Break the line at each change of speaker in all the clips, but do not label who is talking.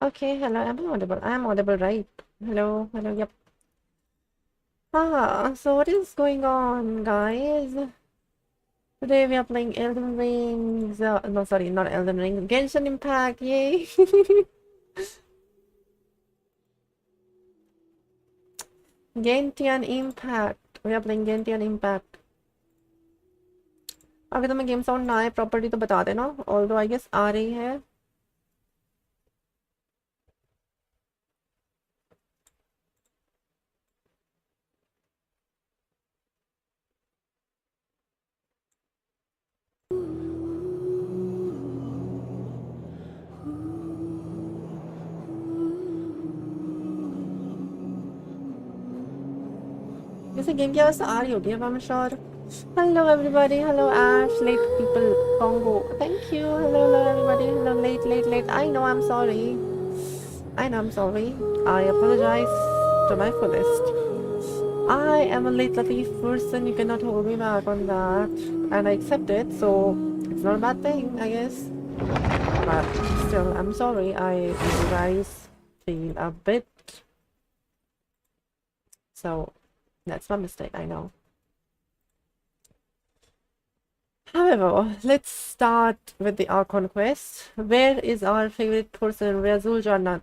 Okay, hello, am I audible? I am audible, right? Hello, hello, yep. So what is going on, guys? Today we are playing Elden Ring. No, sorry, not Elden Ring. Genshin Impact, yay! Genshin Impact. We are playing Genshin Impact. अगर तुम्हें game sound ना आए property तो बता देना. Although I guess आ रही है. जैसे गेम की आवाज आ रही होगी अब I'm sure. Hello everybody, hello Ash, late people, Congo. Thank you, hello everybody, hello late. I know I'm sorry. I'm sorry. I apologize to my fullest. I am a late Latif person, you cannot hold me back on that. And I accept it, so it's not a bad thing, I guess. But still, I'm sorry, I made you guys feel a bit. So, that's my mistake, I know. However, let's start with the Archon quest. Where is our favorite person, Razul Jannat?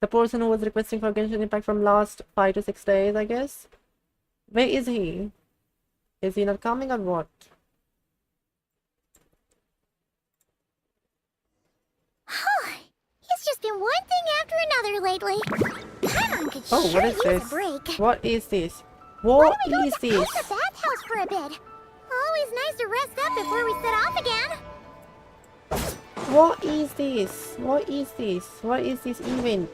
The person who was requesting for Genshin Impact from last 5 to 6 days, I guess. Where is he? Is he not coming or what?
He's just been one thing after another lately. Paimon could
Oh,
sure
what is
use
this?
a break.
What is this?
Why
What
don't we
is
go to
this?
the bathhouse for a bit? Always nice to rest up before we set off again.
What is this? What is this? What is this event?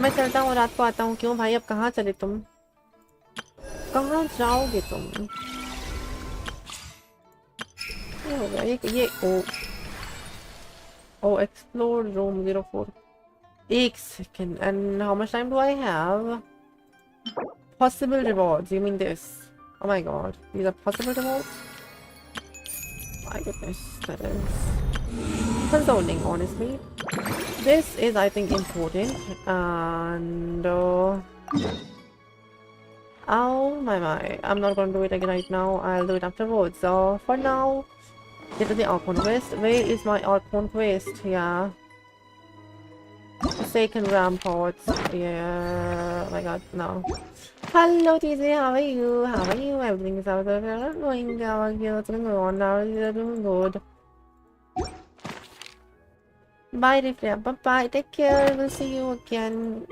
मैं चलता हूँ रात को आता हूँ क्यों भाई अब कहाँ चले तुम कहाँ जाओगे तुम क्या हो गया ये ओ explore room 04 एक second and how much time do I have possible rewards you mean this oh my god these are possible rewards my goodness that is consoling honestly. This is I think important and oh my I'm not going to do it again right now. I'll do it afterwards. So for now get to the Archon quest. Where is my Archon quest? Yeah, Forsaken Ramparts. Yeah, oh my god, no. Hello TJ, how are you? Everything is out there going what's going on now? You're doing good. Bye, Rifra. Bye-bye. Take care. We'll see you again.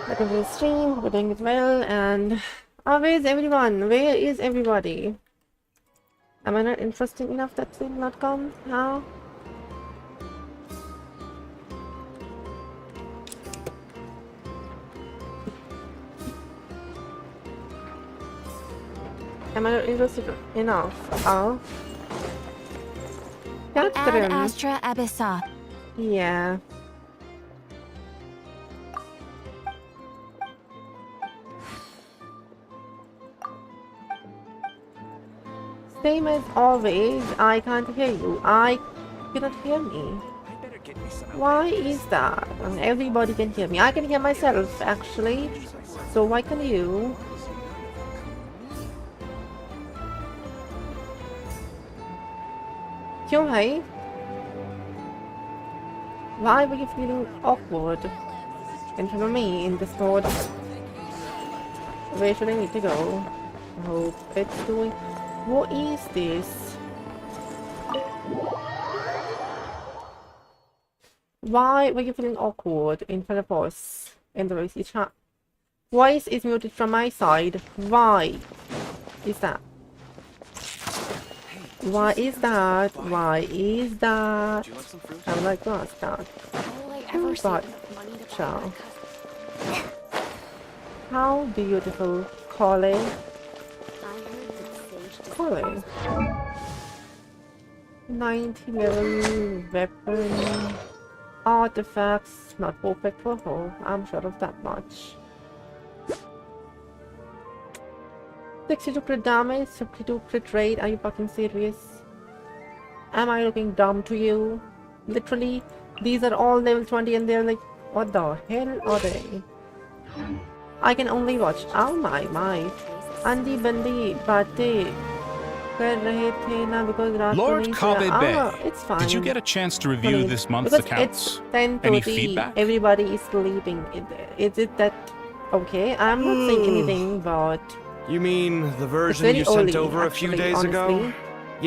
Welcome to the stream. We're doing it well. And where's everyone? Where is everybody? Am I not interesting enough that they will not come? How? Am I not interested enough? Oh.
Ad
Catherine.
Astra Abyssa.
Yeah. Same as always, I can't hear you. I cannot hear me. Why is that? Everybody can hear me. I can hear myself actually. So why can you? क्यों भाई? Why were you feeling awkward in front of me in this mode? Where should I need to go? hope it's doing. What is this? Why were you feeling awkward in front of us in the voice chat? Voice is muted from my side. Why is that? Why is that? Why is that? I would like to ask that. Oh God, ciao. How beautiful, Colin. Colin. 90 level weapon. Artifacts, not perfect for her. I'm sure of that much. 62 crit damage, 52 crit rate. Are you fucking serious? Am I looking dumb to you? Literally, these are all level 20 and they're like, what the hell are they? I can only watch. Oh my. Andi bandi baate kar rahe the na because raat ko
Lord
nahi
Kabe
soya.
Bay,
It's fine.
did you get a chance to review
Funny.
this month's
Because
accounts?
It's 10:30.
Any feedback?
Everybody is sleeping. Is it that okay? I'm not saying anything, but
You mean the version
very
you sent
early,
over a few
actually,
days ago?
honestly.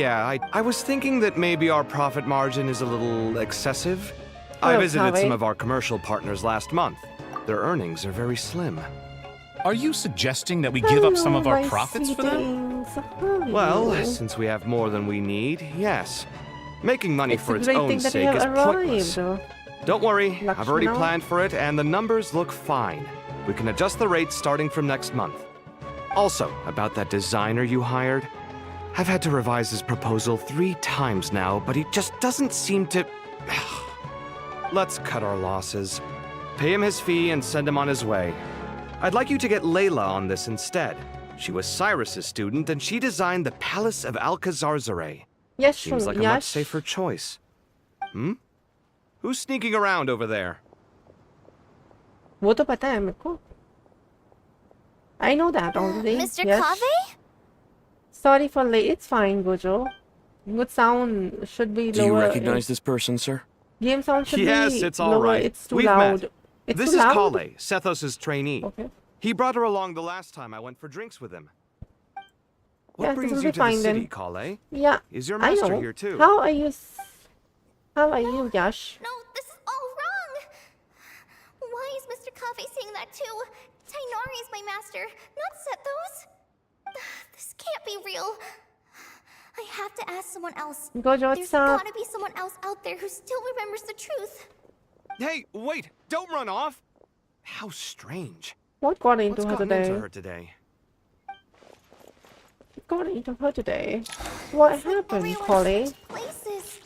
Yeah, I was thinking that maybe our profit margin is a little excessive. I
Hello,
visited
Kabe.
some of our commercial partners last month. Their earnings are very slim.
Are you suggesting that we give up some of our
Hello, my
profits for them?
sweetings.
Well,
Hello.
since we have more than we need, yes. Making money
It's
for
a
its
great
own
thing that you
sake is
have
pointless.
arrived.
Don't worry, I've already
Lakshmana.
planned for it, and the numbers look fine. We can adjust the rates starting from next month. Also, about that designer you hired, I've had to revise his proposal 3 times now, but he just doesn't seem to... Let's cut our losses. Pay him his fee and send him on his way. I'd like you to get Layla on this instead. She was Cyrus's student, and she designed the Palace of Alcazarzare.
Yes,
Seems like a much safer choice. Hmm? Who's sneaking around over there?
वो तो पता है मेरे को. I know that already.
Mr.
Yes.
Kave?
Sorry for late. It's fine, Gojo. Good sound should be
Do you
lower.
recognize this person, sir?
Game sound should
Yes,
be
it's all
lower.
right.
It's too
We've
loud.
met.
It's
This
too
is
loud.
Kale, Sethos' trainee.
Okay.
He brought her along the last time I went for drinks with him. What
Yeah, this
brings
will
you
be
to the
fine
city,
then.
Kale?
Yeah.
Is your
I
master
know.
here too?
How are you? How are you, Yash?
No, this is all wrong. Why is Mr. Kave saying that too? Tainari is my master, not Sethos. This can't be real. I have to ask someone else.
Gojo, what's
There's
up?
gotta be someone else out there who still remembers the truth.
Hey, wait! Don't run off! How strange.
What got into
What's
her
gotten
today?
into her today?
What got into her today? What happened,
Everyone
Polly?
switched places.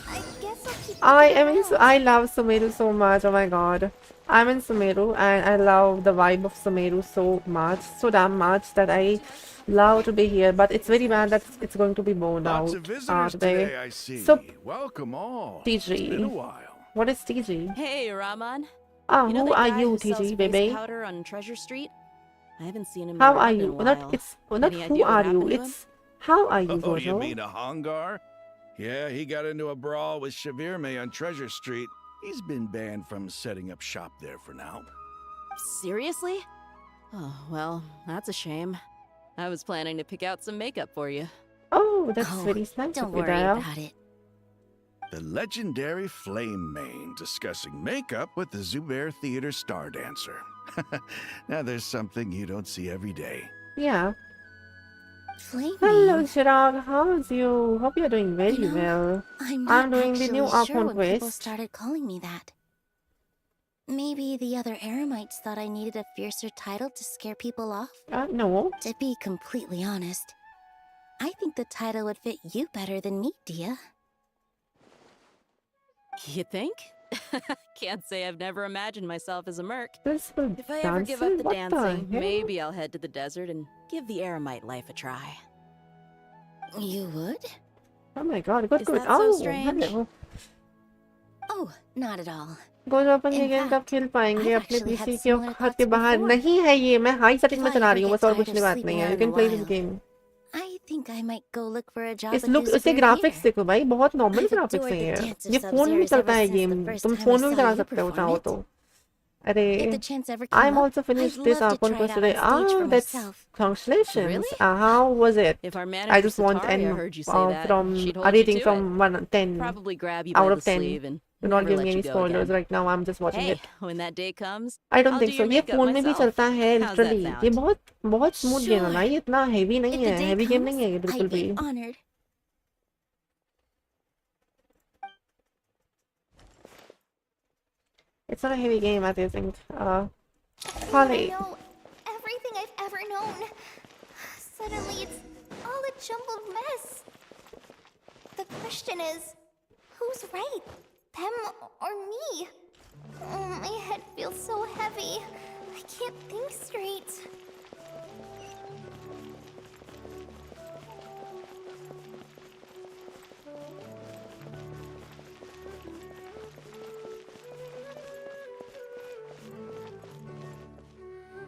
I guess I'll keep
I
looking
am in.
around.
I love Sumeru so much. Oh my god. I'm in Sumeru and I love the vibe of Sumeru so much, so damn much that I love to be here. But it's very bad that it's going to be burned
Lots
out.
of visitors
Are
today,
they?
I see.
So,
Welcome all.
TG.
It's been a while.
What is TG?
Hey, Raman.
Ah,
You know
who
that
are
guy
you,
who sells
TG,
face
baby?
powder on Treasure Street? I haven't seen him
How
around
are
in a
you?
while.
Not
Any
who
idea what
are you?
happened to him?
It's how are you,
Oh, you
Gojo?
mean a Hongar? Yeah, he got into a brawl with Shavirme on Treasure Street. He's been banned from setting up shop there for now.
Seriously? Oh, well, that's a shame. I was planning to pick out some makeup for you.
Oh, that's
Oh,
very nice
Don't
of you,
worry
Dial.
about it.
The legendary Flame Mane discussing makeup with the Zubair Theater star dancer. Now there's something you don't see every day.
Yeah.
Flame
Hello,
Mane?
Chirag. How's you? Hope you're doing very
You know,
well.
I'm not
I'm doing the
actually
new
sure
Archon
when people
quest.
started calling me that. Maybe the other Eremites thought I needed a fiercer title to scare people off?
No.
To be completely honest, I think the title would fit you better than me, Dia.
You think? Can't say I've never imagined myself as a merc.
This will
If I ever give up
dancer?
the
What
dancing,
hell?
maybe I'll head to the desert and give the eremite life a try.
You would?
Oh my god, good,
Is
good.
that so
Oh,
strange?
hello.
Oh, not at all.
Gojo अपन ये
In
game कब
fact,
खेल पाएंगे
I've
अपने
actually
PC
had
के
similar
घर के
thoughts
बाहर
before.
नहीं है ये मैं हाई सेटिंग में
If I
चला रही हूँ
ever
बस और
get
कुछ
tired of
बात नहीं
sleeping
है. You
out
can
in
play
the
this
wild,
game.
I think I might go look for a job
इस
at
लुक
the
उसके
Zubair
ग्राफिक्स
Theater.
देखो भाई बहुत नॉर्मल
I've
ग्राफिक्स
adored
हैं
the
ये.
dances
ये
of
phone में भी
Xeris
चलता
ever
है
since the
गेम.
first
तुम
time I
फोन में भी
saw
चला
you
सकते हो
perform
चाहो
it.
तो. अरे,
the chance ever came
I'm
up,
also finished
I'd
this
love to
Archon
try it
quest
out
today.
on stage for
That's
myself.
congratulations.
Really?
How was it?
If our
I
manager
just want
Sataria
an
heard you say that,
from
she'd
a
hold you
rating
to it.
from 1 to 10
Probably grab you
out
by
of
the
10.
sleeve and
Do not
never
give
let
me
you
any
go
spoilers
again.
right now. I'm just watching
Hey,
it.
when that day comes,
I don't
I'll
think
do
so.
your
ये
makeup
phone में भी
myself.
चलता है
How's that
literally. ये
sound?
बहुत smooth game है ना. ये इतना हेवी नहीं
If the
है.
day
हेवी गेम
comes,
नहीं है ये बिल्कुल
I'd be
भी.
honored.
It's not a heavy game, I think.
I
Holly.
know everything I've ever known. Suddenly, it's all a jumbled mess. The question is, who's right? Them or me? Oh, my head feels so heavy. I can't think straight.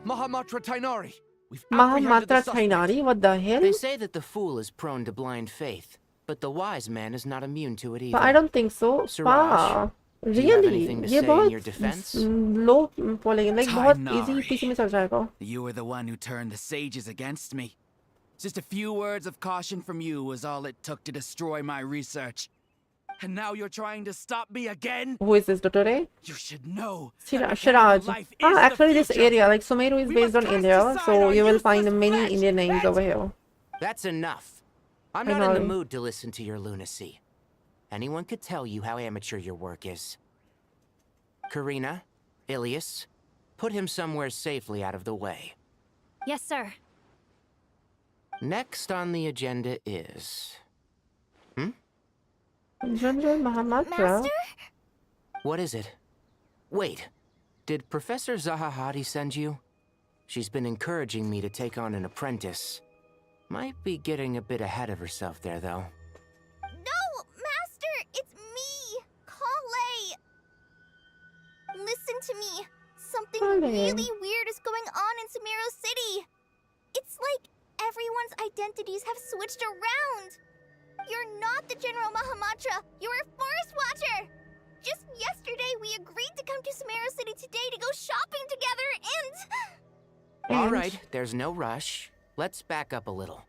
Mahamatra Tainari! We've apprehended the
Mahamatra
suspect.
Thainari, what the hell?
They say that the fool is prone to blind faith, but the wise man is not immune to it either.
But I don't think so.
Suraj,
Really?
do you have anything to
ये
say in your
बहुत
defense?
low falling, like बहुत easy
Tainari.
PC में चल जाएगा.
You were the one who turned the sages against me. Just a few words of caution from you was all it took to destroy my research. And now you're trying to stop me again?
Who is this, Dotore?
You should know.
Shiraj. Actually this
future.
area, like Sumeru is
We
based
must
on
cast
India,
aside
so
our
you will
useless
find many
flesh,
Indian names
bet.
over here.
That's enough. I'm
I
not in the
know.
mood to listen to your lunacy. Anyone could tell you how amateur your work is. Karina, Ilias, put him somewhere safely out of the way.
Yes, sir.
Next on the agenda is...
General Mahamatra.
Master?
What is it? Wait, did Professor Zahahati send you? She's been encouraging me to take on an apprentice. Might be getting a bit ahead of herself there, though.
No, Master! It's me! Kale! Listen to me. Something
Kale.
really weird is going on in Sumeru City. It's like everyone's identities have switched around. You're not the General Mahamatra. You're a forest watcher. Just yesterday, we agreed to come to Sumeru City today to go shopping together and...
All right, there's no rush. Let's back up a little.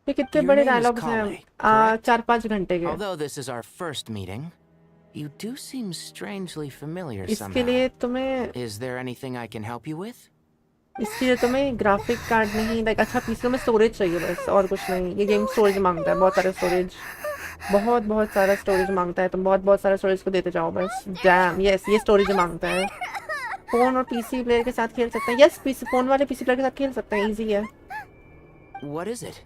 ये कितने
Your
बड़े
name is
dialogues हैं
Kale, correct?
4-5 घंटे के.
Although this is our first meeting, you do seem strangely familiar
इसके
somehow.
लिए तुम्हें
Is there anything I can help you with?
इसके लिए तुम्हें ग्राफिक कार्ड नहीं, लाइक अच्छा पीसी में स्टोरेज चाहिए बस, और कुछ नहीं. ये गेम स्टोरेज मांगता है, बहुत सारा स्टोरेज. बहुत सारा स्टोरेज मांगता है. तुम बहुत सारा स्टोरेज को देते जाओ बस. डैम, यस, ये स्टोरेज मांगता है. फोन और पीसी प्लेयर के साथ खेल सकते हैं. यस, पीसी फोन वाले पीसी प्लेयर के साथ खेल सकते हैं. इजी है.
What is it?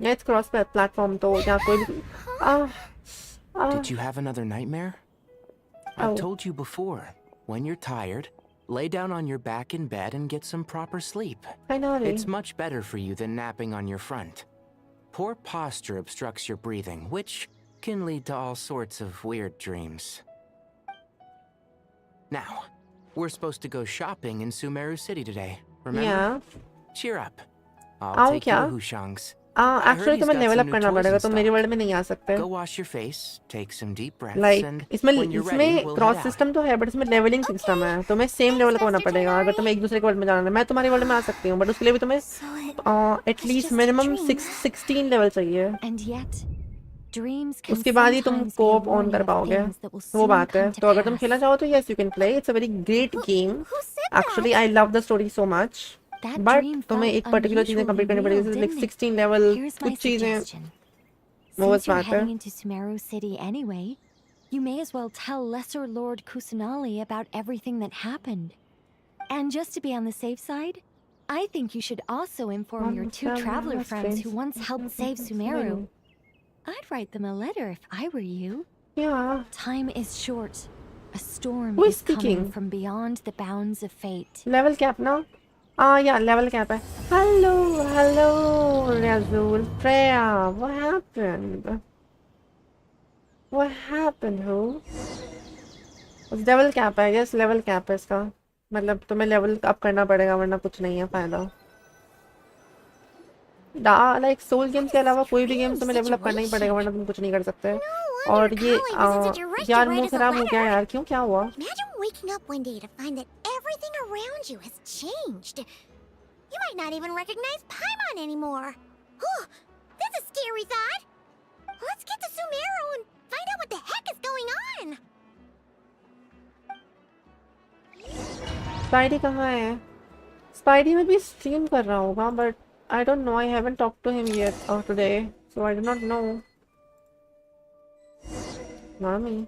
या इट्स क्रॉस प्लेटफॉर्म, तो यहाँ कोई भी
Did you have another nightmare? I've
Oh.
told you before. When you're tired, lay down on your back in bed and get some proper sleep.
I know.
It's much better for you than napping on your front. Poor posture obstructs your breathing, which can lead to all sorts of weird dreams. Now, we're supposed to go shopping in Sumeru City today, remember?
Yeah.
Cheer up. I'll
आओ
take
क्या?
you to Hushangs.
Actually तुम्हें
he's got
level
some
up
new
करना
toys
पड़ेगा.
in
तुम मेरी
stock.
World में नहीं आ सकते.
Go wash your face, take some deep breaths,
like
and
इसमें
when you're ready,
इसमें
we'll
cross
head out.
System तो है, बट इसमें लेवलिंग सिस्टम है. तुम्हें सेम लेवल का होना पड़ेगा अगर तुम्हें एक दूसरे के वर्ल्ड में जाना है. मैं तुम्हारी वर्ल्ड में आ सकती हूँ, बट उसके लिए भी तुम्हें एटलीस्ट मिनिमम 16 लेवल चाहिए.
And yet, dreams can
उसके बाद ही तुम
sometimes be a
co-op on
warning
कर
of
पाओगे.
things that will
वो
soon
बात है.
come to
तो अगर तुम
pass.
खेलना चाहो तो yes, you can play. It's a very great game.
Who said that?
Actually I love the story so much.
That
but
dream
तुम्हें
felt
एक पर्टिकुलर चीजें कंप्लीट करनी
unusually
पड़ेगी.
real,
like
didn't it?
16 level
Here's my
कुछ चीजें.
suggestion.
वो
Since
बस
you're
बात है.
heading into Sumeru City anyway, you may as well tell Lesser Lord Kusanali about everything that happened. And just to be on the safe side, I think you should also inform your two traveler friends who once helped save Sumeru. I'd write them a letter if I were you.
Yeah.
Time is short. A storm
Who is
is coming
speaking?
from beyond the bounds of fate.
Level cap ना. yeah, level cap है. Hello, Razul, Freya, what happened? What happened, who? उस level cap है, yes, level cap है इसका. मतलब तुम्हें level up करना पड़ेगा वरना कुछ नहीं है फायदा. लाइक सोल गेम्स के अलावा कोई भी गेम तुम्हें लेवल अप करना ही पड़ेगा वरना तुम कुछ नहीं कर सकते. और ये
Kali visited you right to
यार
write
मुंह
us a
खराब हो गया
letter.
यार, क्यों, क्या हुआ?
Imagine waking up one day to find that everything around you has changed. You might not even recognize Paimon anymore. Oh, that's a scary thought. Let's get to Sumeru and find out what the heck is going on.
Spidey कहाँ है? Spidey में भी stream कर रहा होगा, but I don't know, I haven't talk to him yet और today, so I do not know. मामी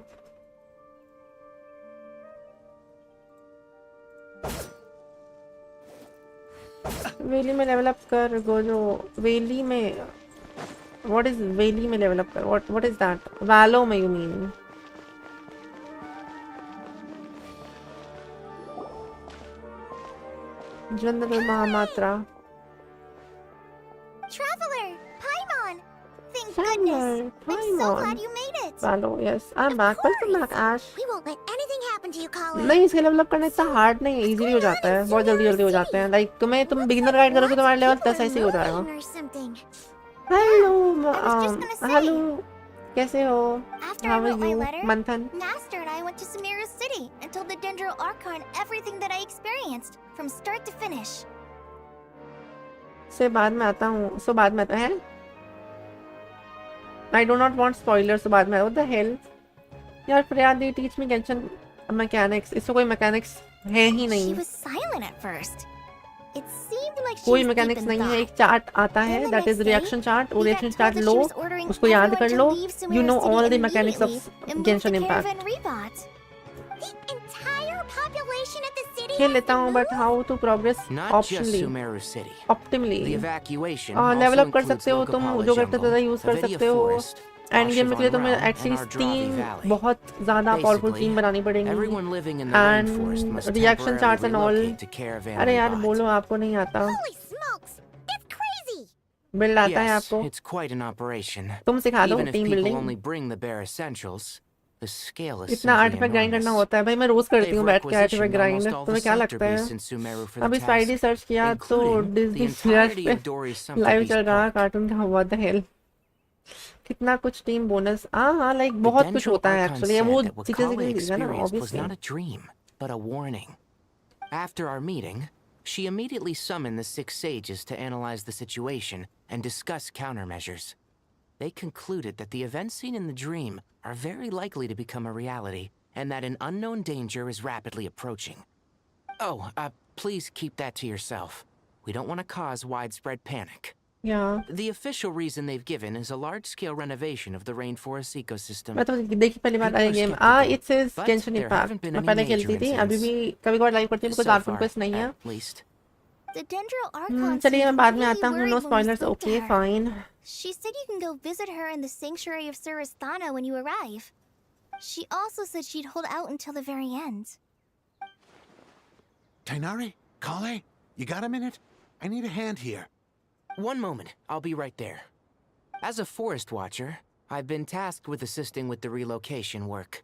valley में लेवल अप कर गोजो. वेली में व्हाट इज वेली में लेवल अप कर? What is that? वालो में you mean? Jandal Mahamatra.
Traveler, Paimon. Thank
Traveler,
goodness. I'm so
Paimon.
glad you made it.
Valo, yes. I'm back. Welcome back, Ash.
We won't let anything happen to you, Kali.
नहीं, इसके level up करना इतना hard नहीं है, easily हो जाता है, बहुत जल्दी हो जाते हैं. लाइक तुम बिगिनर गाइड करोगे तुम्हारे लेवल 10 ऐसे ही हो जाएगा. हेलो कैसे हो?
After
How
I
are
wrote my
you,
letter,
Manthan?
Master and I went to Sumeru City and told the Dendro Archon everything that I experienced, from start to finish.
से बाद में आता हूँ. सो बाद में आता है. I do not want spoilers. सो बाद में. What the hell? यार प्रिया दी teach me Genshin mechanics. इसमें कोई mechanics है ही
She
नहीं.
was silent at first. It seemed like she
कोई
was
mechanics
deep in
नहीं है. एक
thought.
चार्ट आता है,
Then the
that is
next day,
reaction chart. वो
we got
reaction
told
chart
that
low,
she was ordering
उसको याद
everyone
कर
to
low.
leave Sumeru
You know
City
all the mechanics of
immediately and move
Genshin
to
Impact.
Caravan Rebot. The entire population of the city
खेल
has
लेता
to
हूँ, but
move?
how to progress
Not just
optionally,
Sumeru City.
optimally.
The evacuation
level
also
up कर
includes
सकते हो तुम,
Lokapala
जो करते
Jungle,
ज़्यादा यूज कर
Avidia
सकते हो.
Forest,
एंड गेम के लिए
Ashivan
तुम्हें
Realm, and
at least
Ardravi
3
Valley.
बहुत ज़्यादा पावरफुल
Basically,
टीम बनानी पड़ेगी.
everyone living in the rainforest
and
must
reaction
temporarily
charts and all.
relocate to Caravan
अरे यार
Rebot.
बोलो, आपको नहीं आता.
Holy smokes! That's crazy!
Build आता है
Yes,
आपको.
it's quite an operation.
तुम सिखा दो
Even if
team
people
building.
only bring the bare essentials, the scale is
इतना
simply
आर्टिफैक्ट ग्राइंड करना
enormous.
होता है भाई. मैं रोज करती
They've
हूँ बैठ के artifact
requisitioned
grind.
almost all the
तुम्हें क्या लगता
sector
है?
beasts in Sumeru for the
अभी
task,
स्पाइडी सर्च किया तो
including the
डिज्नी
entirety
पे
of Dory's
लाइव
Sumpter
चल
Beast
रहा
Park.
कार्टून का. What the hell. कितना कुछ टीम बोनस. हाँ लाइक
The
बहुत कुछ
Dendro
होता है
Archon
एक्चुअली.
said
वो
that what
चीजें
Kali
सीखने ना
experienced was
obviously.
not a dream, but a warning. After our meeting, she immediately summoned the 6 sages to analyze the situation and discuss countermeasures. They concluded that the events seen in the dream are very likely to become a reality, and that an unknown danger is rapidly approaching. Oh, please keep that to yourself. We don't want to cause widespread panic.
Yeah.
The official reason they've given is a large-scale renovation of the rainforest ecosystem.
मैं तो देखी पहली बार आई game. It says Genshin Impact. मैं पहले खेलती थी, अभी भी कभी-कभार लाइव करती हूँ, कुछ आर्कन क्वेस्ट नहीं है.
At least.
The Dendro Archon
चलिए मैं बाद में
seemed
आता हूँ.
really
no
worried when we
spoilers.
spoke to
okay
her.
Fine.
She said you can go visit her in the sanctuary of Surasthana when you arrive. She also said she'd hold out until the very end.
Tainari? Kale? You got a minute? I need a hand here.
One moment, I'll be right there. As a forest watcher, I've been tasked with assisting with the relocation work.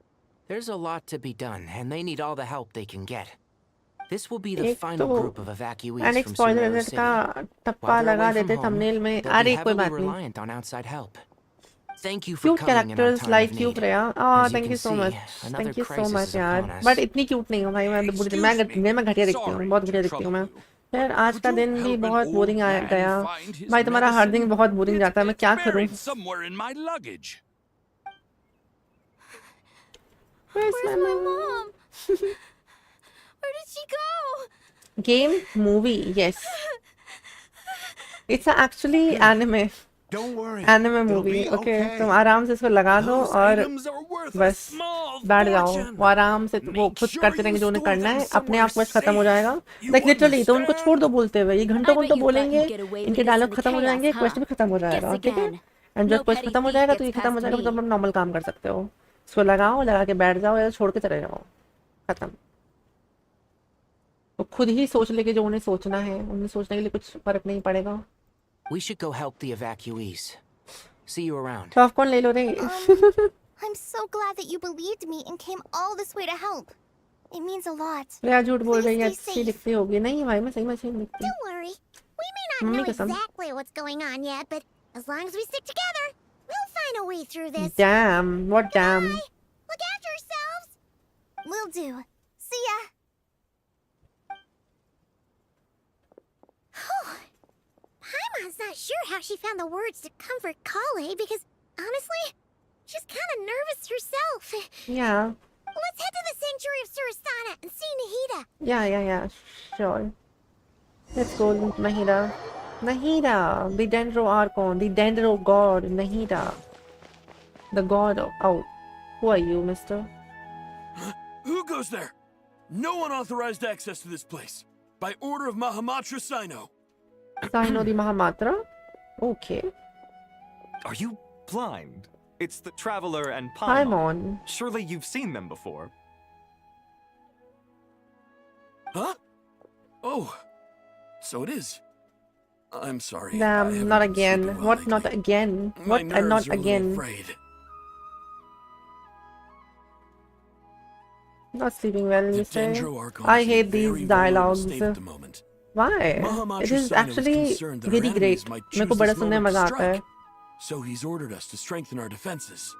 There's a lot to be done, and they need all the help they can get. This will be the
एक
final
तो
group of evacuees
and एक
from
spoiler
Sumeru
alert
City.
का टप्पा
While they're
लगा
away from
देते
home,
thumbnail में.
they'll be
अरे कोई
heavily
बात नहीं.
reliant on outside help. Thank you for
cute
coming in our
characters
time
like
of
you
need.
Priya.
As you
thank
can
you so
see,
much.
another
thank you so
crisis
much
is
यार.
upon us.
But इतनी cute नहीं हूँ भाई. मैं बुरी मैं घटिया दिखती हूँ. बहुत घटिया दिखती हूँ मैं. यार आज का दिन भी बहुत बोरिंग गया भाई. तुम्हारा हर दिन बहुत बोरिंग जाता है. मैं क्या करूँ?
somewhere in my luggage.
Where's my mom?
Mom! Where did she go?
Game movie, yes. It's actually anime.
Don't worry.
Anime
It'll
movie.
be
Okay,
okay.
तुम आराम से इसको लगा दो
Those
और
items are worth a
बस
small
बैठ जाओ.
fortune.
वो आराम से वो
Make
खुद
sure
करते
you
रहेंगे जो उन्हें
store
करना
them
है. अपने आप
somewhere
बस खत्म हो
safe.
जाएगा.
You
लाइक लिटरली तो उनको
understand?
छोड़ दो बोलते हुए. ये घंटों
I bet
घंटों
you
बोलेंगे.
thought you'd get away with
इनके
this
डायलॉग
in the
खत्म हो
chaos,
जाएंगे.
huh?
क्वेश्चन भी खत्म हो जाएगा.
Guess
ठीक है.
again.
एंड
No
जब क्वेश्चन
petty
खत्म हो
thief
जाएगा तो
gets
ये खत्म हो
past
जाएगा.
me.
तो तुम नॉर्मल काम कर सकते हो. इसको लगाओ, लगा के बैठ जाओ या छोड़ के चले जाओ. खत्म. तो खुद ही सोच ले कि जो उन्हें सोचना है. उन्हें सोचने के लिए कुछ फर्क नहीं पड़ेगा.
We should go help the evacuees. See you around.
Popcorn ले लो रे.
I'm so glad that you believed me and came all this way to help. It means a lot.
प्रिया झूठ बोल रही है.
Please stay
अच्छी
safe.
दिखती होगी. नहीं भाई मैं सही में अच्छी नहीं दिखती.
Don't worry. We may not
Mummy
know
कसम.
exactly what's going on yet, but as long as we stick together, we'll find find a way through this.
Damn, what damn?
Bye. Look after yourselves. Will do. See ya. Paimon's not sure how she found the words to comfort Kale because, honestly, she's kind of nervous herself.
Yeah.
Let's head to the Sanctuary of Surasana and see Nahida.
Yeah, sure. Let's go, Nahida. Nahida, the Dendro Archon, the Dendro God, Nahida. The God of... Oh, who are you, mister?
Who goes there? No unauthorized access to this place. By order of Mahamatra Sino.
Sino the Mahamatra? Okay.
Are you blind? It's the Traveler and
Paimon.
Surely you've seen them before.
Huh? Oh. So it is. I'm sorry. I
Damn,
haven't
not
been
again.
sleeping well
What,
lately.
not again?
My
What, and
nerves
not
are a little
again?
frayed.
Not sleeping well, you
The
say?
Dendro Archon
I
is in a
hate
very
these
vulnerable
dialogues.
state at the moment.
Why?
Mahamatra
It is
Sino
actually
concerned that our
very
enemies
great.
might
मेरे को
choose
बड़ा
this
सुनने में
moment to
मजा आता है.
strike. So he's ordered us to strengthen our defenses.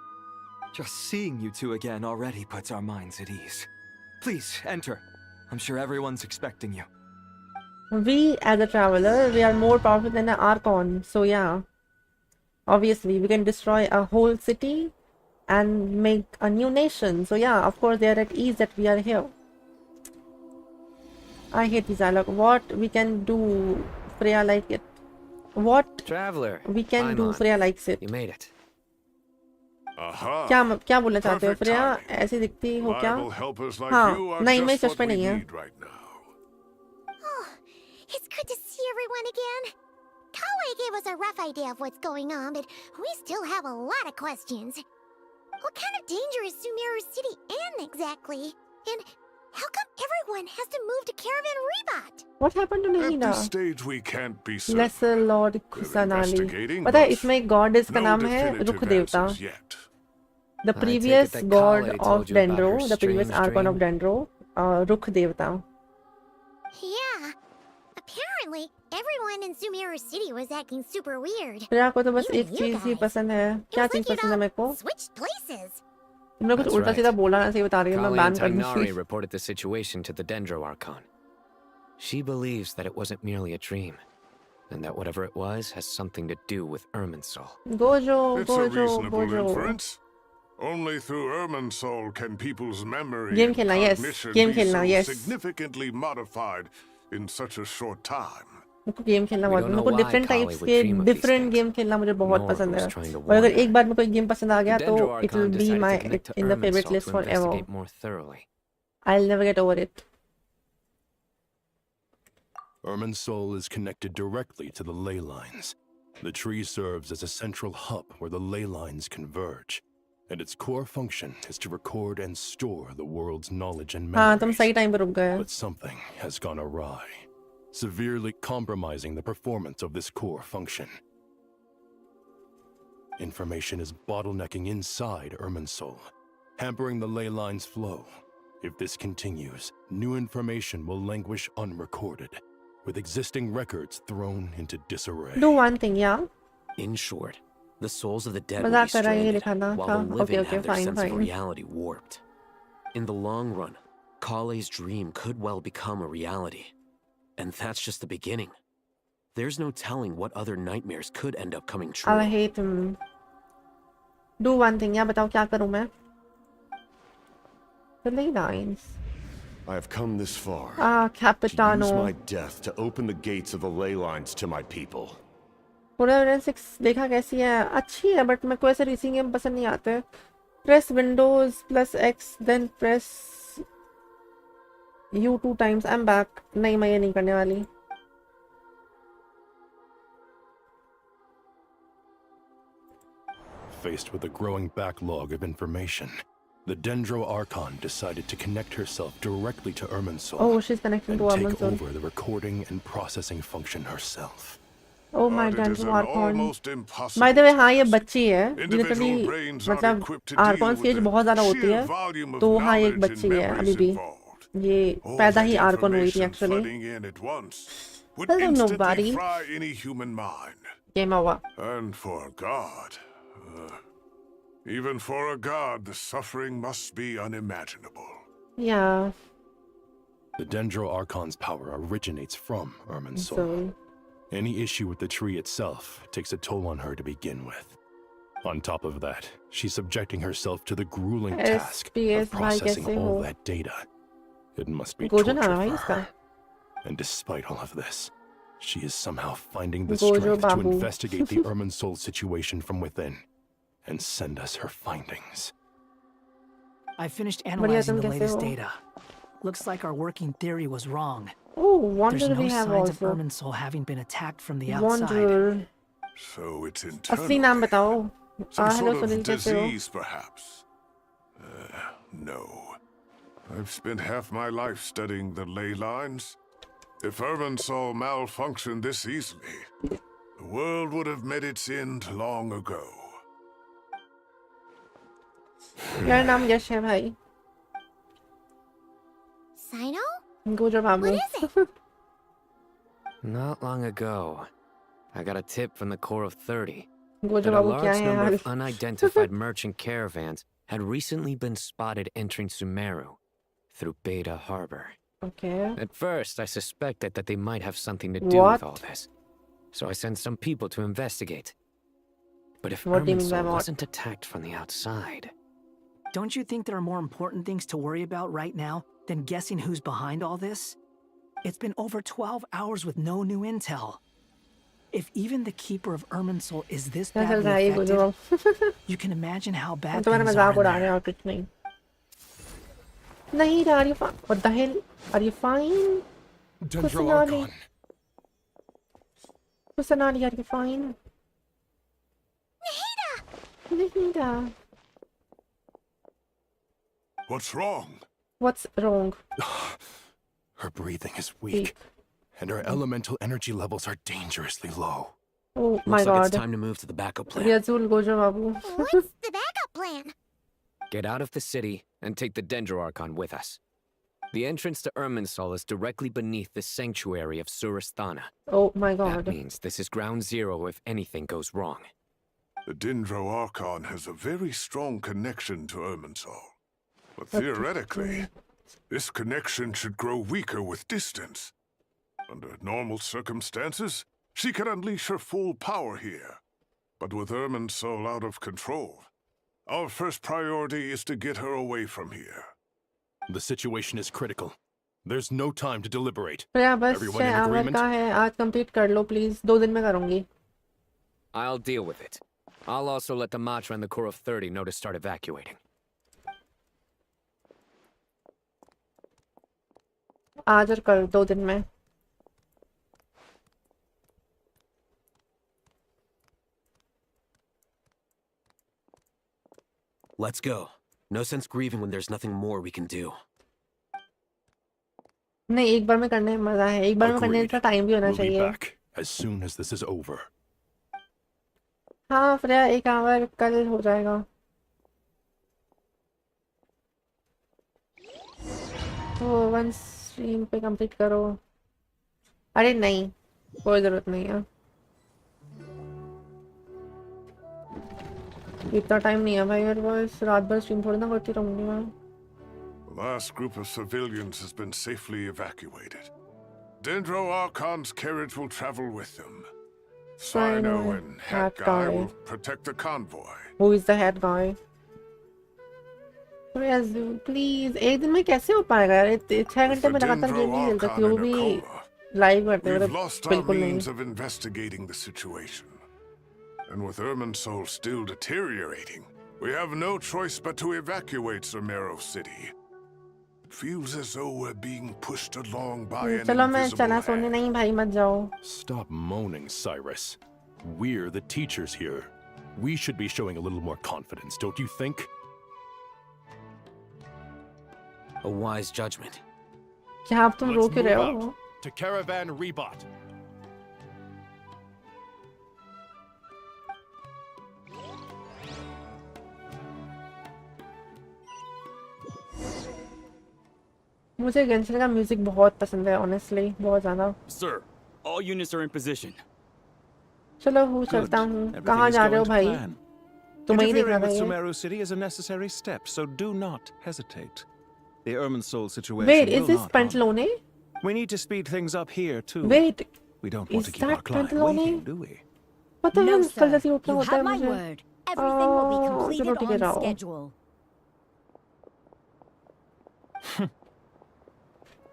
Just seeing you two again already puts our minds at ease. Please, enter. I'm sure everyone's expecting you.
We, as a traveler, we are more powerful than an Archon. So yeah. Obviously, we can destroy a whole city and make a new nation. So yeah, of course, they are at ease that we are here. I hate this dialogue. What we can do, Freya like it. What
Traveler,
we can do,
Paimon,
Freya likes it.
you made it.
क्या क्या बोलना चाहते हो Freya? ऐसी दिखती हो क्या? हाँ, नहीं मेरे चश्मे नहीं है.
Oh, it's good to see everyone again. Kale gave us a rough idea of what's going on, but we still have a lot of questions. What kind of danger is Sumeru City in exactly? And how come everyone has to move to Caravan Rebat?
What happened to
At
Nahida?
this stage we can't be certain.
Lesser Lord Kusanali.
investigating,
पता है
but
इसमें god इसका
No
नाम है
definitive
रुख देवता.
answers yet.
The
I take it
previous
that
god
Kale
of
told you about
Dendro,
her
the previous
strange
Archon of
dream?
Dendro, Rukh Devta.
Yeah. Apparently, everyone in Sumeru City was acting super weird.
Freya को तो बस
Even
एक
you
चीज ही
guys.
पसंद है.
It
क्या
was
चीज
like you'd
पसंद है मेरे को?
all switched places.
तुमने कुछ
That's
उल्टा सीधा
right.
बोला ना, सही बता रही हूँ मैं
Kale
बैन
and
कर
Tainari
दूँगी.
reported the situation to the Dendro Archon. She believes that it wasn't merely a dream, and that whatever it was has something to do with Irminsul.
Gojo,
It's a
Gojo,
reasonable
Gojo.
inference. Only through Irminsul can people's memory
Game
and
खेलना, yes.
cognition
Game
be
खेलना,
so
yes.
significantly modified in such a short time.
मुझको game खेलना
We
बहुत
don't
मेरे
know
को
why
different
Kale
types
would
के
dream of these
different
things,
game खेलना मुझे बहुत
nor
पसंद है.
who's trying to
और अगर
warn
एक बार में कोई गेम पसंद आ
The
गया तो
Dendro
it will
Archon
be
decided
my
to connect to
in the favorite
Irminsul
list
to
forever.
investigate more thoroughly.
I'll never get over it.
Irminsul is connected directly to the ley lines. The tree serves as a central hub where the ley lines converge, and its core function is to record and store the world's knowledge and
हाँ तुम
memories.
सही time पे रुक गए.
But something has gone awry, severely compromising the performance of this core function. Information is bottlenecking inside Irminsul, hampering the ley line's flow. If this continues, new information will languish unrecorded, with existing records thrown into disarray.
Do one thing, yeah.
In short, the souls of the dead will
मजाक
be
कर रहा है ये
stranded,
लिखा था.
while
हाँ,
the living
okay, okay,
have their
fine,
sense of
fine.
reality warped. In the long run, Kale's dream could well become a reality. And that's just the beginning. There's no telling what other nightmares could end up coming true.
I hate him. Do one thing, yeah. बताओ क्या करूँ मैं? The ley lines.
I have come this far.
Ah,
To use
Capitano.
my death to open the gates of the ley lines to my people.
Forensics देखा कैसी है? अच्छी है, but मेरे को ऐसे रेसिंग गेम पसंद नहीं आते. Press Windows plus X, then press U 2 times. I'm back. नहीं मैं ये नहीं करने वाली.
Faced with a growing backlog of information, the Dendro Archon decided to connect herself directly to Irminsul
Oh, she's connecting
and
to
take
Irminsul.
over the recording and processing function herself.
Oh my
But it is
Dendro
an
Archon.
almost impossible
By the way, हाँ ये
task.
बच्ची है.
Individual
Literally
brains are
मतलब
equipped to
Archon
deal
की as
with
बहुत ज़्यादा
the
होती
sheer
है.
volume of
तो हाँ एक
knowledge
बच्ची
and
है अभी
memories
भी.
involved.
ये
All
पैदा
that
ही Archon हुई थी
information
actually.
flooding in at once would
Hello,
instantly
nobody.
fry any human mind.
Game over.
And for God, Even for a god, the suffering must be unimaginable.
Yeah.
The Dendro Archon's power originates from Irmin's soul.
So,
Any issue with the tree itself takes a toll on her to begin with. On top of that, she's subjecting herself to the grueling task of
SPS
processing
भाई कैसे
all
हो?
that data. It must be
Gojo
torture
ना भाई
for
इसका.
her. And despite all of this, she is somehow finding the
Gojo
strength to
babu.
investigate the Irmin's soul situation from within and send us her findings.
I finished
बढ़िया
analyzing
तुम
the
कैसे
latest
हो?
data. Looks like our working theory was wrong.
Oh,
There's
Wanderer
no
we have
signs of
also.
Irmin's soul having been attacked from the outside.
Wanderer.
So it's internal.
असली नाम बताओ.
Some
hello
sort
Sunil
of
कैसे हो?
disease, perhaps. No. I've spent half my life studying the ley lines. If Irmin's soul malfunctioned this easily, the world would have met its end long ago.
मेरा नाम यश है भाई.
Sino?
Gojo Babu.
What is it?
Not long ago, I got a tip from the Corps of 30
Gojo
that a
बाबू क्या
large
है
number
यार?
of unidentified merchant caravans had recently been spotted entering Sumeru through Beta Harbor.
Okay.
At first, I suspected that they might have something to do with all
What?
this, so I sent some people to investigate. But if
What do you
Irmin's
mean by
soul
what?
wasn't attacked from the outside,
Don't you think there are more important things to worry about right now than guessing who's behind all this? It's been over 12 hours with no new intel. If even the keeper of Irmin's soul is this
क्या चल
badly
रहा है ये Gojo
affected,
Babu?
you can imagine how
हम
bad
तुम्हारा
things are
मजाक
in
उड़ा रहे हैं
there.
और कुछ नहीं. नहीं, are you fine? What the hell? Are you fine?
Dendro
Kusanali.
Archon.
Kusanali, are you fine? Nahida.
What's wrong?
What's wrong?
Her breathing is weak, and her elemental energy levels are dangerously low.
Oh
looks
my
like
god.
it's time to move to the backup plan.
Riazul Gojo Babu.
What's the backup plan?
Get out of the city and take the Dendro Archon with us. The entrance to Irmin's soul is directly beneath the sanctuary of Surasthana.
Oh my
That
god.
means this is ground zero if anything goes wrong.
The Dendro Archon has a very strong connection to Irmin's soul. But theoretically, this connection should grow weaker with distance. Under normal circumstances, she could unleash her full power here. But with Irmin's soul out of control, our first priority is to get her away from here.
The situation is critical. There's no time to deliberate.
प्रिया बस
Everyone
6
in
our
agreement?
का है. आज complete कर लो please. 2 दिन में करूंगी.
I'll deal with it. I'll also let the Matra and the Corps of 30 know to start evacuating.
आज और कल 2 दिन में.
Let's go. No sense grieving when there's nothing more we can do.
नहीं, एक बार में करने में मजा है. एक बार में करने
Agreed.
का टाइम भी होना
We'll be
चाहिए.
back as soon as this is over.
हाँ प्रिया 1 आवर कल हो जाएगा. तो 1 स्ट्रीम पे कंप्लीट करो. अरे नहीं, कोई जरूरत नहीं है. इतना टाइम नहीं है भाई मेरे पास. रात भर स्ट्रीम थोड़ी ना करती रहूंगी मैं.
The last group of civilians has been safely evacuated. Dendro Archon's carriage will travel with them. Sino and Hat Guy will protect the convoy.
Who is the head guy? Please एक दिन में कैसे हो पाएगा यार? 6 घंटे में लगातार गेम नहीं खेल सकती. वो भी लाइव करते
We've
मतलब
lost our
बिल्कुल नहीं.
means of investigating the situation. And with Irmin's soul still deteriorating, we have no choice but to evacuate Sumeru City. It feels as though we're being pushed along by an
चलो मैं
invisible
चला
hand.
सोने. नहीं भाई मत जाओ.
Stop moaning, Cyrus. We're the teachers here. We should be showing a little more confidence, don't you think?
A wise judgment.
क्या आप तुम रो
Let's
क्यों
move
रहे हो?
out to Caravan Rebot.
मुझे गेंशिन का म्यूजिक बहुत पसंद है ऑनेस्टली. बहुत ज्यादा.
Sir, all units are in position.
चलो हूँ चलता हूँ. कहाँ जा रहे हो भाई? तुम्हें ही देखना
Interfering with
था ये.
Sumeru City is a necessary step, so do not hesitate. The Irminsul situation
Wait, is
will
this
not harm you.
Pantalone?
We need to speed things up here too.
Wait,
we don't want
is
to keep our
that
client
Pantalone?
waiting, do we?
What the
No,
hell?
sir.
कल जैसे open
You
होता है
have my
मुझे.
word. Everything will be
चलो
completed
ठीक है
on
रहो.
schedule.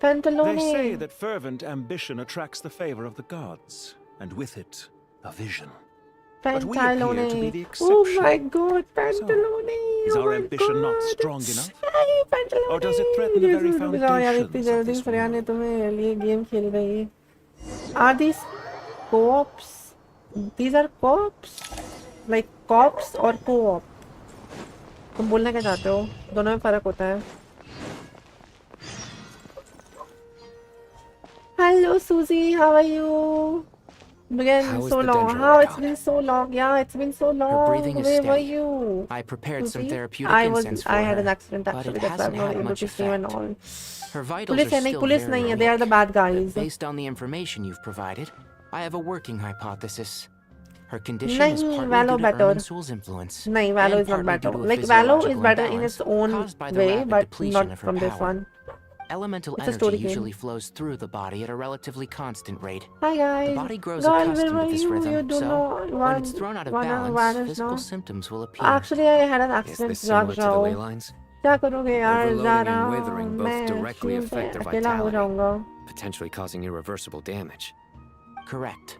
Pantalone.
They say that fervent ambition attracts the favor of the gods, and with it, a vision. But we appear to be
Pantalone.
the
Oh
exception.
my god, Pantalone.
Is
Oh
our
my
ambition not
God.
strong enough?
Hey, Pantalone.
Or does it threaten the very
रुक जाओ यार, इतनी
foundations of
जल्दी
this
Freya ने
world?
तुम्हें लिए game खेल रही है. Are these co-ops? These are co-ops? Like cops or co-op? तुम बोलना क्या चाहते हो? दोनों में फर्क होता है. Hello Susie, how are you? Again,
How is
so
the
long.
Dendro
How it's
Archon?
been so long. Yeah, it's been so long.
Her breathing is
Where were
steady.
you?
I prepared some
Susie?
therapeutic incense for
I had
her,
an accident
but
actually.
it
That's why I'm
hasn't
not
had
able
much
to swim and
effect.
all.
Her vitals
Police
are
है नहीं,
still
police
very
नहीं है. They are the
weak.
bad guys.
Based on the information you've provided, I have a working hypothesis. Her condition is
नहीं,
partly
Valo
due to
better.
Irminsul's influence.
नहीं, Valo
and
is not
partly
better.
due to a
Like Valo is
physiological
better in
imbalance
its own
caused by the
way,
rapid
but
depletion
not
of her
from this
power.
one.
Elemental
It's a
energy
story game.
usually flows through the body at a relatively constant rate.
Hi guys.
The body grows
Girl,
accustomed
where
to
were
this
you? You
rhythm,
do
so
not
when it's thrown out of balance,
vanish
physical
now.
symptoms will appear.
Actually, I had an
Is
accident.
this similar to the ley
जाओ.
lines?
क्या करोगे यार?
Overloading
जा
and
रहा
withering
हूँ.
both
मैं
directly
shield
affect their
पे अकेला हो
vitality,
जाऊंगा.
potentially causing irreversible damage.
Correct.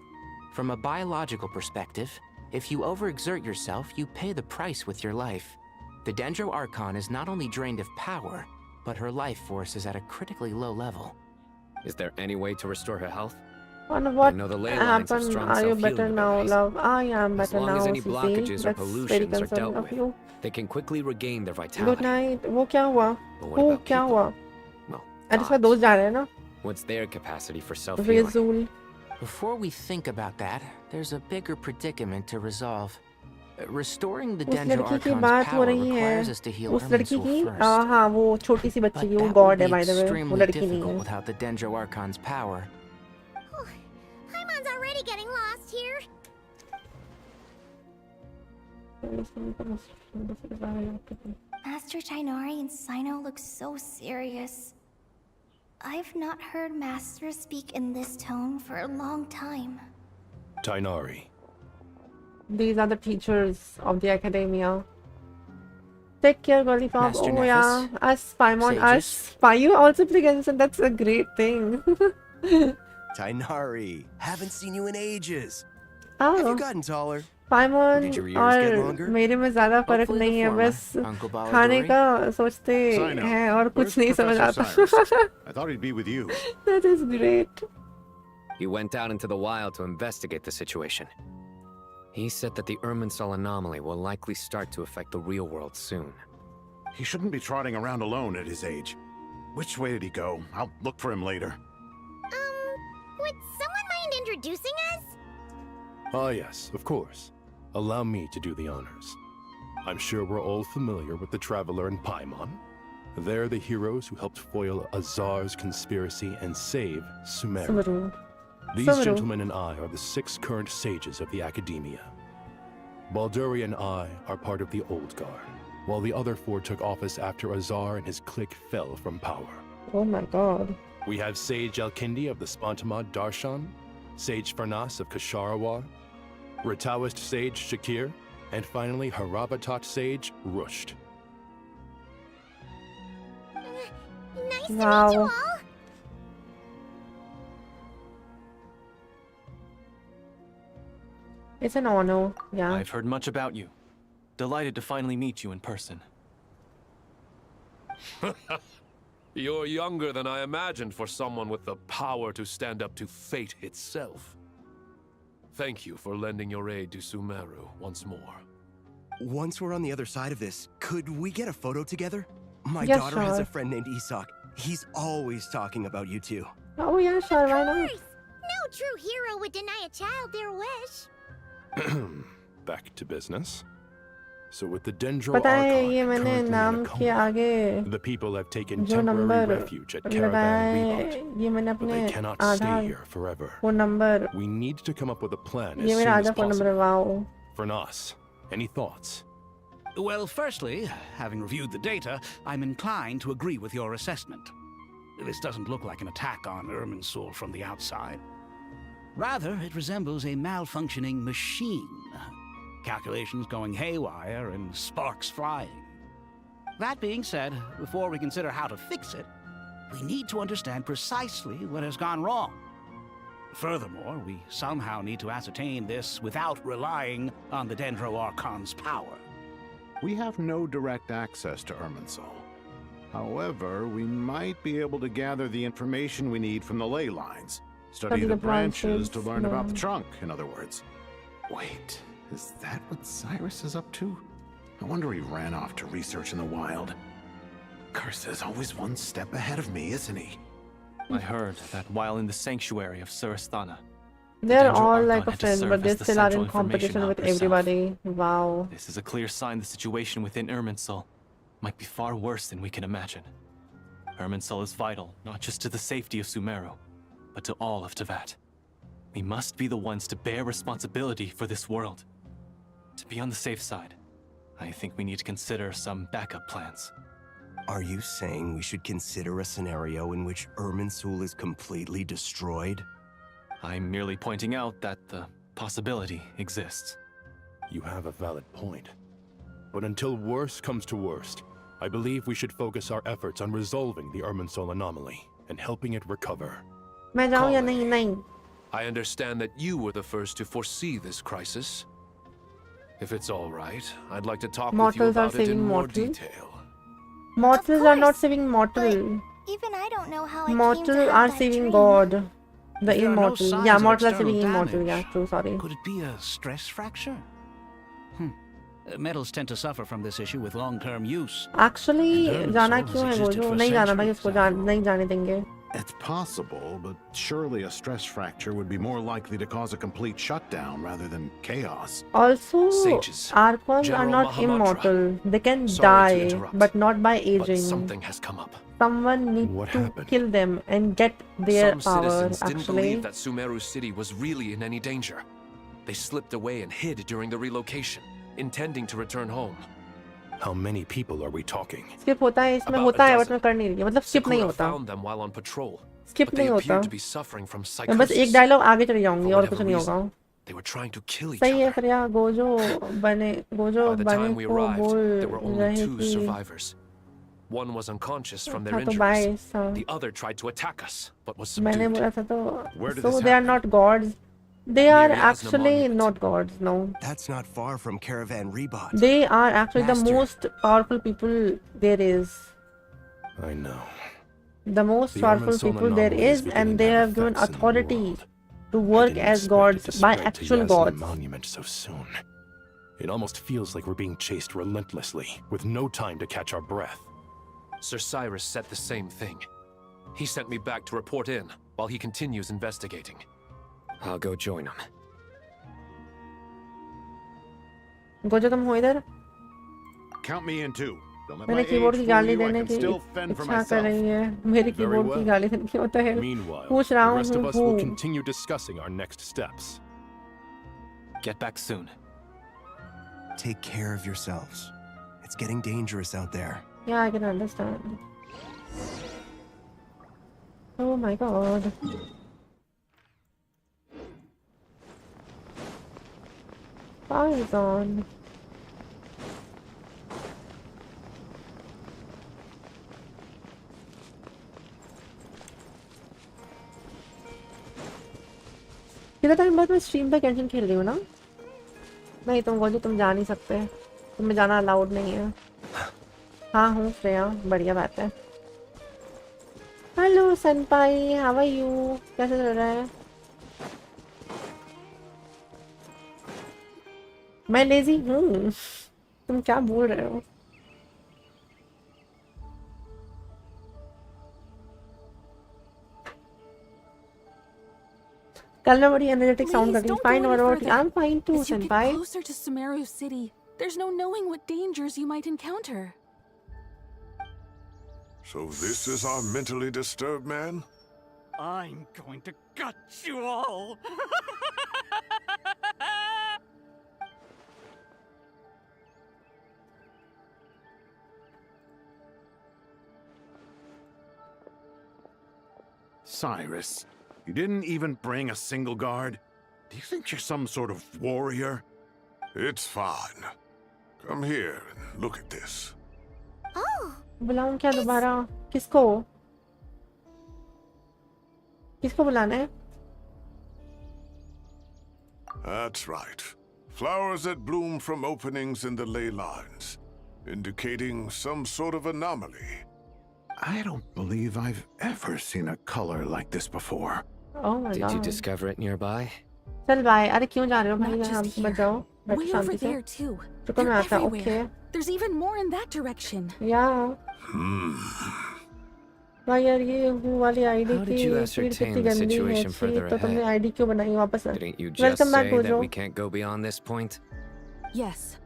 From a biological perspective, if you overexert yourself, you pay the price with your life. The Dendro Archon is not only drained of power, but her life force is at a critically low level.
Is there any way to restore her health?
And what
I know the ley lines have
happened?
strong
Are you
self-healing
better now,
abilities.
love? I am
As
better
long
now,
as any
Susie.
blockages or
That's very
pollutions are
concerning
dealt
of
with,
you.
they can quickly regain their
Good
vitality.
night. वो क्या हुआ?
But what
वो
about
क्या
people?
हुआ?
Well,
अरे इसका
gods.
दोस्त जा रहा है ना?
What's their capacity for self-healing?
Rizul.
Before we think about that, there's a bigger predicament to resolve. Restoring the
उस
Dendro
लड़की की
Archon's
बात हो
power
रही है.
requires us to heal
उस लड़की
Irminsul
की
first.
हाँ वो छोटी सी बच्ची
But
की वो
that
गॉड
would
है
be
by the way. वो
extremely
लड़की नहीं
difficult
है.
without the Dendro Archon's power.
Paimon's already getting lost here. Master Tainari and Sino look so serious. I've not heard Master speak in this tone for a long time.
Tainari.
These are the teachers of the academia. Take care, Girly Pop.
Master
Oh yeah,
Nephis.
us Paimon,
Sages.
us Spy. You also play Genshin. That's a great thing.
Tainari, haven't seen you in ages. Have
Oh.
you gotten taller?
पाइमोन
Did your ears get
और
longer?
मेरे में ज्यादा फर्क
Hopefully the
नहीं है
former,
बस
Uncle Baladori.
खाने का सोचते
Sino,
हैं और कुछ
where's
नहीं समझ
Professor
आता.
Cyrus? I thought he'd be with you.
That is great.
He went out into the wild to investigate the situation. He said that the Irminsul anomaly will likely start to affect the real world soon.
He shouldn't be trotting around alone at his age. Which way did he go? I'll look for him later.
Would someone mind introducing us?
Ah, yes, of course. Allow me to do the honors. I'm sure we're all familiar with the Traveler and Paimon. They're the heroes who helped foil Azar's conspiracy and save Sumeru.
Sumeru.
These
Sumeru.
gentlemen and I are the 6 current sages of the Academia. Balduri and I are part of the Old Guard, while the other 4 took office after Azar and his clique fell from power.
Oh my god.
We have Sage Elkindi of the Spontamad Darshan, Sage Farnas of Kasharawar, Rataoist Sage Shakir, and finally Haravatat Sage Rusht.
Nice to meet
Wow.
you all.
It's an honor. Yeah.
I've heard much about you. Delighted to finally meet you in person.
You're younger than I imagined for someone with the power to stand up to fate itself. Thank you for lending your aid to Sumeru once more.
Once we're on the other side of this, could we get a photo together? My
Yeah,
daughter has
sure.
a friend named Isak. He's always talking about you two.
Oh yeah, sure. Why not?
No true hero would deny a child their wish.
Back to business. So with the Dendro
पता है
Archon
ये मैंने
currently in a
नाम
coma,
के आगे
the people have taken
जो
temporary
number
refuge at
लगाया
Caravan
है
Reboot,
ये मैंने
but
अपने
they cannot stay
Aadhaar
here forever.
Phone number
We need to come up with a plan as
ये
soon
मेरा
as
Aadhaar phone number
possible.
Wow.
For Nas, any thoughts?
Well, firstly, having reviewed the data, I'm inclined to agree with your assessment. This doesn't look like an attack on Irminsul from the outside. Rather, it resembles a malfunctioning machine. Calculations going haywire and sparks flying. That being said, before we consider how to fix it, we need to understand precisely what has gone wrong. Furthermore, we somehow need to ascertain this without relying on the Dendro Archon's power.
We have no direct access to Irminsul. However, we might be able to gather the information we need from the ley lines. Study the branches to learn about the trunk, in other words. Wait, is that what Cyrus is up to? No wonder he ran off to research in the wild. Curse is always one step ahead of me, isn't he?
I heard that while in the sanctuary of Surasthana,
they're all like a friend, but they still are in competition with everybody. Wow.
This is a clear sign the situation within Irminsul might be far worse than we can imagine. Irminsul is vital, not just to the safety of Sumeru, but to all of Teyvat. We must be the ones to bear responsibility for this world. To be on the safe side, I think we need to consider some backup plans.
Are you saying we should consider a scenario in which Irminsul is completely destroyed?
I'm merely pointing out that the possibility exists.
You have a valid point. But until worst comes to worst, I believe we should focus our efforts on resolving the Irminsul anomaly and helping it recover.
मैं जाऊँ या नहीं? नहीं.
I understand that you were the first to foresee this crisis. If it's all right, I'd like to talk with you about it in more detail.
Mortals are not saving mortal.
Even I don't know how I
Mortal are saving God. The immortal. Yeah, mortal are saving immortal. Yeah, true, sorry.
Could it be a stress fracture? Metals tend to suffer from this issue with long-term use.
Actually, जाना क्यों है Gojo? नहीं जाना भाई, उसको नहीं जाने देंगे.
It's possible, but surely a stress fracture would be more likely to cause a complete shutdown rather than chaos.
Also,
Sages,
Archons are not
Mahamatra.
immortal. They can
Sorry to
die,
interrupt,
but not by aging.
But something has come up.
Someone needs to kill them and get their
Some
power,
citizens didn't
actually.
believe that Sumeru City was really in any danger. They slipped away and hid during the relocation, intending to return home.
How many people are we talking?
Skip होता है इसमें होता है but मैं कर नहीं रही मतलब skip नहीं
Sakura
होता
found them while on patrol,
skip
but they
नहीं होता
appeared to be suffering from
मैं बस एक
psychosis.
डायलॉग आगे चली जाऊंगी
For
और
whatever
कुछ नहीं
reason,
होगा
they were trying to kill each
सही
other.
है फिर यार Gojo
By the time we
को
arrived,
बोल
there were only
रहे
two
कि
survivors. One was unconscious from their
था तो
injuries.
22 था
The other tried to attack us, but was
मैंने
subdued.
बोला था तो
Where did
so
this
they are
happen?
not gods they are
Near Yasna
actually
Monument.
not gods no
That's not far from Caravan Rebot.
they are actually the
Master.
most powerful people there is
I know.
the most
The
powerful
Irminsul
people there
anomaly is
is
beginning
and
to
they
have
have given
effects in the
authority
world.
to
I
work
didn't
as
expect it
gods
to
by
spread to
actual
Yasna
gods
Monument so soon. It almost feels like we're being chased relentlessly, with no time to catch our breath.
Sir Cyrus said the same thing. He sent me back to report in while he continues investigating.
I'll go join him.
Gojo तुम हो इधर
Count me in too. Don't let my
मैंने
age
keyboard की
fool
गाली
you. I
देने
can
की
still fend for
इच्छा कर
myself.
रही है मेरे
Very
कीबोर्ड की
well.
गाली देने की होता है
Meanwhile,
पूछ
the
रहा हूँ
rest of us will
हूँ
continue discussing our next steps.
Get back soon.
Take care of yourselves. It's getting dangerous out there.
yeah I can understand oh my god power is on कितना time बाद मैं stream पे Genshin खेल रही हूँ ना नहीं तुम गोजो तुम जा नहीं सकते तुम्हें जाना अलाउड नहीं है हाँ हूँ श्रेया बढ़िया बात है हेलो सनपाई हाउ आर यू कैसे चल रहा है मैं लेजी हूँ तुम क्या बोल रहे हो कल मैं बड़ी एनर्जेटिक साउंड कर रही हूँ फाइन और I am fine too
As you get
सनपाई
closer to Sumeru City, there's no knowing what dangers you might encounter.
So this is our mentally disturbed man?
I'm going to gut you all.
Cyrus, you didn't even bring a single guard? Do you think you're some sort of warrior?
It's fine. Come here and look at this.
Oh,
बुलाऊं क्या दोबारा? किसको? किसको बुलाना है?
That's right. Flowers that bloom from openings in the ley lines, indicating some sort of anomaly.
I don't believe I've ever seen a color like this before.
Oh my god.
Did you discover it nearby?
चल bye. अरे क्यों जा रहे हो भाई?
Not
यहाँ
just
मत
here.
जाओ. बैठो
Way over
शांति से.
there too.
रुको मैं
They're
आता हूँ.
everywhere.
Okay.
There's even more in that direction.
Yeah. भाई यार ये वो वाली आईडी
How did
की
you
फीड
ascertain
कितनी
the
गंदी है.
situation
छी,
further
तो तुमने
ahead?
आईडी क्यों बनाई वापस?
Didn't you just
Welcome back,
say that
Gojo.
we can't go beyond this point?
Yes.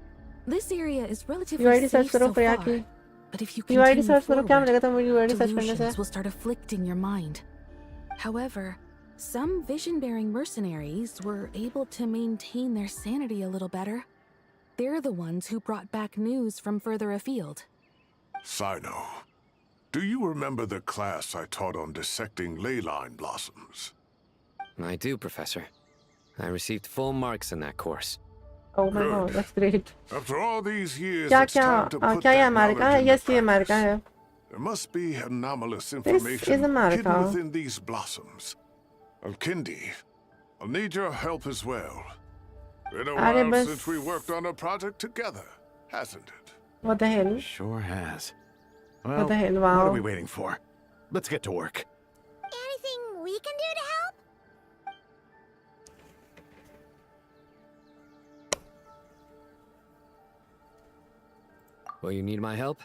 This area is relatively
UID search
safe
करो
so
प्रिया
far.
की.
But if you
UID
continue
search करो क्या
forward,
मिलेगा तुम्हें UID search करने से?
delusions will start afflicting your mind. However, some vision-bearing mercenaries were able to maintain their sanity a little better. They're the ones who brought back news from further afield.
Sino, do you remember the class I taught on dissecting ley line blossoms?
I do, Professor. I received full marks in that course.
Oh my god, that's great.
After all these years,
क्या
it's time to put
क्या ये
that
America है?
knowledge
Yes,
into
ये
practice.
America है.
There must be anomalous
is
information
America.
hidden within these blossoms. Alkindi, I'll need your help as well. Been a
अरे
while
बस.
since we worked on a project together, hasn't it?
What the hell?
Sure has.
What
Well,
the hell?
what are
Wow.
we waiting for? Let's get to work.
anything we can do to help?
Will you need my help?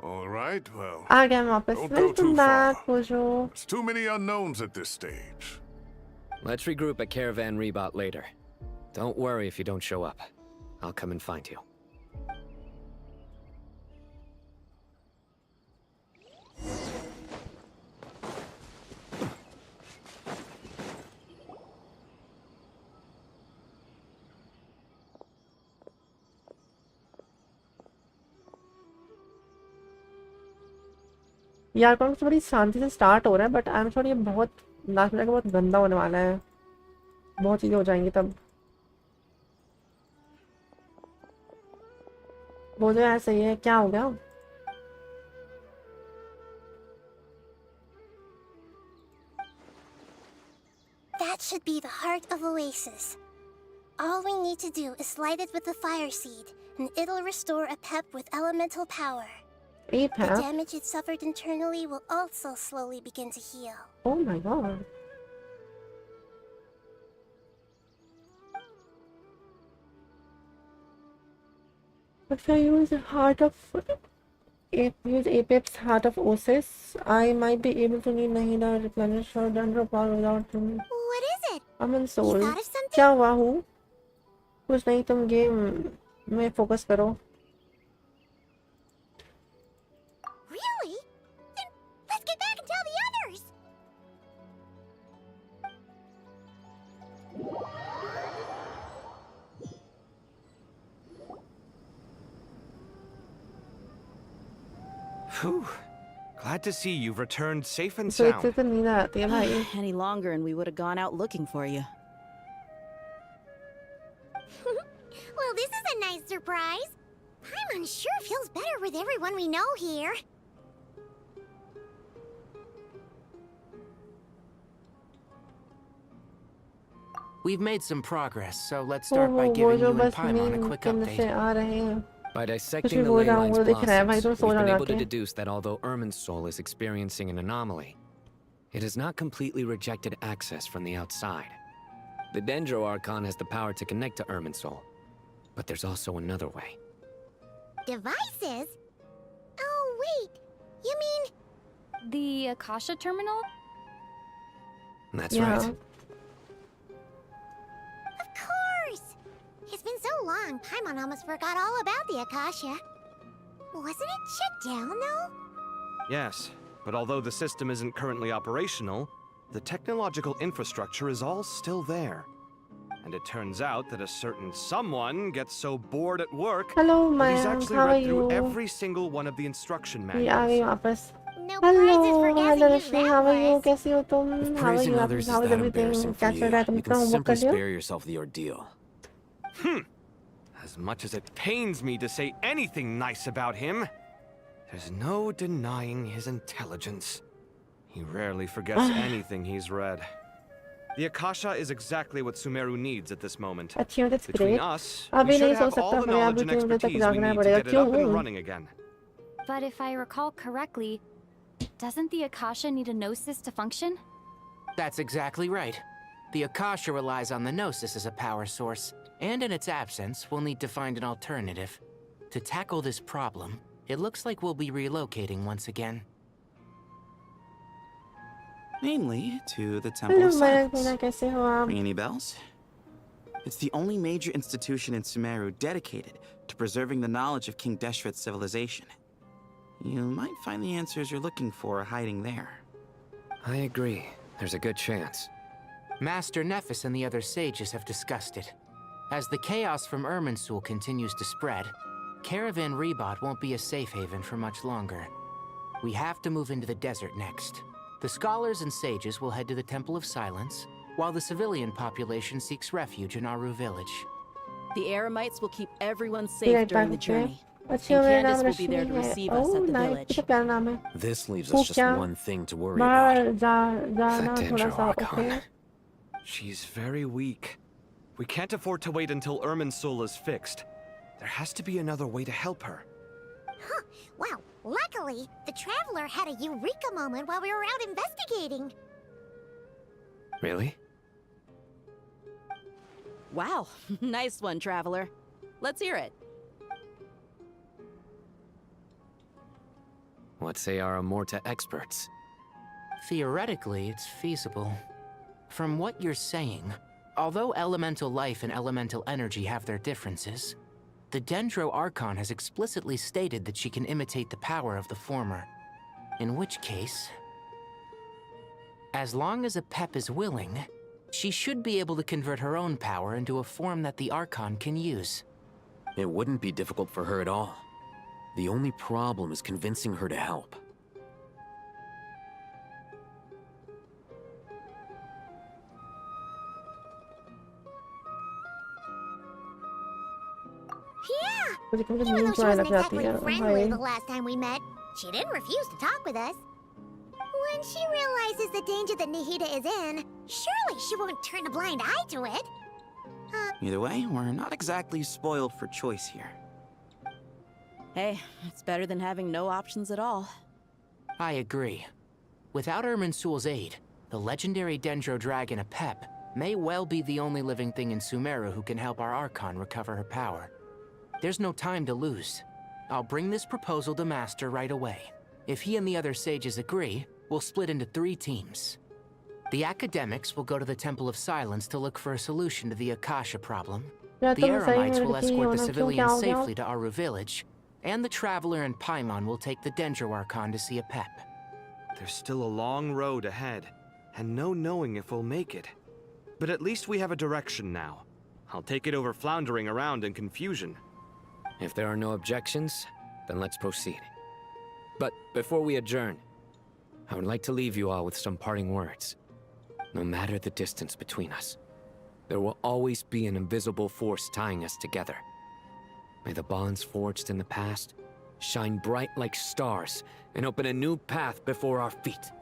All right, well,
आ गया मैं वापस.
don't go too
Welcome
far.
back, Gojo.
There's too many unknowns at this stage.
Let's regroup at Caravan Rebot later. Don't worry if you don't show up. I'll come and find you.
यार कौन बड़ी शांति से start हो रहा है but I am sure ये बहुत last में बहुत गंदा होने वाला है. बहुत चीजें हो जाएंगी तब. वो जो यार सही है. क्या हो गया?
That should be the heart of Oasis. All we need to do is light it with the fire seed, and it'll restore a pep with elemental power.
A
The
pep?
damage it suffered internally will also slowly begin to heal.
Oh my god. If I use Apep's Heart of Oasis, I might be able to need Nahida replenish or Dendro power without him.
What is it?
Aman Soul.
You thought of something?
क्या हुआ हूँ? कुछ नहीं तुम game में focus करो.
Really? Then let's get back and tell the others!
Whew. Glad to see you've returned safe and
So
sound.
इतने तो नींद आती है भाई.
Any longer and we would have gone out looking for you.
Well, this is a nice surprise. Paimon sure feels better with everyone we know here.
We've made some progress, so let's
वो
start by
वो
giving
जो
you and
बस
Paimon a
नींद
quick
के से
update.
आ रहे हैं.
By
कुछ भी
dissecting the
बोल
ley
रहा हूँ
lines
वो दिख रहा है भाई.
blossoms,
तुम सो
we've
जाओ
been able to
जाके.
deduce that although Irmin's soul is experiencing an anomaly, it has not completely rejected access from the outside. The Dendro Archon has the power to connect to Irmin's soul, but there's also another way.
Devices? Oh, wait. You mean...
The Akasha terminal?
That's right.
Of course! It's been so long, Paimon almost forgot all about the Akasha. Wasn't it shut down, though?
Yes, but although the system isn't currently operational, the technological infrastructure is all still there. And it turns out that a certain someone gets so bored at work
Hello,
that he's
Mayank.
actually
How are
read through
you?
every single one of the instruction
ये आ गई
manuals.
वापस.
No prizes for guessing who
Rashmi,
that
how are you?
was.
कैसी हो तुम?
If
How are
praising
you?
others is
How is
that
everything?
embarrassing for
क्या चल रहा है?
you,
तुम
you
अपना
can
homework
simply
कर लियो?
spare yourself the ordeal.
As much as it pains me to say anything nice about him, there's no denying his intelligence. He rarely forgets anything he's read. The Akasha is exactly what Sumeru needs at this moment.
अच्छा, that's
Between
great.
us,
अभी
we should
नहीं सो
have all
सकता
the
मैं
knowledge
अभी
and
3 बजे तक
expertise we
जागना
need to
पड़ेगा
get it up and
क्यों?
running again.
But if I recall correctly, doesn't the Akasha need a Gnosis to function?
That's exactly right. The Akasha relies on the Gnosis as a power source, and in its absence, we'll need to find an alternative. To tackle this problem, it looks like we'll be relocating once again.
Namely, to the Temple
Hello,
of Silence.
Marina, कैसे हो आप?
Ring any bells? It's the only major institution in Sumeru dedicated to preserving the knowledge of King Deshret's civilization. You might find the answers you're looking for hiding there.
I agree. There's a good chance.
Master Nephis and the other sages have discussed it. As the chaos from Irminsul continues to spread, Caravan Rebot won't be a safe haven for much longer. We have to move into the desert next. The scholars and sages will head to the Temple of Silence, while the civilian population seeks refuge in Aru village.
The Eremites will keep everyone
Be
safe
right
during
back,
the journey. And
अच्छा मेरा नाम
Candace will be there
Rashmi
to
है.
receive us
Oh,
at the
nice.
village.
कितना प्यारा नाम है.
This leaves
वो
us just
क्या?
one thing to worry about.
बाहर जाना
That
थोड़ा सा
Dendro
okay.
She's very weak. We can't afford to wait until Irminsul is fixed. There has to be another way to help her.
Huh. Wow. Luckily, the Traveler had a eureka moment while we were out investigating.
Really?
Wow, nice one, Traveler. Let's hear it.
What say our Amorta experts?
Theoretically, it's feasible. From what you're saying, although elemental life and elemental energy have their differences, the Dendro Archon has explicitly stated that she can imitate the power of the former. In which case, as long as Apep is willing, she should be able to convert her own power into a form that the Archon can use.
It wouldn't be difficult for her at all. The only problem is convincing her to help.
Yeah!
मुझे कभी
Even though
नींद
she
आने
wasn't
लग जाती
exactly
है
friendly
भाई.
the last time we met, she didn't refuse to talk with us. When she realizes the danger that Nahida is in, surely she won't turn a blind eye to it.
Either way, we're not exactly spoiled for choice here.
Hey, it's better than having no options at all.
I agree. Without Irminsul's aid, the legendary Dendro Dragon Apep may well be the only living thing in Sumeru who can help our Archon recover her power. There's no time to lose. I'll bring this proposal to Master right away. If he and the other sages agree, we'll split into 3 teams. The academics will go to the Temple of Silence to look for a solution to the Akasha problem.
या
The
तुम सही
Eremites
में
will
लड़की
escort
हो
the
ना, क्यों क्या
civilians
हो गया?
safely to Aru village, and the Traveler and Paimon will take the Dendro Archon to see Apep.
There's still a long road ahead, and no knowing if we'll make it. But at least we have a direction now. I'll take it over floundering around in confusion.
If there are no objections, then let's proceed. But before we adjourn, I would like to leave you all with some parting words. No matter the distance between us, there will always be an invisible force tying us together. May the bonds forged in the past shine bright like stars and open a new path before our feet.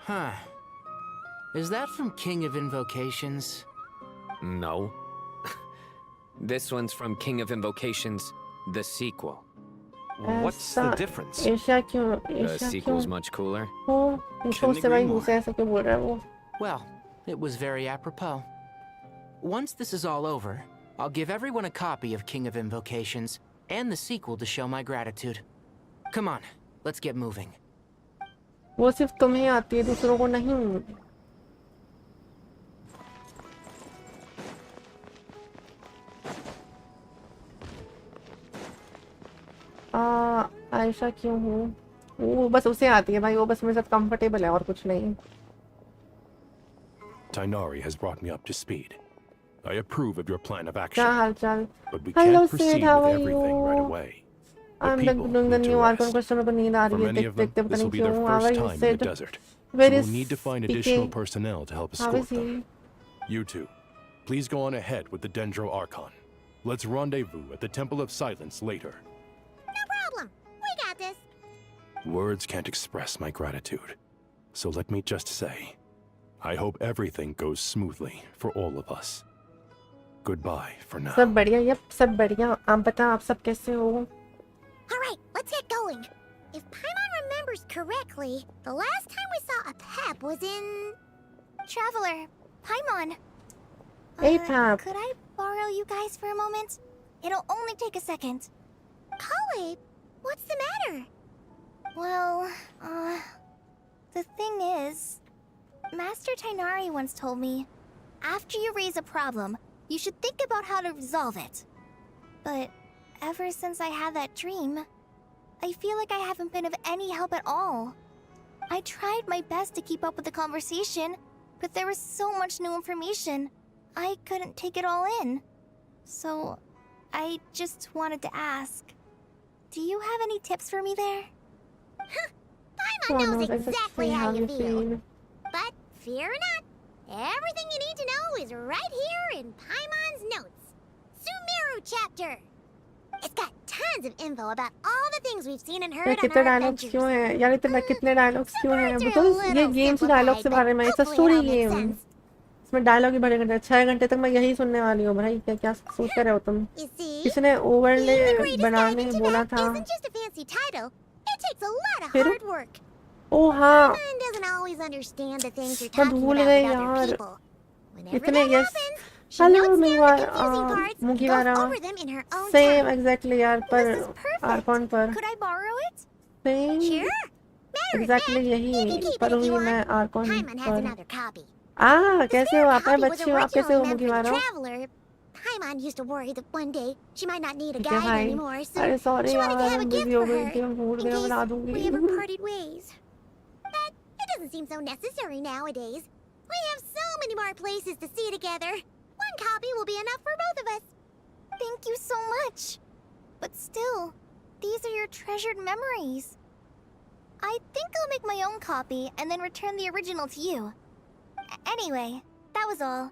Huh. Is that from King of Invocations?
No. This one's from King of Invocations, the sequel.
What's the difference?
Asia क्यों?
The
Asia
sequel's
क्यों?
much cooler.
हो? इसको से भाई मुझसे ऐसा क्यों बोल रहा है वो?
Well, it was very apropos. Once this is all over, I'll give everyone a copy of King of Invocations and the sequel to show my gratitude. Come on, let's get moving.
वो सिर्फ तुम्हें आती है, दूसरों को नहीं. आयशा क्यों हूँ? वो बस उसे आती है भाई, वो बस मेरे साथ कंफर्टेबल है और कुछ नहीं.
Tainari has brought me up to speed. I approve of your plan of action.
क्या हाल चाल?
But we
Hello,
can't proceed
Sid.
with
How are
everything right
you?
away.
I'm like doing the new Archon question पर नींद आ
For
रही है
many of them,
देखते पता
this will
नहीं
be their
क्यों how are
first
you
time in
said
the desert, so
where
we'll
is
need to find
PK
additional personnel to help
how
escort
is he
them. You two, please go on ahead with the Dendro Archon. Let's rendezvous at the Temple of Silence later.
No problem. We got this.
Words can't express my gratitude, so let me just say, I hope everything goes smoothly for all of us. Goodbye for now.
सब बढ़िया yup सब बढ़िया आप बता आप सब कैसे हो
All right, let's get going. If Paimon remembers correctly, the last time we saw a Pep was in... Traveler, Paimon.
Hey, Pep.
Could I borrow you guys for a moment? It'll only take a second. Kale, what's the matter? Well, the thing is... Master Tainari once told me, after you raise a problem, you should think about how to resolve it. But ever since I had that dream, I feel like I haven't been of any help at all. I tried my best to keep up with the conversation, but there was so much new information, I couldn't take it all in. So, I just wanted to ask, do you have any tips for me there? Paimon knows exactly how you feel. But fear not, everything you need to know is right here in Paimon's notes. Sumeru chapter. It's got tons of info about all the things we've seen and heard on
कितने
our
dialogues
adventures.
क्यों हैं यार इतने कितने dialogues क्यों हैं because ये game से डायलॉग से भरे में इट्स अ स्टोरी गेम इसमें डायलॉग ही भरे घंटे 6 घंटे तक मैं यही सुनने वाली हूं भाई क्या क्या सोच कर रहे हो तुम किसी ने ओवरले बनाने बोला था
Isn't just a fancy title. It takes a lot of
फिर
hard work.
ओ हाँ
Paimon doesn't always understand the things you're
मैं
talking
भूल
about
गई
with other
यार
people. Whenever
इतने
that
yes
happens, she
hello
notes down the
मुगीवारा
confusing parts and
मुगीवारा
goes over them in her own
same
time.
Exactly यार पर
This is perfect.
Arcon पर
Could I borrow it?
Same
Sure. Matter of
exactly
fact, you
यही
can keep it
पर
if you
हुई मैं
want.
Arcon
Paimon has
पर
another copy.
कैसे हो आप
Copy was
बच्चे हो आप कैसे हो
originally meant for the
मुगीवारा
traveler. Paimon used to worry that one day she might not need a
ठीक है
guide
भाई
anymore, so
अरे सॉरी
she wanted to
यार
have a gift
बिजी हो
for
गई
her
थी मैं भूल
in
गई बना
case we ever
दूंगी
parted ways. But it doesn't seem so necessary nowadays. We have so many more places to see together. One copy will be enough for both of us. Thank you so much. But still, these are your treasured memories. I think I'll make my own copy and then return the original to you. Anyway, that was all.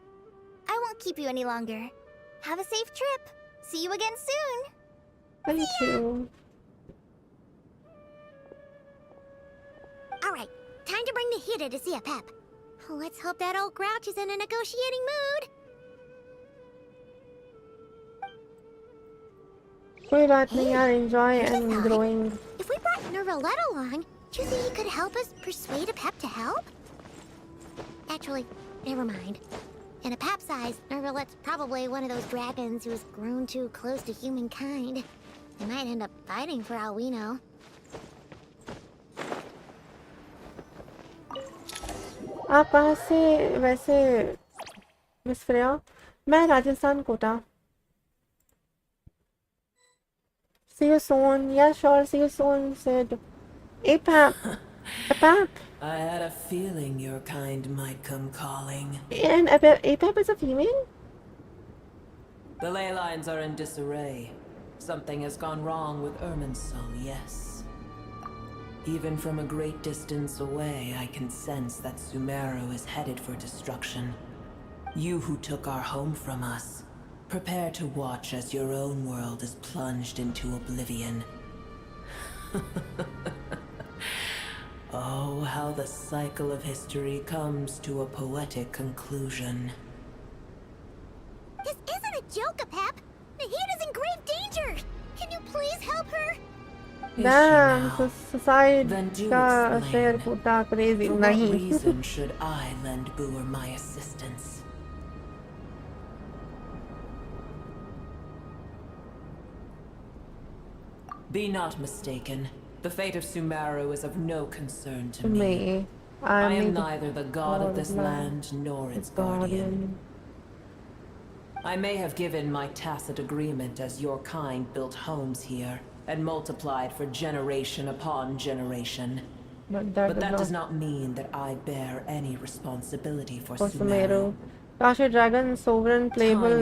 I won't keep you any longer. Have a safe trip. See you again soon.
Thank you.
All right, time to bring the Hida to see a Pep. Let's hope that old grouch is in a negotiating mood.
कोई बात नहीं यार enjoy and growing
If we brought Nervalette along, do you think he could help us persuade a Pep to help? Actually, never mind. In a Pep size, Nervalette's probably one of those dragons who's grown too close to humankind. They might end up fighting for all we know.
आप कहाँ से वैसे miss Freya मैं Rajasthan Kota see you soon yeah sure see you soon said APAP APAP
I had a feeling your kind might come calling.
and APAP is a female
The ley lines are in disarray. Something has gone wrong with Irminsul, yes. Even from a great distance away, I can sense that Sumeru is headed for destruction. You who took our home from us, prepare to watch as your own world is plunged into oblivion. Oh, how the cycle of history comes to a poetic conclusion.
This isn't a joke, Pep. Nahida's in grave danger. Can you please help her?
damn society
Then do
का
explain.
शेर Kota crazy
For what
नहीं
reason should I lend Boer my assistance? Be not mistaken. The fate of Sumeru is of no concern to me. I am neither the god of this land nor its guardian. I may have given my tacit agreement as your kind built homes here and multiplied for generation upon generation. But that does not mean that I bear any responsibility for Sumeru.
काश ये dragon sovereign payable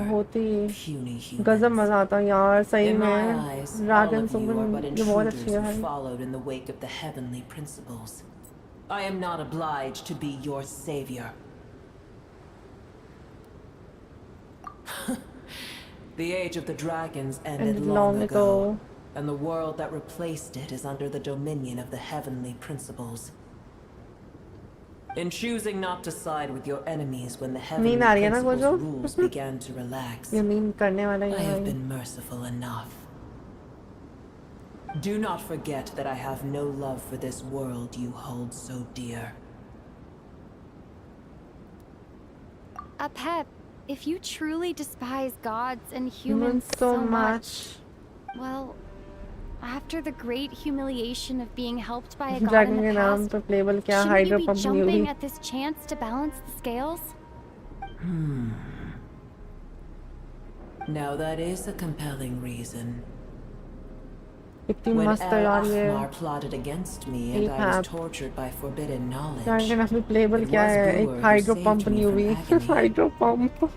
होती गजब मजा आता यार सही
In my
में
eyes, all
dragon
of you are but
sovereign ये बहुत अच्छी
intruders
है
who
भाई
followed in the wake of the heavenly principles. I am not obliged to be your savior. The age of the dragons ended long ago, and the world that replaced it is under the dominion of the heavenly principles. In choosing not to side with your enemies when the heavenly principles rules began to relax, I have been merciful enough. Do not forget that I have no love for this world you hold so dear.
Pep, if you truly despise gods and humans so much, well, after the great humiliation of being helped by a god in the past, shouldn't you be jumping at this chance to balance the scales?
Now that is a compelling reason.
कितनी
When
मस्त है यार ये
Ahmar plotted against me and I was tortured by forbidden knowledge,
dragon अपनी payable क्या है एक hydro pump नहीं हुई hydro pump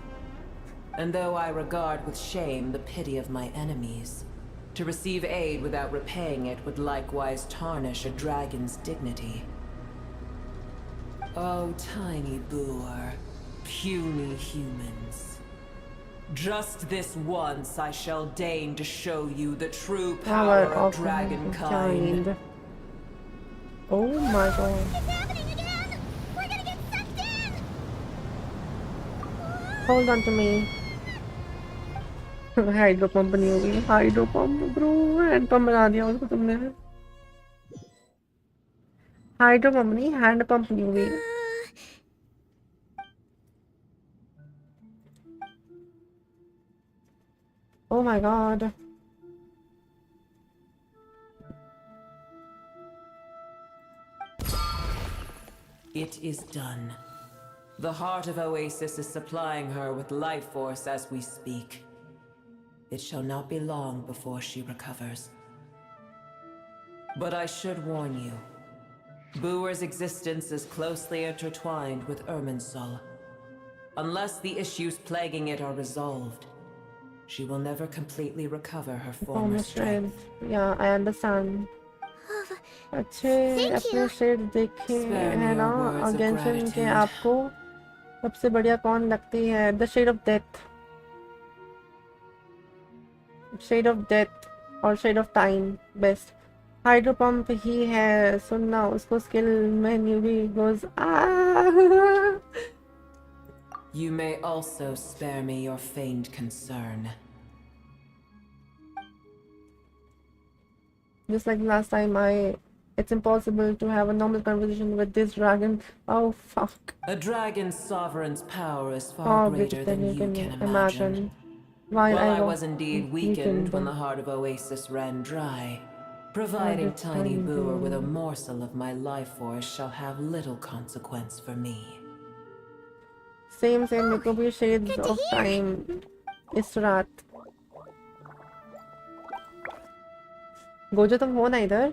and though I regard with shame the pity of my enemies, to receive aid without repaying it would likewise tarnish a dragon's dignity. Oh, tiny boor, puny humans. Just this once I shall deign to show you the true power of dragonkind.
Oh my god.
It's happening again! We're gonna get sucked in!
Hold on to me. Hydro pump नहीं होगी hydro pump bro hand pump बना दिया उसको तुमने hydro pump नहीं hand pump नहीं होगी Oh my god.
It is done. The heart of Oasis is supplying her with life force as we speak. It shall not be long before she recovers. But I should warn you. Booer's existence is closely intertwined with Irminsul. Unless the issues plaguing it are resolved, she will never completely recover her former strength.
Yeah, I understand. अच्छे appreciate देखे है ना Genshin के आपको सबसे बढ़िया कौन लगती है The Shade of Death Shade of Death और Shade of Time best hydro pump ही है सुनना उसको स्किल में newbie goes
You may also spare me your feigned concern.
Just like last time, it's impossible to have a normal conversation with this dragon. Oh fuck.
A dragon's sovereign's power is far greater than you can imagine.
While
I was indeed weakened when the heart of Oasis ran dry, providing Tiny Booer with a morsel of my life force shall have little consequence for me.
Same, मेरे को भी shades of time इस रात. Gojo तुम हो ना इधर?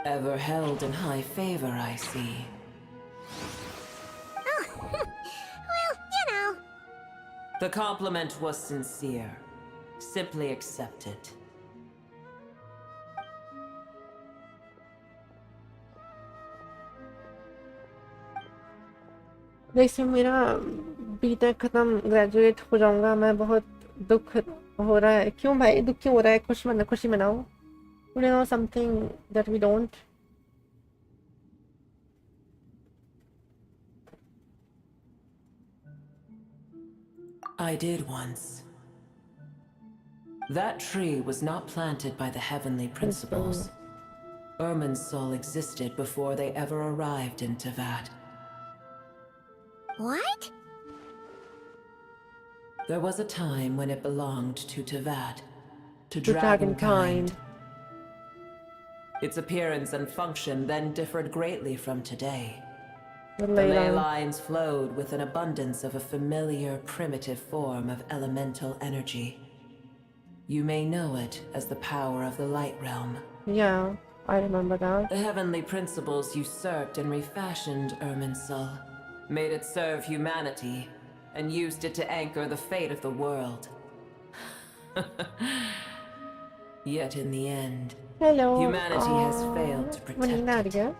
Ever held in high favor, I see.
Oh, well, you know.
The compliment was sincere. Simply accept it.
जैसे मेरा बीटेक खत्म ग्रेजुएट हो जाऊंगा मैं बहुत दुख हो रहा है क्यों भाई दुख क्यों हो रहा है खुशी मनाओ you know something that we don't
I did once. That tree was not planted by the heavenly principles. Irminsul existed before they ever arrived in Tevat.
What?
There was a time when it belonged to Tevat, to
dragonkind.
dragonkind. Its appearance and function then differed greatly from today. The ley lines flowed with an abundance of a familiar, primitive form of elemental energy. You may know it as the power of the Light Realm.
Yeah, I remember that.
The heavenly principles usurped and refashioned Irminsul, made it serve humanity, and used it to anchor the fate of the world. Yet in the end, humanity has failed to protect it.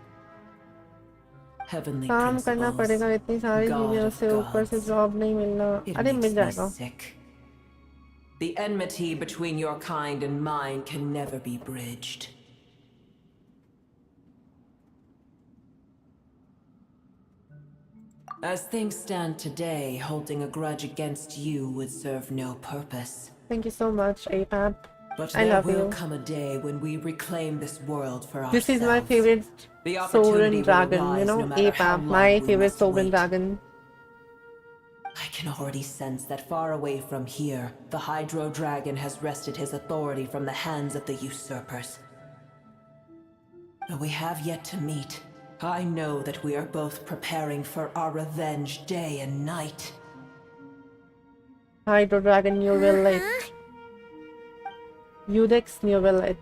Heavenly
काम करना पड़ेगा इतनी सारी चीजें उससे ऊपर से job नहीं मिलना अरे मिल जाएगा
The enmity between your kind and mine can never be bridged. As things stand today, holding a grudge against you would serve no purpose.
Thank you so much, APAP.
But
I
there
love
will
you.
come a day when we reclaim this world for
This
ourselves.
is my favorite sovereign dragon, you know, APAP, my favorite sovereign dragon.
I can already sense that far away from here, the Hydro Dragon has wrested his authority from the hands of the usurpers. Though we have yet to meet, I know that we are both preparing for our revenge day and night.
Hydro Dragon, you will it. Udex, you will it.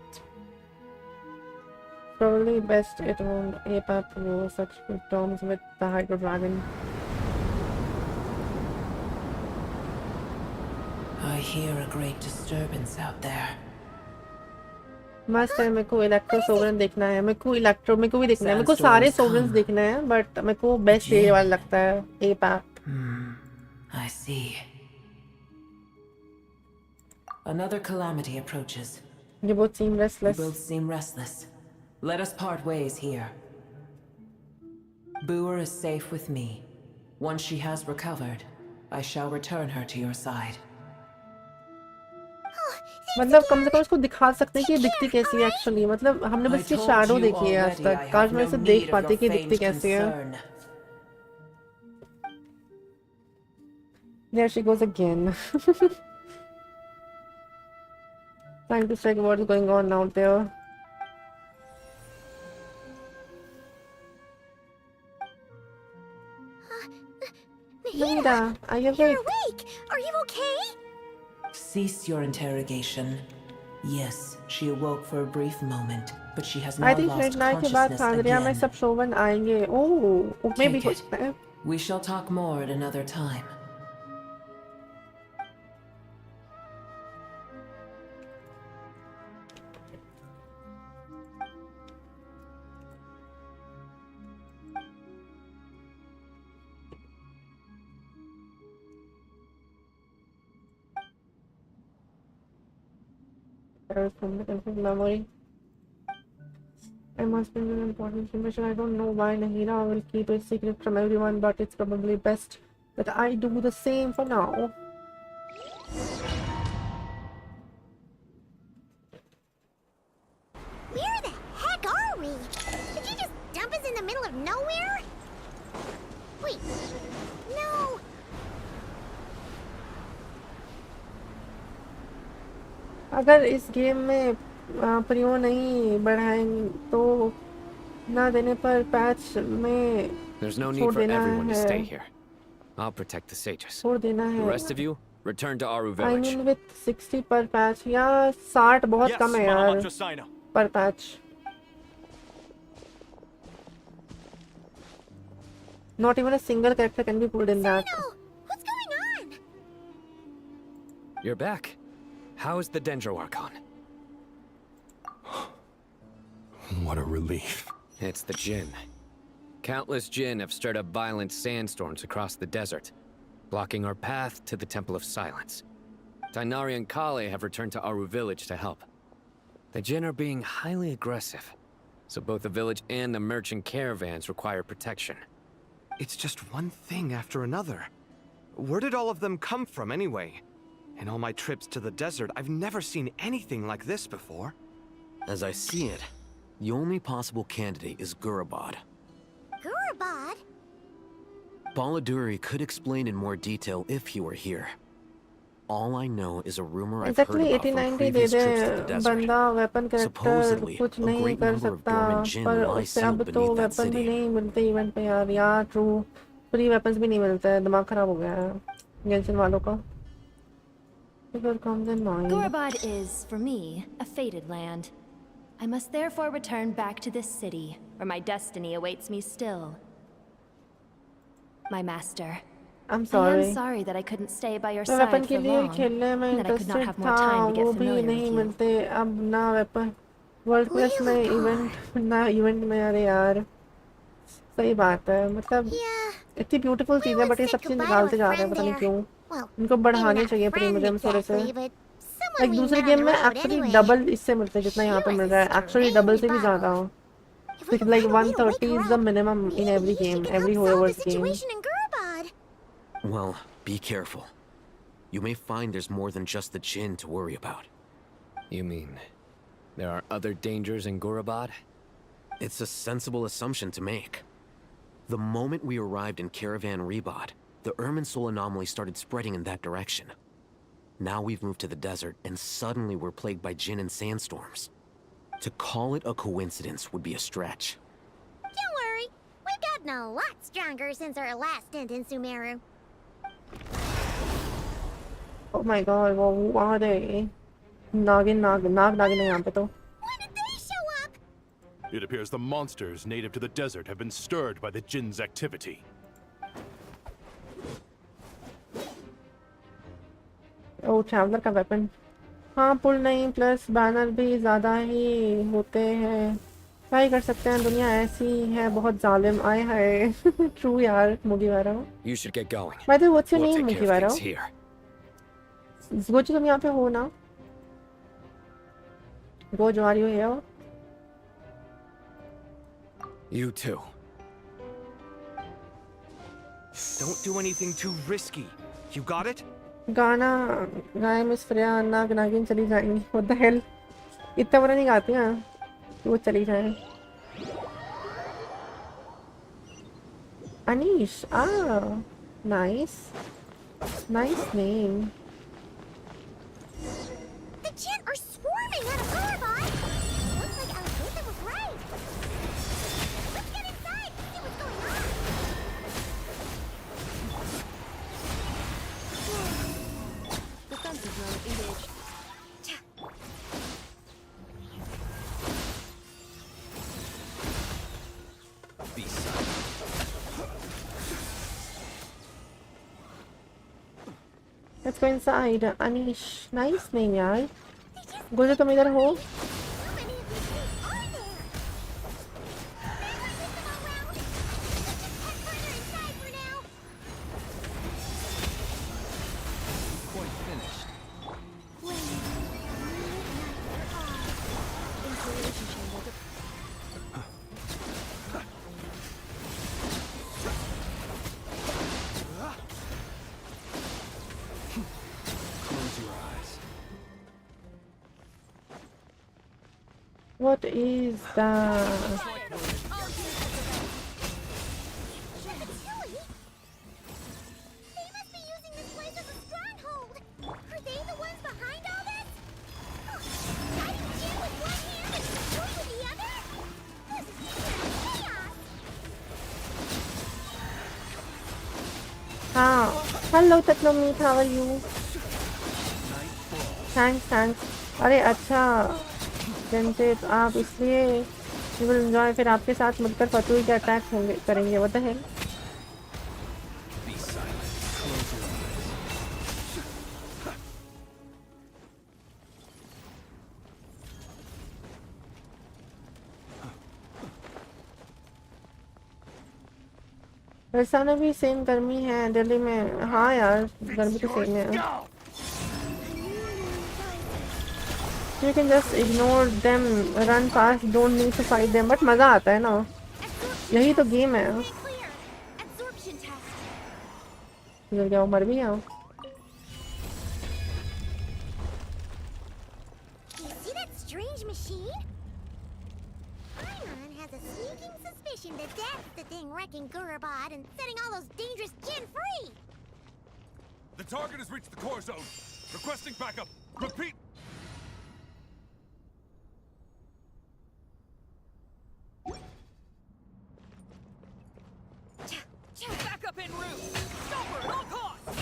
Probably best it won't APAP go such good terms with the Hydro Dragon.
I hear a great disturbance out there.
मस्त है मेरे को electro sovereign देखना है मेरे को electro मेरे को भी देखना है मेरे को सारे सोवरेन्स देखने हैं बट मेरे को बेस्ट ये वाला लगता है APAP.
I see. Another calamity approaches.
You both seem restless.
You both seem restless. Let us part ways here. Boer is safe with me. Once she has recovered, I shall return her to your side.
मतलब कम से कम उसको दिखा सकते हैं कि ये दिखती कैसी है एक्चुअली मतलब हमने बस इसकी शैडो देखी है आज तक काश मैं इसे देख पाती कि दिखती कैसी है. There she goes again. Trying to check what's going on out there. Nahida, are you awake?
You're awake! Are you okay?
Cease your interrogation. Yes, she awoke for a brief moment, but she has now
I think
lost
midnight के बाद
consciousness
सांद्रिया में
again.
सब शोवन आएंगे. Oh, maybe
Take it. We shall talk more at another time.
Memory. I must bring an important information. I don't know why Nahida will keep it secret from everyone, but it's probably best that I do the same for now.
Where the heck are we? Did you just dump us in the middle of nowhere? Wait, no.
अगर इस game में प्रियो नहीं बढ़ाएंगे तो ना देने पर पैच में
There's no need for everyone to stay here. I'll protect the sages.
छोड़ देना
The
है.
rest of you, return to Aru
I
village.
mean with 60 per patch या 60 बहुत कम है यार per patch. Not even a single character can be pulled in that.
What's going on?
You're back. How is the Dendro Archon?
What a relief.
It's the Jinn. Countless Jinn have stirred up violent sandstorms across the desert, blocking our path to the Temple of Silence. Tainari and Kale have returned to Aru village to help. The Jinn are being highly aggressive, so both the village and the merchant caravans require protection.
It's just one thing after another. Where did all of them come from anyway? In all my trips to the desert, I've never seen anything like this before.
As I see it, the only possible candidate is Gurabad.
Gurabad?
Baladuri could explain in more detail if he were here. All I know is a rumor I've
Exactly
heard about from
80-90
previous
they
trips to
they
the desert.
बंदा weapon character
Supposedly,
कुछ
a
नहीं
great
कर
number of
सकता
dormant Jinn
पर
lie
उससे
sealed
अब तो
beneath that
weapon भी
city.
नहीं मिलते इवेंट पे यार यार ट्रू फ्री weapons भी नहीं मिलते हैं दिमाग खराब हो गया है Genshin वालों का Here comes in mind.
Gurabad is, for me, a fated land. I must therefore return back to this city, where my destiny awaits me still. My master.
I'm sorry.
I am sorry that I couldn't stay by your
मैं
side
weapon
for
के लिए
long,
खेलने में
and that I could not
interested
have
था,
more time to
वो
get
भी
familiar
नहीं
with you.
मिलते अब ना वेपन वर्ल्ड क्लास में इवेंट में अरे यार सही बात है मतलब इतनी ब्यूटीफुल चीज है बट ये सब चीज निकालते जा रहे हैं पता नहीं क्यों इनको बढ़ाने चाहिए प्रीमियम थोड़े से एक दूसरे गेम में एक्चुअली डबल इससे मिलते हैं जितना यहाँ पे मिल रहा है एक्चुअली डबल से भी ज्यादा हो like 130 is the minimum in every game, every Horrorverse game.
Well, be careful. You may find there's more than just the Jinn to worry about.
You mean there are other dangers in Gurabad?
It's a sensible assumption to make. The moment we arrived in Caravan Rebod, the Irminsul anomaly started spreading in that direction. Now we've moved to the desert, and suddenly we're plagued by Jinn and sandstorms. To call it a coincidence would be a stretch.
Don't worry, we've gotten a lot stronger since our last stint in Sumeru.
Oh my god, who are they? Nagin है यहाँ पे तो.
It appears the monsters native to the desert have been stirred by the Jinn's activity.
Oh, traveler का weapon. हाँ पुल नहीं plus banner भी ज़्यादा ही होते हैं क्या ही कर सकते हैं दुनिया ऐसी है बहुत जालिम आए हाय ट्रू यार मुगीवारा
You should get going.
By the way, what's your
We'll
name
take care of
मुगीवारा
things here.
Gojo तुम यहाँ पे हो ना Gojo are you here?
You too. Don't do anything too risky. You got it?
गाना गाए miss Freya नाग नागिन चली जाएंगी व्हाट द हेल इतना बड़ा नहीं गाती हैं वो चली जाए Anish nice name
The Jinn are swarming out of Gurabad. Looks like Algutha was right. Let's get inside and see what's going on.
Defensive mode engaged.
Be silent.
Let's go inside. Anish, nice name यार. Gojo तुम इधर हो?
Quite finished. Close your eyes.
What is that?
Are they the ones behind all this? Fighting Jinn with one hand and destroying with the other? This is pure chaos!
Hello Tatlomeet, how are you? Thanks. अरे अच्छा जंजित आप इसलिए you will enjoy फिर आपके साथ मिलकर फतूई के attack होंगे करेंगे what the hell?
Be silent. Close your eyes.
वैसा भी सेम गर्मी है दिल्ली में हाँ यार गर्मी तो सेम है You can just ignore them, run past, don't need to fight them, but मजा आता है ना यही तो गेम है इधर क्या मर भी आओ
You see that strange machine? Paimon has a sneaking suspicion that that's the thing wrecking Gurabad and setting all those dangerous Jinn free!
The target has reached the core zone. Requesting backup. Repeat.
Back up en route! Stop her at all costs!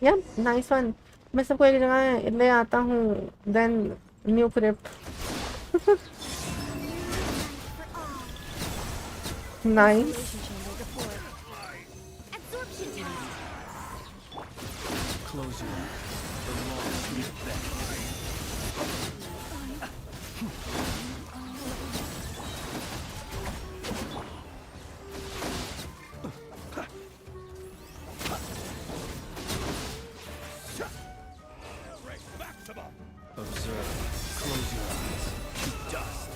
Yep, nice one. मैं सबको एक जगह ले आता हूँ, then new crypt. Nice.
Close your eyes. The long sleep then. Observe. Close your eyes. To dust.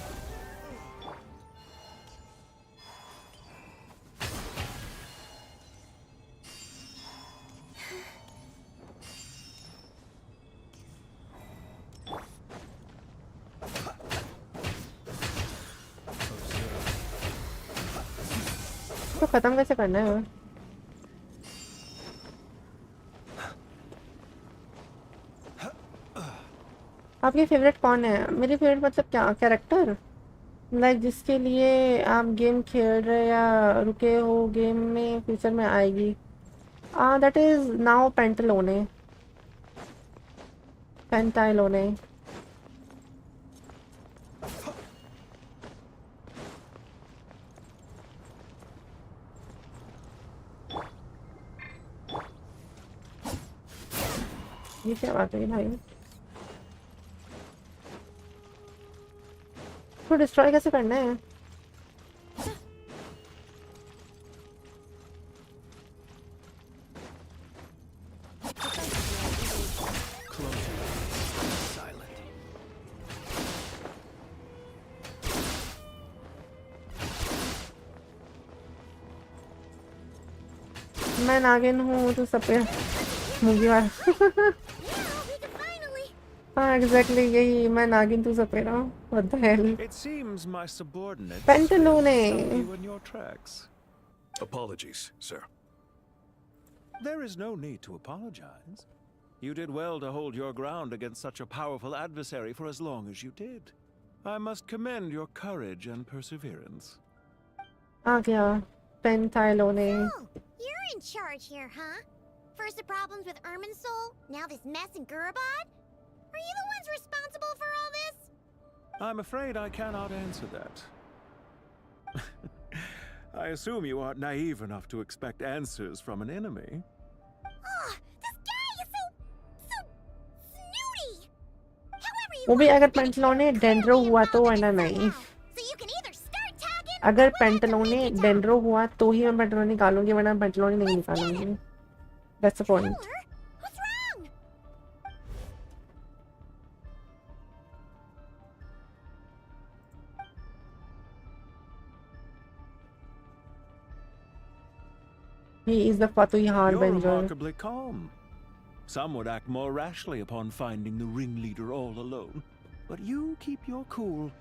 तो खत्म कैसे करना है? आपकी फेवरेट कौन है? मेरी फेवरेट मतलब क्या कैरेक्टर? लाइक जिसके लिए आप गेम खेल रहे या रुके हो गेम में फ्यूचर में आएगी. That is now Pantalone. Pantalone. ये क्या बात है भाई? तो डिस्ट्रॉय कैसे करना है? मैं नागिन हूँ तो सब पे मूवी वाला. हाँ एग्जैक्टली यही, मैं नागिन तू सपेरा. What the hell?
It seems my subordinate
Pantalone.
stopped you in your tracks.
Apologies, sir.
There is no need to apologize. You did well to hold your ground against such a powerful adversary for as long as you did. I must commend your courage and perseverance.
आ गया पेंटालोने.
Oh, you're in charge here, huh? First the problems with Irminsul, now this mess in Gurabad? Are you the ones responsible for all this?
I'm afraid I cannot answer that. I assume you aren't naive enough to expect answers from an enemy.
Oh, this guy is so snooty. However you
वो भी
want
अगर
to finish
पेंटालोने dendro हुआ तो वरना नहीं.
so you can either start tagging
अगर पेंटालोने dendro हुआ तो ही मैं पेंटालोने निकालूंगी, वरना पेंटालोने नहीं निकालूंगी. That's the point.
What's wrong?
He is the Fatui
You're
Harbinger.
remarkably calm. Some would act more rashly upon finding the ringleader all alone. But you keep your cool.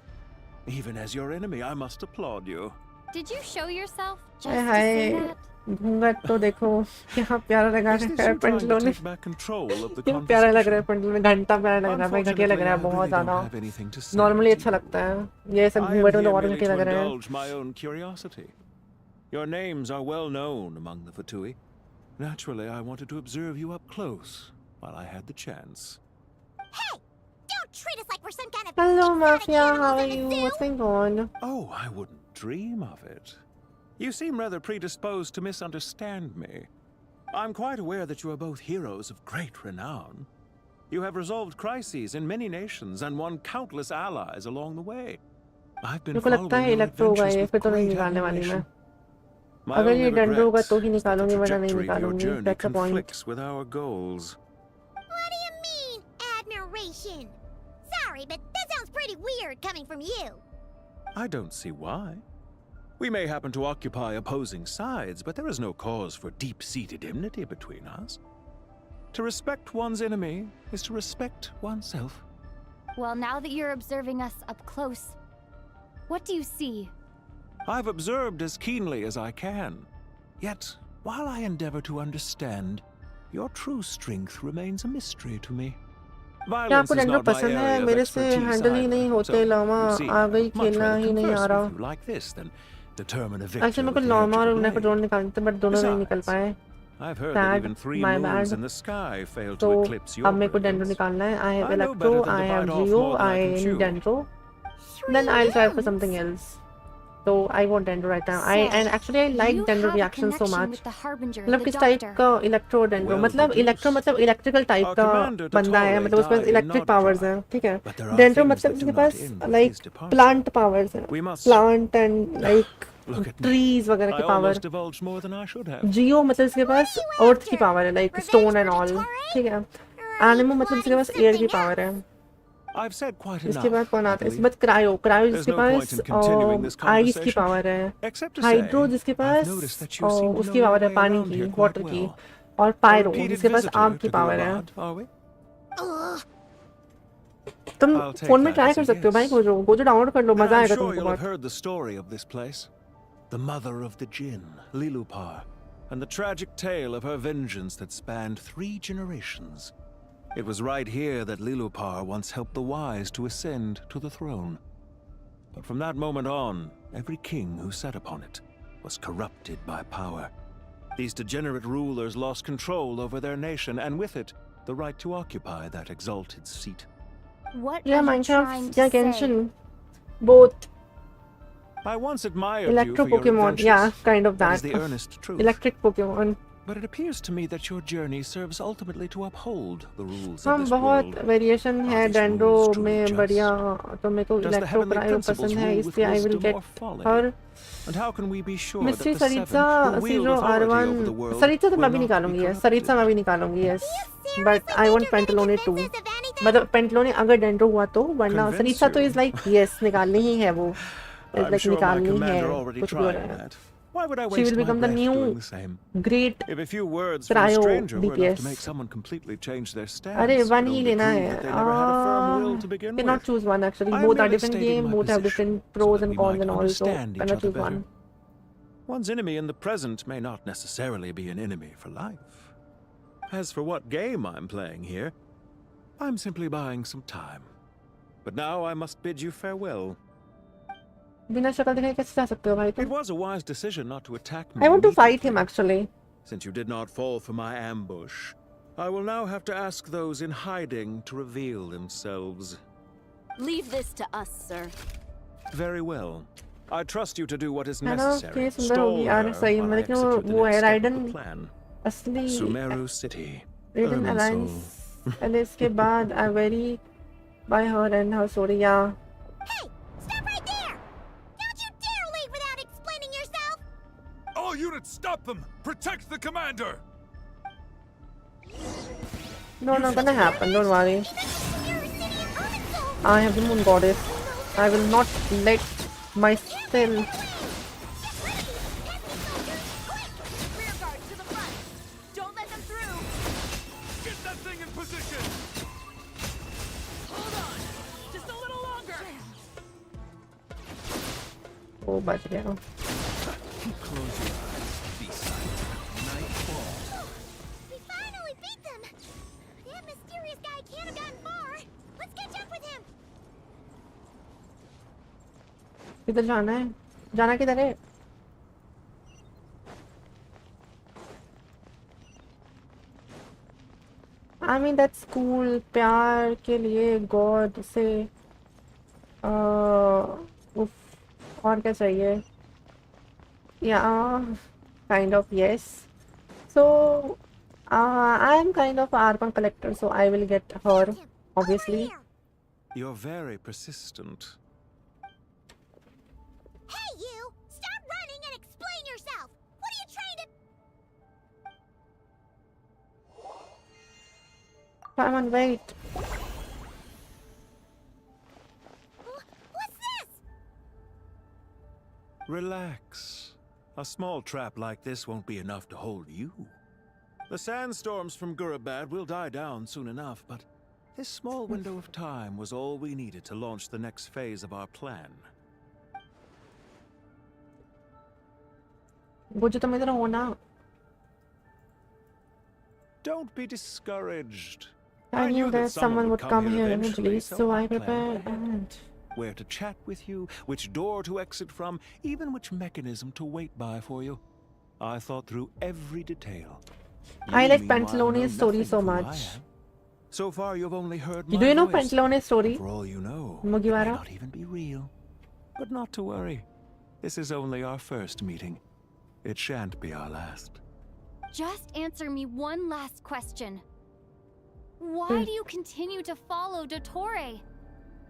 Even as your enemy, I must applaud you.
Did you show yourself just
hi
to say
hi
that?
घूंघट तो देखो क्या प्यारा लगा
Is this
है
you trying to
पेंटालोने.
take back control of the
क्यों प्यारा लग रहा है
conversation?
पेंटालोने? घंटा प्यारा लग रहा है भाई, घटिया लग रहा है
Unfortunately, I
बहुत
really don't
ज्यादा.
have anything to say
normally
to
अच्छा
you.
लगता है, ये सब
I am
घूंघट में
here
और
merely
घटिया
to
लग रहे हैं.
indulge my own curiosity. Your names are well known among the Fatui. Naturally, I wanted to observe you up close while I had the chance.
Hey, don't treat us like we're some kind of
Hello
exotic
Mafia,
animals
how are
in a
you?
zoo.
What's going on?
Oh, I wouldn't dream of it. You seem rather predisposed to misunderstand me. I'm quite aware that you are both heroes of great renown. You have resolved crises in many nations and won countless allies along the way. I've been
मेरे को लगता
following
है
your
electro होगा
adventures
ये,
with
फिर तो नहीं
great
निकालने वाली मैं.
admiration. My
अगर
only
ये डेंड्रो होगा
regret
तो ही
is that the
निकालूंगी, वरना नहीं
trajectory of your
निकालूंगी.
journey
That's the point.
conflicts with our goals.
What do you mean, admiration? Sorry, but that sounds pretty weird coming from you.
I don't see why. We may happen to occupy opposing sides, but there is no cause for deep-seated enmity between us. To respect one's enemy is to respect oneself.
Well, now that you're observing us up close, what do you see?
I've observed as keenly as I can. Yet, while I endeavor to understand, your true strength remains a mystery to me.
क्या
Violence
आपको
is
dendro
not my
पसंद है?
area of
मेरे से
expertise
handle ही नहीं
either.
होते.
So,
Lama
you see,
आ गई,
I'd much
खेलना
rather
ही नहीं आ
converse
रहा.
with you like this than determine a
actually
victory
मेरे
with
को
the edge
लामा
of
और
the
उन्हें
blade.
पेट्रोल निकालते, बट दोनों नहीं निकल
Besides,
पाए.
I've heard
Bad,
that even 3
my
moons
bad.
in the sky fail to
So
eclipse your
अब मेरे को Dendro
brilliance.
निकालना है. I have
I know
Electro,
better than
I
to
have
bite off
Geo,
more than I
I
can
need
chew.
Dendro. Then I'll try for something else. So I want Dendro right now. And actually I like Dendro reaction so much. मतलब किस type का Electro Dendro? मतलब Electro मतलब electrical type का बंदा है. मतलब उसके पास electric powers हैं. ठीक है. Dendro मतलब उसके पास like plant powers हैं. Plant and like trees वगैरह की power. Geo मतलब इसके पास earth की power है, like stone and all. ठीक है. Anemo मतलब इसके पास air की power है.
I've said quite
इसके बाद
enough.
कौन आता है? इसके बाद क्रायो जिसके पास आइस की पावर है, हाइड्रो जिसके पास उसकी पावर है पानी की, वाटर की, और पायरो जिसके पास आग की पावर है. तुम फोन में ट्राई कर सकते हो भाई, गोजो डाउनलोड कर लो, मजा आएगा तुमको
You'll have
बहुत.
heard the story of this place. The mother of the Jinn, Lilupar, and the tragic tale of her vengeance that spanned 3 generations. It was right here that Lilupar once helped the wise to ascend to the throne. But from that moment on, every king who sat upon it was corrupted by power. These degenerate rulers lost control over their nation, and with it, the right to occupy that exalted seat.
What
Yeah,
are you
Minecraft,
trying
yeah,
to say?
Genshin, both.
I once admired
Electro
you for your
Pokemon,
adventures.
yeah, kind of
That is
that.
the earnest truth.
Electric Pokemon.
But it appears to me that your journey serves ultimately to uphold the rules
हाँ
of this
बहुत
world.
Variation है dendro में बढ़िया. तो मेरे को
Does the
electro
heavenly
cryo
principles
पसंद है,
rule with
इसलिए I will
wisdom
get
or folly?
हर.
And how can we be sure
mystery
that the seven
Sarita
who wield
सीरो
authority
R1
over the world
Sarita तो
will
मैं भी
not be
निकालूंगी.
corrupted?
Sarita मैं भी निकालूंगी, yes. But I want Pantalone too. मतलब Pantalone अगर डेंड्रो हुआ तो, वरना सरिता तो इज लाइक यस निकालनी ही है वो. Is
I'm
like
sure my
निकालनी है,
commander already
कुछ भी हो
tried
रहा है.
that. Why would I
She
waste
will
my
become the
breath
new
doing the same?
great
If a few words from a
cryo
stranger were enough to
DPS.
make someone completely change their stance,
अरे
it
one
would
he
only
लेना
prove
है.
that they never had a firm will to begin
Cannot
with.
choose one actually.
I am
Both are
merely
different
stating
game.
my
Both have
position
different pros
so that
and
we
cons
might
and all. So
understand each
cannot
other
choose
better.
one.
One's enemy in the present may not necessarily be an enemy for life. As for what game I'm playing here, I'm simply buying some time. But now I must bid you farewell.
बिना शक्ल दिखाए कैसे जा सकते हो भाई तुम?
It was a wise decision not to attack me.
I want to fight him
immediately.
actually.
Since you did not fall for my ambush, I will now have to ask those in hiding to reveal themselves.
Leave this to us, sir.
Very well. I trust you to do what is
है ना
necessary.
कि सुंदर होगी
Stall
यार
her
सही.
while I
लेकिन
execute the
वो है
next step of
ridden
the plan.
असली
Sumeru City.
Ridden
Irminsul.
Alliance and इसके बाद I very by her and her story. Yeah.
All units, stop them! Protect the commander!
No, not gonna happen. Don't worry. I have the moon goddess. I will not let myself.
Get that thing in position! Hold on! Just a little longer!
Oh, बच गया.
Close your eyes. Be silent. Night falls.
We finally beat them! That mysterious guy can't have gotten far! Let's catch up with him!
किधर जाना है? जाना किधर है? I mean that's cool. प्यार के लिए God से उफ, और क्या चाहिए? Yeah, kind of yes. So I am kind of Arpan collector, so I will get her obviously.
You're very persistent.
Hey, you! Stop running and explain yourself! What are you trying to...
Come on, wait.
What's this?
Relax. A small trap like this won't be enough to hold you. The sandstorms from Gurabad will die down soon enough, but this small window of time was all we needed to launch the next phase of our plan.
वो जो तुम इधर हो ना.
Don't be discouraged.
I knew that someone would come here eventually, so I
planned
prepared
ahead.
and
Where to chat with you, which door to exit from, even which mechanism to wait by for you. I thought through every detail.
I like Pantalone's story so much.
So far, you've only heard
Do
my
you know
voice.
Pantalone's story?
For all you know,
Mugiwara?
it may not even be real. But not to worry. This is only our first meeting. It shan't be our last.
Just answer me one last question. Why do you continue to follow Dottore?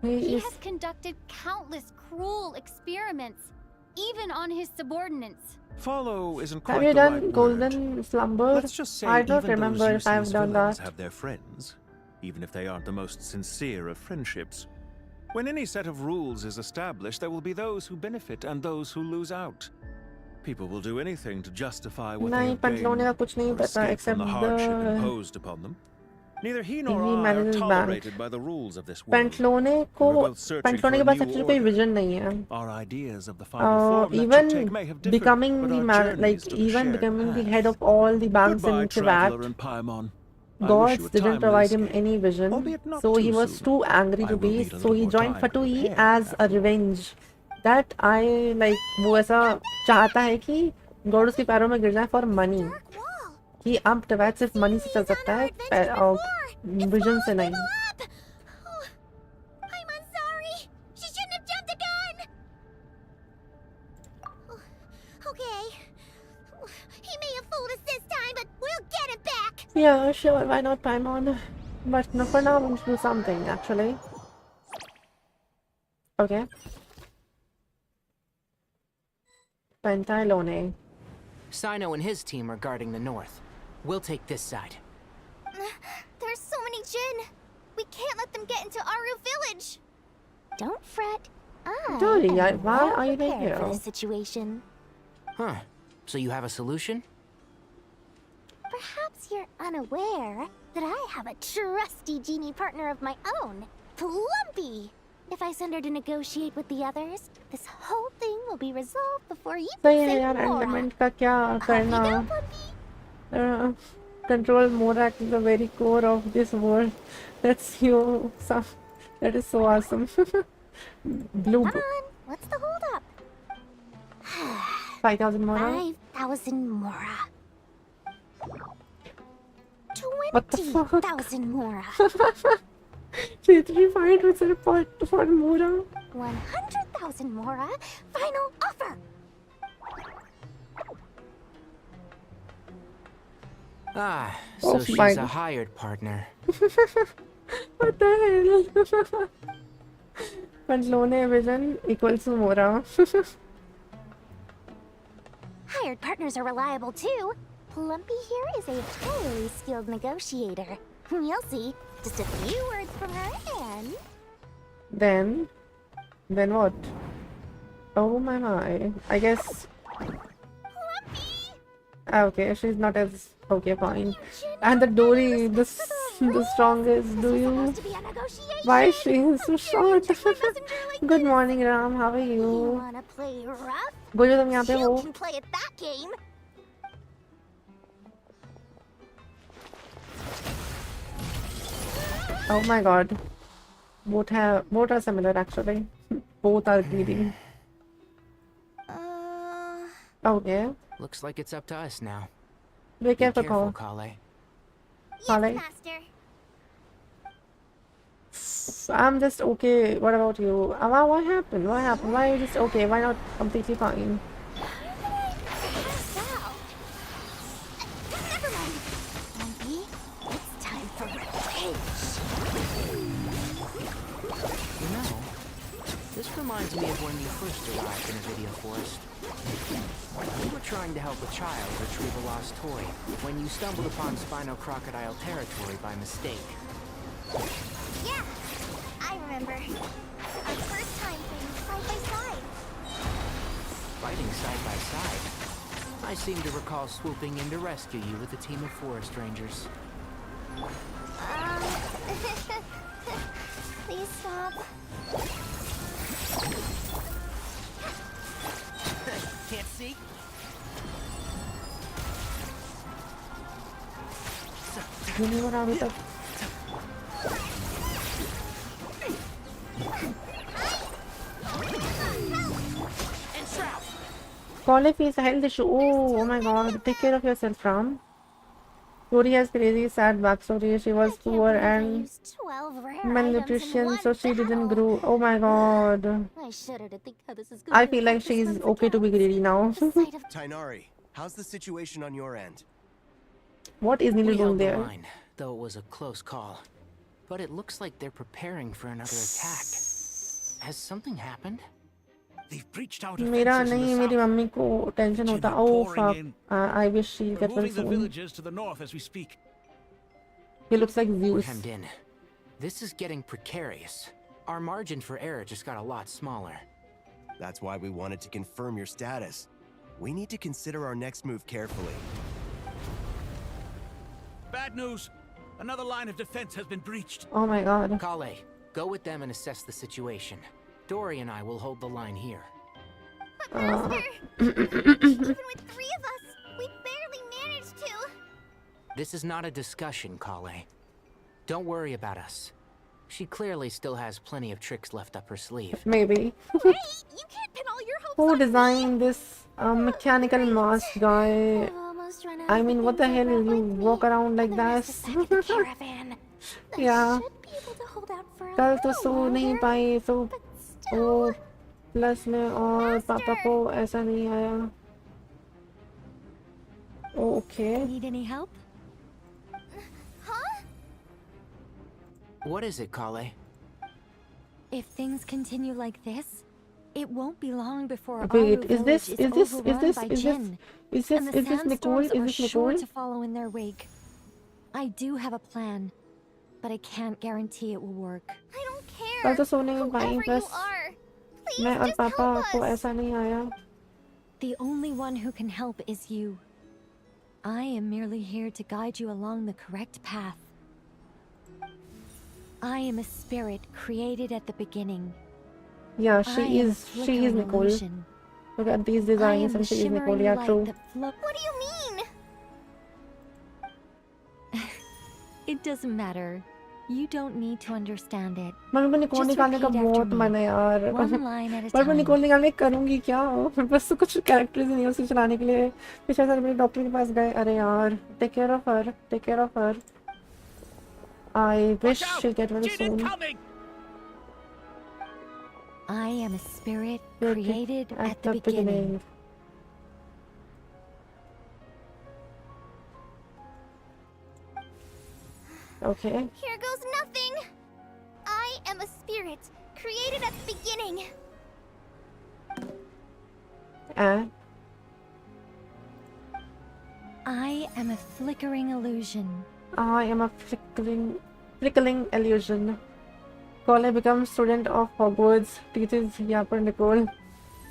He has conducted countless cruel experiments, even on his subordinates.
Follow isn't quite
Have you
the
done
right
Golden
word.
Slumber?
Let's just say
I don't
even
remember
those
if I've
useless
done
villains
that.
have their friends, even if they aren't the most sincere of friendships. When any set of rules is established, there will be those who benefit and those who lose out. People will do anything to justify what they
नहीं
have
Pantalones का
gained
कुछ नहीं
or
पता
escape
except
from the hardship
the
imposed upon them. Neither he nor
he
I are
manages bank.
tolerated by the rules of this world.
Pantalones को
We were both searching for
Pantalones के
a
pass
new
actually कोई
order.
vision नहीं है.
Our ideas of the final form that should
Even
take may have differed,
becoming
but
the
our
like
journeys to the
even
shared
becoming the
path.
head of all the banks
Goodbye,
in
traveler
Tibet,
and Paimon. I wish
gods
you a
didn't
timely
provide him
escape,
any vision,
albeit not
so he
too
was
soon.
too angry
I
to
will
be,
need a
so
little
he
more
joined
time to
Fatui
prepare,
as a revenge. That I like वो ऐसा चाहता है कि God उसके पैरों में गिर जाए for money. कि अब Tibet सिर्फ money से चल सकता है, vision से नहीं.
I'm sorry. She shouldn't have jumped the gun. Okay. He may have fooled us this time, but we'll get him back.
Yeah, sure, why not Paimon? But no, for now we should do something actually. Okay. Pantalone.
Sino and his team are guarding the north. We'll take this side.
There's so many Jin. We can't let them get into Aru village.
Don't fret.
Dory,
I am
why
well
are you
prepared
here?
for this situation.
Huh. So you have a solution?
Perhaps you're unaware that I have a trusty genie partner of my own, Plumpy. If I send her to negotiate with the others, this whole thing will be resolved before you
सही है
say
यार
Mora.
एंडरमेंट का क्या करना control Morak is the very core of this world. That's you. That is so awesome. Blue.
Come on, what's the holdup?
5,000 Mora.
5,000 Mora.
What the fuck?
20,000 Mora.
She find with a pot for Mora.
100,000 Mora. Final offer.
Ah,
Oh
so
my
she's a
God.
hired partner.
What the hell? Pantalone vision equals to Mora.
Hired partners are reliable too. Plumpy here is a highly skilled negotiator. You'll see. Just a few words from her and...
Then what? Oh my. I guess. Okay, she's not as okay. Fine. And the Dory, the strongest. Do you? Why is she so short? Good morning, Ram. How are you?
Wanna play rough?
बोलो तुम यहाँ पे
You
हो?
can play at that game.
Oh my God. Both are similar actually. Both are greedy. Okay.
Looks like it's up to us now.
Be careful,
Kale.
Kale.
Master.
I'm just okay. What about you? What happened? What happened? Why are you just okay? Why not completely fine?
Never mind. Maybe it's time for revenge.
You know, this reminds me of when you first arrived in a video forest. You were trying to help a child retrieve a lost toy when you stumbled upon Spino Crocodile territory by mistake.
Yeah, I remember. Our first time playing side by side.
Fighting side by side. I seem to recall swooping in to rescue you with a team of forest rangers.
Please stop.
Can't see?
Call if he's a health issue. Oh my God. Take care of yourself, Ram. Tori has crazy sad backstory. She was poor and
12 rare
malnutrition, so she didn't
battle.
grow. Oh my god.
I shudder to think how this is going
I
to
feel like
affect this
she's
once
okay to be greedy now.
Tainari, how's the situation on your end?
What is Neelu
We
doing
held the
there?
line, though it was a close call. But it looks like they're preparing for another attack. Has something happened?
They've breached out
मेरा
offenses in
नहीं,
the
मेरी
south.
Mummy को tension
Jin
होता.
are
Oh
pouring
fuck.
in.
I wish she'll
We're
get well
moving the
soon.
villages to the north as we speak.
He looks like
We're
Zeus.
hemmed in. This is getting precarious. Our margin for error just got a lot smaller.
That's why we wanted to confirm your status. We need to consider our next move carefully.
Bad news. Another line of defense has been breached.
Oh my god.
Kale, go with them and assess the situation. Dory and I will hold the line here.
Master, even with 3 of us, we barely managed to.
This is not a discussion, Kale. Don't worry about us. She clearly still has plenty of tricks left up her sleeve.
Maybe.
Hey, you can't pin all your hopes
Who
on
designed this mechanical mask guy?
Almost run out
I
of
mean, what the
things I
hell?
brought
You
with me.
walk around like
The
that?
rest is back at the caravan. I
Yeah.
should be able to hold out for a
कल तो
little
सो नहीं
longer.
पाई तो O plus में और पापा को ऐसा नहीं आया. Okay.
Need any help?
Huh?
What is it, Kale?
If things continue like this, it won't be long before
Wait,
Aru
is this
village overrun by Jin, and the
is this Nicole?
sandstorms
Is
are
this
sure
Nicole?
to follow in their wake. I do have a plan, but I can't guarantee it will work.
I don't care.
कल तो सोने में पाई
Whoever you
बस
are, please
मैं और
just
पापा
help
को
us.
ऐसा नहीं आया.
The only one who can help is you. I am merely here to guide you along the correct path. I am a spirit created at the beginning.
Yeah,
I
she
am a
is
flickering
Nicole.
illusion.
Look at these
I
designs
am
and
the
she is Nicole.
shimmering
Yeah,
light
true.
that floats.
What do you mean?
It doesn't matter. You don't need to understand it.
मेरे को Nicol
Just
निकालने का
repeat after
बहुत
me.
मन है यार.
One line at a
पर मैं
time.
निकोल निकालने करूँगी क्या? मेरे पास तो कुछ कैरेक्टर्स नहीं है उसे चलाने के लिए. पिछले साल मेरे डॉक्टर के पास गए. अरे यार. Take care of her. Take care of her. I wish she'll get well soon.
I am a spirit created at the beginning.
Okay.
Here goes nothing. I am a spirit created at the beginning.
I am a flickering illusion.
I am a flickering illusion. Cole becomes student of Hogwarts, teaches Yapper Nicole.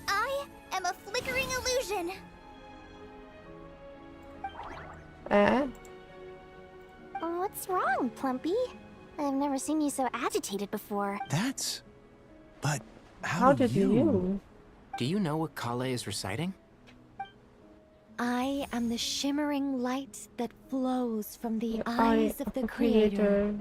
I am a flickering illusion. What's wrong, Plumpy? I've never seen you so agitated before.
But
how did you?
Do you know what Kale is reciting?
I am the shimmering light that flows from the eyes of the Creator.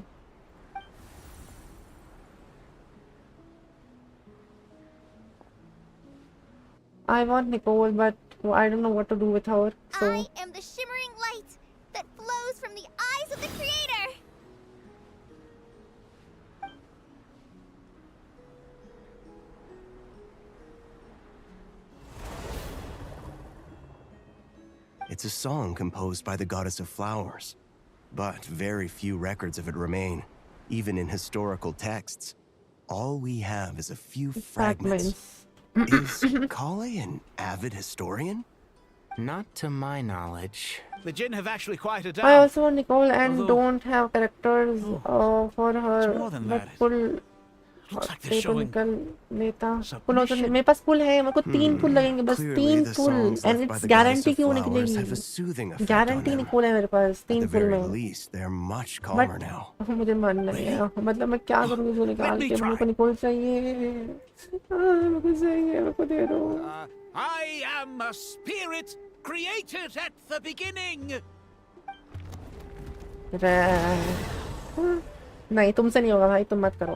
I want Nicole, but I don't know what to do with her. So
I am the shimmering light that flows from the eyes of the Creator.
it's a song composed by the goddess of flowers, but very few records of it remain, even in historical texts. All we have is a few fragments. Is Kale an avid historian?
Not to my knowledge.
The Jin have actually quieted
I
down.
also want Nicole and
Although-
don't have characters for her.
more than
But
that.
full.
Looks like they're showing
निकल लेता. पुल तो मेरे पास पुल है. मेरे को 3 पुल लगेंगे बस. 3
the
pull.
songs
And
left by
it's
the goddess
guarantee
of
कि वो
flowers have a
निकलेगी.
soothing effect on
Guarantee
them.
Nicole है मेरे पास.
At
3
the
पुल
very
में.
least, they're much calmer now.
मुझे मन नहीं है. मतलब मैं क्या करूँगी जो निकाल के. मेरे को निकोल चाहिए. मेरे को चाहिए. मेरे को दे दो.
I am a spirit created at the beginning.
नहीं तुमसे नहीं होगा भाई. तुम मत करो.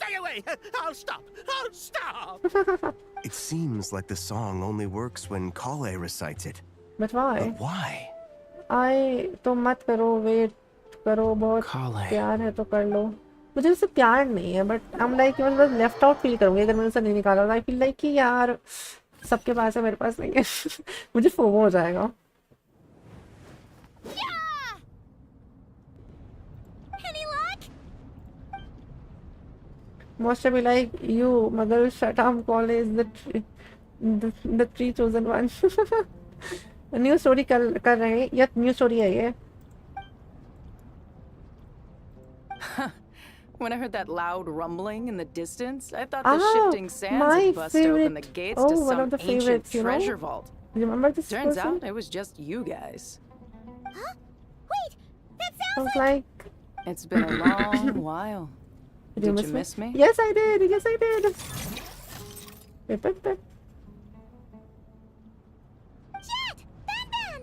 Stay away. I'll stop. I'll stop.
It seems like the song only works when Kale recites it.
But why?
But why?
आए तो मत करो, वेट करो, बहुत प्यार है तो कर लो। मुझे उससे प्यार नहीं है, बट आई एम लाइक मैं बस लेफ्ट आउट फील करूंगी अगर मैंने उसे नहीं निकाला। आई फील लाइक कि यार सबके पास है, मेरे पास नहीं है। मुझे फोमो हो जाएगा। Most be like you, mother, shut up, call is the three chosen one. New story कर रहे हैं, ये न्यू स्टोरी है ये।
When I heard that loud rumbling in the distance, I thought the shifting sands had busted open the gates to some ancient treasure vault.
Remember this
Turns
person?
out it was just you guys.
Huh? Wait, that
I
sounds
was like...
It's been a long while. Did you miss me?
Yes, I did. Yes, I did.
Jet! Ben!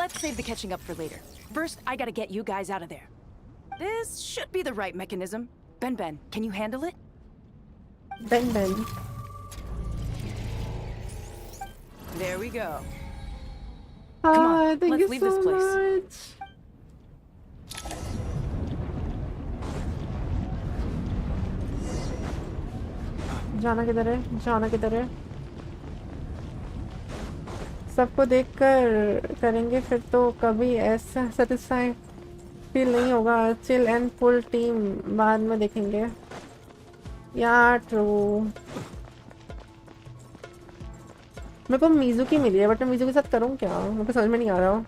Let's save the catching up for later. First, I gotta get you guys out of there. This should be the right mechanism. Ben, can you handle it?
Ben.
There we go.
Come
on,
thank
let's
you
leave
so
this place.
much. जाना किधर है? जाना किधर है? सबको देखकर करेंगे फिर तो कभी ऐसा सेटिस्फाई फील नहीं होगा। चिल एंड फुल टीम बाद में देखेंगे यार। ट्रू, मेरे को मीज़ुकी मिली है, बट मैं मीज़ू के साथ करूँ क्या? मेरे को समझ में नहीं आ रहा।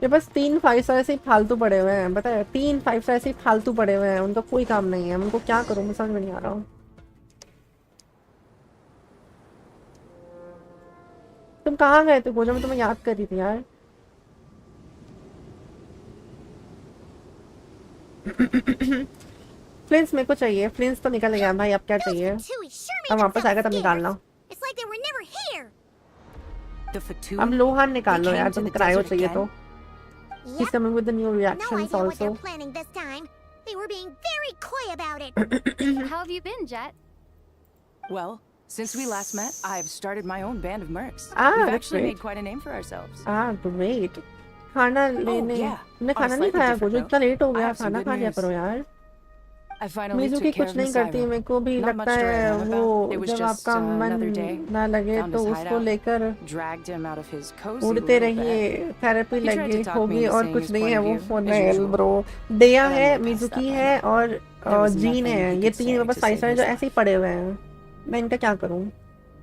ये बस 3 5 स्टार ऐसे ही फालतू पड़े हुए हैं, पता है? 3 5 स्टार ऐसे ही फालतू पड़े हुए हैं, उनका कोई काम नहीं है। उनको क्या करूँ, मुझे समझ में नहीं आ रहा। तुम कहाँ गए थे गोजा? मैं तुम्हें याद कर रही थी यार। फ्लिंस मेरे को चाहिए। फ्लिंस तो निकल गया भाई, अब क्या चाहिए? अब वापस आएगा तब निकालना। अब लोहान निकाल लो यार, तुम क्रायो चाहिए तो। He's coming with the new reactions also.
They were being very coy about it.
How have you been, Jet?
Well, since we last met, I've started my own band of mercs.
Ah,
We've
that's
actually
great.
made quite a name for ourselves.
Ah, great. खाना लेने तुमने खाना नहीं खाया कुछ? इतना late हो गया, खाना खा लिया करो यार। मीज़ुकी कुछ नहीं करती, मेरे को भी लगता है वो जब आपका मन ना लगे तो उसको लेकर उड़ते रहिए, थेरेपी लगी होगी और कुछ नहीं है। वो फोन में ब्रो डेया है, मीज़ुकी है और जीन है, ये 3 बस 5 स्टार जो ऐसे ही पड़े हुए हैं। मैं इनका क्या करूं?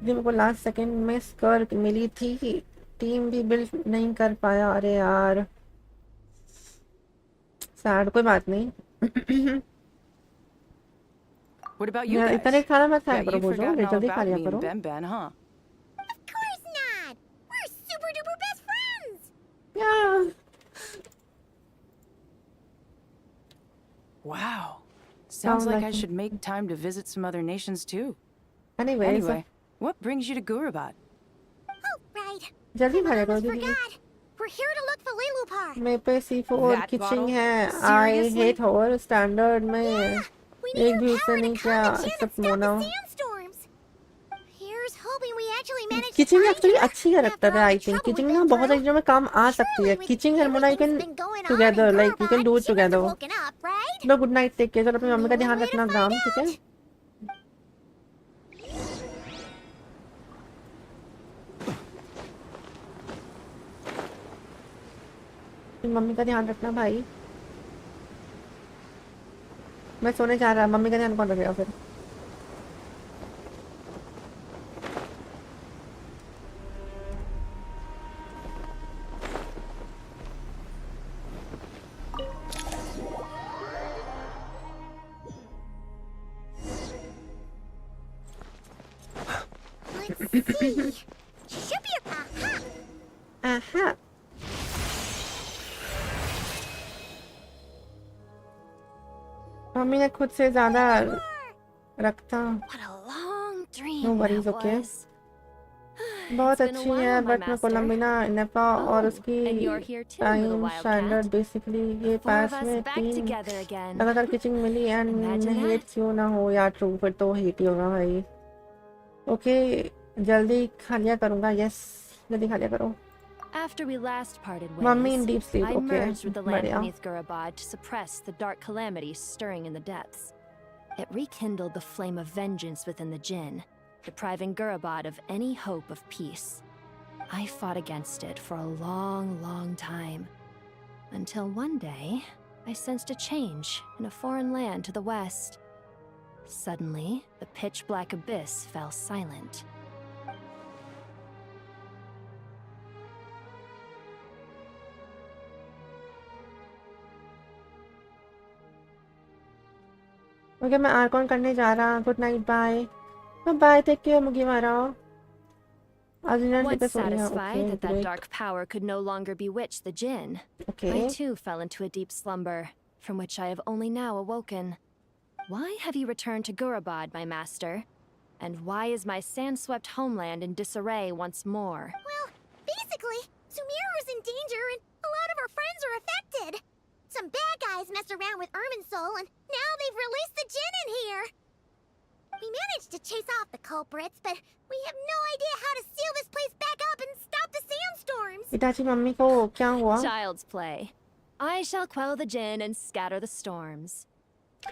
जो मेरे को लास्ट सेकंड में स्कर मिली थी, टीम भी बिल्ड नहीं कर पाया। अरे यार सैड, कोई बात नहीं।
What about you
यार
guys?
इतना खाना मत खाया
Bet
करो,
you've
बोझो
forgotten all
जल्दी खा
about
लिया
me
करो।
and Ben, huh?
Of course not! We're super duper best friends!
Yeah.
Wow. Sounds like I should make time to visit some other nations too.
Anyway,
what brings you to Gurabat?
Oh, right.
जल्दी खा लिया करो दीदी।
Forgot. We're here to look for Lilupar.
मेरे पे C4 किचिंग है। I hate her standard में एक भी उससे नहीं किया एक्सेप्ट मोना। किचिंग एक्चुअली अच्छी कैरेक्टर है। आई थिंक किचिंग ना बहुत सारी चीजों में काम आ सकती है। किचिंग हार्मोना you can together, like you can do it together. चलो गुड नाइट, टेक केयर। चलो अपनी मम्मी का ध्यान रखना ग्राम, ठीक है? मम्मी का ध्यान रखना भाई। मैं सोने जा रहा, मम्मी का ध्यान कौन रखेगा फिर? Aha. मम्मी ने खुद से ज्यादा रखता। No worries, okay. बहुत अच्छी है, बट मैं कोलंबिना नेपा और उसकी टाइम स्टैंडर्ड बेसिकली ये पास में 3 लगातार किचिंग मिली एंड हेट क्यों ना हो यार। ट्रू, फिर तो हेट ही होगा भाई। ओके जल्दी खा लिया करूँगा। यस जल्दी खा लिया करो।
After we last parted
Mummy in
ways,
deep sleep.
I
Okay.
merged with the land
Badhiya.
beneath Gurabad to suppress the dark calamities stirring in the depths. It rekindled the flame of vengeance within the Jinn, depriving Gurabad of any hope of peace. I fought against it for a long, long time. Until one day, I sensed a change in a foreign land to the west. Suddenly, the pitch-black abyss fell silent.
Okay, मैं Arcon करने जा रहा. Good night, bye. Bye, take care, Mugiwara.
Once satisfied that that dark power could no longer bewitch the Jinn, I too fell into a deep slumber, from which I have only now awoken. Why have you returned to Gurabad, my master? And why is my sand-swept homeland in disarray once more?
Well, basically, Sumeru's in danger and a lot of our friends are affected. Some bad guys messed around with Irminsul and now they've released the Jinn in here. We managed to chase off the culprits, but we have no idea how to seal this place back up and stop the sandstorms.
Itachi mummy को क्या हुआ?
Child's play. I shall quell the Jinn and scatter the storms.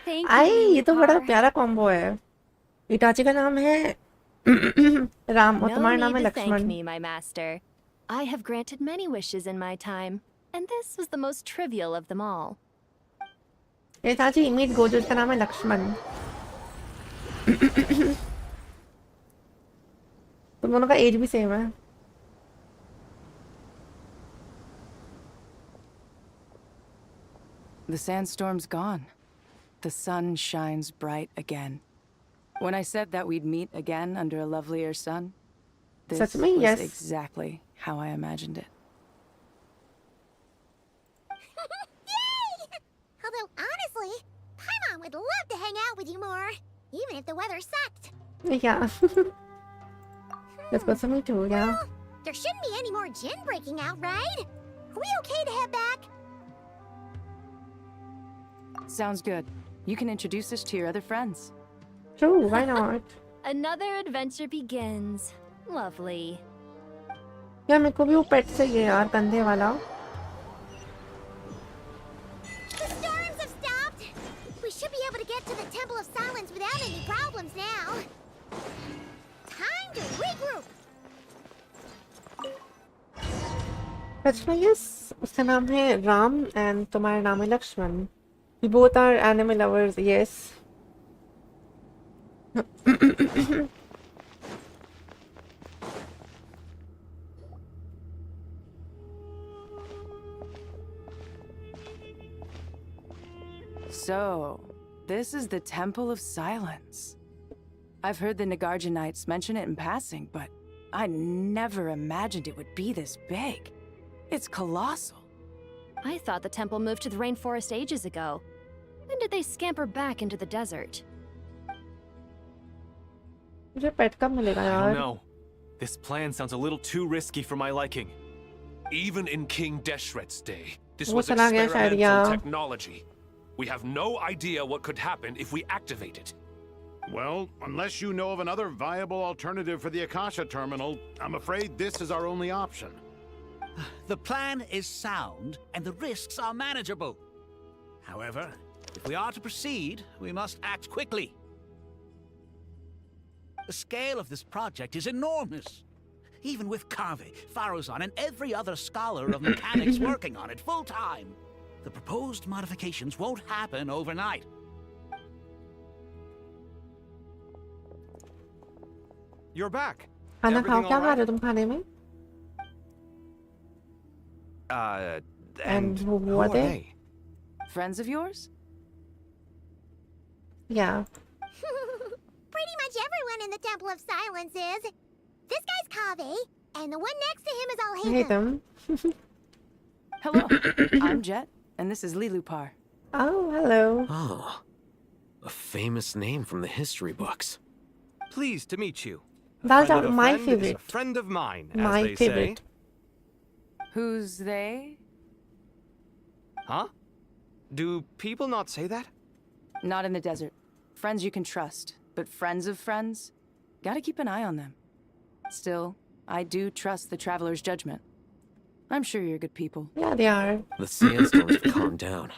Thank
I
you.
ये तो बड़ा प्यारा combo है. Itachi का नाम है राम और तुम्हारा नाम है
No need to thank
Lakshman.
me, my master. I have granted many wishes in my time, and this was the most trivial of them all.
Itachi meet Gojo इसका नाम है लक्ष्मण. तुम दोनों का एज भी सेम है.
The sandstorm's gone. The sun shines bright again. When I said that we'd meet again under a lovelier sun, this
Such me,
was
yes.
exactly how I imagined it.
Yay! Although, honestly, Paimon would love to hang out with you more, even if the weather sucked.
Yeah. Let's go somewhere too, yeah.
Well, there shouldn't be any more Jinn breaking out, right? Are we okay to head back?
Sounds good. You can introduce us to your other friends.
True, why not?
Another adventure begins. Lovely.
यार मेरे को भी वो पेट चाहिए यार कंधे वाला.
The storms have stopped. We should be able to get to the Temple of Silence without any problems now. Time to regroup.
Lakshman, yes. उसका नाम है राम and तुम्हारा नाम है Lakshman. We both are anime lovers, yes.
So, this is the Temple of Silence. I've heard the Nagarjanites mention it in passing, but I never imagined it would be this big. It's colossal.
I thought the temple moved to the rainforest ages ago. When did they scamper back into the desert?
मुझे पेट कब मिलेगा
I
यार?
don't know. This plan sounds a little too risky for my liking.
Even in King Deshret's day, this
वो
was
चला गया शायद
experimental
यहाँ.
technology. We have no idea what could happen if we activate it.
Well, unless you know of another viable alternative for the Akasha terminal, I'm afraid this is our only option.
The plan is sound, and the risks are manageable. However, if we are to proceed, we must act quickly. The scale of this project is enormous. Even with Kave, Faruzan, and every other scholar of mechanics working on it full-time, the proposed modifications won't happen overnight.
You're back.
खाना खाओ,
Everything
क्या
all
खा रहे हो
right?
तुम खाने में? And who are they?
Friends of yours?
Yeah.
Pretty much everyone in the Temple of Silence is. This guy's Kave, and the one next to him is
I hate
Alhaitham.
them.
Hello, I'm Jet, and this is Lilupar.
Oh, hello.
Oh, a famous name from the history books.
Pleased to meet you.
That's
Friend of a
my
friend is
favorite.
a friend of mine, as
My
they
favorite.
say.
Who's they?
Huh? Do people not say that?
Not in the desert. Friends you can trust, but friends of friends? Gotta keep an eye on them. Still, I do trust the Traveler's judgment. I'm sure you're good people.
Yeah, they are.
The sandstorms have calmed down.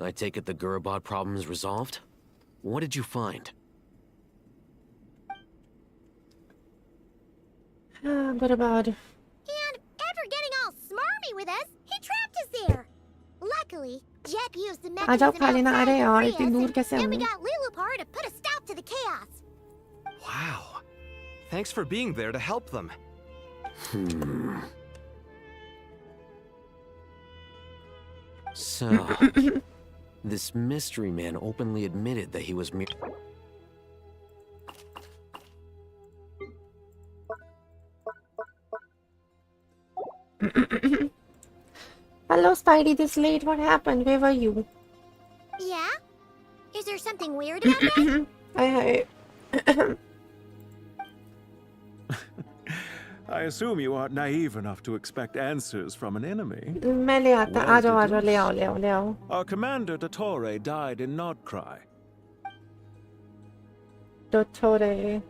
I take it the Gurabot problem is resolved? What did you find?
What about...
And after getting all smarmy with us, he trapped us there. Luckily, Jep used the mechanism outside to free us, and we got Lilupar to put a stop to the chaos.
Wow. Thanks for being there to help them.
So, this mystery man openly admitted that he was
Hello, Spidey, this late. What happened? Where were you?
Yeah? Is there something weird about that?
I assume you aren't naive enough to expect answers from an enemy.
मैं ले आता आ जाओ ले आओ
Our commander Dottore died in Nordcry.
Dottore.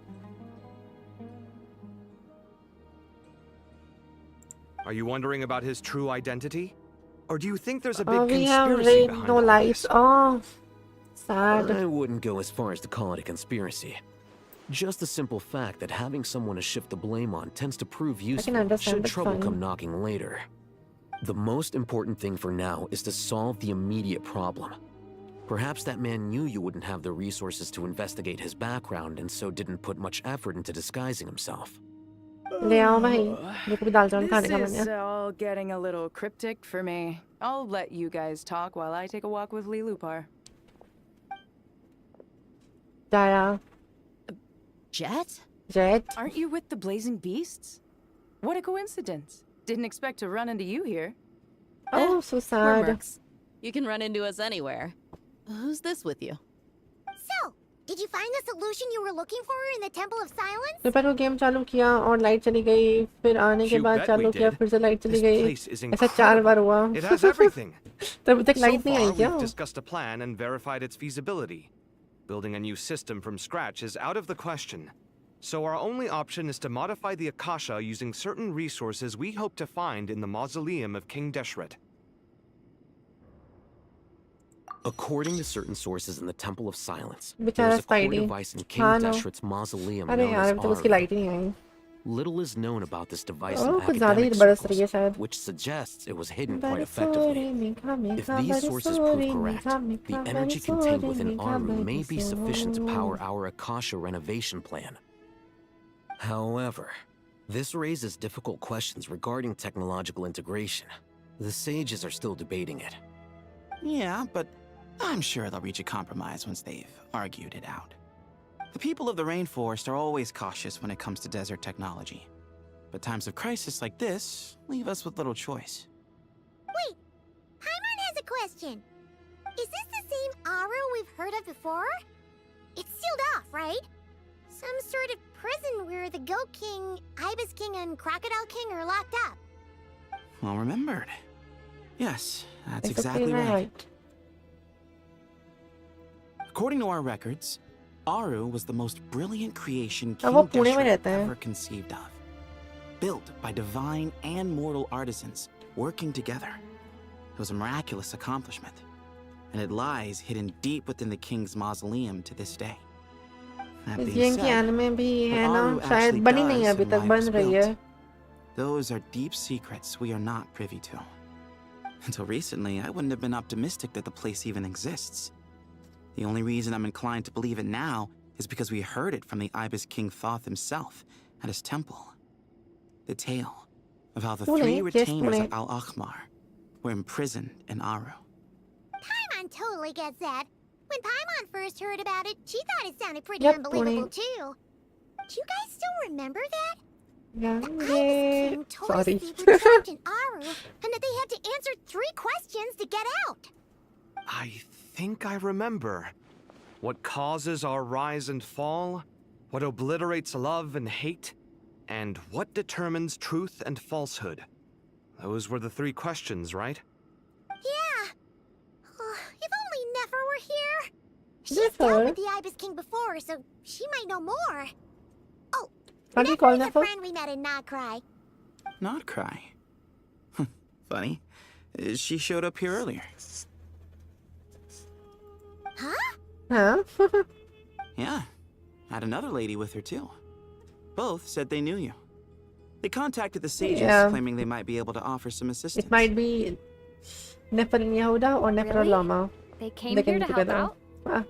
Are you wondering about his true identity? Or do you think there's a big
we
conspiracy
have rain,
behind
no
all
lights.
this?
Oh, sad.
I wouldn't go as far as to call it a conspiracy. Just the simple fact that having someone to shift the blame on tends to prove useful should trouble come knocking later. The most important thing for now is to solve the immediate problem. Perhaps that man knew you wouldn't have the resources to investigate his background and so didn't put much effort into disguising himself.
This is all getting a little cryptic for me. I'll let you guys talk while I take a walk with Lilupar.
Daya.
Jet?
Jet?
Aren't you with the Blazing Beasts? What a coincidence. Didn't expect to run into you here.
Oh, so
We're
sad.
mercs. You can run into us anywhere. Who's this with you?
So, did you find the solution you were looking for in the Temple of Silence?
Paper को game चालू किया और light चली गई फिर आने के बाद चालू किया फिर से लाइट चली गई ऐसा 4 बार हुआ
It has everything.
तब तक
So
लाइट नहीं आई
far,
क्या
we've discussed a plan and verified its feasibility. Building a new system from scratch is out of the question. So our only option is to modify the Akasha using certain resources we hope to find in the mausoleum of King Deshret.
According to certain sources in the Temple of Silence,
बेचारा
there's a core
Spidey.
device in King
हाँ, no.
Deshret's mausoleum
अरे
known
यार
as
अभी तक उसकी
Aru.
Light ही नहीं आई
Little is known about this device
Oh,
in
कुछ ज़्यादा ही
academic
बरस रही है
circles,
शायद
which suggests it was hidden
Bari
quite effectively.
sori mi kami
If
ka
these
bari
sources
sori
prove
mi
correct,
kami
the
ka
energy
bari
contained
sori
within
mi ka
Aru
bari
may be sufficient to power
sori.
our Akasha renovation plan. However, this raises difficult questions regarding technological integration. The sages are still debating it.
Yeah, but I'm sure they'll reach a compromise once they've argued it out. The people of the rainforest are always cautious when it comes to desert technology. But times of crisis like this leave us with little choice.
Wait, Paimon has a question. Is this the same Aru we've heard of before? It's sealed off, right? Some sort of prison where the Goat King, Ibis King, and Crocodile King are locked up.
Well remembered. Yes, that's
It's
exactly
okay,
right. According to our records, Aru was the most brilliant creation King
वो पुणे में
Deshret
रहता है
ever conceived of. Built by divine and mortal artisans working together. It was a miraculous accomplishment, and it lies hidden deep within the king's mausoleum to this day. That
इस
being
game की
said,
anime भी है
what
ना
Aru
शायद
actually
बनी नहीं है
does
अभी
and
तक
why it
बन
was
रही
built,
है
those are deep secrets we are not privy to. Until recently, I wouldn't have been optimistic that the place even exists. The only reason I'm inclined to believe it now is because we heard it from the Ibis King Thoth himself at his temple. The tale of how the three retainers of Al-Akhmar were imprisoned in Aru.
Paimon totally gets that. When Paimon first heard about it, she thought it sounded pretty
Yep,
unbelievable
Pune.
too. Do you guys still remember that?
Yeah,
King told us
sorry.
they were trapped in Aru, and that they had to answer 3 questions to get out.
I think I remember. What causes our rise and fall? What obliterates love and hate? And what determines truth and falsehood? Those were the 3 questions, right?
Yeah. If only Nefer were here. She's dealt with the Ibis King before, so she might know more. Oh,
How do you call
Nefer is a
Nefer?
friend we met in Notcry.
Not cry. Funny. She showed up here earlier.
Huh?
Yeah. Had another lady with her too. Both said they knew you. They contacted the sages, claiming they might be able to offer some assistance.
It might be Nefer and Yehuda or Nefer and Lama.
They came here to help out?
Ah.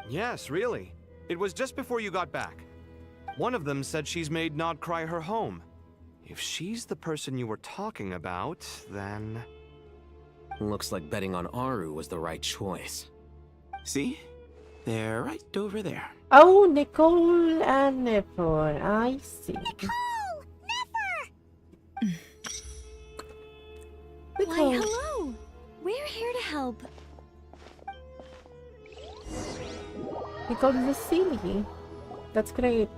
Yes, really. It was just before you got back. One of them said she's made Nod Cry her home. If she's the person you were talking about, then...
Looks like betting on Aru was the right choice.
See? They're right over there.
Oh, Nicole and Nefer. I see.
Nicole! Nefer!
Why, hello. We're here to help.
Nicole is a silly. That's great.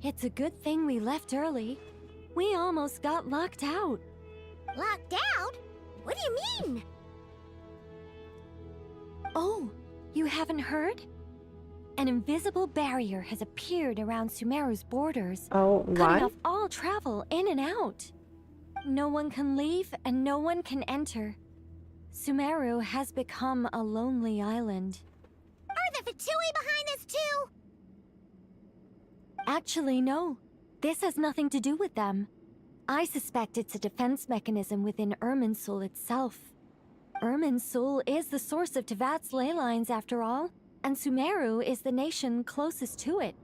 It's a good thing we left early. We almost got locked out.
Locked out? What do you mean?
Oh, you haven't heard? An invisible barrier has appeared around Sumeru's borders,
cutting
off all travel in and out. No one can leave and no one can enter. Sumeru has become a lonely island.
Are the Fatui behind this too?
Actually, no. This has nothing to do with them. I suspect it's a defense mechanism within Irminsul itself. Irminsul is the source of Tevat's ley lines, after all, and Sumeru is the nation closest to it.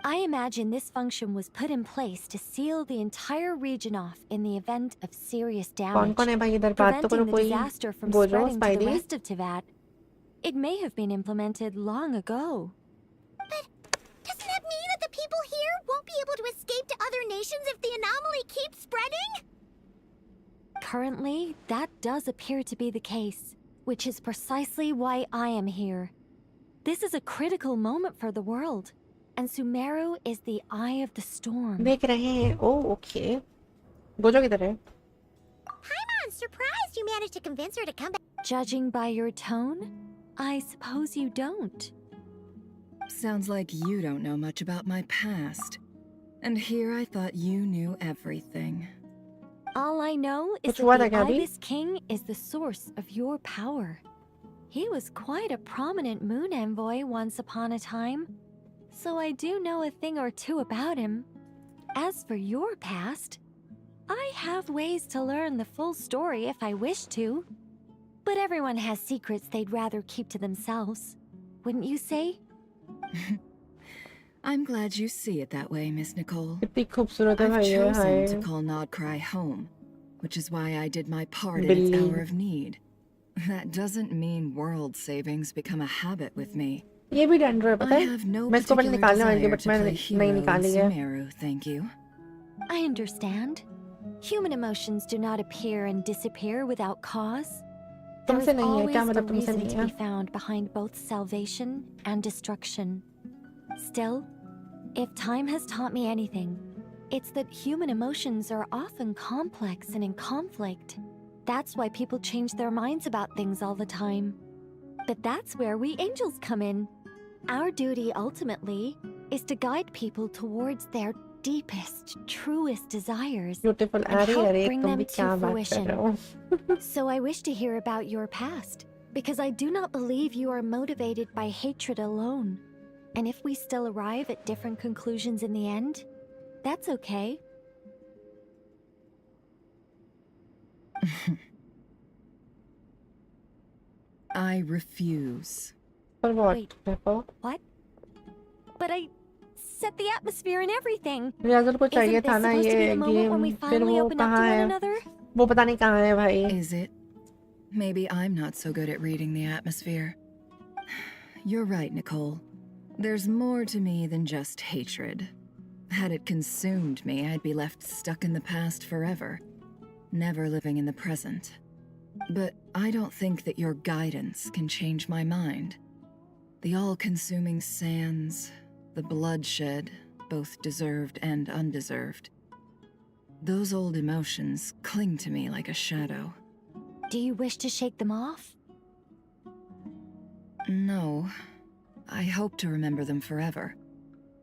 I imagine this function was put in place to seal the entire region off in the event of serious damage, preventing the disaster from spreading to the rest of Tevat. It may have been implemented long ago.
But doesn't that mean that the people here won't be able to escape to other nations if the anomaly keeps spreading?
Currently, that does appear to be the case, which is precisely why I am here. This is a critical moment for the world, and Sumeru is the eye of the storm.
Oh, okay. Paimon,
surprised you managed to convince her to come back.
Judging by your tone, I suppose you don't.
Sounds like you don't know much about my past. And here I thought you knew everything.
All I know is that the Ibis King is the source of your power. He was quite a prominent moon envoy once upon a time, so I do know a thing or two about him. As for your past, I have ways to learn the full story if I wish to. But everyone has secrets they'd rather keep to themselves. Wouldn't you say?
I'm glad you see it that way, Miss Nicole. I've
chosen
to call Nod Cry home, which is why I did my part in its hour of need. That doesn't mean world savings become a habit with me. I have no particular desire to play hero in Sumeru, thank you.
I understand. Human emotions do not appear and disappear without cause. There is always a reason to be found behind both salvation and destruction. Still, if time has taught me anything, it's that human emotions are often complex and in conflict. That's why people change their minds about things all the time. But that's where we angels come in. Our duty, ultimately, is to guide people towards their deepest, truest desires and help bring them to fruition. So I wish to hear about your past, because I do not believe you are motivated by hatred alone. And if we still arrive at different conclusions in the end, that's okay.
I refuse.
Wait, what? But I set the atmosphere and everything.
Isn't this supposed to be the moment when we finally open up to one another?
Is it? Maybe I'm not so good at reading the atmosphere. You're right, Nicole. There's more to me than just hatred. Had it consumed me, I'd be left stuck in the past forever, never living in the present. But I don't think that your guidance can change my mind. The all-consuming sands, the bloodshed, both deserved and undeserved. Those old emotions cling to me like a shadow.
Do you wish to shake them off?
No. I hope to remember them forever.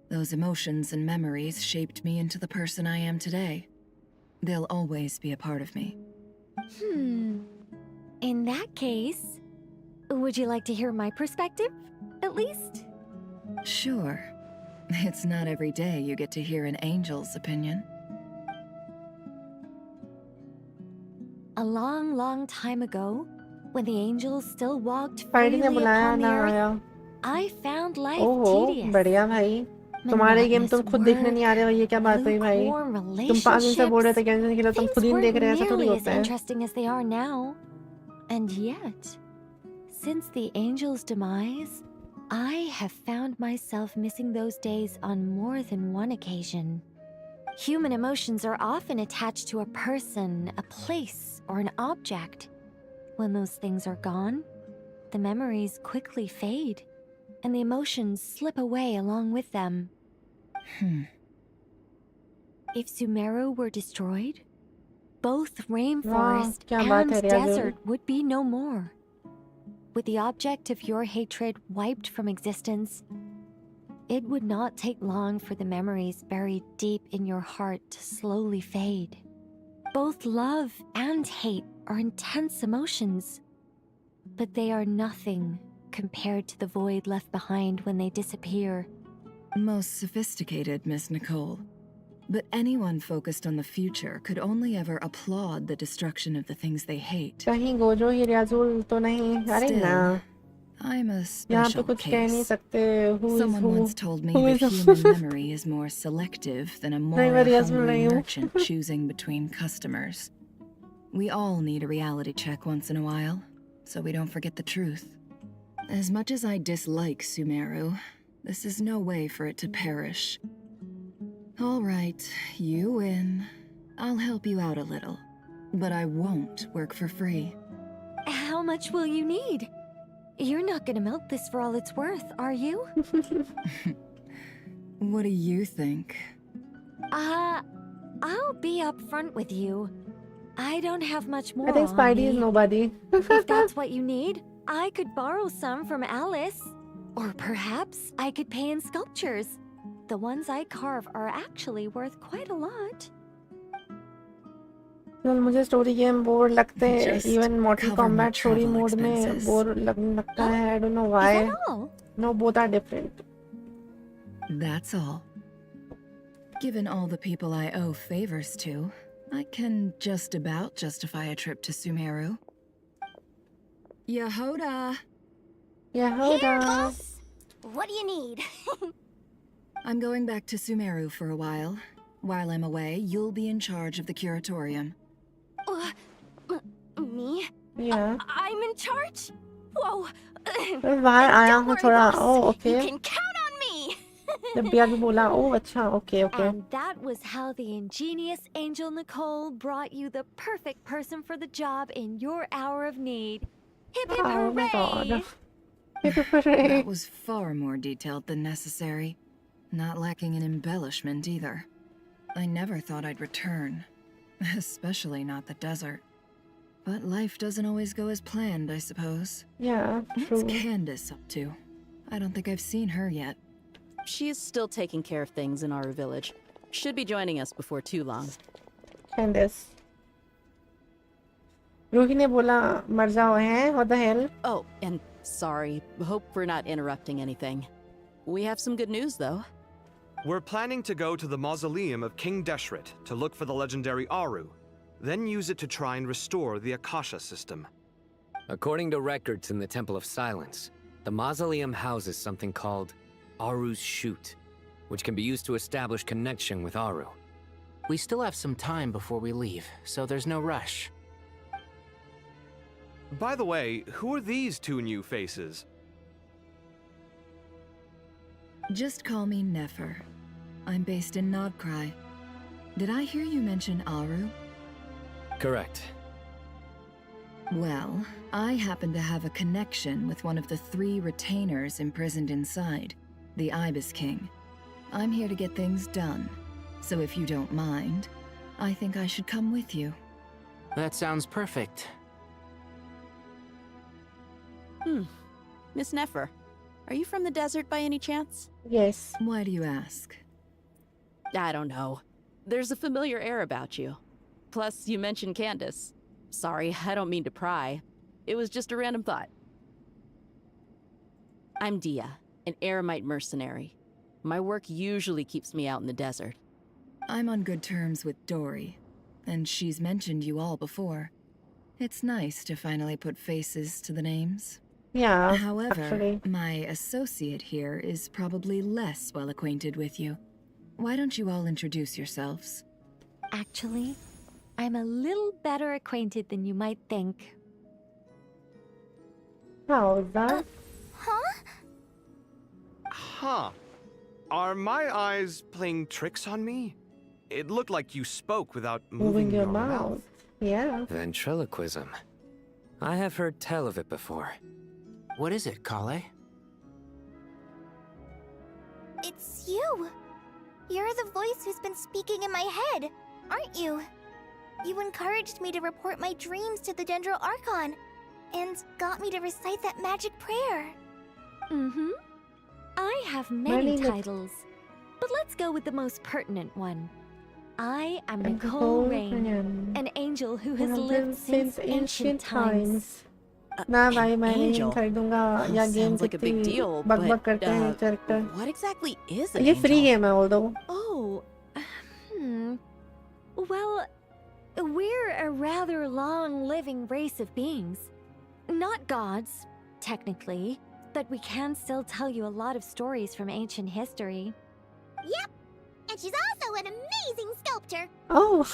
Those emotions and memories shaped me into the person I am today. They'll always be a part of me.
In that case, would you like to hear my perspective, at least?
Sure. It's not every day you get to hear an angel's opinion.
A long, long time ago, when the angels still walked freely upon the earth, I found life tedious.
बढ़िया भाई तुम्हारे game तुम खुद देखने नहीं आ रहे हो ये क्या बात हुई भाई तुम 5 दिन से बोल रहे थे गेंशिन खेलो तुम खुद ही नहीं देख रहे ऐसा थोड़ी होता है
interesting as they are now. And yet, since the angel's demise, I have found myself missing those days on more than one occasion. Human emotions are often attached to a person, a place, or an object. When those things are gone, the memories quickly fade, and the emotions slip away along with them. If Sumeru were destroyed, both rainforest and desert would be no more. With the object of your hatred wiped from existence, it would not take long for the memories buried deep in your heart to slowly fade. Both love and hate are intense emotions, but they are nothing compared to the void left behind when they disappear.
Most sophisticated, Miss Nicole. But anyone focused on the future could only ever applaud the destruction of the things they hate.
कहीं Gojo ही रियाजुल तो नहीं अरे ना
I'm a special case.
Who
Someone once told me that human memory is more selective than a moral-hungry merchant choosing between customers. We all need a reality check once in a while, so we don't forget the truth. As much as I dislike Sumeru, this is no way for it to perish. All right, you win. I'll help you out a little, but I won't work for free.
How much will you need? You're not gonna milk this for all it's worth, are you?
What do you think?
I'll be upfront with you. I don't have much more.
I think Spidey is nobody.
If that's what you need, I could borrow some from Alice. Or perhaps I could pay in sculptures. The ones I carve are actually worth quite a lot.
मुझे story game bore लगते हैं even Mortal Kombat story mode में bore लगने लगता है I don't know why no both are different
That's all. Given all the people I owe favors to, I can just about justify a trip to Sumeru. Yehoda!
Yehoda!
Here, boss! What do you need?
I'm going back to Sumeru for a while. While I'm away, you'll be in charge of the curatorium.
Me?
Yeah.
I'm in charge? Whoa!
बाहर आया हूँ थोड़ा oh okay
You can count on me!
जब भी आगे बोला oh अच्छा okay okay
And that was how the ingenious Angel Nicole brought you the perfect person for the job in your hour of need. Hip hip hooray!
Oh my god. Hip hip hooray.
That was far more detailed than necessary. Not lacking in embellishment either. I never thought I'd return. Especially not the desert. But life doesn't always go as planned, I suppose.
Yeah, true.
What's Candace up to? I don't think I've seen her yet.
She is still taking care of things in our village. Should be joining us before too long.
Candace. Ruhi ने बोला मर जाओ हैं what the hell
Oh, and sorry. Hope we're not interrupting anything. We have some good news though.
We're planning to go to the mausoleum of King Deshret to look for the legendary Aru, then use it to try and restore the Akasha system.
According to records in the Temple of Silence, the mausoleum houses something called Aru's Chute, which can be used to establish connection with Aru.
We still have some time before we leave, so there's no rush.
By the way, who are these two new faces?
Just call me Nefer. I'm based in Nodcry. Did I hear you mention Aru?
Correct.
Well, I happen to have a connection with one of the 3 retainers imprisoned inside, the Ibis King. I'm here to get things done, so if you don't mind, I think I should come with you.
That sounds perfect.
Miss Nefer, Are you from the desert by any chance?
Yes.
Why do you ask?
I don't know. There's a familiar air about you. Plus, you mentioned Candace. Sorry, I don't mean to pry. It was just a random thought. I'm Dia, an eremite mercenary. My work usually keeps me out in the desert.
I'm on good terms with Dory, and she's mentioned you all before. It's nice to finally put faces to the names.
Yeah,
However,
actually.
my associate here is probably less well acquainted with you. Why don't you all introduce yourselves?
Actually, I'm a little better acquainted than you might think.
How is that?
Huh. Are my eyes playing tricks on me? It looked like you spoke without moving your mouth.
Yeah.
Ventriloquism. I have heard tell of it before.
What is it, Kale?
It's you. You're the voice who's been speaking in my head, aren't you? You encouraged me to report my dreams to the Dendro Archon, and got me to recite that magic prayer.
Mm-hmm. I have many titles, but let's go with the most pertinent one. I am Nicole Rain, an angel who has lived since ancient times.
Angel? Sounds like a big deal, but what exactly is an
ये
angel?
free game है although.
Oh, well, we're a rather long-living race of beings. Not gods, technically, but we can still tell you a lot of stories from ancient history.
Yep, and she's also an amazing sculptor.
Oh.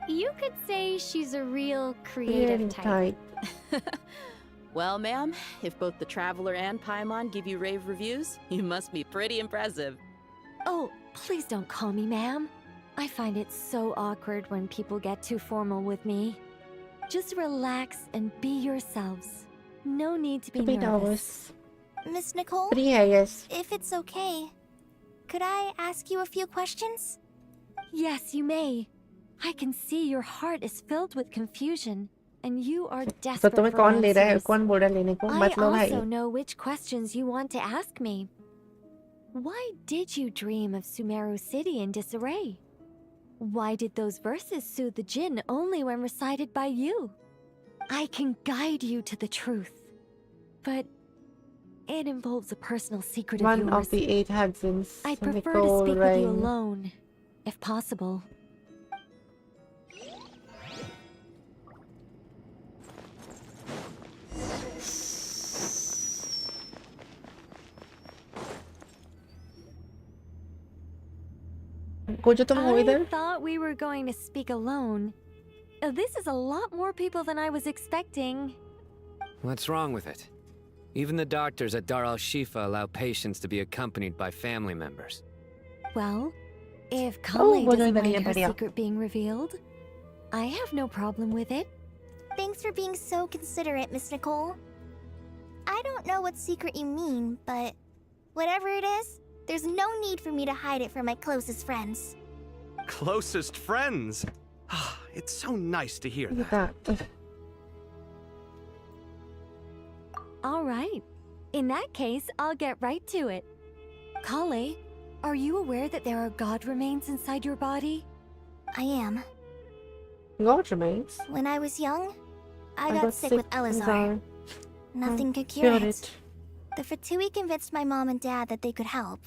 You could say she's a real creative type.
Well, ma'am, if both the Traveler and Paimon give you rave reviews, you must be pretty impressive.
Oh, please don't call me ma'am. I find it so awkward when people get too formal with me. Just relax and be yourselves. No need to be nervous.
Miss Nicole?
Free है, yes.
If it's okay, could I ask you a few questions?
Yes, you may. I can see your heart is filled with confusion, and you are
तो
desperate
तुम्हें
for
कौन ले रहा है?
answers.
कौन बोल रहा है लेने को?
I
मतलब भाई.
also know which questions you want to ask me. Why did you dream of Sumeru City in disarray? Why did those verses soothe the djinn only when recited by you? I can guide you to the truth, but it involves a personal secret of
One
yours.
of the 8 Hudsons.
I prefer
Nicole
to speak with you
Rain.
alone, if possible.
Kujo तुम हो इधर?
I thought we were going to speak alone. This is a lot more people than I was expecting.
What's wrong with it? Even the doctors at Dar al-Shifa allow patients to be accompanied by family members.
Well, if
Oh,
Kale
well,
doesn't
then,
mind
yeah,
her
but yeah.
secret being revealed, I have no problem with it.
Thanks for being so considerate, Miss Nicole. I don't know what secret you mean, but whatever it is, there's no need for me to hide it from my closest friends.
Closest friends? It's so nice to hear
Look
that.
at that.
All right. In that case, I'll get right to it. Kale, are you aware that there are god remains inside your body?
I am.
God remains.
When I was young, I got sick with Elazar.
Elazar.
Nothing could cure
Cured
it. The Fatui convinced my mom and dad that they could help,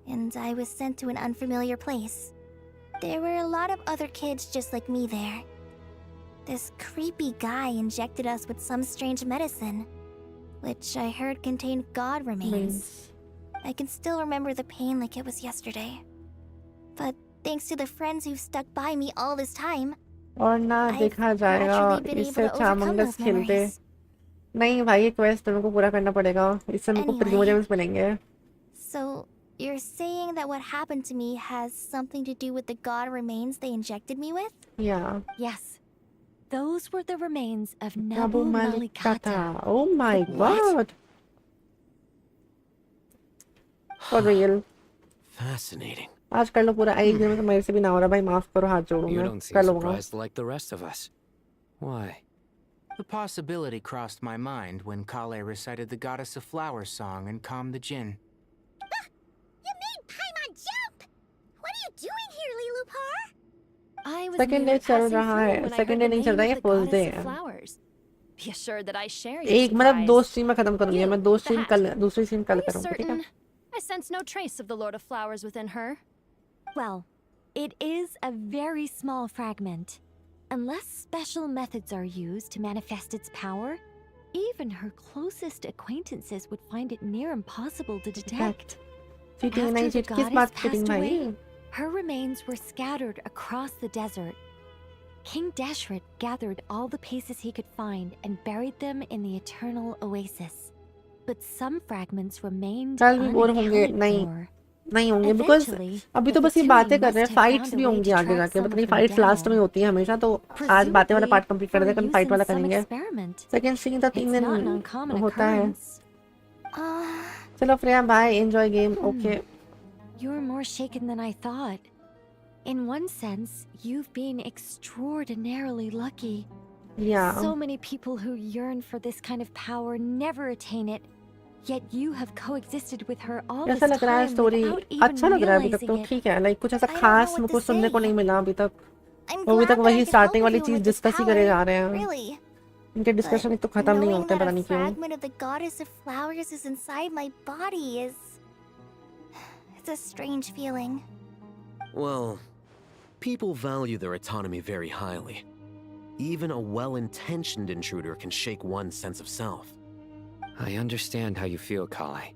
and I was sent to an unfamiliar place. There were a lot of other kids just like me there. This creepy guy injected us with some strange medicine, which I heard contained god remains. I can still remember the pain like it was yesterday. But thanks to the friends who've stuck by me all this time,
और ना देखा जाएगा इससे अच्छा मंगस खेलते नहीं भाई ये क्वेस्ट तुमको पूरा करना पड़ेगा इससे हमको प्रीमोजेम्स मिलेंगे
So, you're saying that what happened to me has something to do with the god remains they injected me with?
Yeah.
Yes. Those were the remains of
Nabu
Nabu
Malikata.
Malikata.
Oh my god. For real.
Fascinating.
आज कर लो पूरा आई में तो मेरे से भी ना हो रहा भाई माफ करो हाथ जोड़ो
You
मैं
don't seem
कर लूंगा
surprised like the rest of us. Why?
The possibility crossed my mind when Kale recited the Goddess of Flowers song and calmed the Jinn.
You made Paimon jump! What are you doing here, Lilupar?
I was
Second
merely
day चल
passing
रहा
through
है
when I
second
heard
day
the
नहीं चल
name
रहा है
of the
first day
goddess of
है
flowers. Be assured that I share your
एक मतलब
surprise.
दो स्ट्रीम में खत्म करूंगी मैं दो
You,
स्ट्रीम
the
कल
hat.
दूसरी स्ट्रीम कल
Are you
करूंगी ठीक है
certain? I sense no trace of the Lord of Flowers within her.
Well, it is a very small fragment. Unless special methods are used to manifest its power, even her closest acquaintances would find it near impossible to detect.
Cheating
After
नहीं
the
cheat किस
goddess
बात की cheating
passed
भाई
away, her remains were scattered across the desert. King Deshret gathered all the pieces he could find and buried them in the eternal oasis. But some fragments remained
कल भी bore होंगे
unaccounted
नहीं
for.
नहीं होंगे because अभी तो बस ये बातें कर रहे हैं फाइट्स भी होंगी आगे जाके पता नहीं फाइट्स लास्ट में होती है हमेशा तो आज बातें वाला पार्ट कंप्लीट कर दें कल फाइट वाला करेंगे सेकंड स्ट्रीम तो 3 दिन होता है चलो Freya bye enjoy game okay
You're more shaken than I thought. In one sense, you've been extraordinarily lucky.
Yeah.
So many people who yearn for this kind of power never attain it. Yet you have coexisted with her all this
ऐसा लग रहा है
time
story
without even
अच्छा लग रहा है अभी तक तो
realizing it.
ठीक है लाइक कुछ ऐसा खास मुझको सुनने को नहीं मिला अभी तक वो अभी तक वही स्टार्टिंग वाली चीज डिस्कस ही करे जा रहे हैं इनके डिस्कशन एक तो खत्म नहीं होते पता नहीं क्यों
Fragment of the goddess of flowers is inside my body is. It's a strange feeling.
Well, people value their autonomy very highly. Even a well-intentioned intruder can shake one's sense of self.
I understand how you feel, Kale.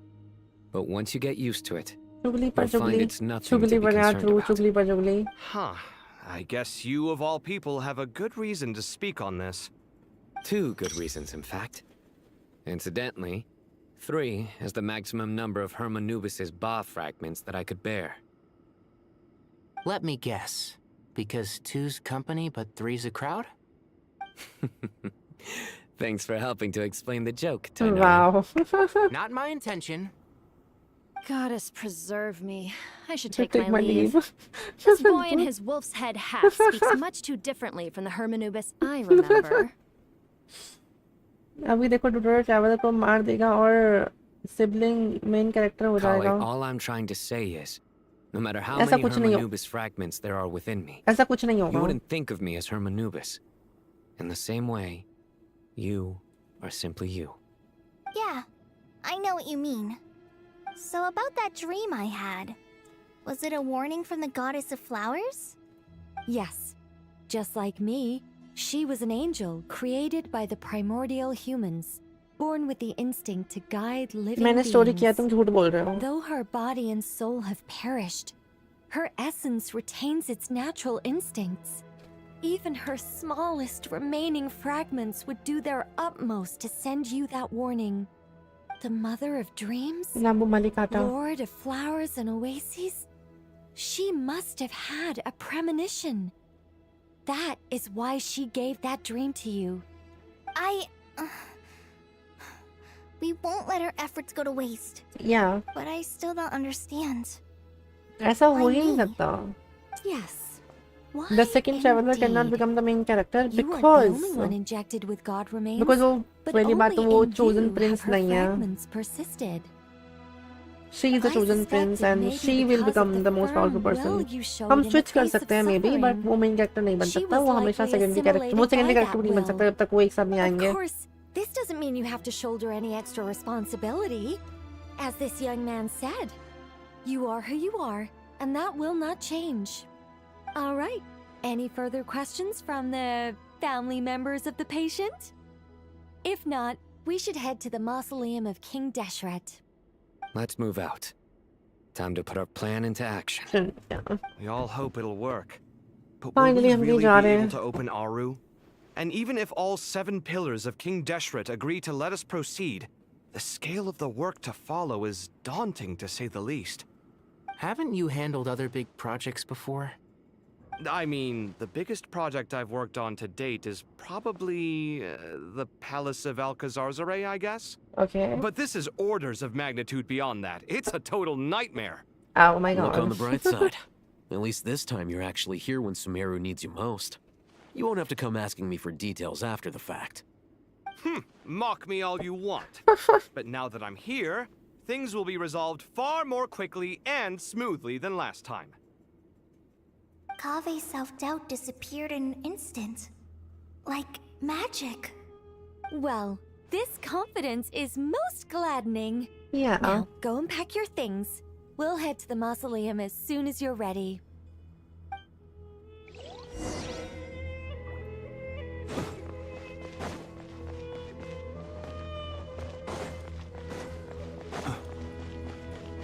But once you get used to it,
चुगली पर
you'll find
चुगली
it's nothing
चुगली
to be
पर
concerned
true
about.
चुगली पर चुगली
Huh. I guess you of all people have a good reason to speak on this. 2 good reasons, in fact. Incidentally, 3 is the maximum number of Hermanubis's Ba fragments that I could bear.
Let me guess. Because 2's company, but 3's a crowd?
Thanks for helping to explain the joke, Tainari.
wow
Not my intention.
Goddess preserve me. I should
Should
take my leave. This boy in his wolf's head hat speaks much too differently from the Hermanubis I remember.
अभी देखो tutorial traveller को मार देगा और sibling main character हो
Kale,
जाएगा
all I'm trying to say is, no matter how
ऐसा
many
कुछ नहीं हो-
Hermanubis fragments there are within me,
ऐसा कुछ नहीं
you
होगा
wouldn't think of me as Hermanubis. In the same way, you are simply you.
Yeah, I know what you mean. So about that dream I had, was it a warning from the goddess of flowers?
Yes. Just like me, she was an angel created by the primordial humans, born with the instinct to guide living
मैंने story किया
beings.
तुम झूठ बोल रहे हो
Though her body and soul have perished, her essence retains its natural instincts. Even her smallest remaining fragments would do their utmost to send you that warning. The mother of dreams?
नाबू मलिकाटा
Lord of flowers and oases? She must have had a premonition. That is why she gave that dream to you.
We won't let our efforts go to waste.
Yeah.
But I still don't understand.
ऐसा हो ही नहीं सकता
Yes. Why
The second traveler cannot
indeed?
become the main character
You weren't
because
the only one injected with God remains.
because वो
but
पहली बात तो
only
वो
in
chosen
you
prince
have her
नहीं है
fragments persisted.
she is the
I
chosen
suspect
prince
it
and
may be
she will
because of
become
the
the most powerful
firm
person
will you showed
हम
in the
switch कर
face of
सकते हैं maybe but
suffering.
वो main character नहीं बन
She
सकता
was
वो हमेशा
likely
secondary character वो
assimilated
secondary
by
character भी नहीं बन
that
सकता जब तक वो एक साथ नहीं
Of
आएंगे
course, this doesn't mean you have to shoulder any extra responsibility. As this young man said, you are who you are, and that will not change. All right. Any further questions from the family members of the patient? If not, we should head to the mausoleum of King Deshret.
Let's move out. Time to put our plan into action. We all hope it'll work. But will
Finally,
we
हम भी
really
जा
be
रहे
able
हैं
to open Aru? And even if all 7 pillars of King Deshret agree to let us proceed, the scale of the work to follow is daunting to say the least.
Haven't you handled other big projects before?
I mean, the biggest project I've worked on to date is probably the Palace of Alcazarzaray, I guess?
Okay.
But this is orders of magnitude beyond that. It's a total nightmare.
Oh my god.
Look on the bright side. At least this time you're actually here when Sumeru needs you most. You won't have to come asking me for details after the fact.
Mock me all you want. But now that I'm here, things will be resolved far more quickly and smoothly than last time.
Kave's self-doubt disappeared in an instant. Like magic.
Well, this confidence is most gladdening.
Yeah.
Now, go and pack your things. We'll head to the mausoleum as soon as you're ready.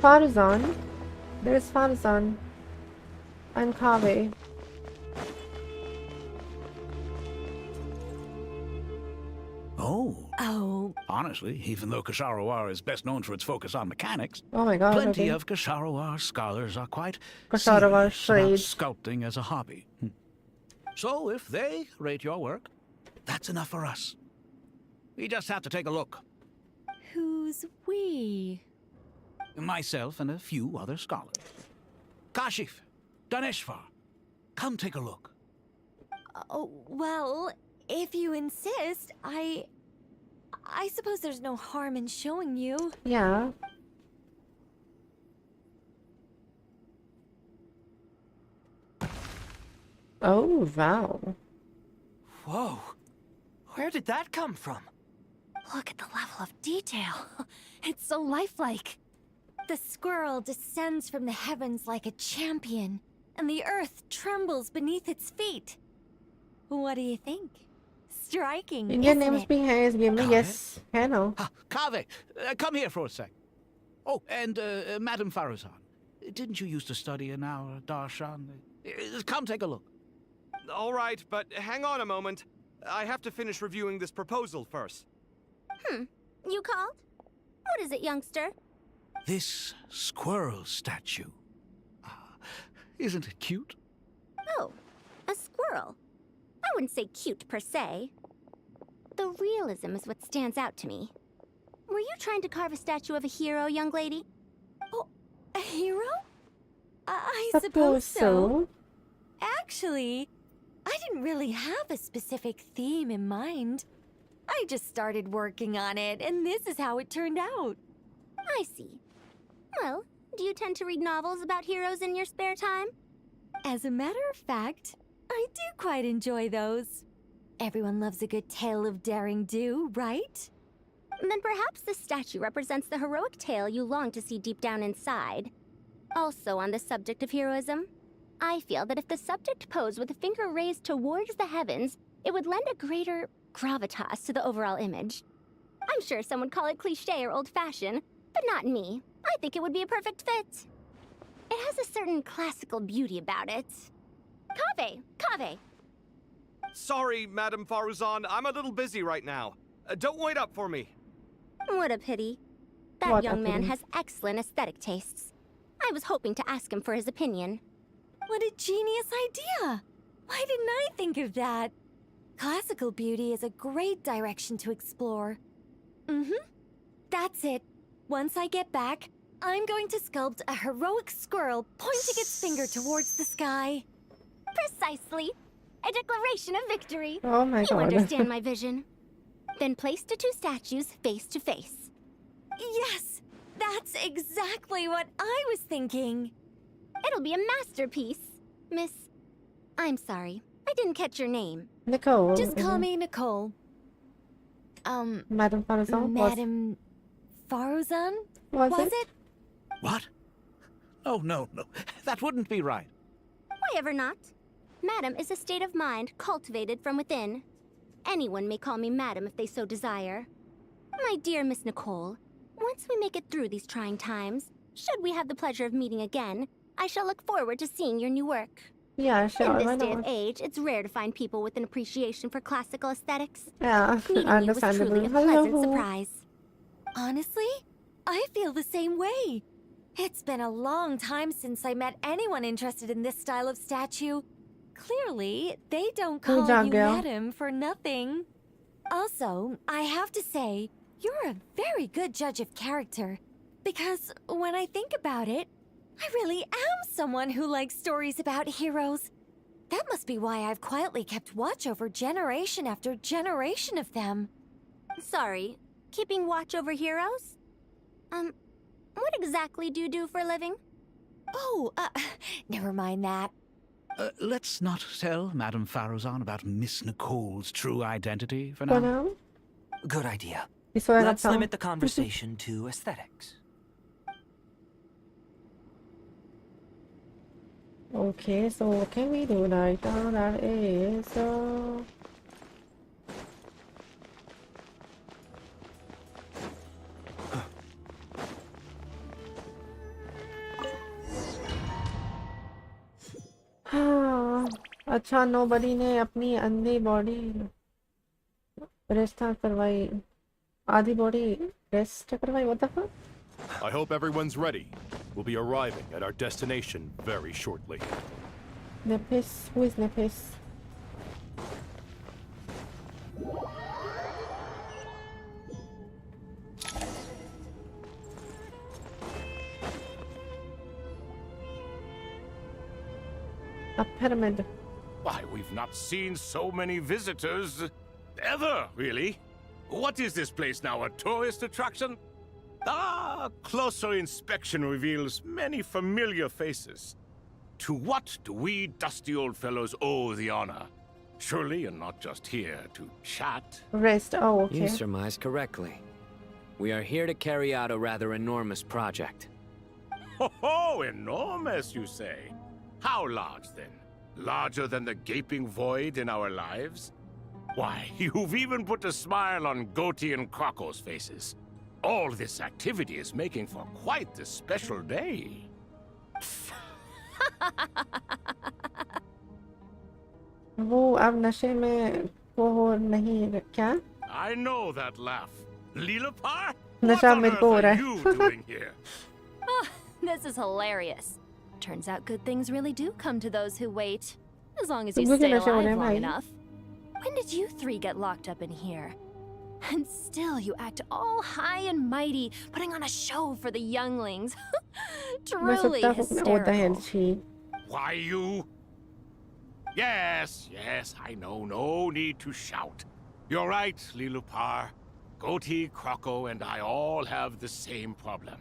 Farazan. There's Farazan. I'm Kave.
Oh. Honestly, even though Kasharawar is best known for its focus on mechanics,
Oh my god.
plenty
okay.
of Kasharawar scholars are quite
Kasharawar
serious about
shades.
sculpting as a hobby. So if they rate your work, that's enough for us. We just have to take a look.
Who's we?
Myself and a few other scholars. Kashif, Daneshvar, come take a look.
Oh, well, if you insist, I suppose there's no harm in showing you.
Yeah. Oh, wow.
Whoa. Where did that come from?
Look at the level of detail.
It's so lifelike.
The squirrel descends from the heavens like a champion, and the earth trembles beneath its feet. What do you think? Striking,
Your
isn't
name's
it?
being give me yes. Hello.
Kave, come here for a sec. Oh, and Madame Farazan, didn't you used to study in our darshan? Come take a look.
All right, but hang on a moment. I have to finish reviewing this proposal first.
You called? What is it, youngster?
This squirrel statue. Isn't it cute?
Oh, a squirrel. I wouldn't say cute per se. The realism is what stands out to me. Were you trying to carve a statue of a hero, young lady?
Oh, a hero? I
Suppose
suppose
so.
so. Actually, I didn't really have a specific theme in mind. I just started working on it, and this is how it turned out.
I see. Well, do you tend to read novels about heroes in your spare time?
As a matter of fact, I do quite enjoy those. Everyone loves a good tale of daring do, right?
Then perhaps this statue represents the heroic tale you long to see deep down inside. Also on the subject of heroism, I feel that if the subject posed with a finger raised towards the heavens, it would lend a greater gravitas to the overall image. I'm sure some would call it cliché or old-fashioned, but not me. I think it would be a perfect fit. It has a certain classical beauty about it. Kave!
Sorry, Madame Faruzan, I'm a little busy right now. Don't wait up for me.
What a pity. That
What a
young man
pity.
has excellent aesthetic tastes. I was hoping to ask him for his opinion.
What a genius idea! Why didn't I think of that? Classical beauty is a great direction to explore. That's it. Once I get back, I'm going to sculpt a heroic squirrel pointing its finger towards the sky.
Precisely. A declaration of victory.
Oh my
You
god.
understand my vision. Then place the two statues face to face.
Yes! That's exactly what I was thinking.
It'll be a masterpiece. Miss... I'm sorry. I didn't catch your name.
Nicole.
Just call me Nicole.
Madame Farazan.
Madame Farazan?
Was
Was
it?
it?
What? Oh, no. That wouldn't be right.
Why ever not? Madam is a state of mind cultivated from within. Anyone may call me Madam if they so desire. My dear Miss Nicole, once we make it through these trying times, should we have the pleasure of meeting again, I shall look forward to seeing your new work.
Yeah, sure.
In
Why
this day of
not?
age, it's rare to find people with an appreciation for classical aesthetics.
Yeah,
Meeting you was
understandably.
truly a pleasant
Hello.
surprise.
Honestly, I feel the same way. It's been a long time since I met anyone interested in this style of statue. Clearly, they don't
Good
call
job,
you
girl.
Madam for nothing. Also, I have to say, you're a very good judge of character. Because when I think about it, I really am someone who likes stories about heroes. That must be why I've quietly kept watch over generation after generation of them.
Sorry, keeping watch over heroes? What exactly do you do for a living?
Oh, never mind that.
Let's not tell Madame Faruzan about Miss Nicole's true identity for
For
now.
now?
Good idea.
Isso era
Let's
tão-
limit the conversation to aesthetics.
Okay, so what can we do right now? That is हाँ अच्छा nobody ने अपनी अंधी body rest करवाई आधी body rest करवाई what the fuck?
I hope everyone's ready. We'll be arriving at our destination very shortly.
Nepis, who is Nepis? A pyramid.
Why, we've not seen so many visitors ever, really. What is this place now, a tourist attraction? Ah, closer inspection reveals many familiar faces. To what do we dusty old fellows owe the honor? Surely you're not just here to chat.
Rest, oh, okay.
You surmised correctly. We are here to carry out a rather enormous project.
Ho, enormous, you say? How large, then? Larger than the gaping void in our lives? Why, you've even put a smile on Goatee and Crocco's faces. All this activity is making for quite the special day.
वो अब नशे में वो हो नहीं क्या?
I know that laugh. Lilapar?
नशा मेरे को हो रहा
you
है.
doing here?
This is hilarious. Turns out good things really do come to those who wait. As long as you
तुमको
stay
क्या नशा हो रहा
alive
है
long
भाई?
enough. When did you three get locked up in here? And still you act all high and mighty, putting on a show for the younglings.
मैं
Truly
सुनता हूँ what the hell
hysterical.
she?
Why, you? Yes, I know. No need to shout. You're right, Lilupar. Goatee, Crocco, and I all have the same problem.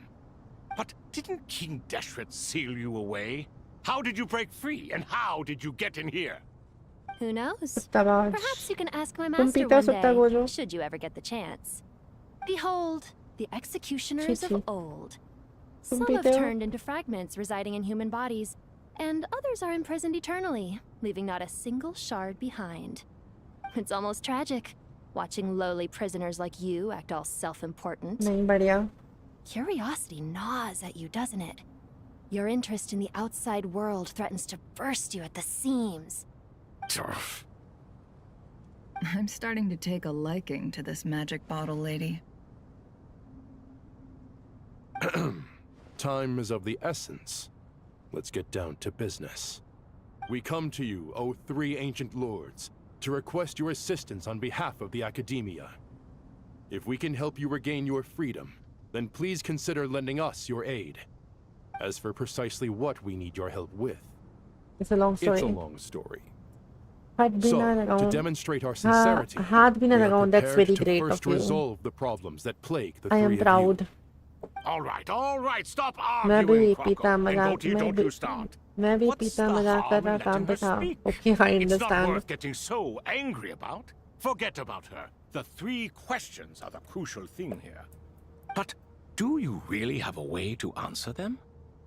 But didn't King Deshret seal you away? How did you break free, and how did you get in here?
Who knows?
Tabac.
Perhaps you can ask my
तुम
master
पीते हो
one
Sutta Gojo?
day, should you ever get the chance. Behold, the executioners
छी,
of
छी.
old.
तुम
Some have
पीते हो?
turned into fragments residing in human bodies, and others are imprisoned eternally, leaving not a single shard behind. It's almost tragic, watching lowly prisoners like you act all self-important.
नहीं बढ़िया.
Curiosity gnaws at you, doesn't it? Your interest in the outside world threatens to burst you at the seams.
I'm starting to take a liking to this magic bottle lady.
Time is of the essence. Let's get down to business. We come to you, O three ancient lords, to request your assistance on behalf of the Academia. If we can help you regain your freedom, then please consider lending us your aid. As for precisely what we need your help with,
It's a long story.
it's a long story.
हाथ भी
So,
ना
to
लगाऊं.
demonstrate our sincerity,
हाथ भी ना
we are
लगाऊं. That's
prepared
very
to
great
first
of you.
resolve the problems that plague the
I
three
am
of you.
proud.
All right, stop
मैं भी
arguing,
पीता
Crocco. And
मजाक
Goatee, don't you start.
मैं भी
What's
पीता
the
मजाक कर
harm
रहा
in
काम
letting
पे
her
था.
speak?
Okay, I
It's not
understand.
worth getting so angry about. Forget about her. The three questions are the crucial thing here. But do you really have a way to answer them?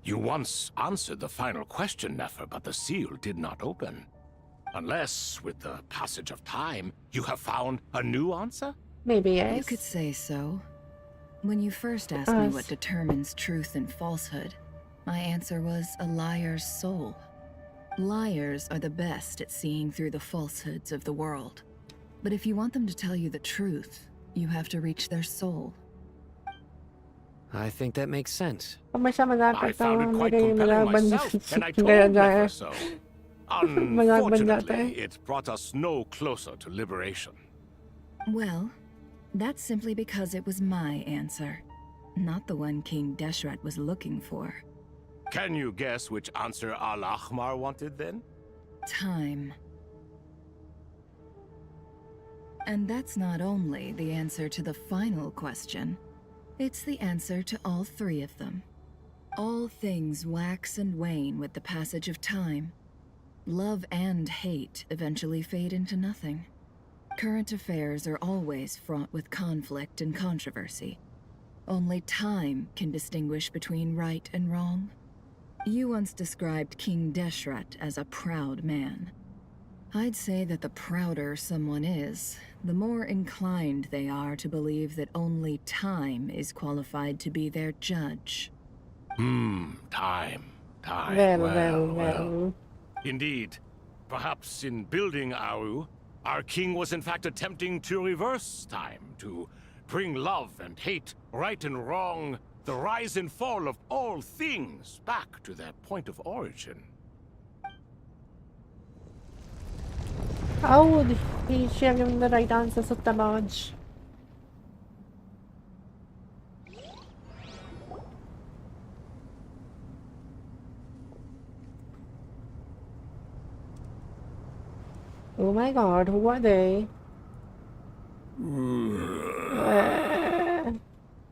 You once answered the final question, Nefer, but the seal did not open. Unless, with the passage of time, you have found a new answer?
Maybe
You
yes.
could say so. When you first asked me what determines truth and falsehood, my answer was a liar's soul. Liars are the best at seeing through the falsehoods of the world. But if you want them to tell you the truth, you have to reach their soul.
I think that makes sense.
हमेशा मजाक
I
करता
found
हूँ.
it quite
मेरे
compelling
मजाक बन
myself, and I told
गया
Nefer
है.
so.
मजाक बन जाता है.
Unfortunately, it brought us no closer to liberation.
Well, that's simply because it was my answer, not the one King Deshret was looking for.
Can you guess which answer Al-Ahmar wanted then?
Time. And that's not only the answer to the final question, it's the answer to all three of them. All things wax and wane with the passage of time. Love and hate eventually fade into nothing. Current affairs are always fraught with conflict and controversy. Only time can distinguish between right and wrong. You once described King Deshret as a proud man. I'd say that the prouder someone is, the more inclined they are to believe that only time is qualified to be their judge.
Time.
Well.
Indeed. Perhaps in building Aru, our king was in fact attempting to reverse time, to bring love and hate, right and wrong, the rise and fall of all things back to their point of origin.
How would he share him the right answer, Suttamaj? Oh my god, who are they?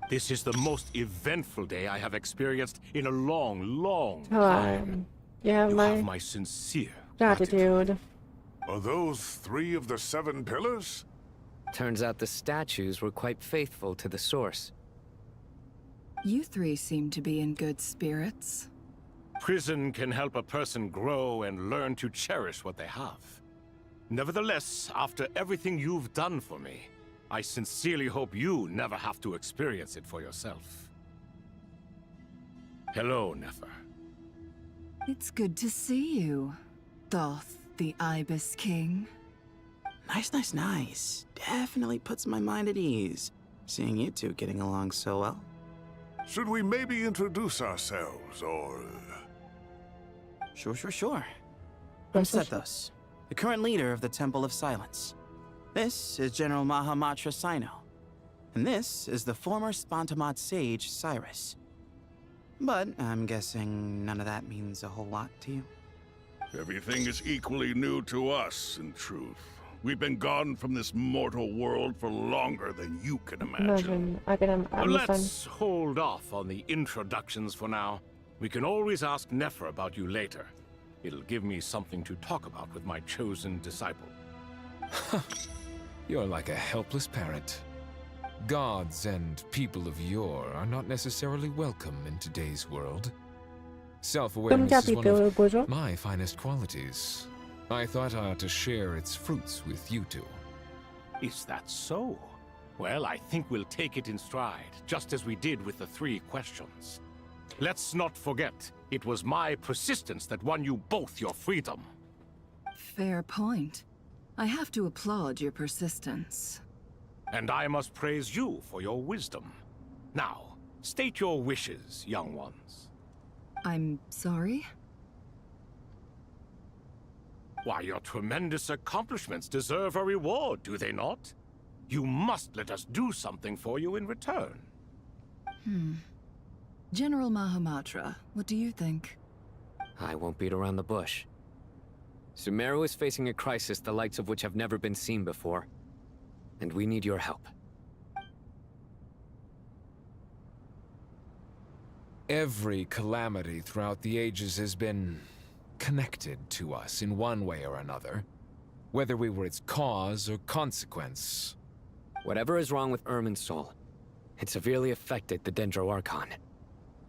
This is the most eventful day I have experienced in a long time.
You have
my sincere
gratitude.
Are those 3 of the 7 pillars?
Turns out the statues were quite faithful to the source.
You 3 seem to be in good spirits.
Prison can help a person grow and learn to cherish what they have. Nevertheless, after everything you've done for me, I sincerely hope you never have to experience it for yourself. Hello, Nefer.
It's good to see you, Thoth, the Ibis King.
Nice. Definitely puts my mind at ease, seeing you two getting along so well.
Should we maybe introduce ourselves, or...
Sure. I'm Sethos, the current leader of the Temple of Silence. This is General Mahamatra Sino, and this is the former Spantamad sage, Cyrus. But I'm guessing none of that means a whole lot to you.
Everything is equally new to us, in truth. We've been gone from this mortal world for longer than you can imagine.
I can understand.
Let's hold off on the introductions for now. We can always ask Nefer about you later. It'll give me something to talk about with my chosen disciple.
You're like a helpless parent. Gods and people of yore are not necessarily welcome in today's world. Self-awareness is one of my finest qualities. I thought I ought to share its fruits with you two.
Is that so? Well, I think we'll take it in stride, just as we did with the 3 questions. Let's not forget, it was my persistence that won you both your freedom.
Fair point. I have to applaud your persistence.
And I must praise you for your wisdom. Now, state your wishes, young ones.
I'm sorry?
Why, your tremendous accomplishments deserve a reward, do they not? You must let us do something for you in return.
General Mahamatra, what do you think?
I won't beat around the bush. Sumeru is facing a crisis the likes of which have never been seen before. And we need your help.
Every calamity throughout the ages has been connected to us in one way or another, whether we were its cause or consequence.
Whatever is wrong with Irminsul, it severely affected the Dendro Archon.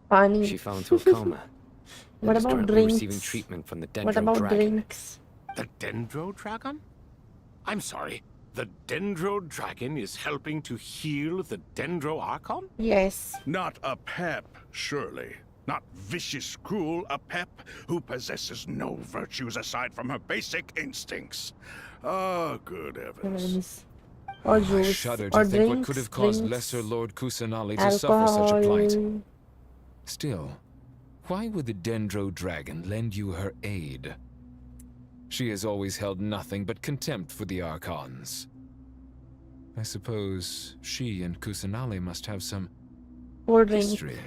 Funny.
She fell into a coma.
What
and is
about
currently
drinks?
receiving treatment from the Dendro
What about
Dragon.
drinks?
The Dendro Dragon? I'm sorry, the Dendro Dragon is helping to heal the Dendro Archon?
Yes.
Not a pep, surely. Not vicious, cruel, a pep who possesses no virtues aside from her basic instincts. Oh, good heavens.
Or
I
juice.
shudder
Or
to think
drinks,
what could have caused
drinks,
Lesser Lord Kusanali to suffer such a plight.
alcohol.
Still, why would the Dendro Dragon lend you her aid? She has always held nothing but contempt for the Archons. I suppose she and Kusanali must have some
Or drink.
history.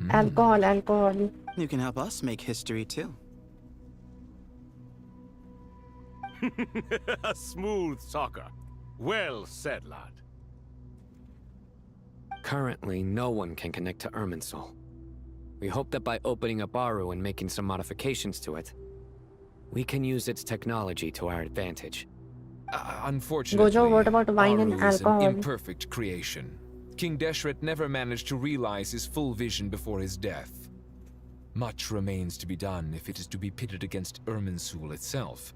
Alcohol.
You can help us make history too.
A smooth talker. Well said, lad.
Currently, no one can connect to Irminsul. We hope that by opening up Aru and making some modifications to it, we can use its technology to our advantage.
Unfortunately,
Gojo, what about wine and
Aru is an
alcohol?
imperfect creation. King Deshret never managed to realize his full vision before his death. Much remains to be done if it is to be pitted against Irminsul itself.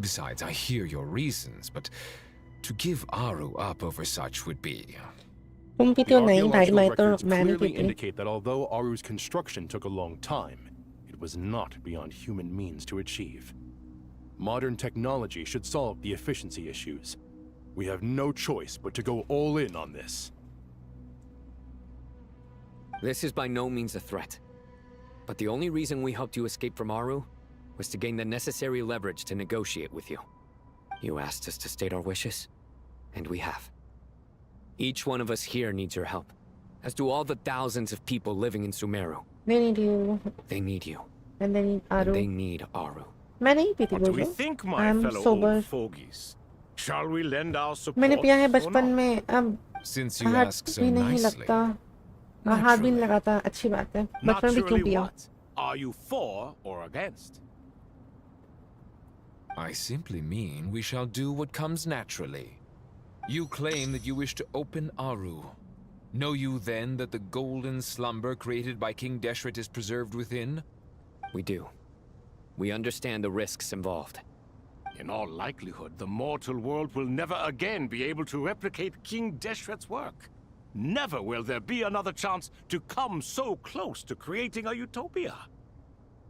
Besides, I hear your reasons, but to give Aru up over such would be...
The archaeological records clearly indicate that although Aru's construction took a long time, it was not beyond human means to achieve. Modern technology should solve the efficiency issues. We have no choice but to go all in on this.
This is by no means a threat. But the only reason we helped you escape from Aru was to gain the necessary leverage to negotiate with you. You asked us to state our wishes, and we have. Each one of us here needs your help, as do all the thousands of people living in Sumeru.
They need you.
They need you.
And they need Aru.
And they need Aru.
मैं नहीं पीती
What do we
Gojo.
think, my
I'm
fellow
sober.
old fogies? Shall we lend our support?
मैंने पिया है
or
बचपन
not?
में. अब
Since you
हाथ
ask so
भी नहीं
nicely.
लगता. हाथ भी नहीं लगाता. अच्छी बात है. बचपन में क्यों
Naturally
पिया?
what? Are you for or against?
I simply mean we shall do what comes naturally. You claim that you wish to open Aru. Know you then that the golden slumber created by King Deshret is preserved within?
We do. We understand the risks involved.
In all likelihood, the mortal world will never again be able to replicate King Deshret's work. Never will there be another chance to come so close to creating a utopia.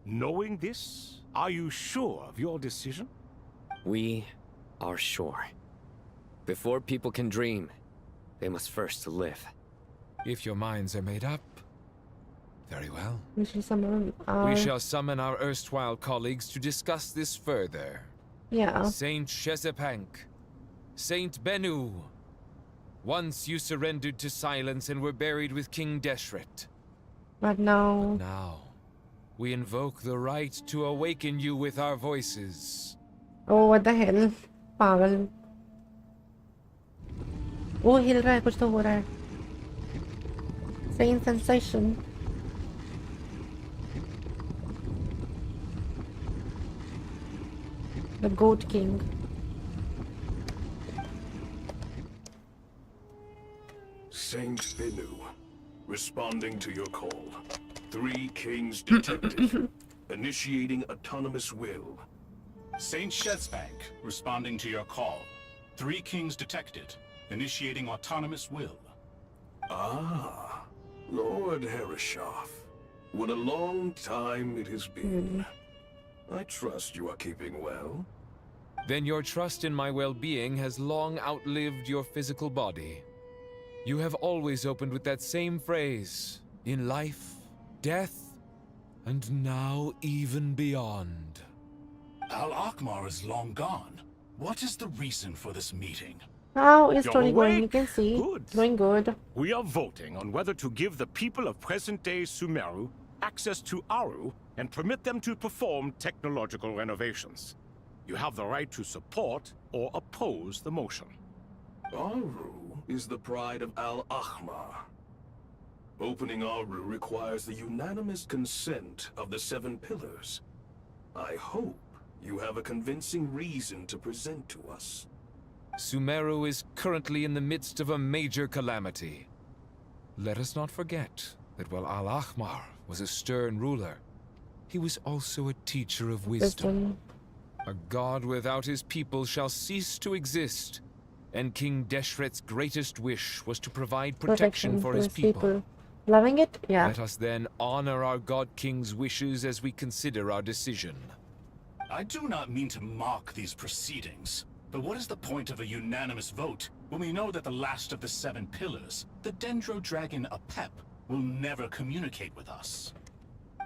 Knowing this, are you sure of your decision?
We are sure. Before people can dream, they must first live.
If your minds are made up, very well.
We shall summon
We shall summon our erstwhile colleagues to discuss this further.
Yeah.
Saint Shezepank, Saint Bennu. Once you surrendered to silence and were buried with King Deshret.
But now...
Now, we invoke the right to awaken you with our voices.
Oh, what the hell? पागल. वो हिल रहा है, कुछ तो हो रहा है. Same sensation. The Goat King.
Saint Bennu, responding to your call. 3 kings detected. Initiating autonomous will.
Saint Shezbank, responding to your call. 3 kings detected. Initiating autonomous will.
Ah, Lord Herreshoff. What a long time it has been. I trust you are keeping well.
Then your trust in my well-being has long outlived your physical body. You have always opened with that same phrase, in life, death, and now even beyond.
Al-Akmar is long gone. What is the reason for this meeting?
How is
You're
story going? You
awake?
can see.
Good.
Going good.
We are voting on whether to give the people of present-day Sumeru access to Aru and permit them to perform technological renovations. You have the right to support or oppose the motion.
Aru is the pride of Al-Ahmar. Opening Aru requires the unanimous consent of the 7 pillars. I hope you have a convincing reason to present to us.
Sumeru is currently in the midst of a major calamity. Let us not forget that while Al-Ahmar was a stern ruler, he was also a teacher of wisdom. A god without his people shall cease to exist, and King Deshret's greatest wish was to provide protection for his people.
Loving it? Yeah.
Let us then honor our God King's wishes as we consider our decision.
I do not mean to mock these proceedings, but what is the point of a unanimous vote when we know that the last of the 7 pillars, the Dendro Dragon Apep, will never communicate with us?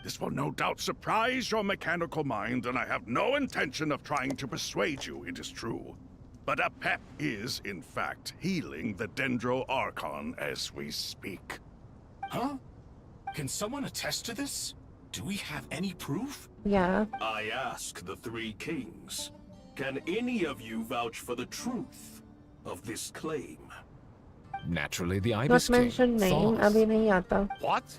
This will no doubt surprise your mechanical mind, and I have no intention of trying to persuade you it is true. But Apep is, in fact, healing the Dendro Archon as we speak.
Huh? Can someone attest to this? Do we have any proof?
Yeah.
I ask the 3 kings. Can any of you vouch for the truth? of this claim?
Naturally, the
Not
Ibis King,
mention name.
Thoth.
अभी नहीं आता.
What?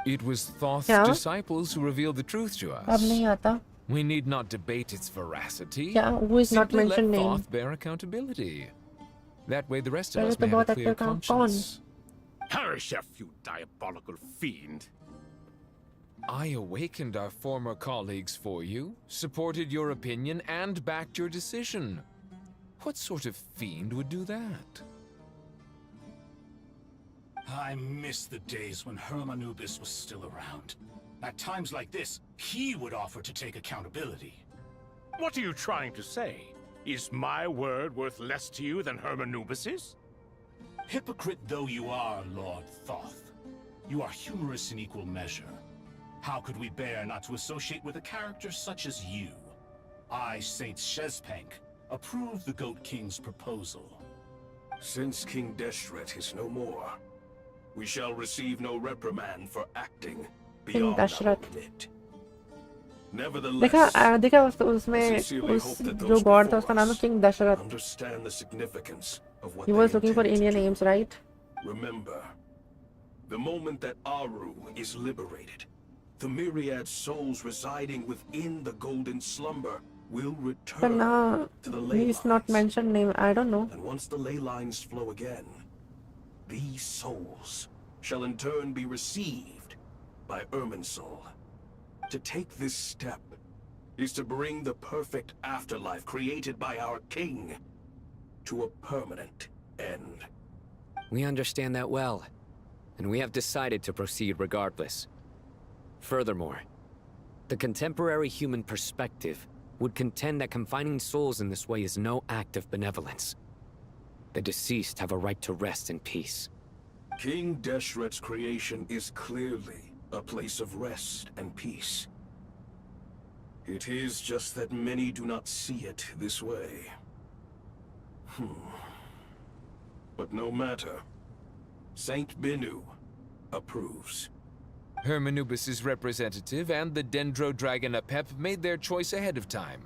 It was Thoth's
Yeah.
disciples who revealed the truth to
अब
us.
नहीं आता.
We need not debate its veracity.
Yeah, who is not
Simply let
mentioned name?
Thoth bear accountability. That way the rest of
पहले
us
तो
may have
बहुत
a clear
actor था. कौन?
conscience.
Perish, you diabolical fiend!
I awakened our former colleagues for you, supported your opinion, and backed your decision. What sort of fiend would do that?
I miss the days when Hermanubis was still around. At times like this, he would offer to take accountability.
What are you trying to say? Is my word worth less to you than Hermanubis's?
Hypocrite though you are, Lord Thoth, you are humorous in equal measure. How could we bear not to associate with a character such as you? I, Saint Shezpank, approve the Goat King's proposal.
Since King Deshret is no more, we shall receive no reprimand for acting beyond our limit. Nevertheless,
देखा उसमें
I sincerely
उस
hope that
जो
those
god था
before
उसका नाम है
us
king Dasharath.
understand the significance of what
He
they
was looking for
intend to
Indian
do.
names, right?
Remember, the moment that Aru is liberated, the myriad souls residing within the golden slumber will return to the ley
He's not mentioned name. I don't know.
And once the ley lines flow again, these souls shall in turn be received by Irminsul. To take this step is to bring the perfect afterlife created by our king to a permanent end.
We understand that well, and we have decided to proceed regardless. Furthermore, the contemporary human perspective would contend that confining souls in this way is no act of benevolence. The deceased have a right to rest in peace.
King Deshret's creation is clearly a place of rest and peace. It is just that many do not see it this way. But no matter. Saint Binu approves.
Hermanubis' representative and the Dendro Dragon Apep made their choice ahead of time,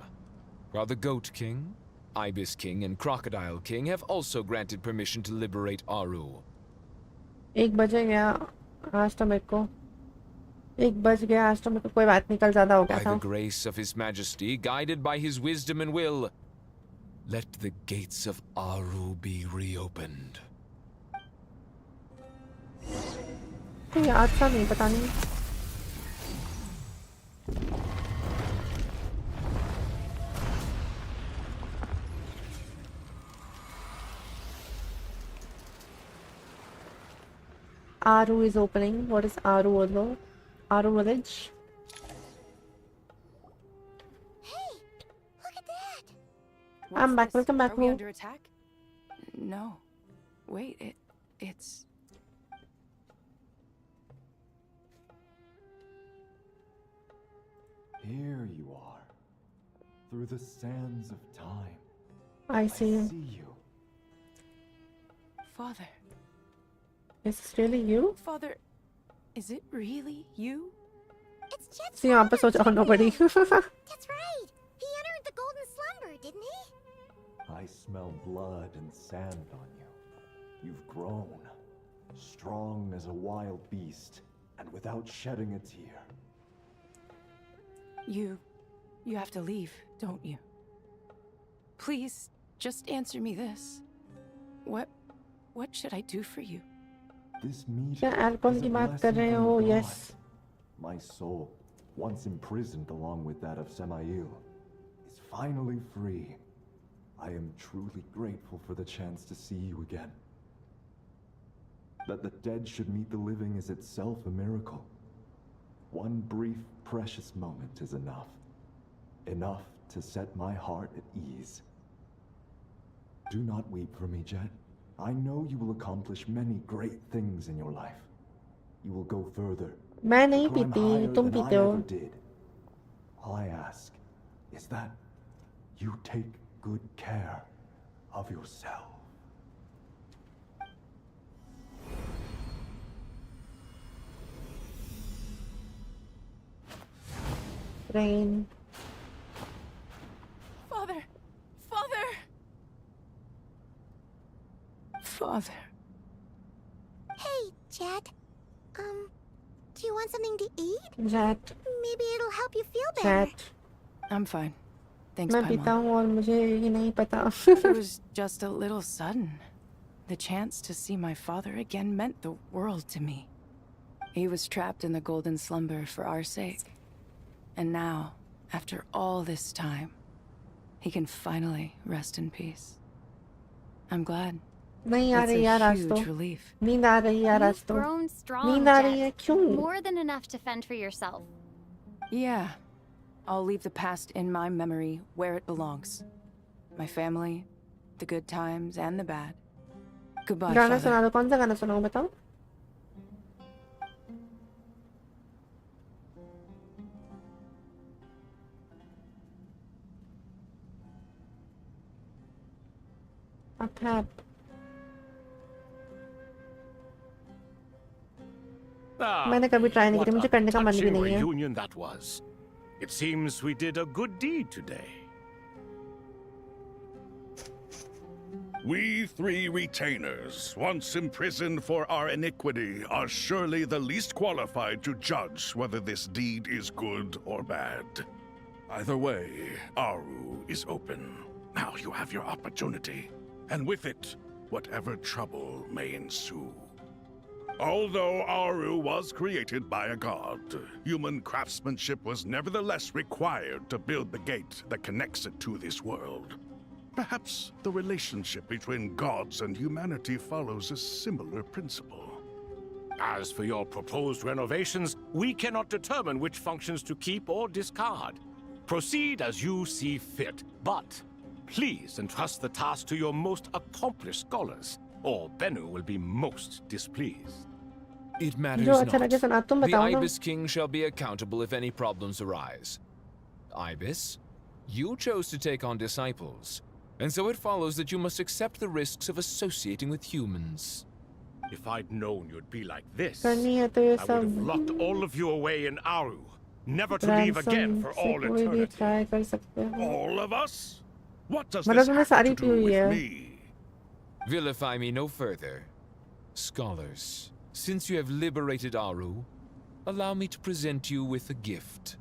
while the Goat King, Ibis King, and Crocodile King have also granted permission to liberate Aru.
1 बजे गया आज तो मेरे को 1 बज गया आज तो मेरे को कोई बात नहीं कल ज़्यादा हो गया
By
था.
the grace of His Majesty, guided by His wisdom and will, let the gates of Aru be reopened.
कोई याद सा नहीं पता नहीं. Aru is opening. What is Aru although? Aru village. I'm back. Welcome back.
Are we under attack? No. Wait, it's...
Here you are, through the sands of time.
I see you.
Father.
Is this really you?
Father, is it really you?
It's Jet's
See, यहाँ पे सोच रहा हूँ nobody.
That's right. He entered the golden slumber, didn't he?
I smell blood and sand on you. You've grown, strong as a wild beast, and without shedding a tear.
You have to leave, don't you? Please, just answer me this. What should I do for you?
This meat
क्या alcohol
is a
की बात
blessing
कर रहे
from
हो?
God.
Yes.
My soul, once imprisoned along with that of Semail, is finally free. I am truly grateful for the chance to see you again. That the dead should meet the living is itself a miracle. One brief, precious moment is enough. Enough to set my heart at ease. Do not weep for me, Jet. I know you will accomplish many great things in your life. You will go further.
मैं नहीं
to climb
पीती,
higher
तुम
than
पीते
I
हो.
ever did. All I ask is that you take good care of yourself.
Rain.
Father! Father! father.
Hey, Jet. Do you want something to eat?
Jet.
Maybe it'll help you feel better.
Jet.
I'm fine. Thanks,
मैं पीता
Paimon.
हूँ और मुझे ये नहीं पता.
It was just a little sudden. The chance to see my father again meant the world to me. He was trapped in the golden slumber for our sake. And now, after all this time, he can finally rest in peace. I'm glad.
नहीं आ रही यार आज तो. नींद आ रही यार आज
You've
तो.
grown strong,
नींद आ रही है
Jet.
क्यों?
More than enough to fend for yourself.
Yeah. I'll leave the past in my memory where it belongs. My family, the good times and the bad. Goodbye,
गाना
Father.
सुना दो. कौन सा गाना सुनाऊं बताओ? मैंने कभी ट्राई नहीं की. मुझे करने का मन भी नहीं है.
Reunion that was. It seems we did a good deed today.
We three retainers, once imprisoned for our iniquity, are surely the least qualified to judge whether this deed is good or bad. Either way, Aru is open. Now you have your opportunity, and with it, whatever trouble may ensue. Although Aru was created by a god, human craftsmanship was nevertheless required to build the gate that connects it to this world. Perhaps the relationship between gods and humanity follows a similar principle.
As for your proposed renovations, we cannot determine which functions to keep or discard. Proceed as you see fit, but please entrust the task to your most accomplished scholars, or Bennu will be most displeased.
It matters
जो अच्छा लगे सुना. तुम
The
बताओ ना.
Ibis King shall be accountable if any problems arise. Ibis, you chose to take on disciples, and so it follows that you must accept the risks of associating with humans.
If I'd known you'd be like this,
करनी है तो ये
I would have
सब.
locked all of you away in Aru, never to leave again for all
से कोई भी
eternity.
Try कर सकते हो.
All of us? What does
मतलब
this
तुमने
have
सारी
to
पी
do
हुई
with
है.
me?
Vilify me no further. Scholars, since you have liberated Aru, allow me to present you with a gift.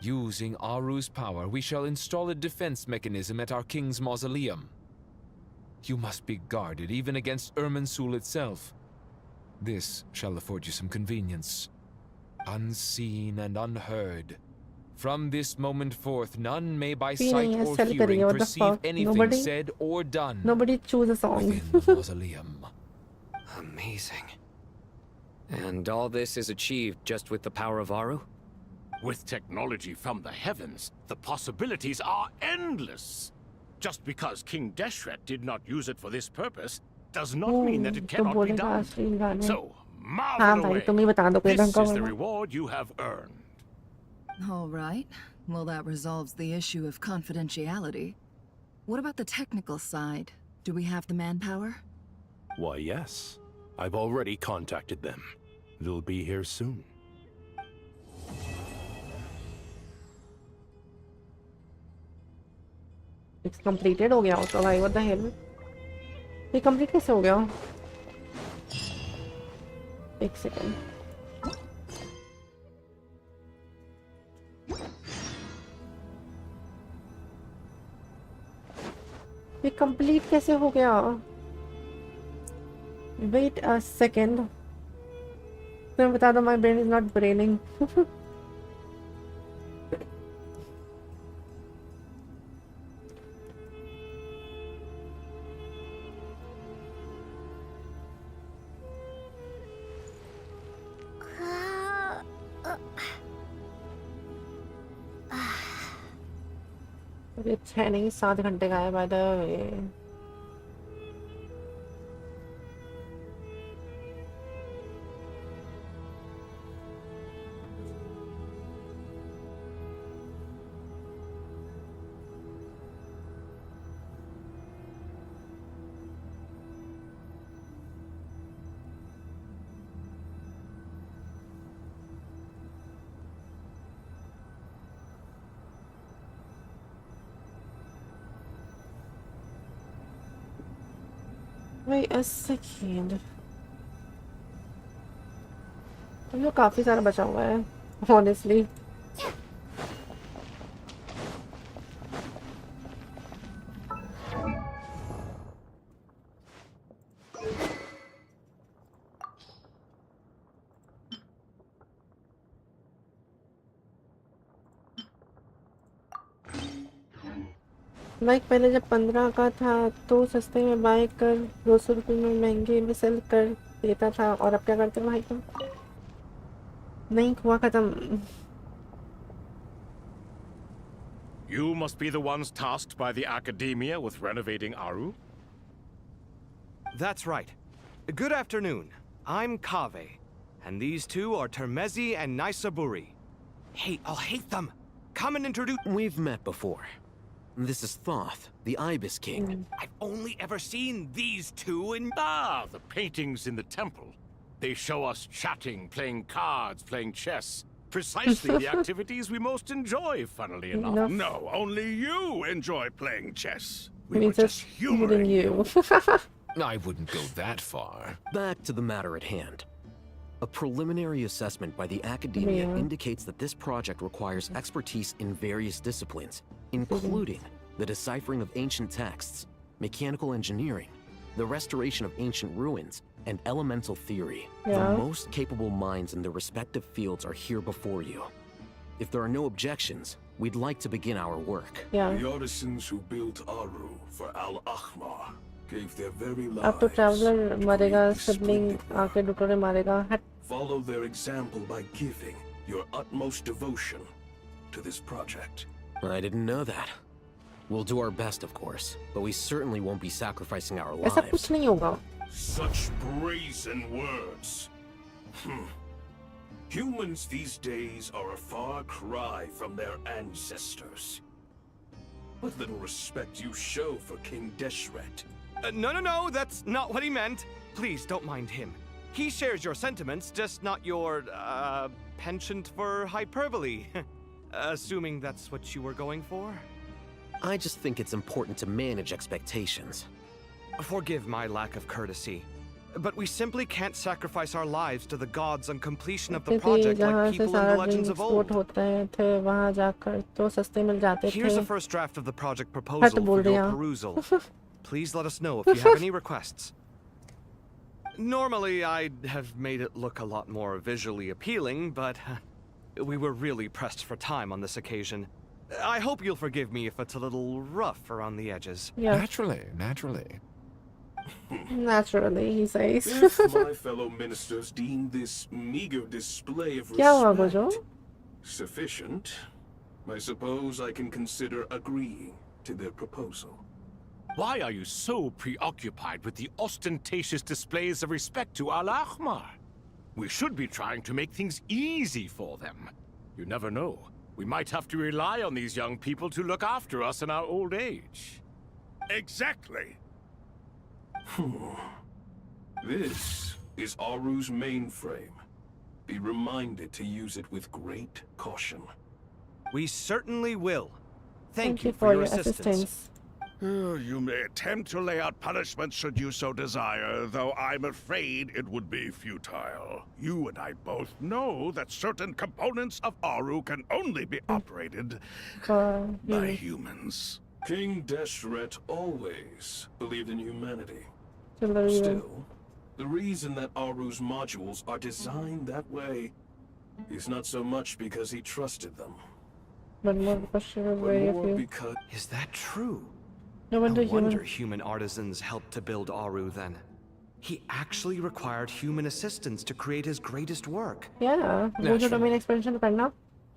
Using Aru's power, we shall install a defense mechanism at our king's mausoleum. You must be guarded even against Irminsul itself. This shall afford you some convenience. Unseen and unheard. From this moment forth, none may by sight or hearing perceive anything said or done.
Nobody choose a song.
Within the mausoleum.
Amazing. And all this is achieved just with the power of Aru?
With technology from the heavens, the possibilities are endless. Just because King Deshret did not use it for this purpose does not mean that it cannot be done. So, marvel away. This is the reward you have earned.
All right. Well, that resolves the issue of confidentiality. What about the technical side? Do we have the manpower?
Why, yes. I've already contacted them. They'll be here soon.
It's completed हो गया तो भाई what the hell? ये complete कैसे हो गया? एक second. ये complete कैसे हो गया? Wait a second. मैं बता दूँ my brain is not braining. ये 6 नहीं 7 घंटे का है by the way. Wait a second. तो काफी सारा बचा हुआ है, honestly. लाइक पहले जब 15 का था तो सस्ते में बाय कर 200 रुपये में महंगे में सेल कर देता था, और अब क्या करते भाई तुम? नहीं हुआ खत्म.
You must be the ones tasked by the academia with renovating Aru?
That's right. Good afternoon. I'm Kave, and these two are Termezi and Naisaburi. Hey, I'll hate them. Come and introduce—
We've met before. This is Thoth, the Ibis King.
I've only ever seen these two in—
Ah, the paintings in the temple. They show us chatting, playing cards, playing chess. Precisely the activities we most enjoy, funnily enough.
No, only you enjoy playing chess.
We were just humoring you.
I wouldn't go that far.
Back to the matter at hand. A preliminary assessment by the academia indicates that this project requires expertise in various disciplines, including the deciphering of ancient texts, mechanical engineering, the restoration of ancient ruins, and elemental theory. The most capable minds in their respective fields are here before you. If there are no objections, we'd like to begin our work.
The artisans who built Aru for Al-Ahmar gave their very lives.
अब तो traveler मरेगा, sibling आके डुकरे मारेगा.
Follow their example by giving your utmost devotion to this project.
I didn't know that. We'll do our best, of course, but we certainly won't be sacrificing our lives.
ऐसा कुछ नहीं होगा.
Such brazen words. Humans these days are a far cry from their ancestors. What little respect you show for King Deshret.
No, that's not what he meant. Please don't mind him. He shares your sentiments, just not your, penchant for hyperbole. Assuming that's what you were going for?
I just think it's important to manage expectations.
Forgive my lack of courtesy, but we simply can't sacrifice our lives to the gods on completion of the project like people in the legends of old. Here's the first draft of the project proposal for your perusal. Please let us know if you have any requests. Normally, I'd have made it look a lot more visually appealing, but we were really pressed for time on this occasion. I hope you'll forgive me if it's a little rough around the edges.
Naturally.
Naturally, he says.
If my fellow ministers deem this meager display of respect sufficient, I suppose I can consider agreeing to their proposal.
Why are you so preoccupied with the ostentatious displays of respect to Al-Ahmar? We should be trying to make things easy for them. You never know. We might have to rely on these young people to look after us in our old age.
Exactly.
This is Aru's mainframe. Be reminded to use it with great caution.
We certainly will. Thank you for your assistance.
You may attempt to lay out punishment should you so desire, though I'm afraid it would be futile. You and I both know that certain components of Aru can only be operated by humans.
King Deshret always believed in humanity.
Still,
the reason that Aru's modules are designed that way is not so much because he trusted them,
but more because...
Is that true?
No wonder
human artisans helped to build Aru then. He actually required human assistance to create his greatest work.
Yeah, domain expansion karna.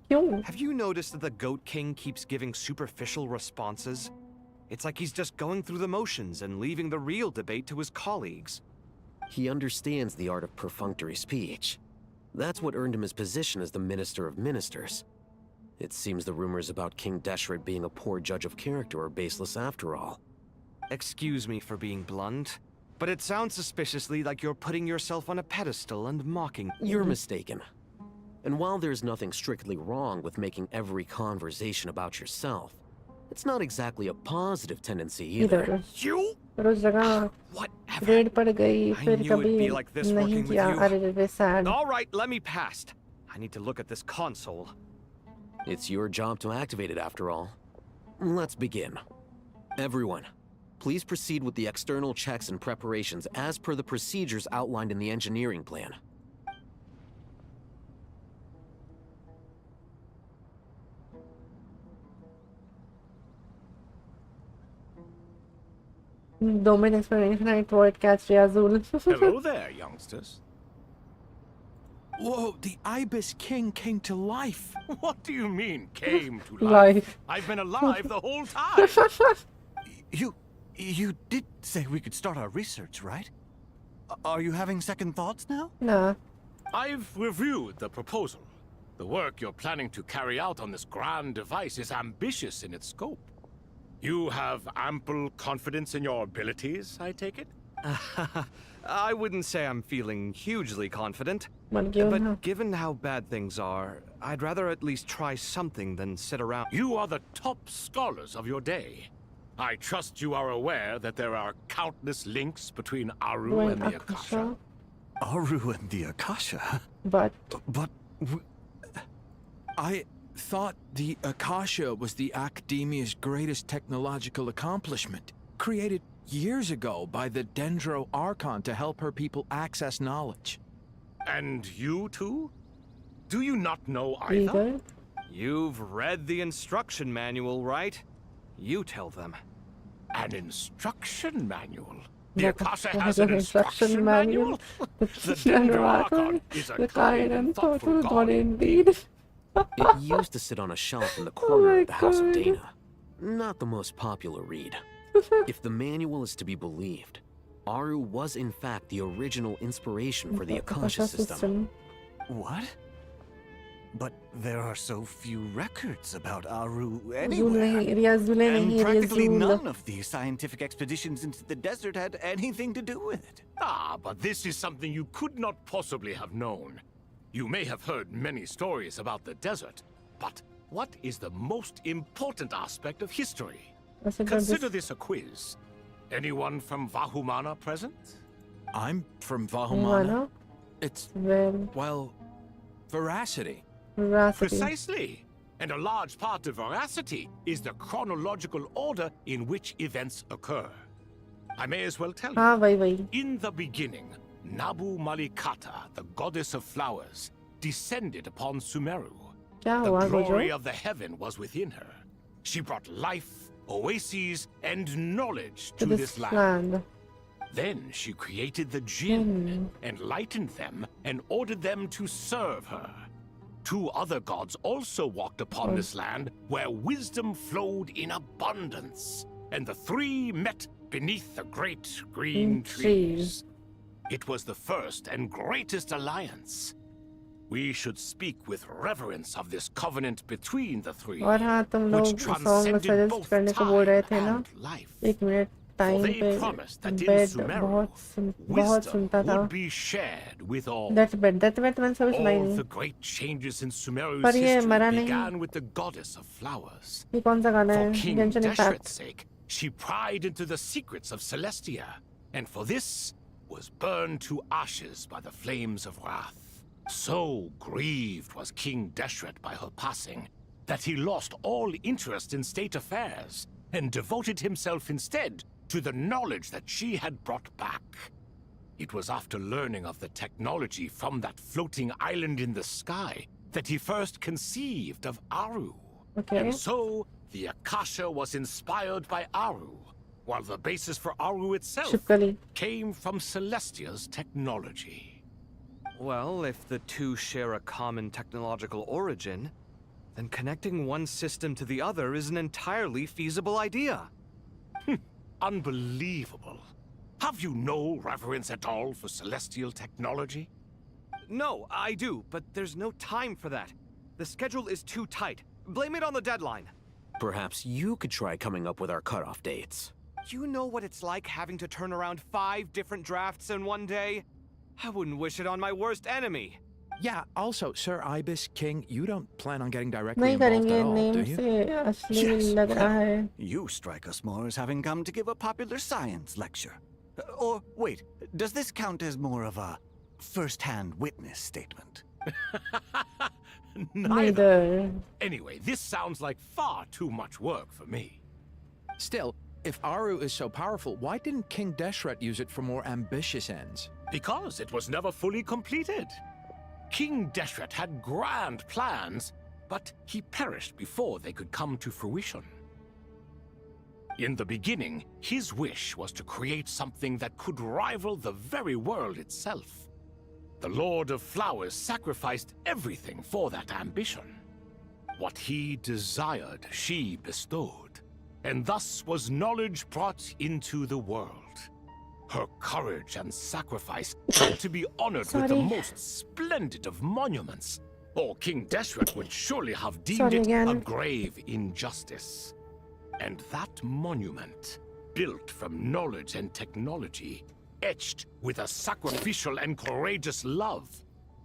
Kyun?
Have you noticed that the Goat King keeps giving superficial responses? It's like he's just going through the motions and leaving the real debate to his colleagues.
He understands the art of perfunctory speech. That's what earned him his position as the Minister of Ministers. It seems the rumors about King Deshret being a poor judge of character are baseless after all.
Excuse me for being blunt, but it sounds suspiciously like you're putting yourself on a pedestal and mocking.
You're mistaken. And while there's nothing strictly wrong with making every conversation about yourself, it's not exactly a positive tendency either.
You?
Whatever. grade पड़ गई
I
फिर
knew it'd
कभी
be like this
नहीं
working with
किया
you.
अरे रे sad
All right, let me past. I need to look at this console.
It's your job to activate it after all. Let's begin. Everyone, please proceed with the external checks and preparations as per the procedures outlined in the engineering plan.
Domain explanation and void catch Azul.
Hello there, youngsters.
Whoa, the Ibis King came to life.
What do you mean, came to
Life?
life? I've been alive the whole time.
You did say we could start our research, right? Are you having second thoughts now?
No.
I've reviewed the proposal. The work you're planning to carry out on this grand device is ambitious in its scope. You have ample confidence in your abilities, I take it?
I wouldn't say I'm feeling hugely confident.
But
given how bad things are, I'd rather at least try something than sit around.
You are the top scholars of your day. I trust you are aware that there are countless links between Aru and the Akasha.
Aru and the Akasha?
But
I thought the Akasha was the Academia's greatest technological accomplishment, created years ago by the Dendro Archon to help her people access knowledge.
And you too? Do you not know either?
You've read the instruction manual, right? You tell them.
An instruction manual? The
Look,
Akasha
it
has
has
an instruction manual? The Dendro Archon is a kind and thoughtful god.
Indeed.
It used to sit on a shelf in the corner of the House of Dana. Not the most popular read. If the manual is to be believed, Aru was in fact the original inspiration for the Akasha system.
What? But there are so few records about Aru anywhere. And practically none of the scientific expeditions into the desert had anything to do with it.
Ah, but this is something you could not possibly have known. You may have heard many stories about the desert, but what is the most important aspect of history? Consider this a quiz. Anyone from Vahumana present?
I'm from Vahumana. It's, well, veracity.
Precisely. And a large part of veracity is the chronological order in which events occur. I may as well tell you. In the beginning, Nabu Malikata, the goddess of flowers, descended upon Sumeru. The glory of the heaven was within her. She brought life, oases, and knowledge to this land. Then she created the Jinn, enlightened them, and ordered them to serve her. Two other gods also walked upon this land where wisdom flowed in abundance, and the three met beneath the great green trees. It was the first and greatest alliance. We should speak with reverence of this covenant between the three, which transcended both time and life. For they promised that in Sumeru, wisdom would be shared with all. All the great changes in Sumeru's history began with the goddess of flowers. For King Deshret's sake, she pried into the secrets of Celestia, and for this was burned to ashes by the flames of wrath. So grieved was King Deshret by her passing that he lost all interest in state affairs and devoted himself instead to the knowledge that she had brought back. It was after learning of the technology from that floating island in the sky that he first conceived of Aru. And so, the Akasha was inspired by Aru, while the basis for Aru itself came from Celestia's technology.
Well, if the two share a common technological origin, then connecting one system to the other is an entirely feasible idea.
Unbelievable. Have you no reverence at all for celestial technology?
No, I do, but there's no time for that. The schedule is too tight. Blame it on the deadline.
Perhaps you could try coming up with our cutoff dates.
You know what it's like having to turn around 5 different drafts in one day? I wouldn't wish it on my worst enemy.
Yeah, also, Sir Ibis King, you don't plan on getting directly involved at all, do you?
You strike us more as having come to give a popular science lecture. Or, wait, does this count as more of a first-hand witness statement?
Neither. Anyway, this sounds like far too much work for me.
Still, if Aru is so powerful, why didn't King Deshret use it for more ambitious ends?
Because it was never fully completed. King Deshret had grand plans, but he perished before they could come to fruition. In the beginning, his wish was to create something that could rival the very world itself. The Lord of Flowers sacrificed everything for that ambition. What he desired, she bestowed, and thus was knowledge brought into the world. Her courage and sacrifice had to be honored with the most splendid of monuments, or King Deshret would surely have deemed it a grave injustice. And that monument, built from knowledge and technology, etched with a sacrificial and courageous love.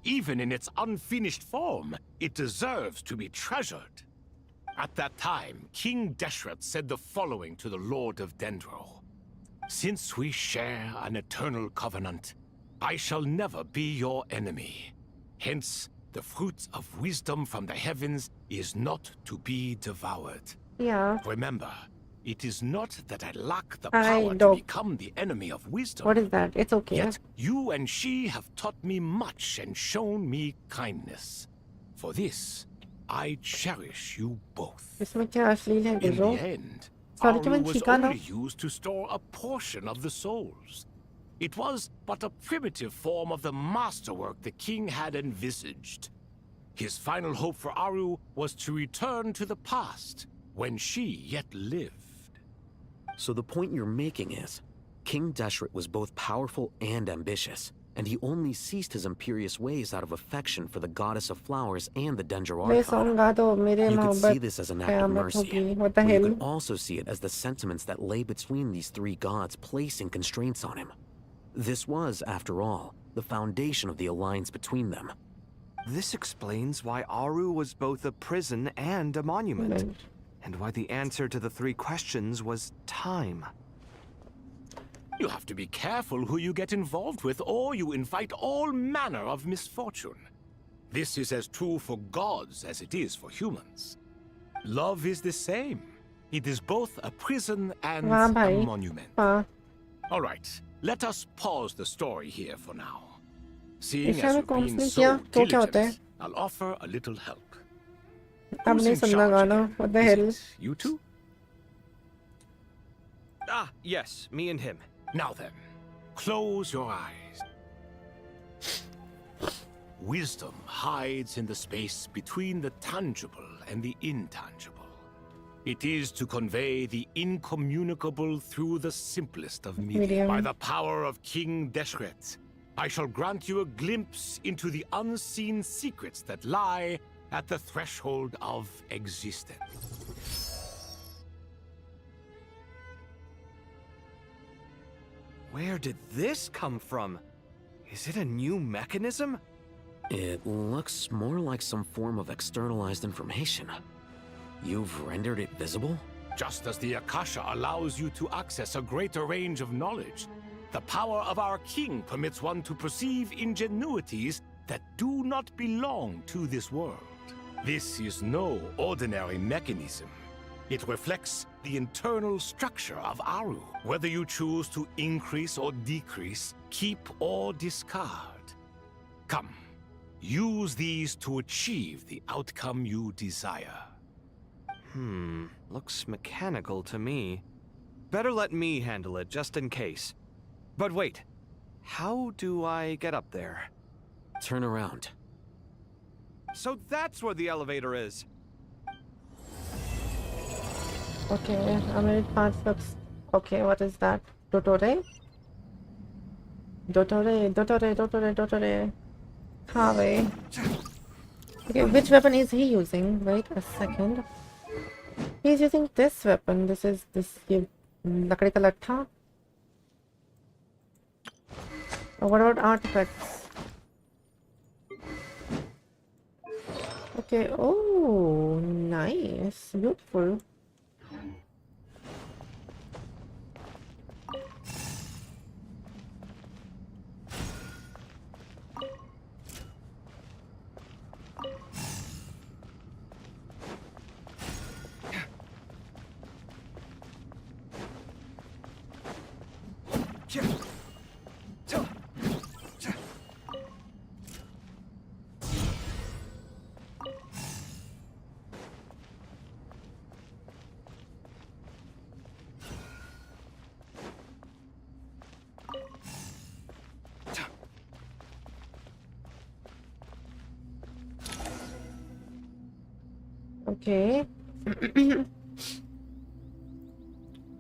Even in its unfinished form, it deserves to be treasured. At that time, King Deshret said the following to the Lord of Dendro. Since we share an eternal covenant, I shall never be your enemy. Hence, the fruit of wisdom from the heavens is not to be devoured.
Yeah.
Remember, it is not that I lack the power to become the enemy of wisdom.
What is that? It's okay.
Yet you and she have taught me much and shown me kindness. For this, I cherish you both.
इसमें क्या अश्लील है
In
Guru?
the end,
Sorry,
Aru was only used to store a portion of the souls. It was but a primitive form of the masterwork the king had envisaged. His final hope for Aru was to return to the past, when she yet lived.
So the point you're making is, King Deshret was both powerful and ambitious, and he only ceased his imperious ways out of affection for the goddess of flowers and the Dendro Archon. You could see this as an act of mercy,
What the
but
hell?
you could also see it as the sentiments that lay between these three gods placing constraints on him. This was, after all, the foundation of the alliance between them.
This explains why Aru was both a prison and a monument, and why the answer to the three questions was time.
You have to be careful who you get involved with, or you invite all manner of misfortune. This is as true for gods as it is for humans. Love is the same. It is both a prison and a monument. All right, let us pause the story here for now. Seeing as you've been so diligent, I'll offer a little help. Who's in charge again?
What the
Is
hell?
it you two?
Ah, yes, me and him.
Now then, close your eyes. Wisdom hides in the space between the tangible and the intangible. It is to convey the incommunicable through the simplest of media. By the power of King Deshret, I shall grant you a glimpse into the unseen secrets that lie at the threshold of existence.
Where did this come from? Is it a new mechanism?
It looks more like some form of externalized information. You've rendered it visible?
Just as the Akasha allows you to access a greater range of knowledge, the power of our king permits one to perceive ingenuities that do not belong to this world. This is no ordinary mechanism. It reflects the internal structure of Aru, whether you choose to increase or decrease, keep or discard. Come, use these to achieve the outcome you desire.
Looks mechanical to me. Better let me handle it, just in case. But wait, how do I get up there?
Turn around.
So that's where the elevator is.
Okay, I made 5 steps. Okay, what is that? Dotore? Dotore. Kave. Okay, which weapon is he using? Wait a second. He's using this weapon. This is this lakdi ka lattha. What about artifacts? Okay, oh, nice, beautiful. Okay.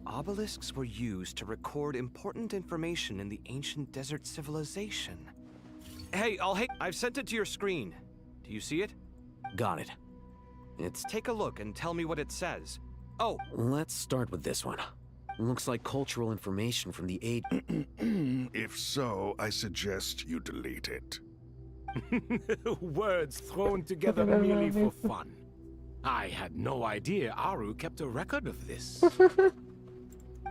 Obelisks were used to record important information in the ancient desert civilization. Hey, I've sent it to your screen. Do you see it?
Got it.
Take a look and tell me what it says. Oh,
let's start with this one. Looks like cultural information from the age.
If so, I suggest you delete it.
Words thrown together merely for fun. I had no idea Aru kept a record of this.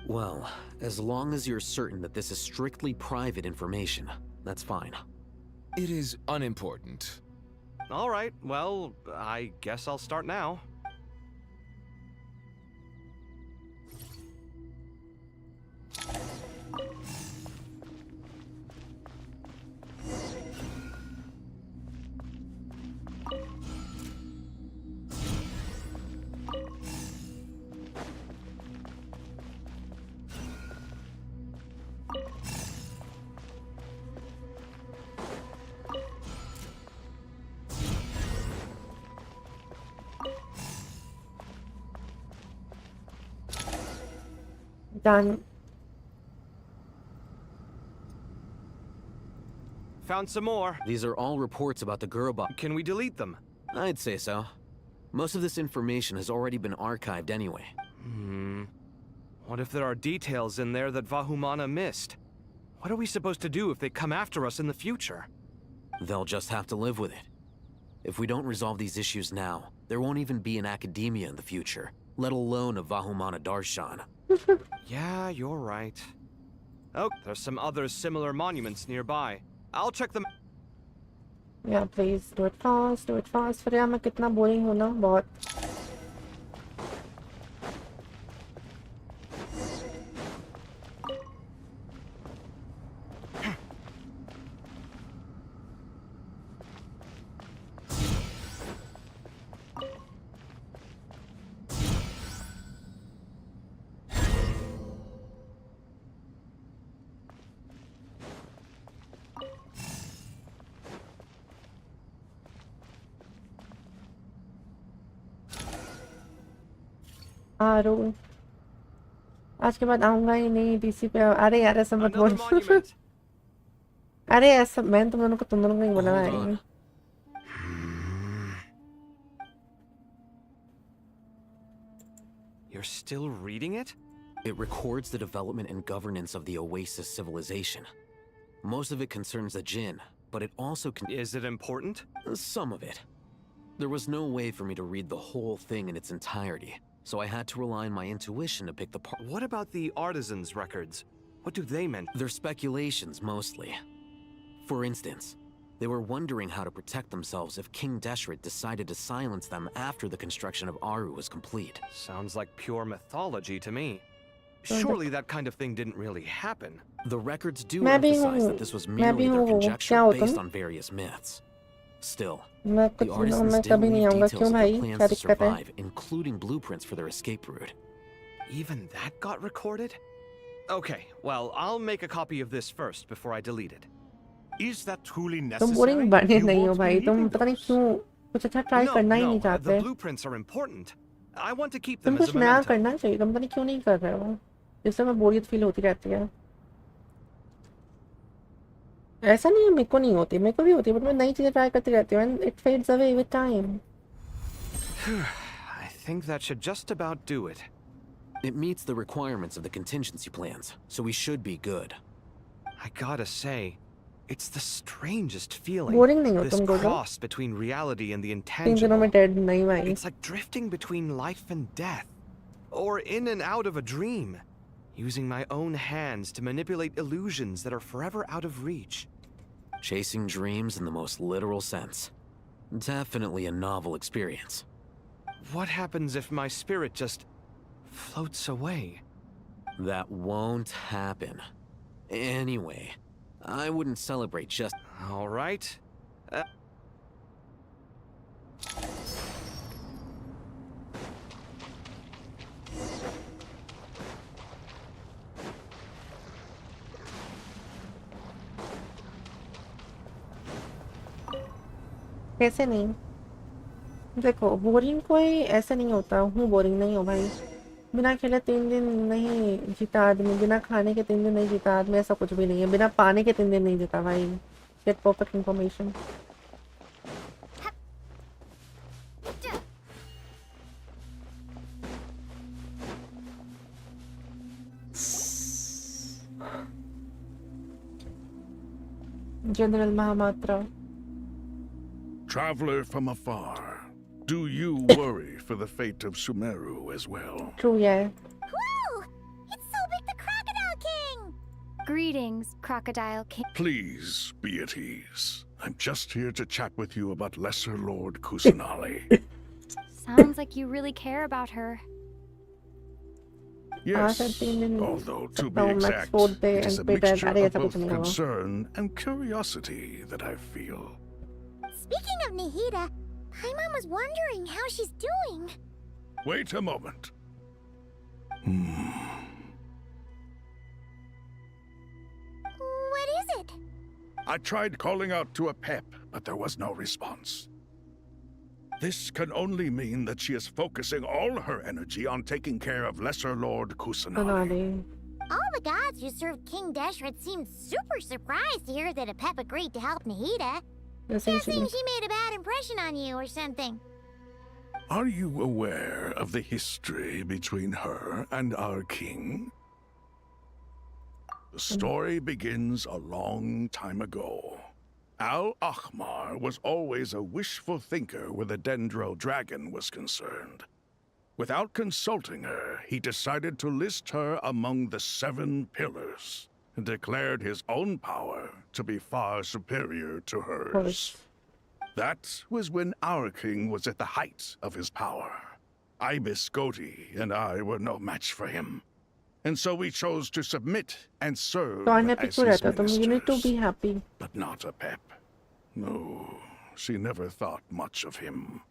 Well, as long as you're certain that this is strictly private information, that's fine.
It is unimportant.
all right. Well, I guess I'll start now.
Done.
Found some more.
These are all reports about the Gurubot.
Can we delete them?
I'd say so. Most of this information has already been archived anyway.
What if there are details in there that Vahumana missed? What are we supposed to do if they come after us in the future?
They'll just have to live with it. If we don't resolve these issues now, there won't even be an academia in the future, let alone a Vahumana Darshan.
Yeah, you're right. Oh, there's some other similar monuments nearby. I'll check them.
Yeah, please do it fast. Do it fast. फिर यार मैं कितना boring हूँ ना बहुत. आरू आज के बाद आऊंगा ही नहीं डीसी पे. अरे यार ऐसा मत बोल. अरे ऐसा मैं तुम दोनों को ही बोला है.
You're still reading it?
It records the development and governance of the Oasis civilization. Most of it concerns the Jinn, but it also
Is it important?
Some of it. There was no way for me to read the whole thing in its entirety, so I had to rely on my intuition to pick the part.
What about the artisans' records? What do they mean?
They're speculations, mostly. For instance, they were wondering how to protect themselves if King Deshret decided to silence them after the construction of Aru was complete.
Sounds like pure mythology to me. Surely that kind of thing didn't really happen.
The records do emphasize that this was merely their conjecture based on various myths. Still, the artisans didn't leave details of their plans to survive, including blueprints for their escape route.
Even that got recorded? Okay, well, I'll make a copy of this first before I delete it.
Is that truly
तुम
necessary?
Boring बने नहीं हो भाई. तुम पता नहीं क्यों कुछ अच्छा ट्राई करना ही नहीं
No,
चाहते.
the blueprints are important. I want to keep them
तुम
as a
कुछ नया
memento.
करना चाहिए. तुम पता नहीं क्यों नहीं कर रहे हो. जिससे मैं बोरियत फील होती रहती है. ऐसा नहीं है मेरे को नहीं होती. मेरे को भी होती है, बट मैं नई चीजें ट्राई करती रहती हूँ. And it fades away with time.
I think that should just about do it.
It meets the requirements of the contingency plans, so we should be good.
I gotta say, it's the strangest feeling.
Boring नहीं हो
This
तुम, Gojo?
cross between reality and the
3
intangible.
दिनों में dead नहीं भाई.
It's like drifting between life and death, or in and out of a dream, using my own hands to manipulate illusions that are forever out of reach.
Chasing dreams in the most literal sense. Definitely a novel experience.
What happens if my spirit just floats away?
That won't happen. Anyway, I wouldn't celebrate just...
All right.
कैसे नहीं? देखो boring कोई ऐसे नहीं होता हूँ boring नहीं हो भाई बिना खेले 3 दिन नहीं जीता आदमी बिना खाने के 3 दिन नहीं जीता आदमी ऐसा कुछ भी नहीं है बिना पानी के 3 दिन नहीं जीता भाई get perfect information general Mahamatra
Traveler from afar, do you worry for the fate of Sumeru as well?
True, yeah.
Whoa! It's Sobek the Crocodile King!
Greetings, Crocodile King.
Please be at ease. I'm just here to chat with you about Lesser Lord Kusanali.
Sounds like you really care about her.
Yes, although to be exact, it is a mixture of both concern and curiosity that I feel.
Speaking of Nahida, Paimon was wondering how she's doing.
Wait a moment.
What is it?
I tried calling out to a pep, but there was no response. This can only mean that she is focusing all her energy on taking care of Lesser Lord Kusanali.
All the gods who served King Deshret seemed super surprised to hear that a pep agreed to help Nahida. Guessing she made a bad impression on you or something.
Are you aware of the history between her and our king? The story begins a long time ago. Al-Ahmar was always a wishful thinker where the Dendro dragon was concerned. Without consulting her, he decided to list her among the 7 pillars and declared his own power to be far superior to hers. That was when our king was at the height of his power. Ibis Goti and I were no match for him. And so we chose to submit and serve as his ministers.
You need to be happy.
But not a pep. No, she never thought much of him.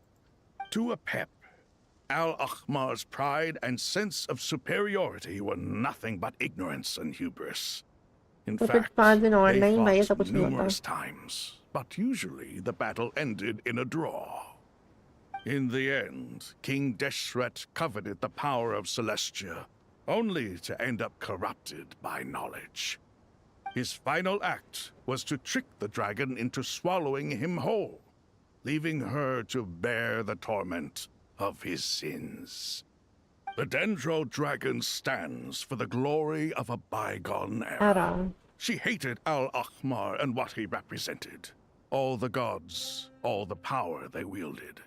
To a pep, Al-Ahmar's pride and sense of superiority were nothing but ignorance and hubris. In fact, they fought numerous times, but usually the battle ended in a draw. In the end, King Deshret coveted the power of Celestia, only to end up corrupted by knowledge. His final act was to trick the dragon into swallowing him whole, leaving her to bear the torment of his sins. The Dendro dragon stands for the glory of a bygone era. She hated Al-Ahmar and what he represented. All the gods, all the power they wielded.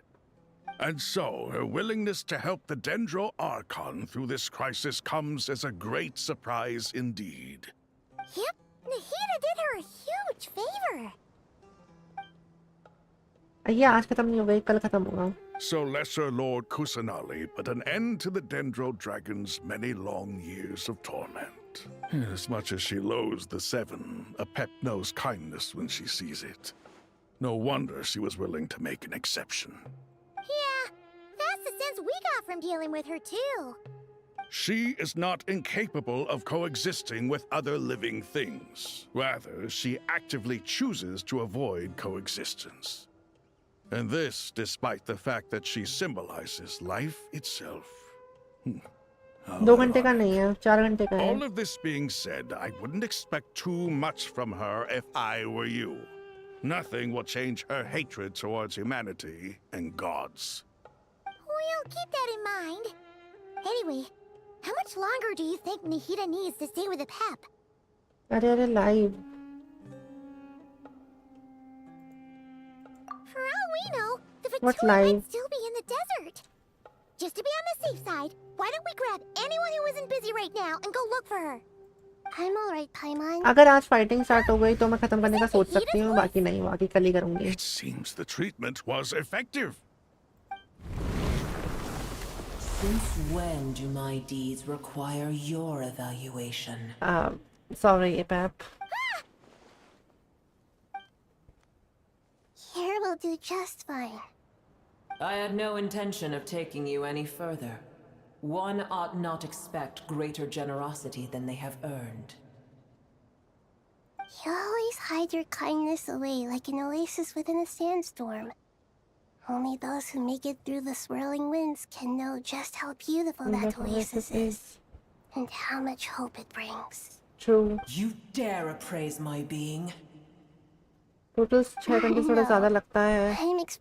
And so, her willingness to help the Dendro Archon through this crisis comes as a great surprise indeed.
Yep, Nahida did her a huge favor.
So Lesser Lord Kusanali put an end to the Dendro Dragon's many long years of torment. As much as she loathes the 7, a pep knows kindness when she sees it. No wonder she was willing to make an exception.
Yeah, that's the sense we got from dealing with her too.
She is not incapable of coexisting with other living things. Rather, she actively chooses to avoid coexistence. And this despite the fact that she symbolizes life itself.
2 घंटे का नहीं है 4 घंटे का है
All of this being said, I wouldn't expect too much from her if I were you. Nothing will change her hatred towards humanity and gods.
We'll keep that in mind. Anyway, how much longer do you think Nahida needs to stay with the pep?
अरे live.
For all we know, the
What's
Fatui
live?
might still be in the desert. Just to be on the safe side, why don't we grab anyone who isn't busy right now and go look for her? I'm alright, Paimon.
अगर आज fighting start हो गई तो मैं खत्म करने का सोच सकती हूँ बाकी नहीं बाकी कल ही करूँगी
It seems the treatment was effective.
Since when do my deeds require your evaluation?
Sorry, Pep.
Here will do just fine.
I had no intention of taking you any further. One ought not expect greater generosity than they have earned.
You always hide your kindness away like an oasis within a sandstorm. Only those who make it through the swirling winds can know just how beautiful that oasis is. And how much hope it brings.
True.
You dare appraise my being?
Total 6 घंटे थोड़ा ज़्यादा लगता है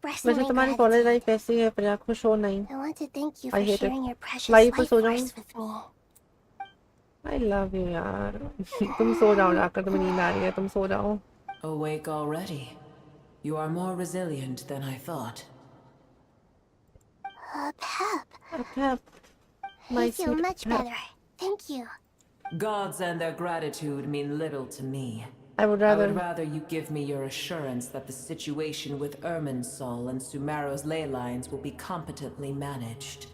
वैसे तुम्हारी college life कैसी है प्रिया खुश हो नहीं I hate it लाइफ पर सो जाऊँ I love you यार तुम सो जाओ जाकर तुम्हें नींद आ रही है तुम सो जाओ
Awake already? You are more resilient than I thought.
Pep.
Pep.
I feel much better. Thank you.
Gods and their gratitude mean little to me.
I would rather
you give me your assurance that the situation with Irminsul and Sumero's ley lines will be competently managed.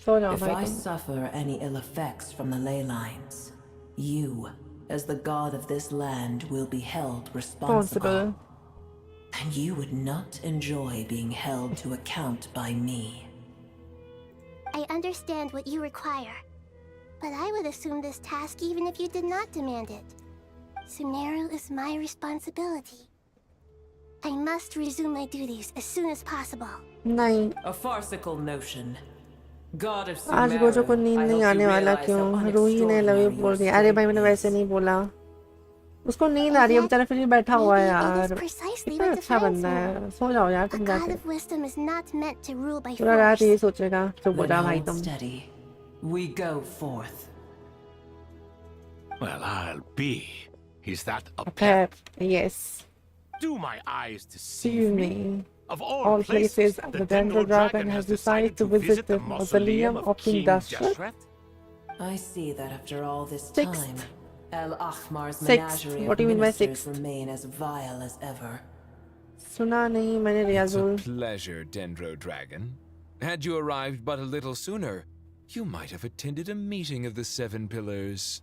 If I suffer any ill effects from the ley lines, you, as the god of this land, will be held responsible. And you would not enjoy being held to account by me.
I understand what you require, but I would assume this task even if you did not demand it. Sumero is my responsibility. I must resume my duties as soon as possible.
नहीं
A farcical notion. God of
आज Gojo को नींद नहीं आने वाला क्यों रूही ने love you बोल दिया अरे भाई मैंने वैसे नहीं बोला उसको नींद आ रही है बेचारा फिर भी बैठा हुआ है यार कितना अच्छा बंदा है सो जाओ यार तुम जाके पूरा रात यही सोचेगा चुप हो जा भाई तुम
We go forth.
Well, I'll be. Is that a
pep? Yes.
Do my eyes deceive me? Of
all places, the Dendro Dragon has decided to visit the mausoleum of King Dashrath.
I see that after all this time, El Ahmar's
Six.
menagerie
What do
of
you mean by
ministers
6?
remain as vile as ever.
सुना नहीं मैंने Riyazul
It's a pleasure, Dendro Dragon. Had you arrived but a little sooner, you might have attended a meeting of the Seven Pillars.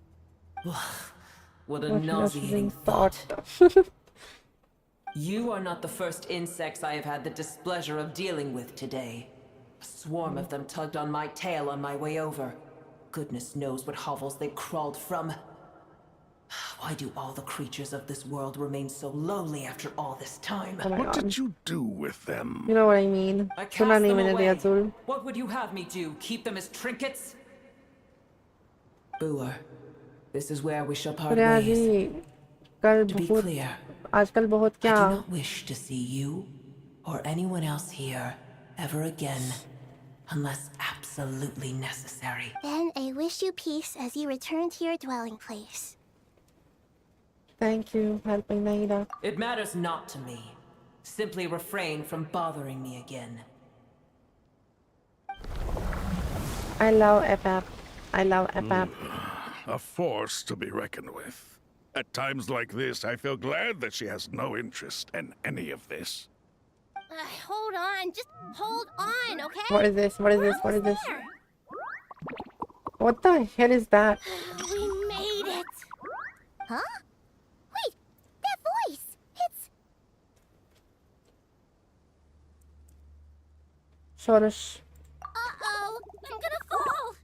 What a nauseating thought. You are not the first insects I have had the displeasure of dealing with today. A swarm of them tugged on my tail on my way over. Goodness knows what hovels they crawled from. Why do all the creatures of this world remain so lowly after all this time?
What did you do with them?
You know what I mean.
I cast them away. What would you have me do? Keep them as trinkets? Booer, this is where we shall part ways. To be clear,
आजकल बहुत क्या
I do not wish to see you or anyone else here ever again unless absolutely necessary.
Then I wish you peace as you return to your dwelling place.
Thank you, helping Naida.
It matters not to me. Simply refrain from bothering me again.
I love EPAP. I love EPAP.
A force to be reckoned with. At times like this, I feel glad that she has no interest in any of this.
Hold on, just hold on, okay?
What is this? What is this? What is this? What the hell is that?
We made it! Huh? Wait, that voice! It's...
Shorish.
Uh-oh, I'm gonna fall!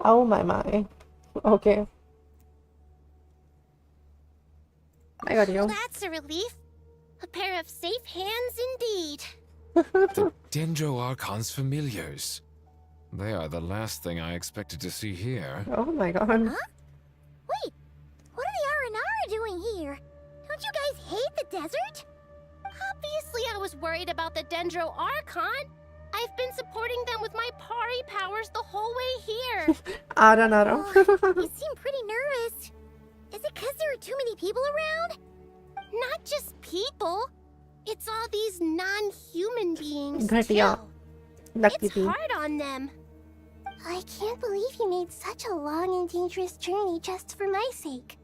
Oh my. Okay. I got you.
Well, that's a relief. A pair of safe hands indeed.
The Dendro Archon's familiars. They are the last thing I expected to see here.
Oh my god.
Huh? Wait, what are the Aranara doing here? Don't you guys hate the desert? Obviously I was worried about the Dendro Archon. I've been supporting them with my Pari powers the whole way here.
Aranara.
You seem pretty nervous. Is it because there are too many people around? Not just people. It's all these non-human beings,
Ghatiya.
It's hard on them. I can't believe you made such a long and dangerous journey just for my sake.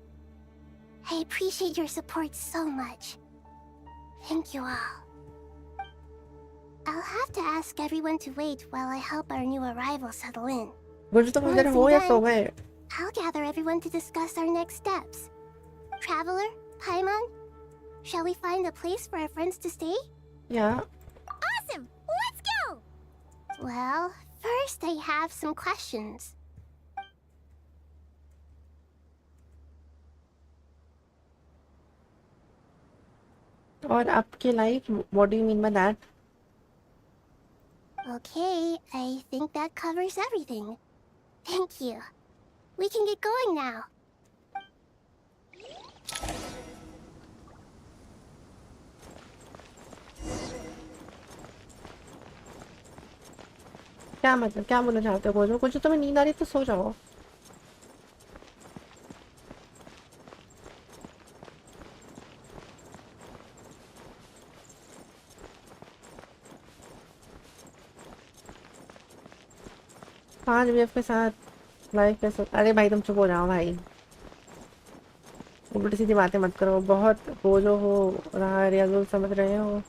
I appreciate your support so much. Thank you all. I'll have to ask everyone to wait while I help our new arrival settle in. Once I'm done, I'll gather everyone to discuss our next steps. Traveler, Paimon, shall we find a place for our friends to stay?
Yeah.
Awesome! Let's go! Well, first I have some questions.
और आपके life, what do you mean by that?
Okay, I think that covers everything. Thank you. We can get going now.
क्या मतलब क्या बोलना चाहते हो बोलो कुछ तुम्हें नींद आ रही तो सो जाओ 5 वेव के साथ लाइव कैसे अरे भाई तुम चुप हो जाओ भाई उल्टी सीधी बातें मत करो बहुत बोझो हो रहा है रियाजुल समझ रहे हो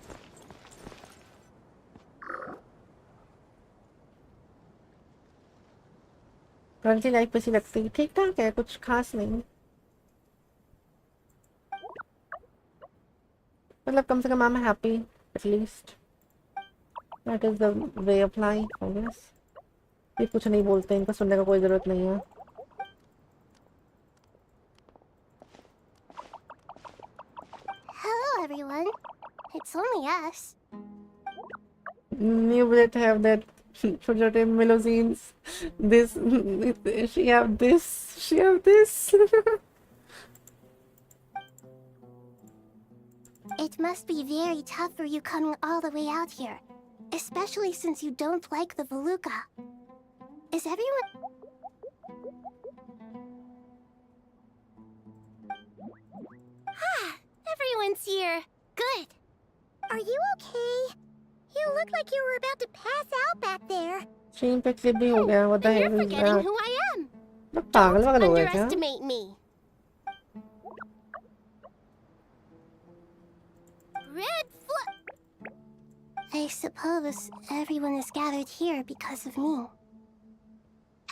कल की लाइफ कैसी लगती है ठीक ठाक है कुछ खास नहीं मतलब कम से कम I am happy at least that is the way of life I guess ये कुछ नहीं बोलते इनको सुनने का कोई जरूरत नहीं है
Hello everyone. It's only us.
You would have that छोटे melusines this she have this
It must be very tough for you coming all the way out here, especially since you don't like the Voluka. Is everyone... Everyone's here. Good. Are you okay? You look like you were about to pass out back there.
stream पे clip भी हो गया what the hell
You're
is
forgetting
that
who I am.
पागल वागल हो गया क्या
Underestimate me. Red flag. I suppose everyone is gathered here because of me.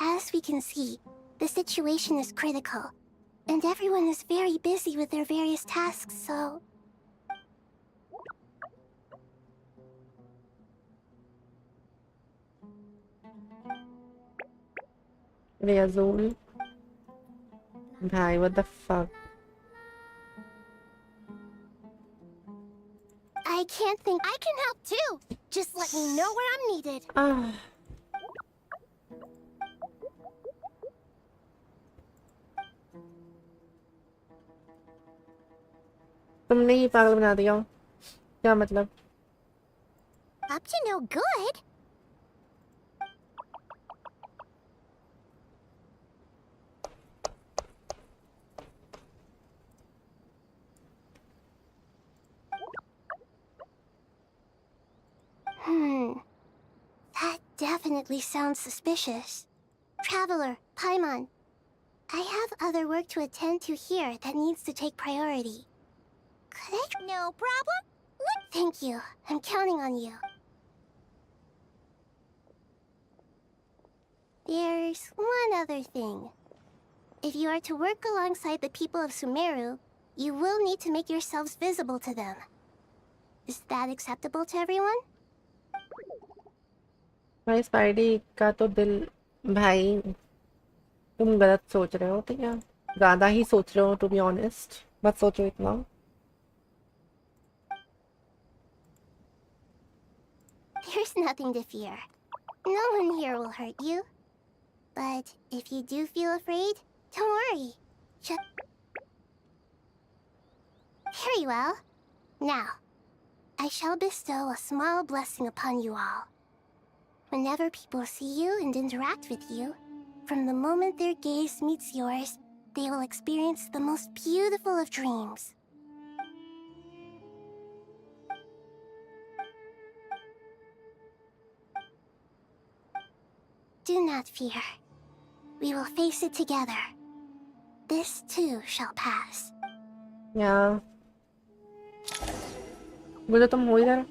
As we can see, the situation is critical, and everyone is very busy with their various tasks, so...
Riyazul भाई what the fuck
I can't think I can help too. Just let me know where I'm needed.
तुमने ही पागल बना दिया क्या मतलब
Up to no good. That definitely sounds suspicious. Traveler, Paimon, I have other work to attend to here that needs to take priority. Could I? No problem. Thank you. I'm counting on you. There's one other thing. If you are to work alongside the people of Sumeru, you will need to make yourselves visible to them. Is that acceptable to everyone?
भाई spidey का तो दिल भाई तुम गलत सोच रहे हो ठीक है ज़्यादा ही सोच रहे हो टू बी ऑनेस्ट मत सोचो इतना
There's nothing to fear. No one here will hurt you. But if you do feel afraid, don't worry. Just... Very well. Now, I shall bestow a small blessing upon you all. Whenever people see you and interact with you, from the moment their gaze meets yours, they will experience the most beautiful of dreams. Do not fear. We will face it together. This too shall pass.
Yeah. बोलो तुम हो इधर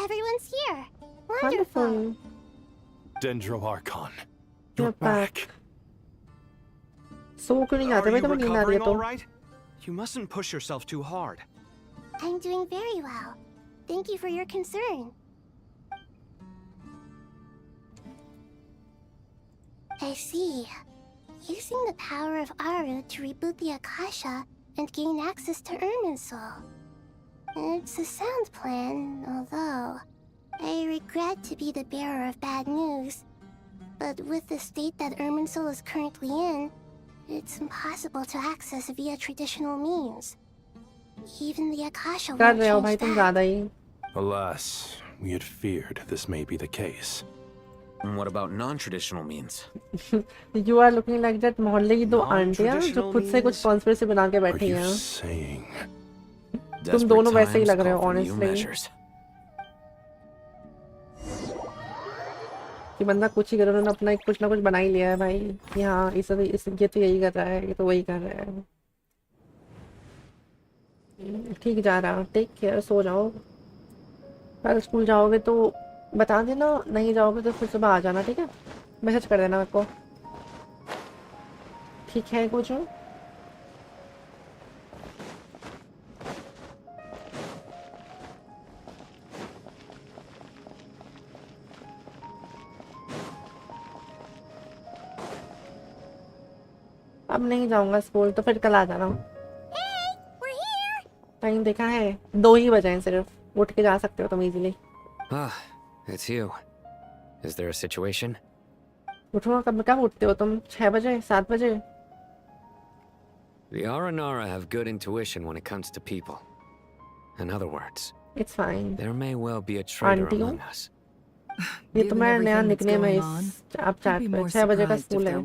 Everyone's here. Wonderful.
Dendro Archon,
you're back. सो क्यों नहीं आते भाई? तुम्हें नींद आ रही है तो?
You mustn't push yourself too hard.
I'm doing very well. Thank you for your concern. I see. Using the power of Aru to reboot the Akasha and gain access to Irminsul. It's a sound plan, although I regret to be the bearer of bad news. But with the state that Irminsul is currently in, it's impossible to access via traditional means. Even the Akasha won't change that.
Alas, we had feared this may be the case.
And what about non-traditional means?
You are looking like that मोहल्ले की दो आंटियां जो खुद से कुछ conspiracy बना के बैठी हैं। तुम दोनों वैसे ही लग रहे हो honestly। कि बंदा कुछ ही कर रहा है, अपना एक कुछ ना कुछ बना ही लिया है भाई कि हाँ ये तो यही कर रहा है, ये तो वही कर रहा है। ठीक जा रहा, टेक केयर, सो जाओ। कल स्कूल जाओगे तो बता देना, नहीं जाओगे तो फिर सुबह आ जाना, ठीक है? मैसेज कर देना मेरे को, ठीक है कुछ? अब नहीं जाऊंगा स्कूल तो फिर कल आ जाना। टाइम देखा है, 2 ही बजे हैं सिर्फ, उठ के जा सकते हो तुम easily.
It's you. Is there a situation?
उठो, कब उठते हो तुम? 6 बजे, 7 बजे?
The Aranara have good intuition when it comes to people. In other words,
it's fine.
There may well be a traitor among us.
ये तो मैं नया निकनेम है इस आप चैट पे। 6 बजे का स्कूल है।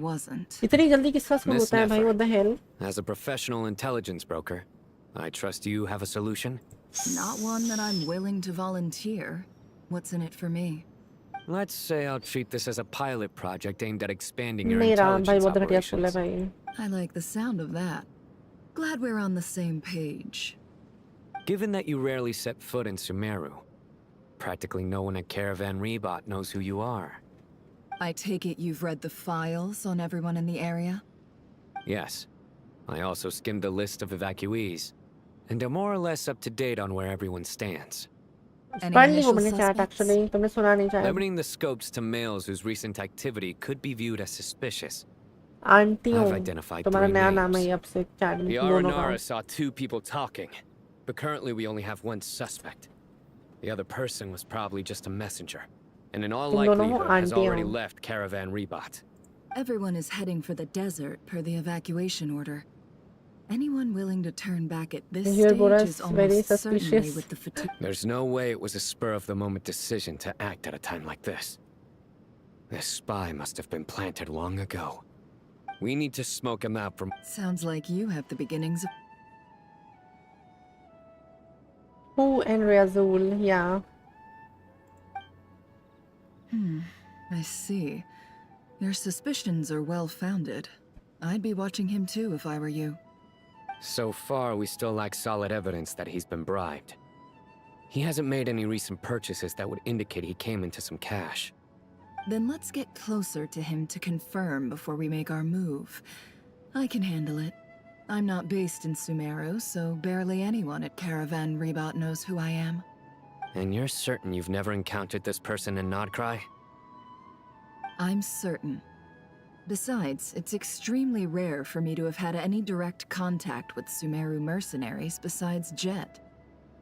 इतनी जल्दी किसका स्कूल होता है भाई? What the hell?
As a professional intelligence broker, I trust you have a solution?
Not one that I'm willing to volunteer. What's in it for me?
Let's say I'll treat this as a pilot project aimed at expanding your intelligence operations.
I like the sound of that. Glad we're on the same page.
Given that you rarely set foot in Sumeru, practically no one at Caravan Rebot knows who you are.
I take it you've read the files on everyone in the area?
Yes. I also skimmed the list of evacuees, and are more or less up to date on where everyone stands. Limiting the scopes to males whose recent activity could be viewed as suspicious. I've identified 3 names. The Aranara saw 2 people talking, but currently we only have 1 suspect. The other person was probably just a messenger, and in all likelihood has already left Caravan Rebot.
Everyone is heading for the desert per the evacuation order. Anyone willing to turn back at this stage is almost certainly with the fatigue.
There's no way it was a spur-of-the-moment decision to act at a time like this. This spy must have been planted long ago. We need to smoke him out from...
Sounds like you have the beginnings of...
Who and Riazul, yeah.
I see. Your suspicions are well-founded. I'd be watching him too if I were you.
So far, we still lack solid evidence that he's been bribed. He hasn't made any recent purchases that would indicate he came into some cash.
Then let's get closer to him to confirm before we make our move. I can handle it. I'm not based in Sumeru, so barely anyone at Caravan Rebot knows who I am.
And you're certain you've never encountered this person in Nodcry?
I'm certain. Besides, it's extremely rare for me to have had any direct contact with Sumeru mercenaries besides Jet.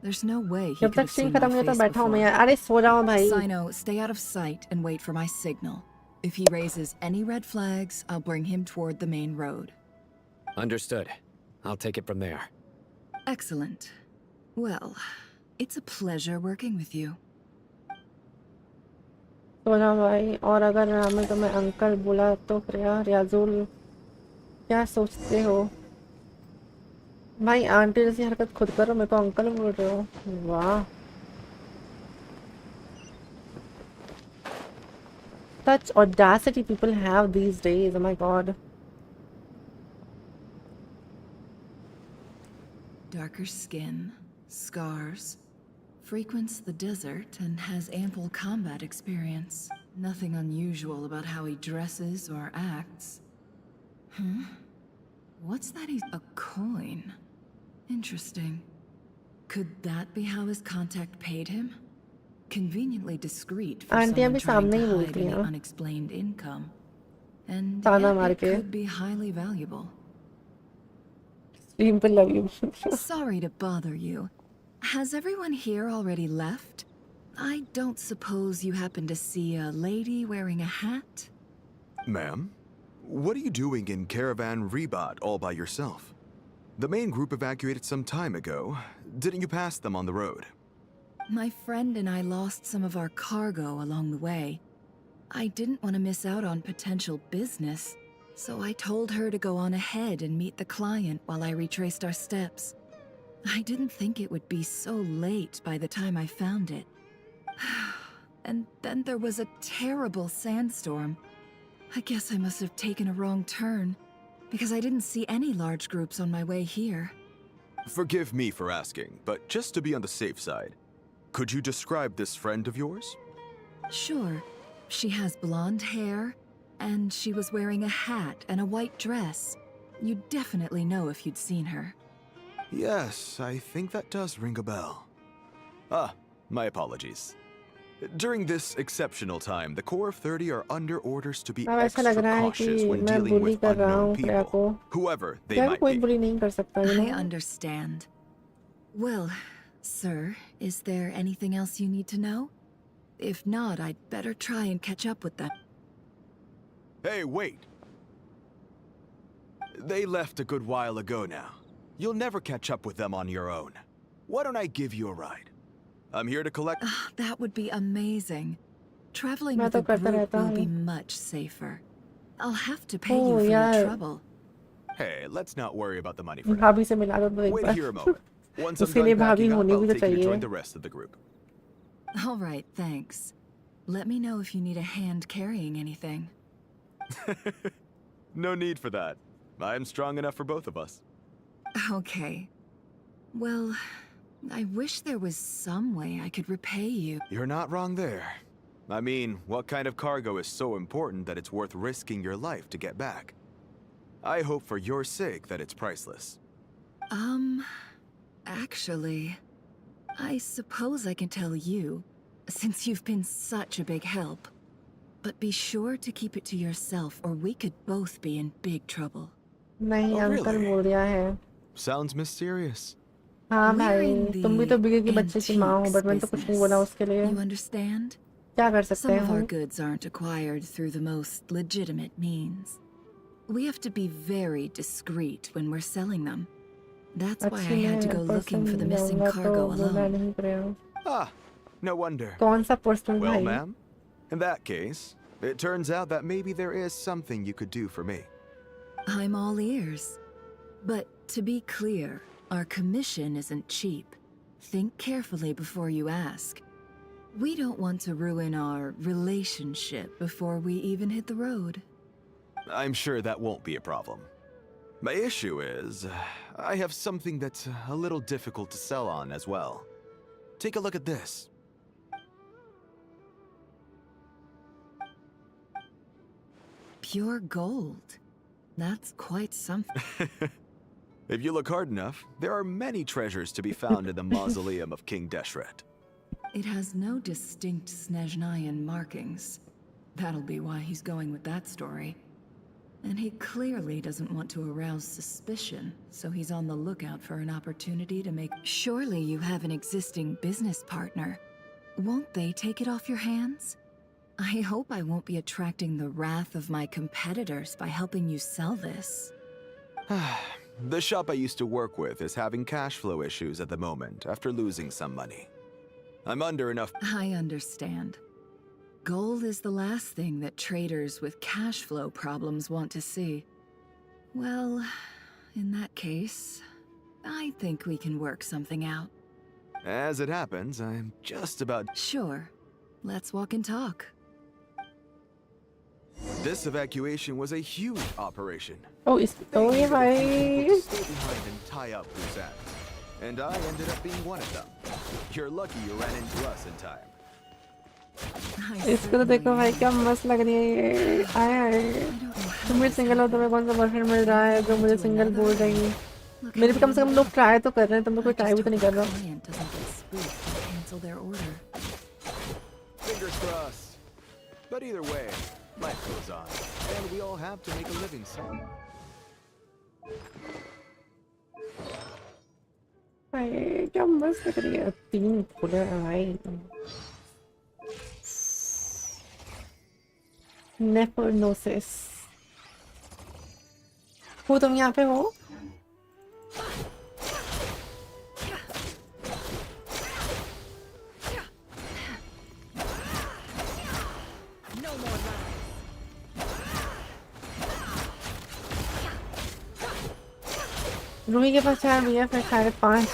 There's no way he could have seen my face before. Sino, stay out of sight and wait for my signal. If he raises any red flags, I'll bring him toward the main road.
Understood. I'll take it from there.
Excellent. Well, it's a pleasure working with you.
सोना भाई, और अगर हमें तुम्हें uncle बोला तो रियाजुल क्या सोचते हो भाई? आंटी जैसी हरकत खुद करो, मेरे को अंकल बोल रहे हो? वाह, such audacity people have these days. Oh my god.
Darker skin, scars. Frequents the desert and has ample combat experience. Nothing unusual about how he dresses or acts. What's that? A coin. Interesting. Could that be how his contact paid him? Conveniently discreet for someone trying to hide any unexplained income. And yet it could be highly valuable. Sorry to bother you. Has everyone here already left? I don't suppose you happen to see a lady wearing a hat?
Ma'am, what are you doing in Caravan Rebot all by yourself? The main group evacuated some time ago. Didn't you pass them on the road?
My friend and I lost some of our cargo along the way. I didn't want to miss out on potential business, so I told her to go on ahead and meet the client while I retraced our steps. I didn't think it would be so late by the time I found it. And then there was a terrible sandstorm. I guess I must have taken a wrong turn, because I didn't see any large groups on my way here.
Forgive me for asking, but just to be on the safe side, could you describe this friend of yours?
Sure. She has blonde hair, and she was wearing a hat and a white dress. You'd definitely know if you'd seen her.
Yes, I think that does ring a bell. Ah, my apologies. During this exceptional time, the Corps of 30 are under orders to be extra cautious when dealing with unknown people, whoever they might be.
I understand. Well, sir, is there anything else you need to know? If not, I'd better try and catch up with them.
Hey, wait! They left a good while ago now. You'll never catch up with them on your own. Why don't I give you a ride? I'm here to collect...
That would be amazing. Traveling with a group will be much safer. I'll have to pay you for your trouble.
Hey, let's not worry about the money for now. Wait here a moment. Once I'm done packing up, I'll take you to join the rest of the group.
All right, thanks. Let me know if you need a hand carrying anything.
No need for that. I'm strong enough for both of us.
Okay. Well, I wish there was some way I could repay you.
You're not wrong there. I mean, what kind of cargo is so important that it's worth risking your life to get back? I hope for your sake that it's priceless.
Actually, I suppose I can tell you, since you've been such a big help. But be sure to keep it to yourself, or we could both be in big trouble.
Really? Sounds mysterious.
हाँ भाई तुम भी तो बिगे की बच्चे की माँ हो बट मैंने तो कुछ नहीं बोला उसके लिए
You understand?
क्या कर सकते हैं
Some of our goods aren't acquired through the most legitimate means. We have to be very discreet when we're selling them. That's why I had to go looking for the missing cargo alone.
Ah, no wonder.
कौन सा personal
Well,
भाई
ma'am, in that case, it turns out that maybe there is something you could do for me.
I'm all ears. But to be clear, our commission isn't cheap. Think carefully before you ask. We don't want to ruin our relationship before we even hit the road.
I'm sure that won't be a problem. My issue is, I have something that's a little difficult to sell on as well. Take a look at this.
Pure gold. That's quite something.
If you look hard enough, there are many treasures to be found in the mausoleum of King Deshret.
It has no distinct Snezhnayan markings. That'll be why he's going with that story. And he clearly doesn't want to arouse suspicion, so he's on the lookout for an opportunity to make... Surely you have an existing business partner. Won't they take it off your hands? I hope I won't be attracting the wrath of my competitors by helping you sell this.
The shop I used to work with is having cash flow issues at the moment after losing some money. I'm under enough...
I understand. Gold is the last thing that traders with cash flow problems want to see. Well, in that case, I think we can work something out.
As it happens, I'm just about...
Sure. Let's walk and talk.
This evacuation was a huge operation.
Oh, it's going high.
Stay behind and tie up loose ends. And I ended up being one of them. You're lucky you ran into us in time.
इसको तो देखो भाई क्या मस्त लग रही है ये। आए तुम भी सिंगल हो, तुम्हें कौन सा बॉयफ्रेंड मिल रहा है जो मुझे सिंगल बोल रही है? मेरे भी कम से कम लोग ट्राई तो कर रहे हैं, तुम लोग कोई ट्राई भी तो नहीं कर रहा।
Fingers crossed. But either way, life goes on, and we all have to make a living somehow.
भाई क्या मस्त लग रही है, 3 फुल है भाई। नेफोनोसिस हो तुम यहाँ पे हो? रूही के पास 4 भी है, फिर 5.5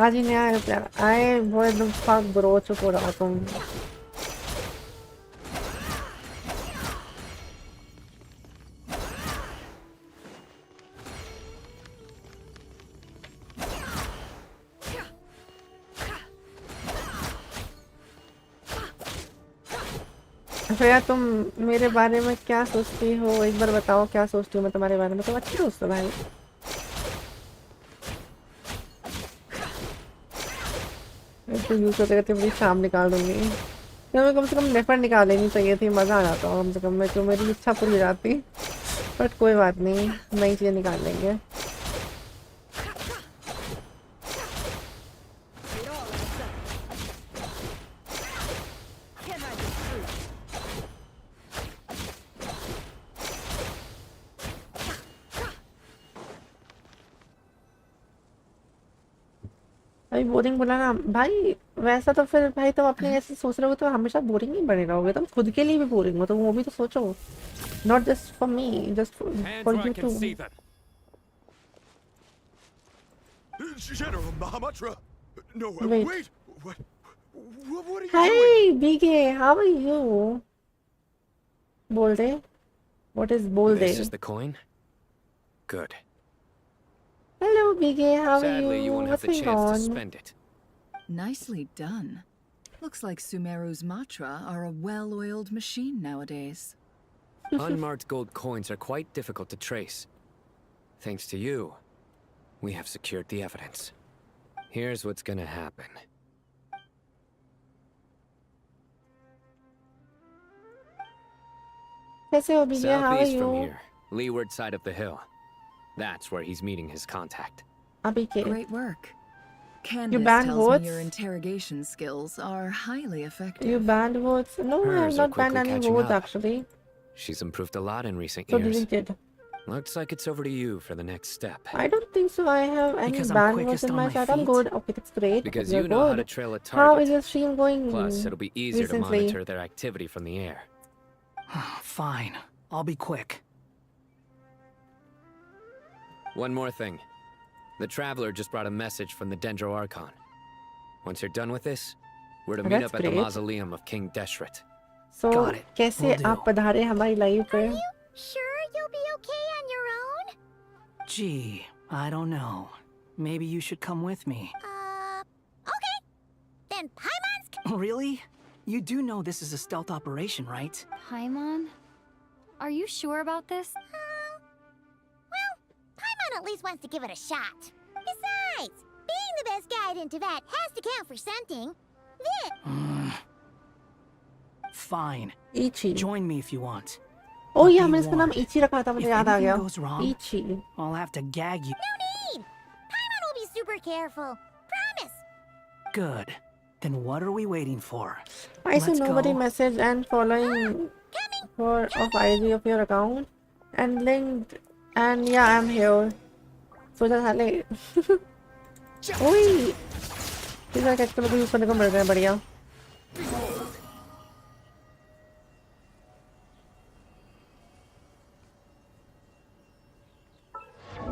आज ही नया है प्यार। आए वो एकदम फाक ब्रो, चुप हो रहा तुम। श्रेया तुम मेरे बारे में क्या सोचती हो, एक बार बताओ क्या सोचती हो मैं तुम्हारे बारे में। तुम अच्छी दोस्त हो भाई। तो यूज करते करते मेरी शाम निकाल दूंगी। तो मैं कम से कम नेफर निकाल लेनी चाहिए थी, मज़ा आ जाता कम से कम। मैं क्यों, मेरी इच्छा पूरी हो जाती। बट कोई बात नहीं, नई चीज़ें निकाल लेंगे। भाई बोरिंग बोला ना भाई, वैसा तो फिर भाई तुम अपने ऐसे सोच रहे हो तो हमेशा बोरिंग ही बने रहोगे। तुम खुद के लिए भी बोरिंग हो तो वो भी तो सोचो, not just for me, just for you too.
General Mahamatra. No,
Wait.
wait. What are you
Hi,
doing?
BK, how are you? Bolde? What is Bolde?
This is the coin? Good.
Hello, BK, how are
Sadly, you won't have
What's
the
going
chance to
on?
spend it.
Nicely done. Looks like Sumeru's Matra are a well-oiled machine nowadays.
Unmarked gold coins are quite difficult to trace. Thanks to you, we have secured the evidence. Here's what's gonna happen.
कैसे हो BK, how are
Southeast
you?
from here, leeward side of the hill. That's where he's meeting his contact.
BK.
Great work.
You
Candace
banned
tells
votes?
me your interrogation skills are highly effective.
You banned votes? No, I have
Hers are
not banned
quickly
any
catching
votes
up.
actually.
She's improved a lot in recent
So
years.
deleted.
Looks like it's over to you for the next step.
I don't think so. I have any
Because I'm
banned votes
quickest
in
on
my
my
chat. I'm
feet?
good. Okay, that's great.
Because
You're
you know how
good.
to trail a
How
target.
is your stream going?
Plus, it'll be easier
recently?
to monitor their activity from the air.
Fine. I'll be quick.
One more thing. The Traveler just brought a message from the Dendro Archon. Once you're done with this, we're to meet
That's
up at the
great.
mausoleum of King Deshret.
So,
Got it.
कैसे
Will do.
आप पधारे हमारी live पे?
Sure you'll be okay on your own?
Gee, I don't know. Maybe you should come with me.
Okay. Then Paimon's...
Really? You do know this is a stealth operation, right?
Paimon? Are you sure about this?
Well, Paimon at least wants to give it a shot. Besides, being the best guide into that has to count for something.
Fine.
Ichi.
Join me if you want.
Oh
But
yeah,
be
मैंने इसका नाम
warned,
इची रखा था, मुझे
if
याद आ
anything
गया।
goes wrong,
Ichi.
I'll have to gag you.
No need! Paimon will be super careful. Promise!
Good. Then what are we waiting for?
I see
Let's
nobody
go.
message and following for of ID of your account and linked, and yeah, I'm here. So just hale. Oi! These are कैसे लोग use करने को मिल रहे हैं, बढ़िया।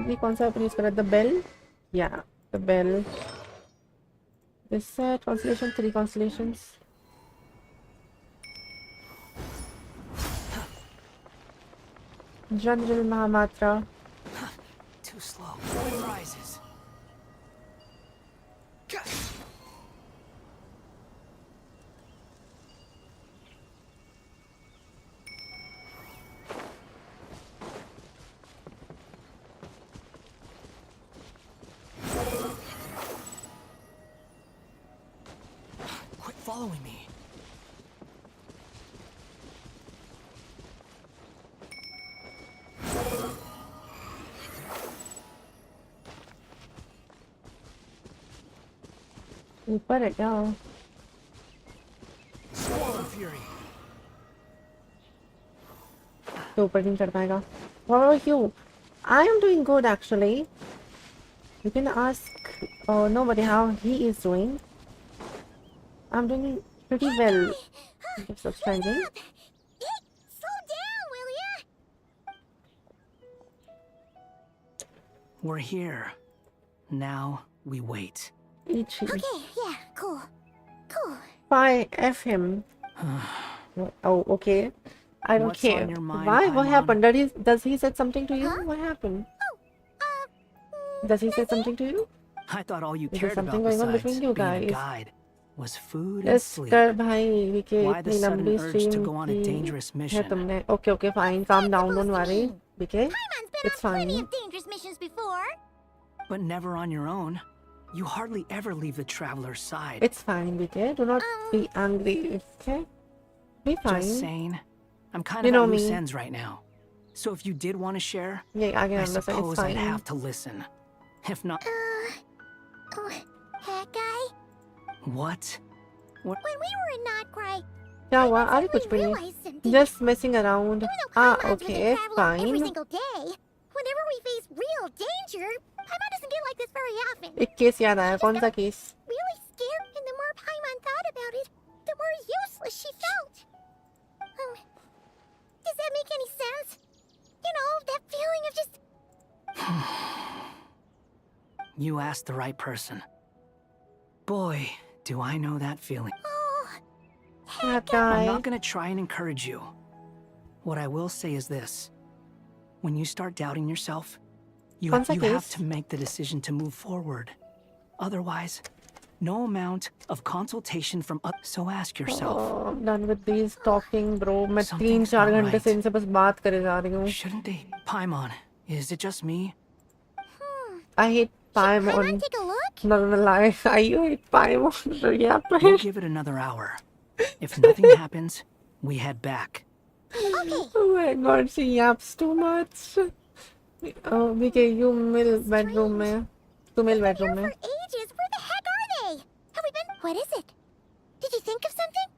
ये कौन सा अपन यूज कर रहा है? The bell? Yeah, the bell. This constellation, 3 constellations. General Mahamatra.
Too slow. It rises. following me.
ऊपर है क्या? तो ऊपर नहीं चढ़ पाएगा. What about you? I am doing good actually. You can ask nobody how he is doing. I'm doing pretty well. Keep subscribing.
Slow down, will ya?
We're here. Now we wait.
Okay, yeah, cool. Cool.
Bye, F him. Oh, okay. I don't
What's
care.
on your mind,
Why? What
Paimon?
happened? Does he said something to you? What happened? Does he say something to you?
I thought all you
Is there
cared
something
about
going on
besides
between you
being a
guys?
guide was food and
Yes,
sleep.
sir, bhai. Vike,
Why the
itni
sudden
lambi
urge to
stream
go on a
ki
dangerous
hai
mission?
tumne. Okay, okay, fine. Calm down. Don't worry. Vike, it's fine.
Plenty of dangerous missions before.
But never on your own. You hardly ever leave the traveler's side.
It's fine, Vike. Do not be angry. Okay? Be fine.
Just saying. I'm kind
You
of
know
at loose
me.
ends right now. So if you did want to share,
Yeah, I can
I
understand. It's
suppose I'd
fine.
have to listen. If not,
That guy?
what? What?
When we were in Notcry,
क्या हुआ? अरे कुछ भी नहीं. Just messing around. Ah, okay,
every
fine.
single day. Whenever we face real danger, Paimon doesn't get like this very often.
एक case याद आया. कौन सा case?
Really scared, and the more Paimon thought about it, the more useless she felt. Does that make any sense? You know, that feeling of just...
You asked the right person. Boy, do I know that feeling.
That
I'm
guy.
not gonna try and encourage you. What I will say is this. When you start doubting yourself, you
Kौन सा
have
case?
to make the decision to move forward. Otherwise, no amount of consultation from others. So ask yourself.
Oh, I'm done with these talking, bro. मैं
Something's
3-4
not
घंटे
right.
से इनसे बस बात करे जा रही हूँ.
Shouldn't they? Paimon, is it just me?
I hate Paimon. Not gonna lie, I hate Paimon. Yeah.
We'll give it another hour. If nothing happens, we head back.
Oh my god, she yaps too much. Oh, BK, you mill bedroom में. तू मिल bedroom में.
Ages, where the heck are they? Have we been... What is it? Did you think of something?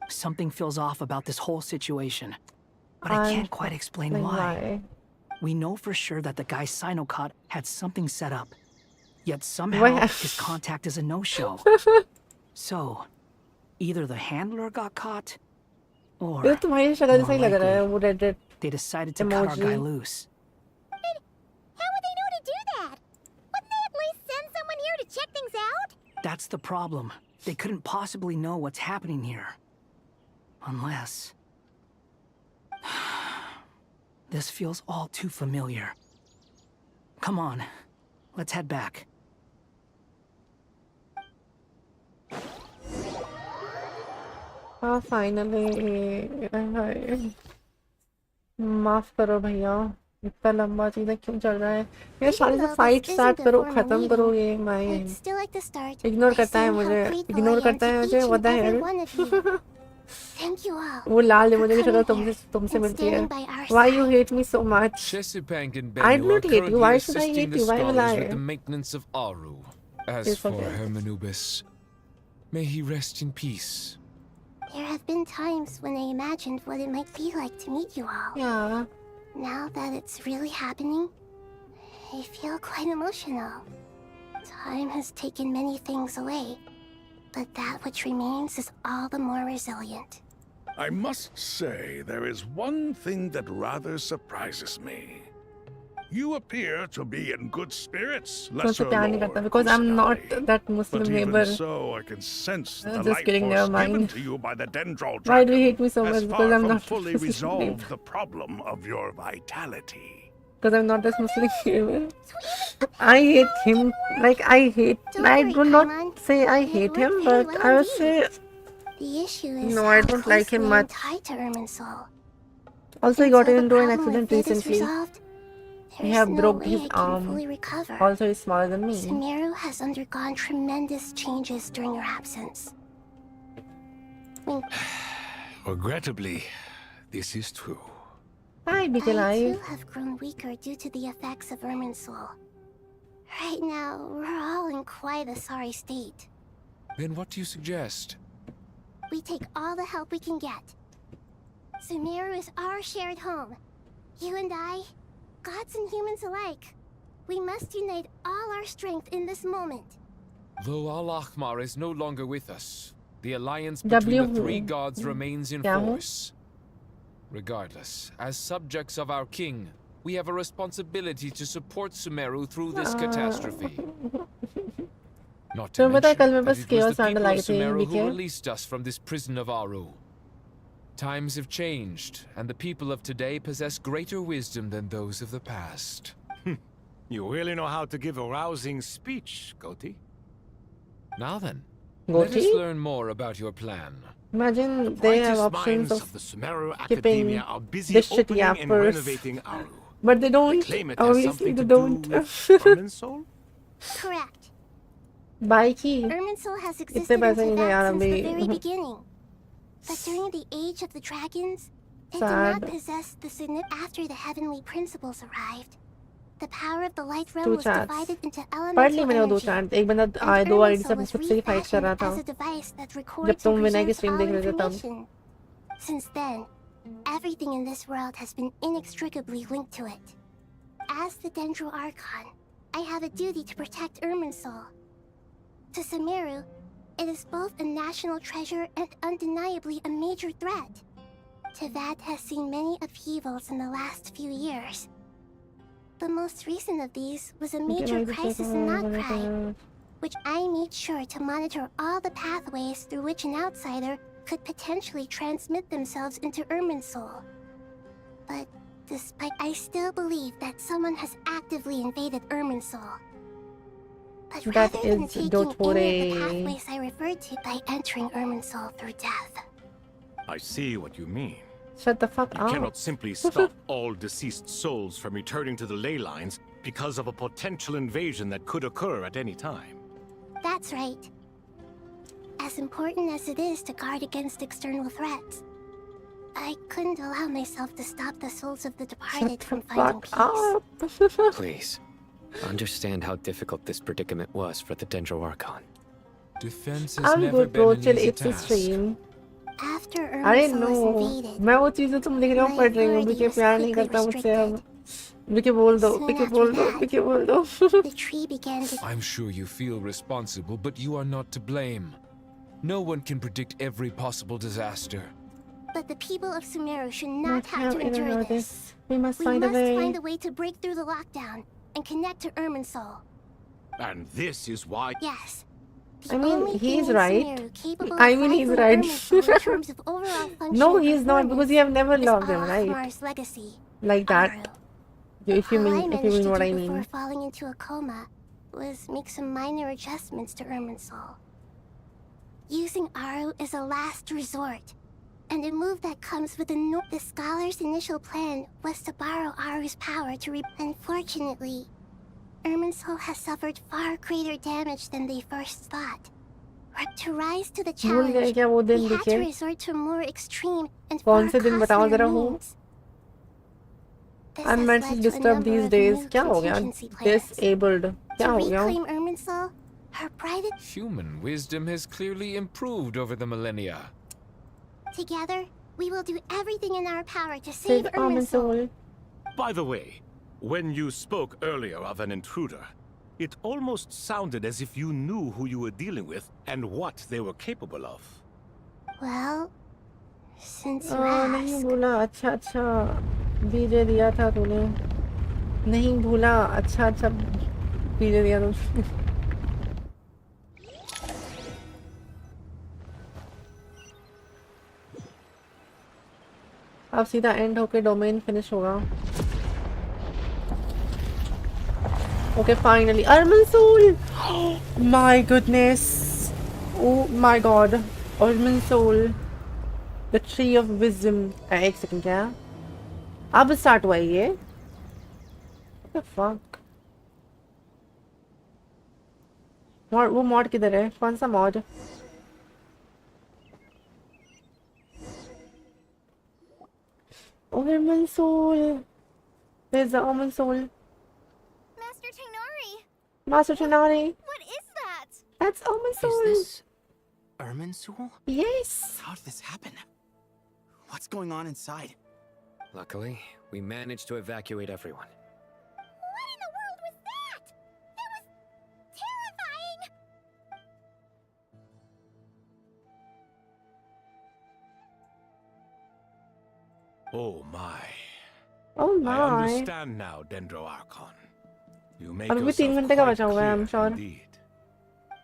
Something feels off about this whole situation. But I can't quite explain why. We know for sure that the guy Sinocot had something set up. Yet somehow his contact is a no-show. So, either the handler got caught, or
ये तुम्हारी शक्ल
more
से ही लग रहा है वो
likely,
Reddit
they decided to cut our guy
emoji.
loose.
How would they know to do that? Wouldn't they at least send someone here to check things out?
That's the problem. They couldn't possibly know what's happening here. Unless... This feels all too familiar. Come on, let's head back.
हाँ finally माफ करो भैया इतना लंबा चीज़ें क्यों चल रहा है ये सारे से फाइट स्टार्ट करो खत्म करो ये माइंड इग्नोर करता है मुझे what the hell
Thank you all.
वो लाल इमोजी की शक्ल तुमसे मिलती है Why you hate me so much?
Chesipank and
I
Bennu are
don't hate you.
currently
Why should I
assisting
hate
the
you? Why will
scholars
I?
with the maintenance of Aru. As
It's
for
okay.
Hermanubis, may he rest in peace.
There have been times when I imagined what it might be like to meet you all.
Yeah.
Now that it's really happening, I feel quite emotional. Time has taken many things away, but that which remains is all the more resilient.
I must say, there is one thing that rather surprises me. You appear to be in good spirits,
मुझसे
Lesser
प्यार नहीं
Lord.
करता because I'm not that Muslim
But
neighbor.
even so, I can sense the
Just
life
kidding,
force
never mind.
given to you by the Dendro Dragon
Why do you hate me so much?
has
Because
far
I'm
from
not
fully
Muslim
resolved
neighbor.
the problem of your vitality.
Because I'm not a Muslim neighbor. I hate him. Like I do not say I hate him, but I would say
The issue is
no, I don't like him much.
tied to Irminsul.
Also, he got
Until the
into an
problem
accident
with it is
recently.
resolved,
He have broke his arm. Also, he's smaller than me.
Sumeru has undergone tremendous changes during your absence.
Regrettably, this is true.
Hi, Big
I
Alive.
too have grown weaker due to the effects of Irminsul. Right now, we're all in quite a sorry state.
Then what do you suggest?
We take all the help we can get. Sumeru is our shared home. You and I, gods and humans alike. We must unite all our strength in this moment.
Though Al-Ahmar is no longer with us, the alliance between the three gods remains in force. Regardless, as subjects of our king, we have a responsibility to support Sumeru through this catastrophe. Not to mention that it was the people of Sumeru who released us from this prison of Aru. Times have changed, and the people of today possess greater wisdom than those of the past.
You really know how to give a rousing speech, Goti.
Now then, let us learn more about your plan.
Imagine they have options of keeping this shitty app first. But they don't. Obviously, they don't.
Correct.
Buy key.
Irminsul has existed as since the very beginning. But during the Age of the Dragons, it did not possess the significance after the heavenly principles arrived. The power of the light realm was divided into elemental energy.
एक बंदा दो ID से सबसे ही fight कर रहा था जब तुम विनय की स्ट्रीम देख रहे थे तब.
Since then, everything in this world has been inextricably linked to it. As the Dendro Archon, I have a duty to protect Irminsul. To Sumeru, it is both a national treasure and undeniably a major threat. Teyvat has seen many upheavals in the last few years. The most recent of these was a major crisis in Nagprai, which I made sure to monitor all the pathways through which an outsider could potentially transmit themselves into Irminsul. But despite, I still believe that someone has actively invaded Irminsul. But rather than taking any of the pathways I referred to by entering Irminsul through death.
I see what you mean.
Shut the fuck up.
You cannot simply stop all deceased souls from returning to the ley lines because of a potential invasion that could occur at any time.
That's right. As important as it is to guard against external threats, I couldn't allow myself to stop the souls of the departed from finding peace.
Please, understand how difficult this predicament was for the Dendro Archon.
Defense has never been an easy task.
After
I didn't know. मैं वो चीजें तुम लिख रहे हो पढ़ रही हूँ बिके प्यार नहीं करता मुझसे अब बिके बोल दो बिके बोल दो बिके बोल दो.
I'm sure you feel responsible, but you are not to blame. No one can predict every possible disaster.
But the people of Sumeru should not have to endure this.
We must find a
way to break through the lockdown and connect to Irminsul.
And this is why.
Yes.
I mean, he's right. I mean, he's right. No, he's not, because you have never loved him, right? Like that. If you mean what I mean.
Before falling into a coma was make some minor adjustments to Irminsul. Using Aru is a last resort, and a move that comes with the scholar's initial plan was to borrow Aru's power to Unfortunately, Irminsul has suffered far greater damage than they first thought. To rise to the challenge, we had to resort to more extreme and far costlier means.
I'm mentally disturbed these days. क्या हो गया? Disabled. क्या हो गया?
To reclaim Irminsul, her private...
Human wisdom has clearly improved over the millennia.
Together, we will do everything in our power to save Irminsul.
By the way, when you spoke earlier of an intruder, it almost sounded as if you knew who you were dealing with and what they were capable of.
Well, since you asked...
नहीं भूला अच्छा अच्छा बीजे दिया था तूने नहीं भूला अच्छा अच्छा बीजे दिया तूने अब सीधा एंड होके डोमेन फिनिश होगा. Okay, finally. Irminsul! My goodness. Oh my god. Irminsul. The Tree of Wisdom. एक सेकंड क्या अब स्टार्ट हुआ ये. the fuck? वो mod किधर है? कौन सा mod? Omen soul. There's the Omen soul.
Master Tainari.
Master Tainari.
What is that?
That's Omen soul.
Is this Irminsul?
Yes.
How did this happen? What's going on inside?
Luckily, we managed to evacuate everyone.
What in the world was that? That was terrifying.
Oh my.
Oh my.
I understand now, Dendro Archon. You make
अभी
yourself
3 घंटे का
quite
बचा हुआ है, I'm
clear
sure.
indeed.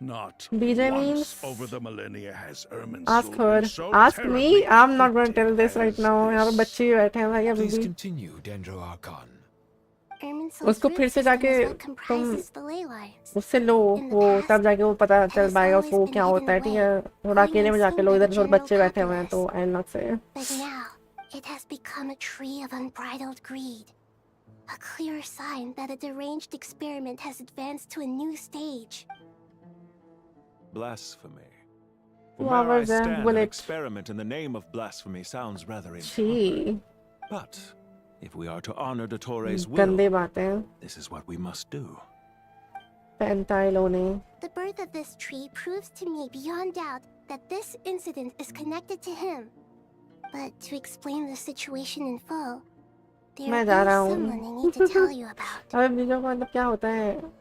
Not
BJ
once
means
over the millennia has Irminsul
ask her.
been so
Ask
terribly
me. I'm not going to tell this
afflicted
right
as
now. यहाँ पे बच्चे ही बैठे हैं भाई अभी
Please
भी.
continue, Dendro Archon.
उसको फिर से जाके तुम उससे लो वो तब जाके वो पता चल पाएगा उसको क्या होता है. ठीक है थोड़ा अकेले में जाके लो. इधर थोड़े बच्चे बैठे हुए हैं तो I'll not say.
But now, it has become a tree of unbridled greed. A clear sign that a deranged experiment has advanced to a new stage.
Blasphemy.
Who
From where I
was there?
stand,
Will
an
it-
experiment in the name of blasphemy sounds rather
Gee.
improper. But if we are to honor Dottores' will,
गंदे बातें हैं.
this is what we must do.
पैंटाइलोने.
The birth of this tree proves to me beyond doubt that this incident is connected to him. But to explain the situation in full, there
मैं
is
जा रहा
someone I
हूँ.
need to tell you about.
अबे बीजों का मतलब क्या होता है?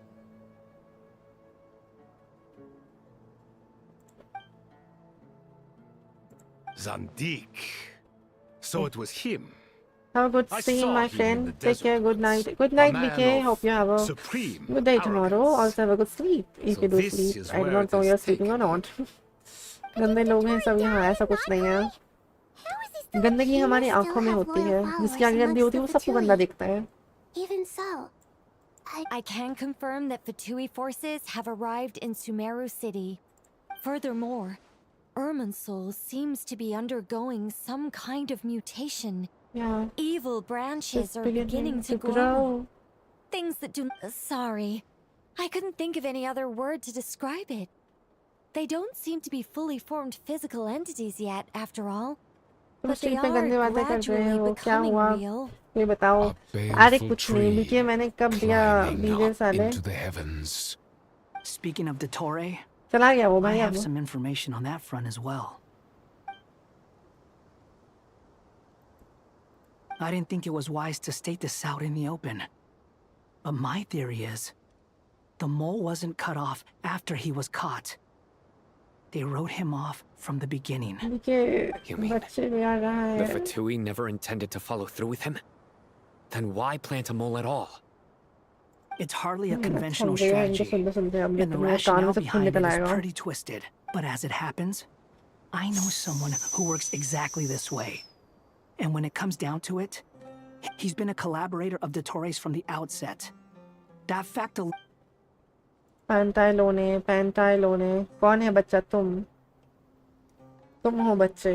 Zandik. So it was him.
Have a good
I
stream,
saw
my
him in
friend.
the
Take care.
desert
Good night.
once.
Good
A
night,
man
BK.
of
Hope you have a
supreme
good day tomorrow.
arrogance.
Also have a good sleep if
So
you do
this
sleep.
is
I do
where
not
it
know
is
you're sleeping or not. गंदे लोग हैं सब यहाँ. ऐसा कुछ नहीं है. गंदगी हमारी आंखों में होती है. जिसकी आंखें गंदी होती है वो सबको गंदा दिखता है.
Even so,
I can confirm that Fatui forces have arrived in Sumeru City. Furthermore, Irminsul seems to be undergoing some kind of mutation.
Yeah.
Evil branches
It's
are beginning to grow. Things that do... Sorry. I couldn't think of any other word to describe it. They don't seem to be fully formed physical entities yet, after all.
तुम
But they
street पे
are
गंदी बातें कर रहे
gradually
हो. क्या
becoming
हुआ?
real.
ये बताओ. अरे कुछ नहीं. बीके मैंने कब दिया बीजे साले.
Into the heavens.
Speaking of Dottore,
चला गया वो
I
भाई
have
अब.
some information on that front as well. I didn't think it was wise to state this out in the open. But my theory is, the mole wasn't cut off after he was caught. They wrote him off from the beginning.
You mean
बच्चे भी आ रहा
the
है.
Fatui never intended to follow through with him? Then why plant a mole at all?
It's hardly a conventional
समझे हैं,
strategy,
इनको सुनते अब
and the
तुम्हें कान में
rationale
से खून
behind it
निकल
is
आएगा.
pretty twisted. But as it happens, I know someone who works exactly this way. And when it comes down to it, he's been a collaborator of Dottore's from the outset. That fact alone...
पैंटाइलोने. कौन है बच्चा तुम? तुम हो बच्चे.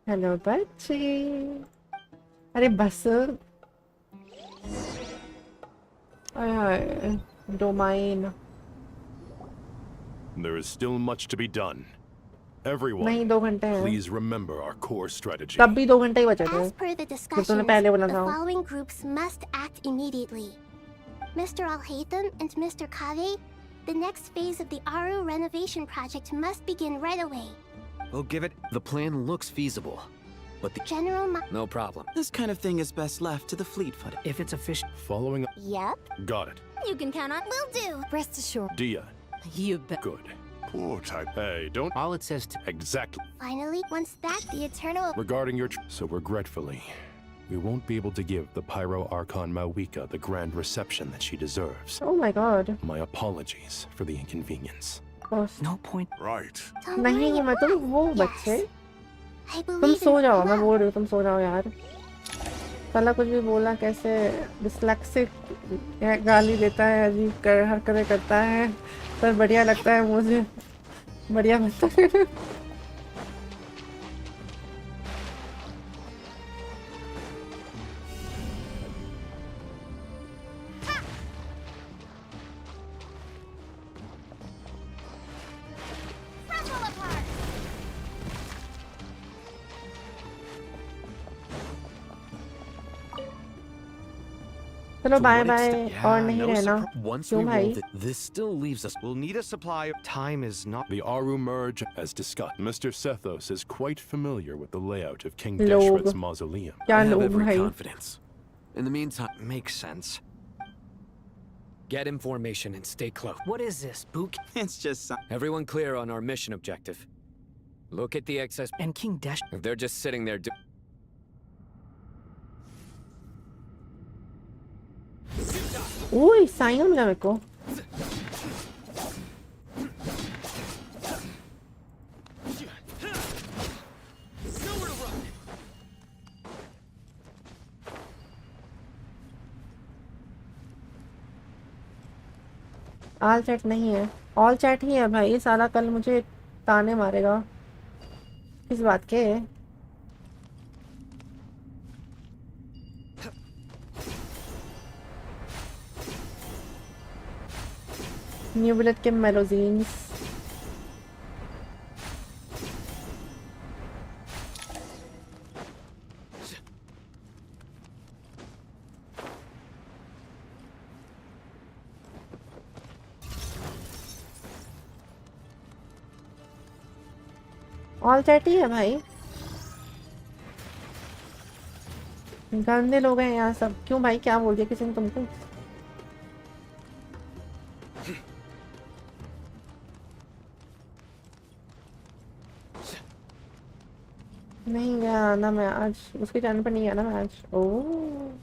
Hello बच्चे. अरे बस. Domain.
There is still much to be done. Everyone,
नहीं 2 घंटे हैं.
please remember our core strategy.
तब भी 2 घंटे ही बचे थे.
as per the
जो
discussions,
तूने पहले बोला
the
था.
following groups must act immediately. Mr. Al-Haytham and Mr. Kave, the next phase of the Aru renovation project must begin right away.
We'll give it... The plan looks feasible, but the...
General
No problem.
This kind of thing is best left to the fleet-footed.
If it's official...
Following...
Yep.
Got it.
You can count on. Will do.
Rest assured.
Dia.
You bet.
Good. Poor type. Hey, don't...
All it says to...
Exactly.
Finally, once that, the Eternal...
Regarding your... So regretfully, we won't be able to give the Pyro Archon Mawika the grand reception that she deserves.
Oh my god.
My apologies for the inconvenience.
No point.
Right.
नहीं मैं तुम वो बच्चे.
I
तुम
believe
so
in
जाओ. मैं
love.
बोल रही हूँ तुम सो जाओ यार. साला कुछ भी बोला कैसे डिस्लेक्सिक गाली देता है. अजीब कर हरकतें करता है. पर बढ़िया लगता है मुझे. बढ़िया लगता है. चलो बाय बाय और नहीं रहना क्यों भाई?
This still leaves us.
We'll need a supply. Time is not.
The Aru merge, as discussed. Mr. Sethos is quite familiar with the layout of King
Log.
Deshret's mausoleum.
क्या
I have
लोग
every
भाई?
confidence. In the meantime,
Makes sense.
Get information and stay close.
What is this, Book?
It's just some...
Everyone clear on our mission objective. Look at the excess.
And King Desh.
If they're just sitting there.
Uy, sign मिला मेरे को. All chat नहीं है, all chat ही है भाई. साला कल मुझे ताने मारेगा. किस बात के? न्यू बुलेट के मेलोजीन्स. ऑल चैट ही है भाई. गंदे लोग हैं यहाँ सब. क्यों भाई, क्या बोल दिया किसी ने तुमको? नहीं गया ना मैं आज. उसके चैनल पर नहीं गया ना मैं आज. ओह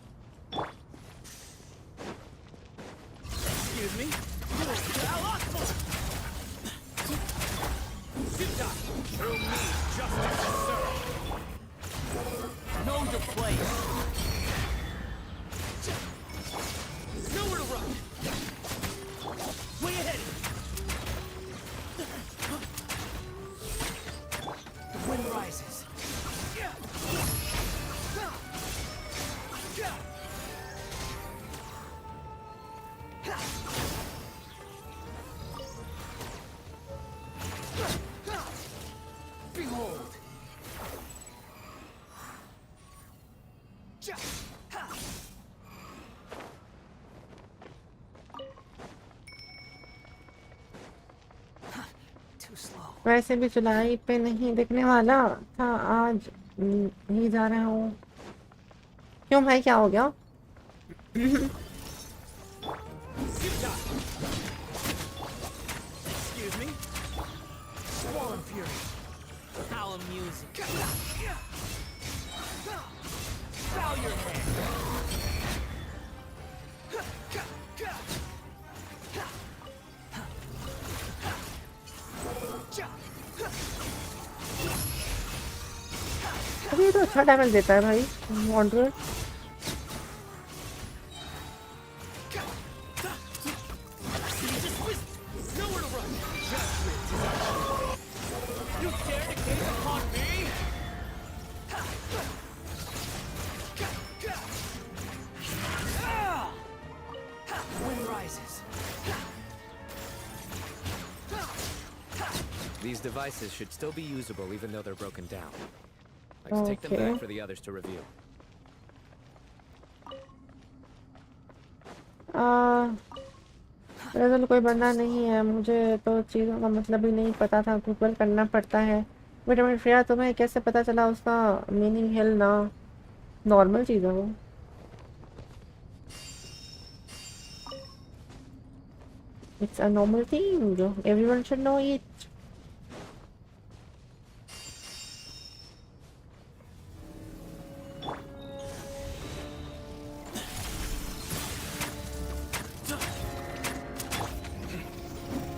वैसे भी जुलाई पे नहीं दिखने वाला था. आज ही जा रहा हूँ. क्यों भाई, क्या हो गया? अभी ये तो अच्छा डैमेज देता है भाई wanderer.
These devices should still be usable even though they're broken down. Let's take them back for the others to review. Result कोई बनना नहीं है. मुझे तो चीज़ों का मतलब ही नहीं पता था. गूगल करना पड़ता है. विटामिन फ्रिया तुम्हें कैसे पता चला उसका मीनिंग? हिल ना नॉर्मल चीज़ है वो. It's a normal thing. Everyone should know it.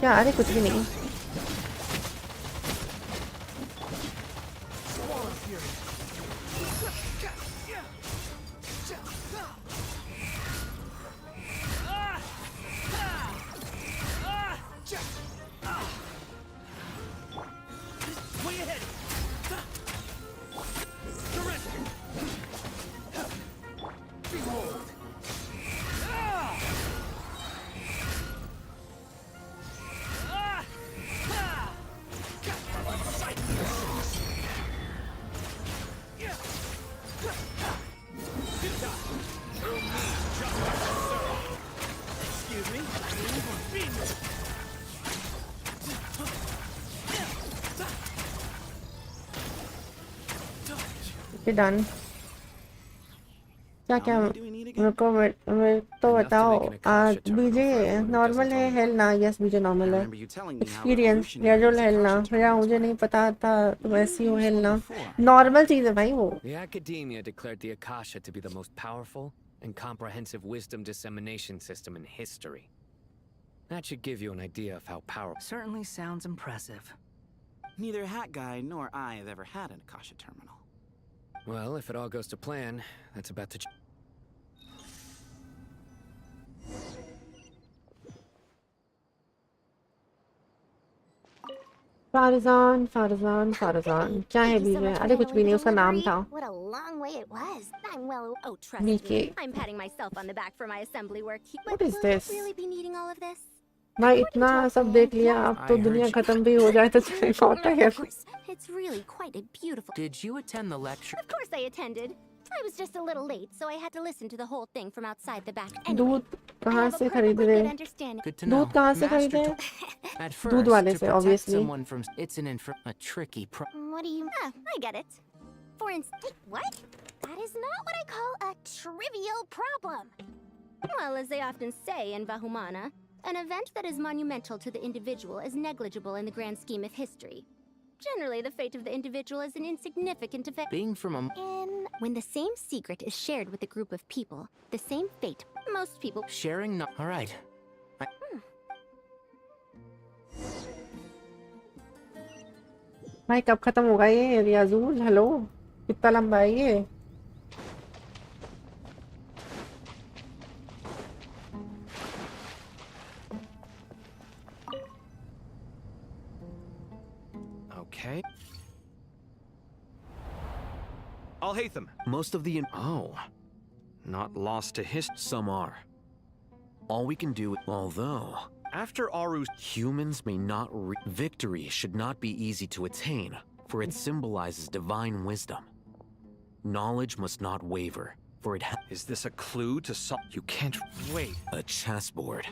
क्या? अरे कुछ भी नहीं. Okay, done. क्या मेरे तो बताओ बीजे नॉर्मल है हेल ना यस बीजे नॉर्मल है एक्सपीरियंस ग्रेजुअल हेल ना भैया मुझे नहीं पता था तुम ऐसी हो हेल ना नॉर्मल चीज है भाई वो
The academia declared the Akasha to be the most powerful and comprehensive wisdom dissemination system in history. That should give you an idea of how powerful.
Certainly sounds impressive.
Neither Hat Guy nor I have ever had an Akasha terminal.
Well, if it all goes to plan, that's about to
फारजान क्या है बीच में अरे कुछ भी नहीं उसका नाम था
What a long way it was. I'm well. Oh, trust me. I'm patting myself on the back for my assembly work.
What is this?
Really be needing all of this?
भाई इतना सब देख लिया अब तो दुनिया खत्म भी हो जाए तो चलेगा होता है
It's really quite a beautiful.
Did you attend the lecture?
Of course I attended. I was just a little late, so I had to listen to the whole thing from outside the back.
दूध कहाँ से खरीद रहे दूध कहाँ से खरीद रहे
At first,
दूध वाले
to
से
protect
obviously
someone from it's a tricky
What do you? I get it. For instance, what? That is not what I call a trivial problem. Well, as they often say in Vahumana, an event that is monumental to the individual is negligible in the grand scheme of history. Generally, the fate of the individual is an insignificant event.
Being from a...
When the same secret is shared with a group of people, the same fate, most people...
Sharing not... All right.
भाई कब खत्म होगा ये Riyazul hello कितना लंबा है ये
Okay. I'll hate them.
Most of the...
Oh. Not lost to history.
Some are. All we can do... Although...
After Aru's...
Humans may not... Victory should not be easy to attain, for it symbolizes divine wisdom. Knowledge must not waver, for it
Is this a clue to some... You can't... Wait.
A chessboard.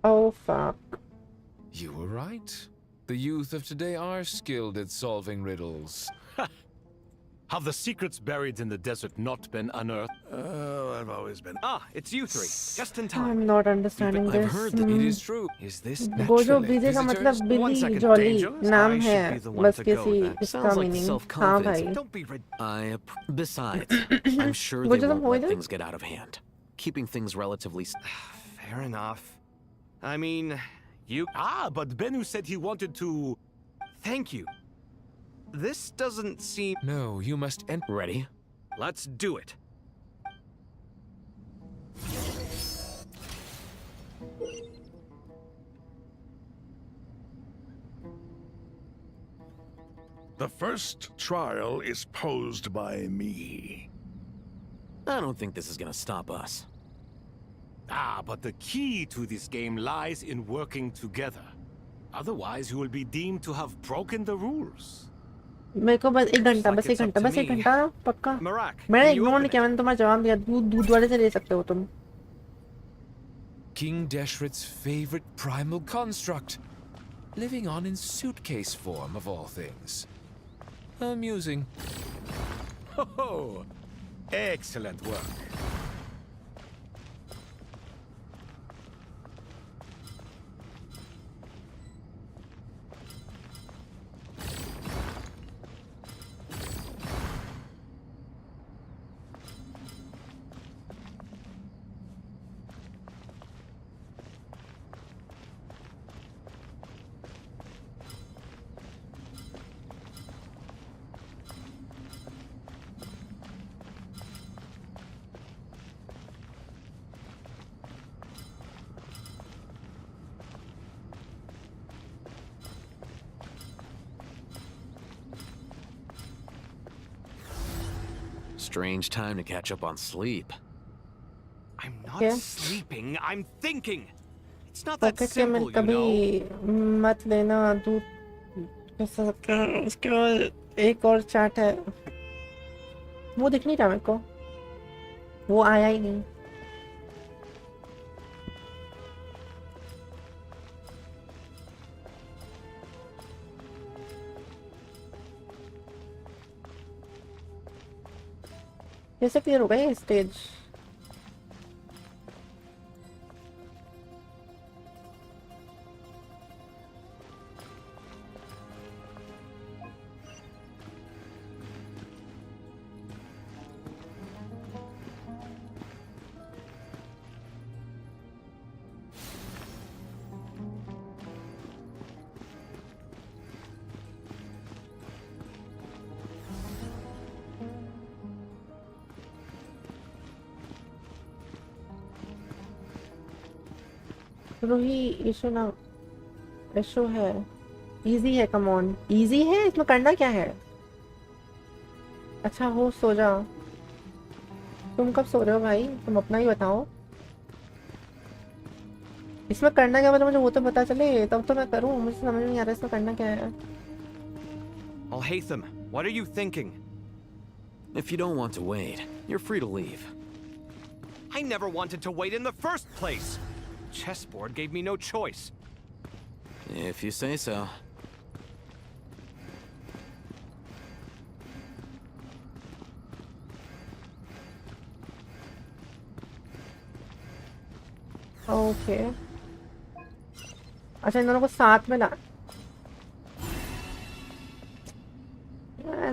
Oh, fuck.
You were right. The youth of today are skilled at solving riddles.
Have the secrets buried in the desert not been unearthed?
Oh, I've always been...
Ah, it's you three. Just in time.
I'm not understanding this.
I've heard that it is true.
Is this
वो जो बीजे का मतलब बिली jolly नाम है बस किसी इसका meaning हाँ भाई
Besides, I'm sure they won't let things get out of hand. Keeping things relatively...
Fair enough. I mean, you...
but Bennu said he wanted to...
Thank you. This doesn't seem...
No, you must enter.
Ready?
Let's do it.
The first trial is posed by me.
I don't think this is gonna stop us.
But the key to this game lies in working together. Otherwise, you will be deemed to have broken the rules.
मेरे को बस एक घंटा पक्का मैंने ignore नहीं किया मैंने तुम्हारा जवाब दिया दूध वाले से ले सकते हो तुम
King Deshret's favorite primal construct, living on in suitcase form of all things. Amusing.
Oh, excellent work.
Strange time to catch up on sleep.
I'm not sleeping, I'm thinking. It's not that simple, you know.
मत लेना दूध कैसा सकता है उसके बाद एक और चैट है वो दिख नहीं रहा मेरे को वो आया ही नहीं कैसे क्लियर होगा ये स्टेज? रूही इशू ना इशू है इजी है कम ऑन इजी है इसमें करना क्या है अच्छा हो सो जा तुम कब सो रहे हो भाई तुम अपना ही बताओ इसमें करना क्या मतलब मुझे वो तो पता चले तब तो मैं करूं मुझे समझ नहीं आ रहा इसमें करना क्या है
Al-Haytham, what are you thinking?
If you don't want to wait, you're free to leave.
I never wanted to wait in the first place. Chessboard gave me no choice.
If you say so.
Okay अच्छा इन दोनों को साथ में ला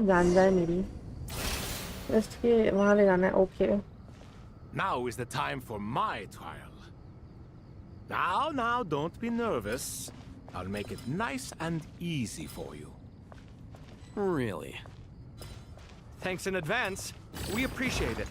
जान जाए मेरी just के वहां ले जाना है okay
Now is the time for my trial. Now, don't be nervous. I'll make it nice and easy for you.
Really?
Thanks in advance. We appreciate it.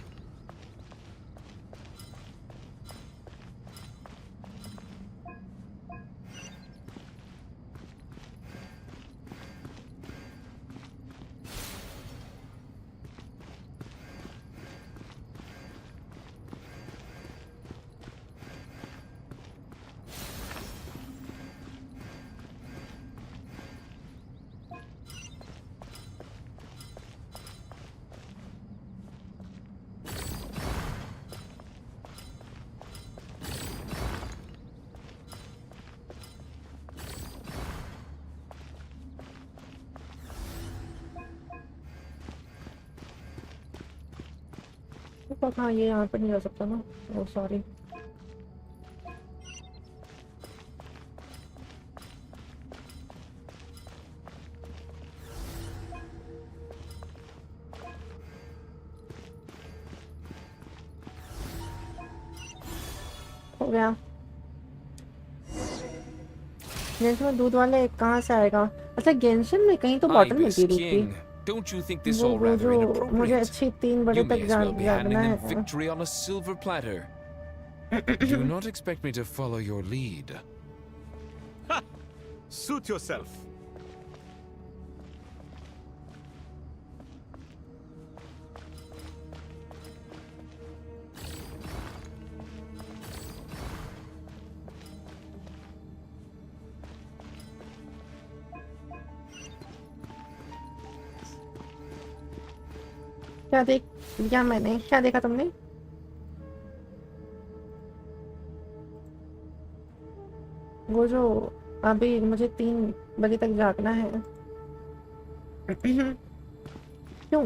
हाँ ये यहाँ पर नहीं जा सकता ना ओह सॉरी हो गया गेंशन में दूध वाले कहाँ से आएगा अच्छा गेंशन में कहीं तो बॉटल मिलती है दूध की
Don't you think this all rather
मुझे
inappropriate?
अच्छी 3 बजे
You may
तक
as well be handing
जाना
them
है
victory on a silver platter. Do not expect me to follow your lead.
Ha! Suit yourself.
क्या देख लिया मैंने क्या देखा तुमने वो जो अभी मुझे 3 बजे तक जागना है क्यों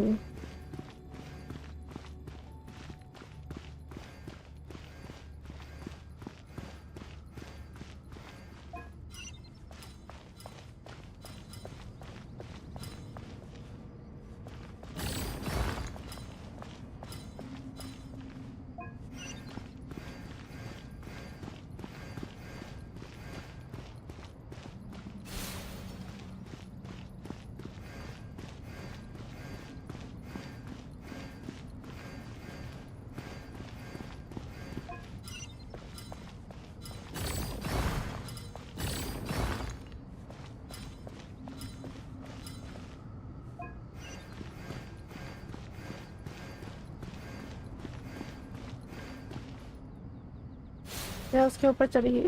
या उसके ऊपर चढ़ी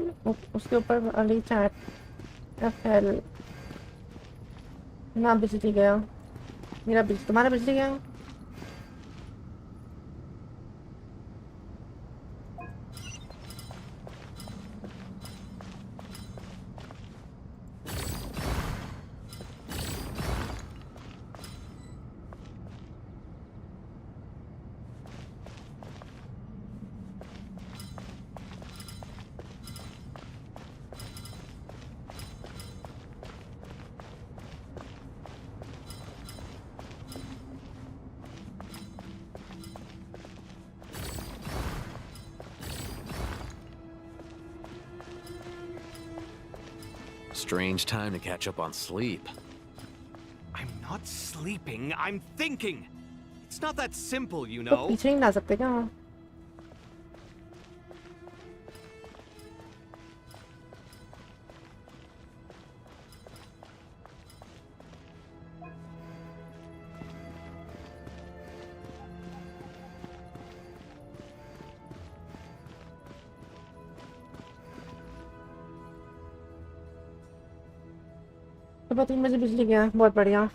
उसके ऊपर अली चैट एफएल ना बिजली गया मेरा बिजली तुम्हारा बिजली गया
Strange time to catch up on sleep.
I'm not sleeping, I'm thinking. It's not that simple, you
तो
know.
पीछे ही ना सकते क्या? सुबह 3 बजे बिजली गया, बहुत बढ़िया।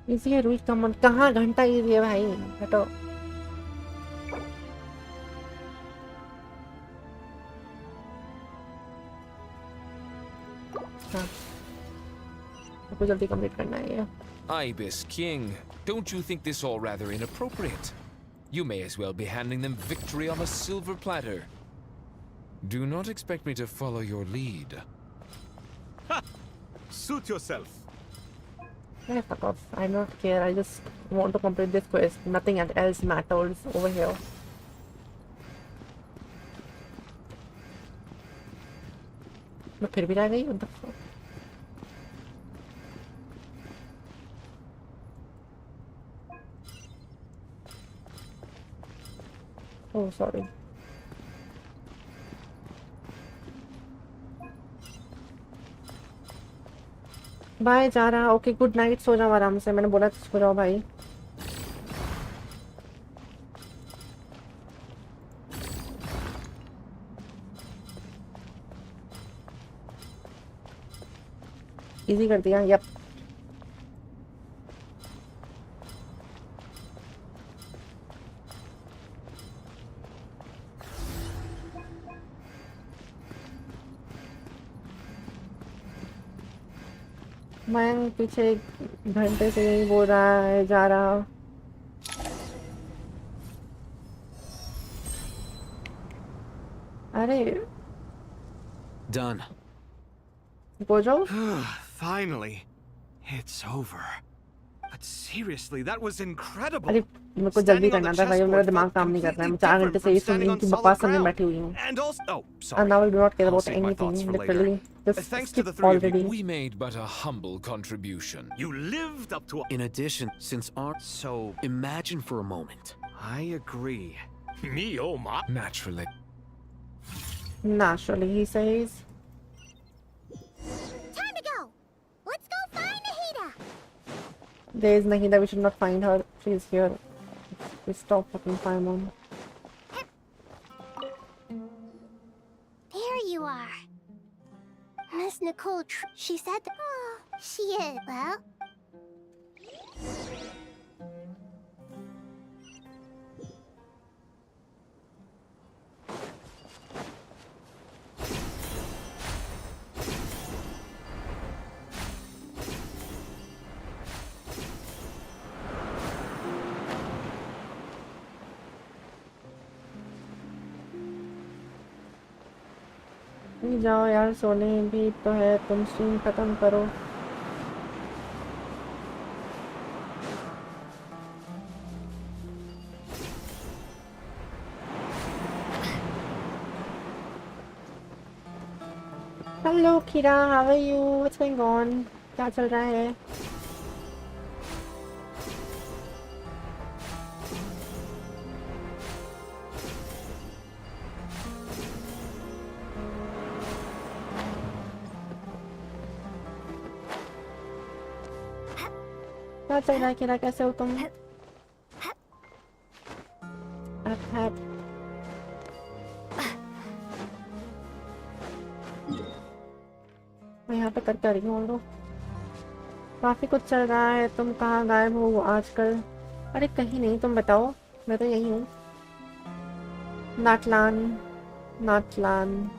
इजी है रूज कमन, कहाँ घंटा इजी है भाई, हटो। हाँ, आपको जल्दी कंप्लीट करना है ये।
Ibis King, don't you think this all rather inappropriate? You may as well be handing them victory on a silver platter. Do not expect me to follow your lead.
Ha! Suit yourself.
Yeah, fuck off. I don't care. I just want to complete this quest. Nothing else matters over here. मैं फिर भी रह गई। What the fuck? Oh, sorry. Bye जा रहा। Okay good night, सो जाओ आराम से, मैंने बोला सो जाओ भाई। इजी कर दिया। यप मैं पीछे घंटे से यही बोल रहा है, जा रहा। अरे
Done.
बोझो।
Finally, it's over. But seriously, that was incredible.
अरे मेरे को जल्दी करना था भाई, मेरा दिमाग काम नहीं कर रहा है। मैं 4 घंटे से इनकी बकवास सुनने बैठी हुई हूँ। And now I do not care about anything, literally. Just skip already.
We made but a humble contribution.
You lived up to.
In addition, since our imagine for a moment.
I agree.
Me, oh my.
Naturally.
Naturally, he says.
Time to go. Let's go find Nahida.
There is Nahida. We should not find her. She's here. We stop fucking Paimon.
There you are. Miss Nicole, she said that. Oh, she is. Well.
जाओ यार, सोने भी तो है, तुम stream खत्म करो। Hello Kira, how are you, what's going on, क्या चल रहा है? क्या चल रहा है किरा, कैसे हो तुम? मैं यहाँ पे करके आ रही हूँ। काफी कुछ चल रहा है। तुम कहाँ गायब हो आजकल? अरे कहीं नहीं, तुम बताओ। मैं तो यही हूँ। नाटलान Natlan.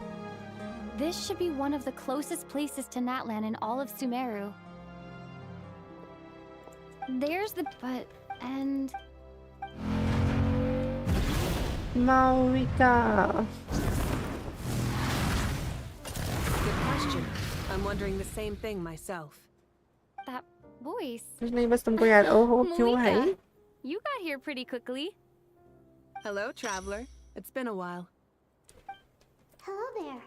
This should be one of the closest places to Natlan in all of Sumeru. There's the and
Maurika.
Good question. I'm wondering the same thing myself.
That voice.
कुछ नहीं बस तुमको याद ओहो क्यों है?
You got here pretty quickly.
Hello, traveler. It's been a while.
Hello there.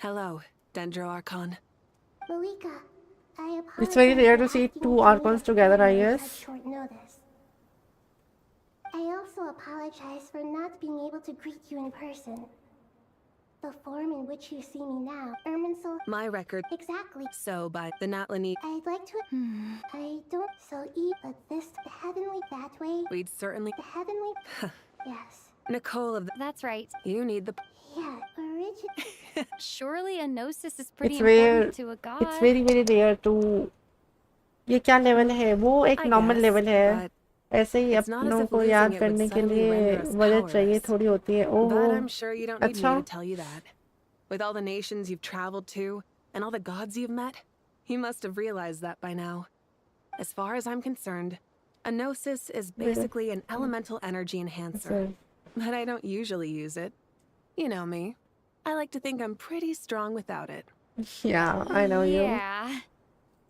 Hello, Dendro Archon.
Malika, I apologize.
It's very rare to see two Archons together, I guess.
Short notice. I also apologize for not being able to greet you in person. The form in which you see me now, Erminsul.
My record.
Exactly.
So, by the Natlani.
I'd like to. I don't. So, but this. The heavenly that way.
We'd certainly.
The heavenly. Yes.
Nicole of the.
That's right.
You need the.
Yeah, original.
Surely a gnosis is pretty
It's rare.
important to a god.
It's very rare to. ये क्या level है? वो एक normal level है. ऐसे ही अपनों को याद करने के लिए वजह चाहिए थोड़ी होती है. ओह.
But I'm sure you don't need
अच्छा.
me to tell you that. With all the nations you've traveled to and all the gods you've met, you must have realized that by now. As far as I'm concerned, a gnosis is basically an elemental energy enhancer. But I don't usually use it. You know me. I like to think I'm pretty strong without it.
Yeah, I know you.
Yeah.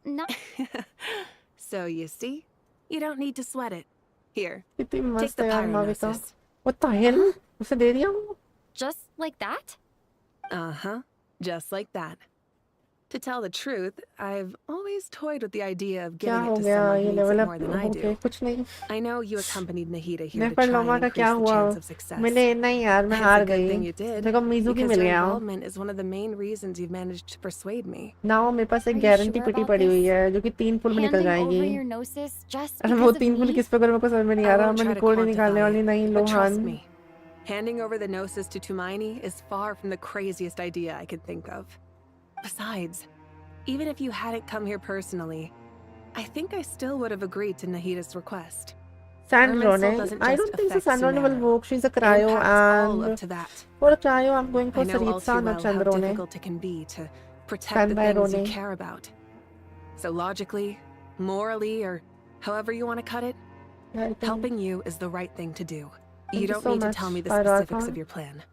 No.
So you see, you don't need to sweat it. Here,
कितनी
take
मस्त
the
है यार माविका.
pyronosis.
What the hell? उसे दे दिया?
Just like that?
Uh-huh. Just like that. To tell the truth, I've always toyed with the idea of
क्या
giving
हो
it to
गया?
someone
ये
who needs
level
it
up
more than I
हो
do.
गया. कुछ नहीं.
I know you accompanied Nahida here to
नेफर
try
Loma
and
का
increase
क्या
the
हुआ?
chance of success.
मिले नहीं यार मैं
It's
हार
a good
गई.
thing you did,
देखो मिज़ू की
because
मिल
your
गया.
involvement is one of the main reasons you've managed to persuade me.
Now मेरे पास एक
Are you
गारंटी
sure
पेटी
about
पड़ी हुई
this?
है जो कि 3 पुल में निकल
Handing
जाएगी.
over your gnosis just
अरे वो
because of
3 पुल
me?
किस पे करूँ मेरे को समझ में नहीं आ
I
रहा.
won't
मैं
try to
निकोल नहीं निकालने
quantify
वाली
it,
नहीं
but trust
Lohan.
me, handing over the gnosis to Tumaini is far from the craziest idea I could think of. Besides, even if you hadn't come here personally, I think I still would have agreed to Nahida's request.
Sandrone.
doesn't
I
just
don't think so.
affect
Sandrone will
Sumeru.
work. She's a
It
cryo
impacts all
and
up to that.
for a cryo I'm going for
I know all
Saritsa,
too
not
well how
Chandrone.
difficult it can be to protect
Stand
the
by
things you
Rone.
care about. So logically, morally, or however you want to cut it,
Yeah, I think-
helping you is the right thing to do.
Thank
You
you
don't
so
need to
much,
tell me the
Pyro
specifics
Archon.
of your plan.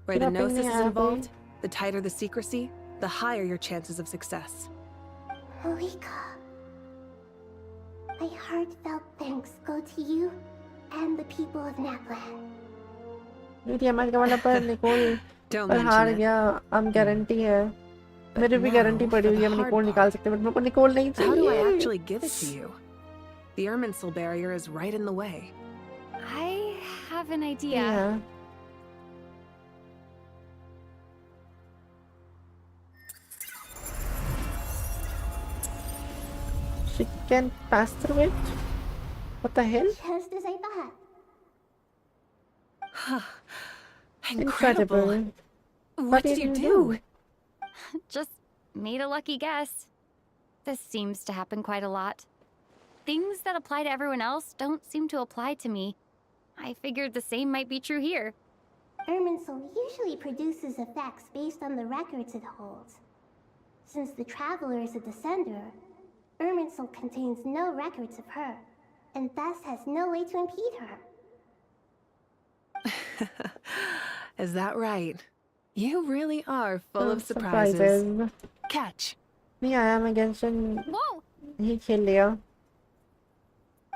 Where the
You're helping me,
gnosis is
Abby.
involved, the tighter the secrecy, the higher your chances of success.
Malika. My heartfelt thanks go to you and the people of Natlan.
ये match का वाला पर Nicol
Don't
पर हार
mention it.
गया. अब guarantee है. मेरे भी गारंटी पड़ी हुई है. मैं निकोल निकाल सकते हैं. बट मेरे को निकोल नहीं
How do I
चाहिए.
actually give it to you? The Erminsul barrier is right in the way.
I have an idea.
Yeah. She can pass through it? What the hell?
Just as I thought.
Incredible. What did you do?
Just made a lucky guess. This seems to happen quite a lot. Things that apply to everyone else don't seem to apply to me. I figured the same might be true here.
Erminsul usually produces effects based on the records it holds. Since the Traveler is a descender, Erminsul contains no records of her, and thus has no way to impede her.
Is that right? You really are full of
surprises.
Catch.
नहीं आया मैं Genshin
Whoa!
ही खेल लिया.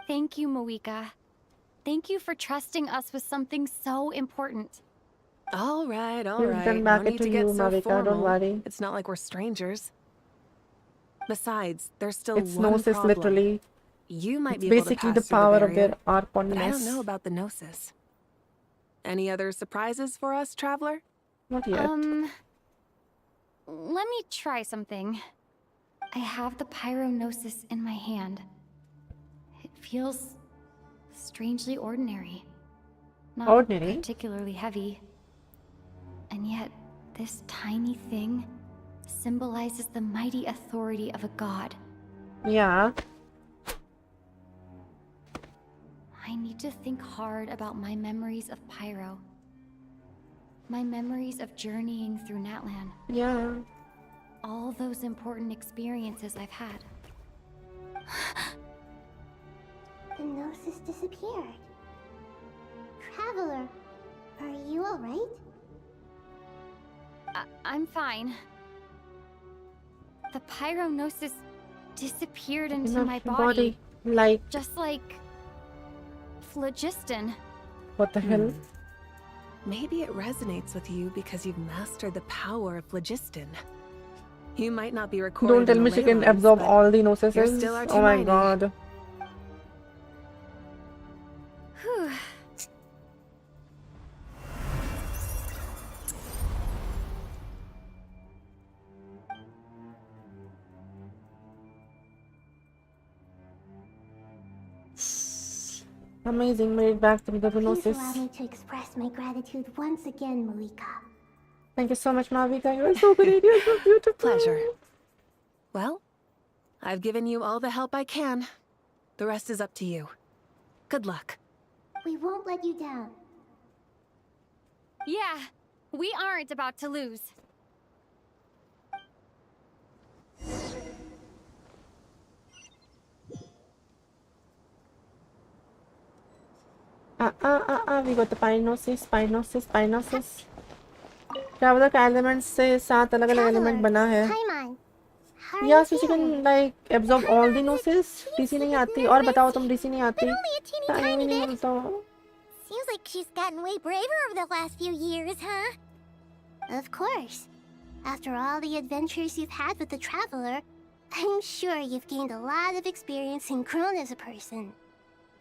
Thank you, Moika. Thank you for trusting us with something so important.
All right, all
We've
right.
done
No
back
need
it to
to get
you,
so
Marika, don't
formal.
worry.
It's not like we're strangers. Besides, there's still
It's
one
gnosis
problem.
literally.
You might
It's
be able to
basically
pass
the
through
power
the
of their
barrier, but I
archonness.
don't know about the gnosis. Any other surprises for us, traveler?
Not yet.
Let me try something. I have the pyronosis in my hand. It feels strangely ordinary. Not
Ordinary?
particularly heavy. And yet, this tiny thing symbolizes the mighty authority of a god.
Yeah.
I need to think hard about my memories of Pyro. My memories of journeying through Natlan.
Yeah.
All those important experiences I've had.
The gnosis disappeared. Traveler, are you alright?
I'm fine. The pyrognosis disappeared into my body.
Like...
Just like... phlogiston.
What the hell?
Maybe it resonates with you because you've mastered the power of phlogiston. You might not be recorded.
Don't tell me she can absorb all the gnosis. Oh my god.
Whew.
Amazing, made it back through the gnosis.
Please allow me to express my gratitude once again, Malika.
Thank you so much, Malika. You're so great. You're so beautiful.
Pleasure. Well, I've given you all the help I can. The rest is up to you. Good luck.
We won't let you down.
Yeah, we aren't about to lose.
We got the Pinosis. Traveler का element से 7 अलग-अलग element बना है. Yeah, so she can like absorb all the gnosis. DC नहीं आती. और बताओ तुम DC नहीं आती. टाइम नहीं मिलता.
Seems like she's gotten way braver over the last few years, huh? Of course. After all the adventures you've had with the Traveler, I'm sure you've gained a lot of experience and grown as a person.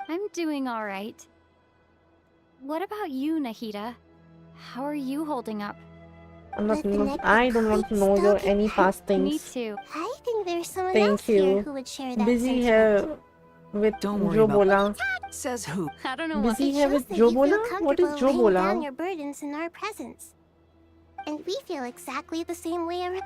I'm doing all right. What about you, Nahida? How are you holding up?
I don't want to know your any past things.
Me too.
I think there's someone else here who would share that.
Busy here with Jo Bola.
Says who?
I don't know.
Busy here with Jo Bola? What is Jo Bola?
Down your burdens in our presence, and we feel exactly the same way around.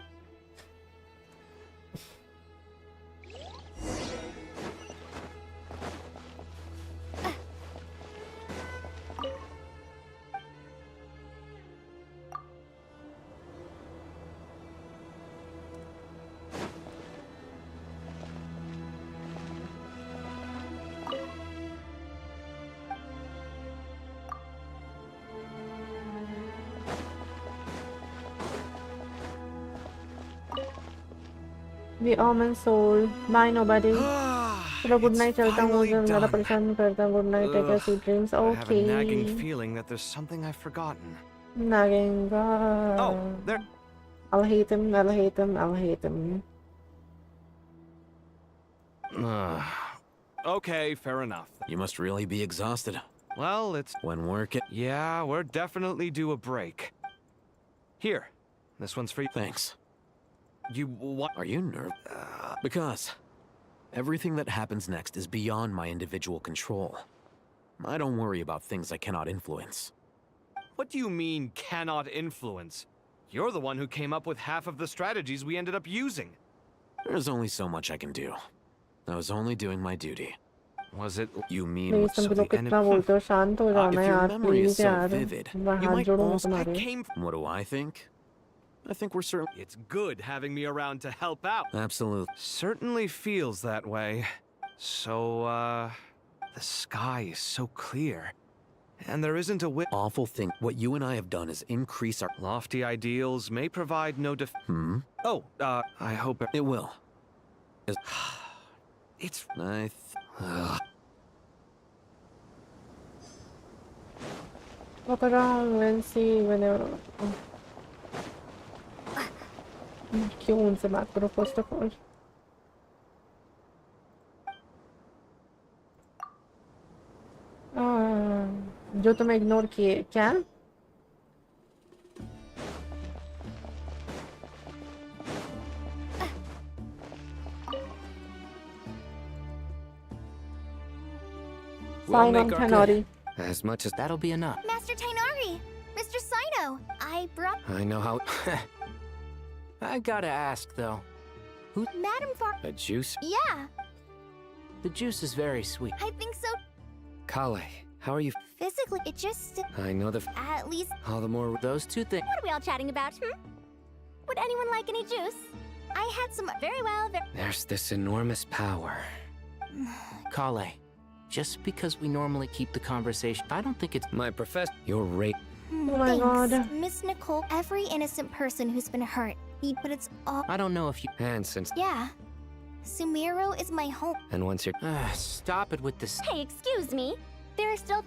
The almond soul. Bye nobody. चलो good night चलता हूँ. मुझे ज़्यादा परेशान नहीं करता. Good night. Take care. Sweet dreams.
I have a
Okay.
nagging feeling that there's something I've forgotten.
Nagging.
Oh, there.
I'll hate him. I'll hate him. I'll hate him.
Okay, fair enough.
You must really be exhausted.
Well, it's
when work it.
Yeah, we're definitely due a break. Here, this one's for you.
Thanks.
You what?
Are you nervous? Because everything that happens next is beyond my individual control. I don't worry about things I cannot influence.
What do you mean, cannot influence? You're the one who came up with half of the strategies we ended up using.
There's only so much I can do. I was only doing my duty.
Was it?
You mean
Please,
what?
तुम लोग कितना बोलते हो? शांत हो जाओ ना यार.
If your memory is
Please
so
यार.
vivid,
मैं
you
हाथ
might
जोड़ूंगा
also.
तुम्हारे.
What do I think? I think we're certain.
It's good having me around to help out.
Absolutely.
Certainly feels that way. So, the sky is so clear. And there isn't a
awful thing. What you and I have done is increase our
lofty ideals may provide no Oh, I hope
it will.
It's
Look around and see whenever. क्यों उनसे बात करो first of all? जो तुम्हें ignore किए क्या? Sign on Tainari.
As much as that'll be enough.
Master Tainari! Mr. Sino! I brought...
I know how... I gotta ask, though. Who?
Madam Far...
A juice?
Yeah!
The juice is very sweet.
I think so...
Kale, How are you?
Physically, it just...
I know the...
At least...
All the more those two things.
What are we all chatting about, Would anyone like any juice? I had some... Very well,
There's this enormous power. Kale, just because we normally keep the conversation, I don't think it's my professor. You're right.
Oh my god.
Miss Nicole, every innocent person who's been hurt. But it's all...
I don't know if you... And since...
Yeah. Sumero is my home.
And once you're... stop it with this...
Hey, excuse me. There are still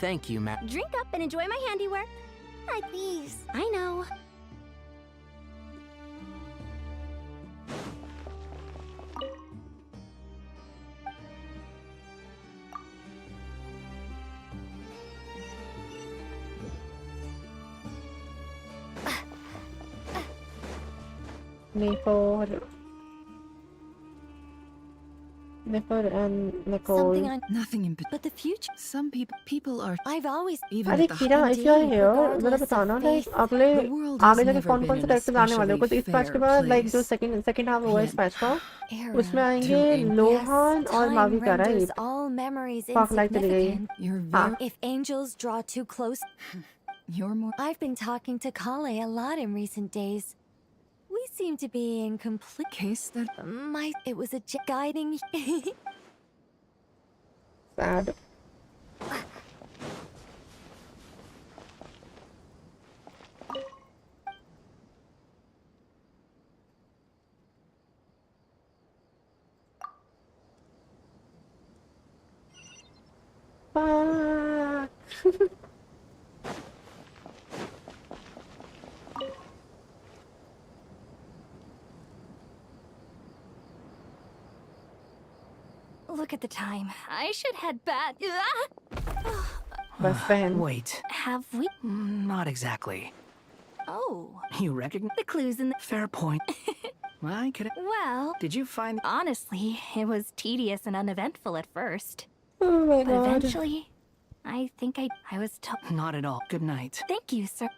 Thank you, Matt.
Drink up and enjoy my handiwork. Please. I know.
Nipper and Nicole.
Nothing in but the future. Some people are. I've always even.
अरे कीरा, if you are here, जरा बताना like अगले आगे जाके कौन-कौन से characters आने वाले हो? कुछ इस patch के बाद like जो second half हुआ इस patch का, उसमें आएंगे लोहान और मावी का right?
All memories
Fuck like चली गई.
If angels draw too close,
you're more.
I've been talking to Kale a lot in recent days. We seem to be in complete
case that
it was a guiding.
Sad. Fuck.
Look at the time. I should head back.
Best friend.
Wait.
Have we?
Not exactly.
Oh.
You recognize
the clues in the...
Fair point. I could...
Well...
Did you find...
Honestly, it was tedious and uneventful at first.
Oh my
but
god.
Eventually, I think I was told...
Not at all. Good night.
Thank you, sir.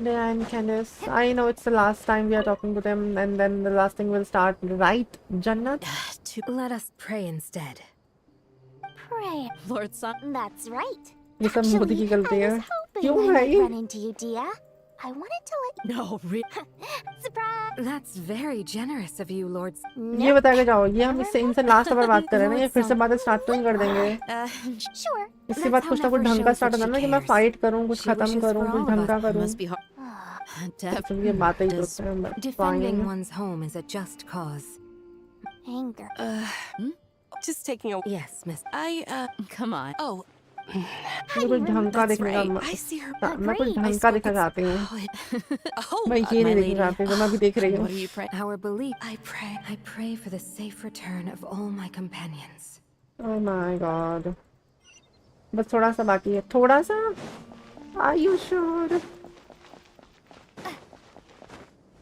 And Candice, I know it's the last time we are talking to them, and then the last thing will start, right, Jannat?
Let us pray instead.
Pray.
Lord Sun.
That's right.
ये सब मुझे की गलती है. क्यों
I
भाई?
might run into you, Dia. I wanted to let...
No, really?
Surprise!
That's very generous of you, Lord.
ये बता के जाओ, ये हम इससे इनसे लास्ट बार बात कर रहे हैं ना, ये फिर से बातें स्टार्ट तो ही कर देंगे.
Sure.
इसके बाद कुछ ना कुछ ढंग का स्टार्ट होना ना कि मैं फाइट करूं, कुछ खत्म करूं, कुछ ढंग का करूं. ये बातें ही होती हैं.
Defending one's home is a just cause.
Anger.
Just taking a... Yes, miss. Come on. Oh.
मैं कुछ ढंग का देखने का मैं कुछ ढंग का देखना चाहती हूँ. मैं ये नहीं देखना चाहती जो मैं अभी देख रही हूँ.
Our belief. I pray for the safe return of all my companions.
Oh my god. बस थोड़ा सा बाकी है. थोड़ा सा? Are you sure?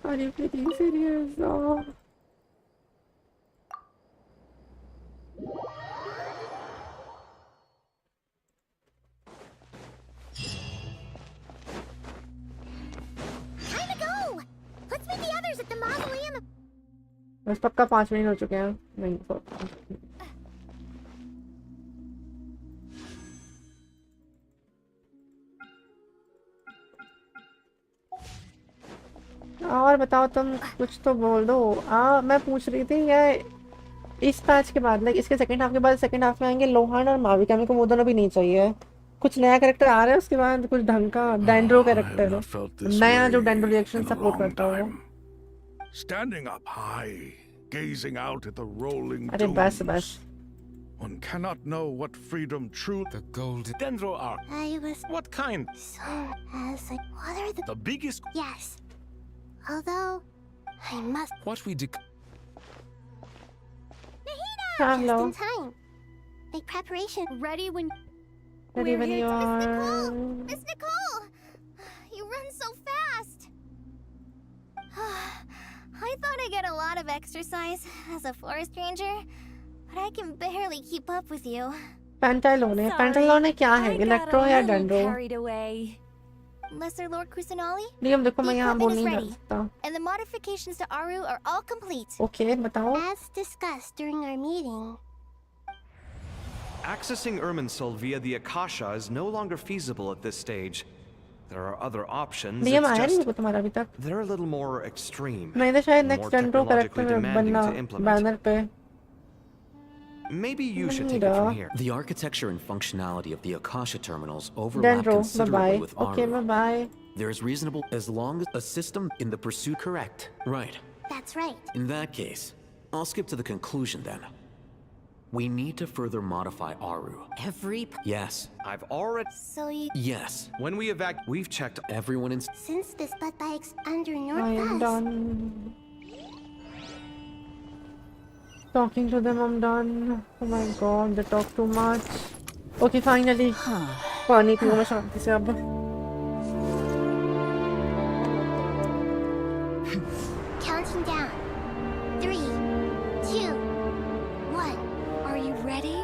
Are you freaking serious? Oh.
Let's meet the others at the mausoleum.
बस पक्का 5 मिनट हो चुके हैं. नहीं और बताओ तुम कुछ तो बोल दो. मैं पूछ रही थी ये इस पैच के बाद लाइक इसके सेकंड हाफ के बाद सेकंड हाफ में आएंगे लोहान और माविका. मेरे को वो दोनों भी नहीं चाहिए. कुछ नया कैरेक्टर आ रहा है उसके बाद कुछ ढंग का डेंड्रो कैरेक्टर नया जो डेंड्रो रिएक्शन सपोर्ट करता हो.
Standing up high, gazing out at the rolling
अरे बस
dunes.
बस.
One cannot know what freedom true.
The golden dendro arc.
I was...
What kind?
So, as like, what are
The biggest?
Yes. Although, I must...
What we did...
Nahida!
Hello.
Just in time. Make preparation.
Ready when...
Ready when you are...
Miss Nicole! Miss Nicole! You run so fast! I thought I'd get a lot of exercise as a forest ranger, but I can barely keep up with you.
पैंटालोन है. पैंटालोन है क्या है? Electro या dendro?
Lesser Lord Kusanali?
नियम देखो मैं यहाँ बोल
The
नहीं
equipment is
सकता.
ready, and the modifications to Aru are all complete.
Okay, बताओ.
As discussed during our meeting.
Accessing Irminsul via the Akasha is no longer feasible at this stage. There are other options.
नियम
It's
आया नहीं
just
देखो तुम्हारा अभी तक.
they're a little more extreme.
मैं इधर शायद
and
next
more
dendro
technologically
character
demanding
बनना
to implement.
banner पे.
Maybe you should take it from here.
The architecture and functionality of the Akasha terminals overlap
Dendro,
considerably
bye-bye.
with
Okay,
Aru.
bye-bye.
There's reasonable as long as a system in the pursuit correct. Right.
That's right.
In that case, I'll skip to the conclusion then. We need to further modify Aru. Yes.
I've already.
So you.
Yes.
When we we've checked
everyone in.
Since the stud bike's under
I am
North
done. Talking to them, I'm done. Oh my god, they talk too much. Okay, finally. पानी पीऊँ मैं शांति से अब.
Counting down. 3, 2, 1. Are you ready?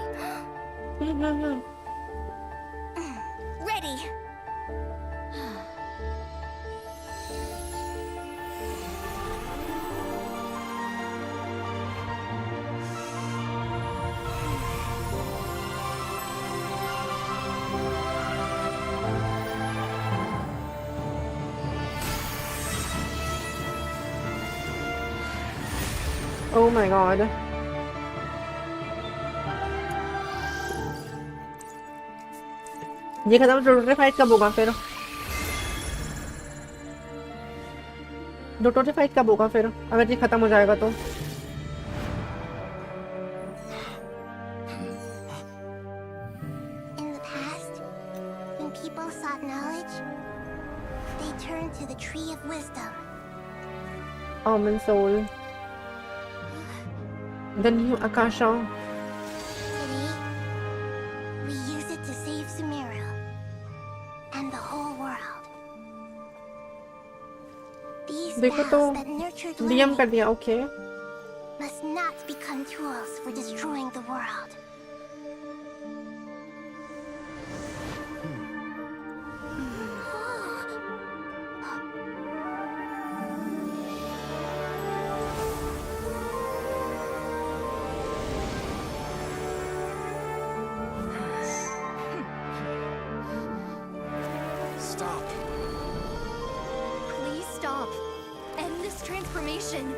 Ready.
Oh my god. ये खत्म डोटोरी fight कब होगा फिर? डोटोरी fight कब होगा फिर? अगर ये खत्म हो जाएगा तो?
In the past, when people sought knowledge, they turned to the Tree of Wisdom.
Almond Soul. The new Akasha.
Today, we use it to save Sumeru and the whole world. These
देखो तो
vows that nurtured
DM कर
learning
दिया. Okay.
must not become tools for destroying the world.
Stop.
Please stop. End this transformation.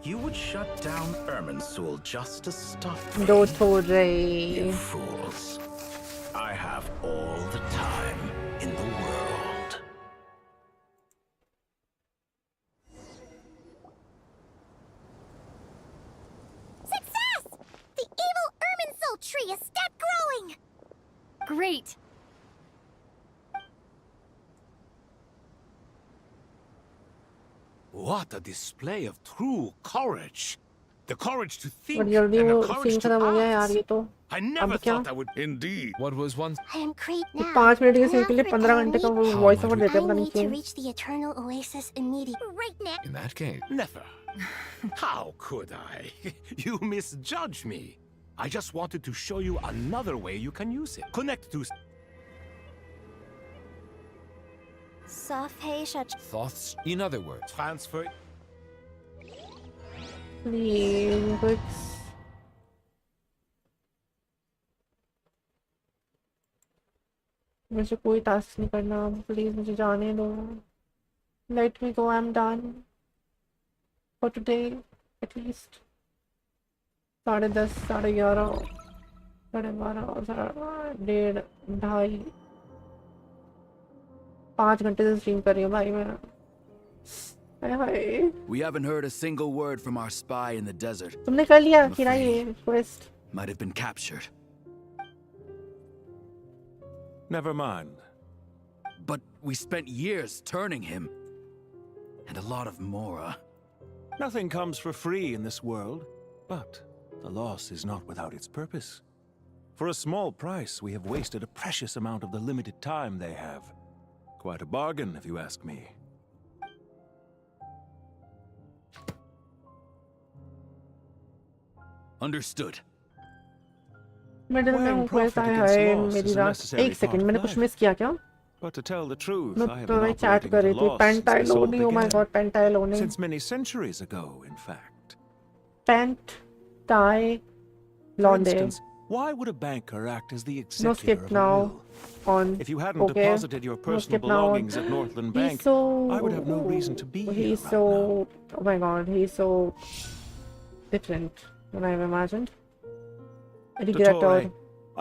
You would shut down Irminsul just to stop me.
Dotory.
You fools. I have all the time in the world.
Success! The evil Irminsul tree is step growing!
Great.
What a display of true courage. The courage to think
और
and
जल्दी
the
वो
courage
scene
to
खत्म हो गया यार
act.
ये तो.
I never
अब क्या?
thought I would. Indeed.
What was once
I am great
ये
now.
5 मिनट के सीन
Now
के लिए
for
15 घंटे का वो
Academy.
वॉइस ओवर देते हैं
I
पता नहीं
need to
क्यों.
reach the Eternal Oasis immediately. Right now.
in that case?
Never. How could I? You misjudge me. I just wanted to show you another way you can use it. Connect to
Thoughts? In other words,
transfer.
Please, Wix. मुझे कोई task नहीं करना. Please मुझे जाने दो. Let me go. I'm done for today at least. 10:30, 11:30, 12:30, 1:30, 2:30, 5 घंटे से stream कर रही हूँ भाई मैं. हाय.
We haven't heard a single word from our spy in the desert.
तुमने कर लिया किरा ये quest?
Might have been captured.
Never mind.
But we spent years turning him. And a lot of Mora.
Nothing comes for free in this world, but the loss is not without its purpose.
For a small price, we have wasted a precious amount of the limited time they have. Quite a bargain, if you ask me.
Understood.
Middle में हूँ कोई सा है मेरी रात एक second मैंने कुछ मिस किया क्या?
But to tell the truth,
मैं
I have
तो
been
चैट कर रही
operating
थी
at a loss since this all
पेंटाइलोनी oh my
began.
god पेंटाइलोनी
Since many centuries ago, in fact.
पेंटाइलोनी
For instance, why would a banker act as the
no
executor
skip
of a
now
will?
on
If you hadn't
okay
deposited your
no
personal
skip now on
belongings at Northland Bank,
he's so
I would have no reason to be here
he's
right
so
now.
oh my god he's so different than I've imagined
Dottore,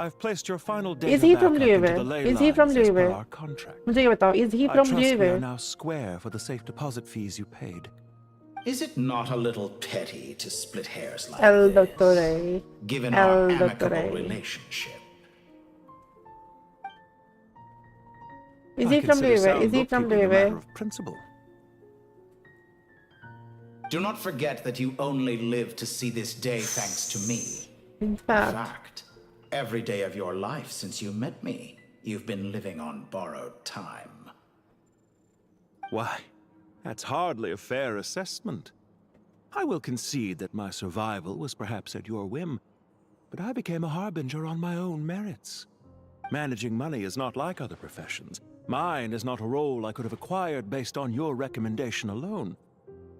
I've placed your final data
is he
back
from
up into
Leuven?
the ley
Is he from
lines as per
Leuven?
our contract.
मुझे ये बताओ is he
I
from
trust we are
Leuven?
now square for the safe deposit fees you paid.
Is it not a little petty to split hairs like
El
this,
Dottore
given
El
our amicable
Dottore
relationship?
Is
I
he from
consider
Leuven?
sound
Is he from
bookkeeping a matter
Leuven?
of principle.
Do not forget that you only live to see this day thanks to me.
In fact,
every day of your life since you met me, you've been living on borrowed time.
Why, that's hardly a fair assessment. I will concede that my survival was perhaps at your whim, but I became a harbinger on my own merits. Managing money is not like other professions. Mine is not a role I could have acquired based on your recommendation alone,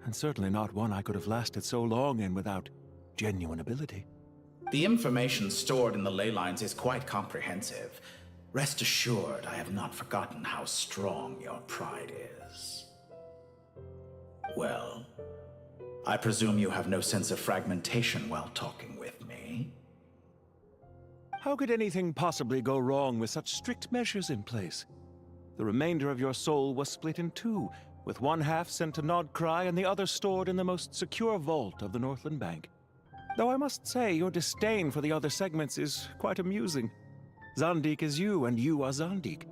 and certainly not one I could have lasted so long in without genuine ability.
The information stored in the ley lines is quite comprehensive. Rest assured, I have not forgotten how strong your pride is. Well, I presume you have no sense of fragmentation while talking with me.
How could anything possibly go wrong with such strict measures in place? The remainder of your soul was split in two, with one half sent to Nodcry and the other stored in the most secure vault of the Northland Bank. Though I must say, your disdain for the other segments is quite amusing. Zandik is you, and you are Zandik.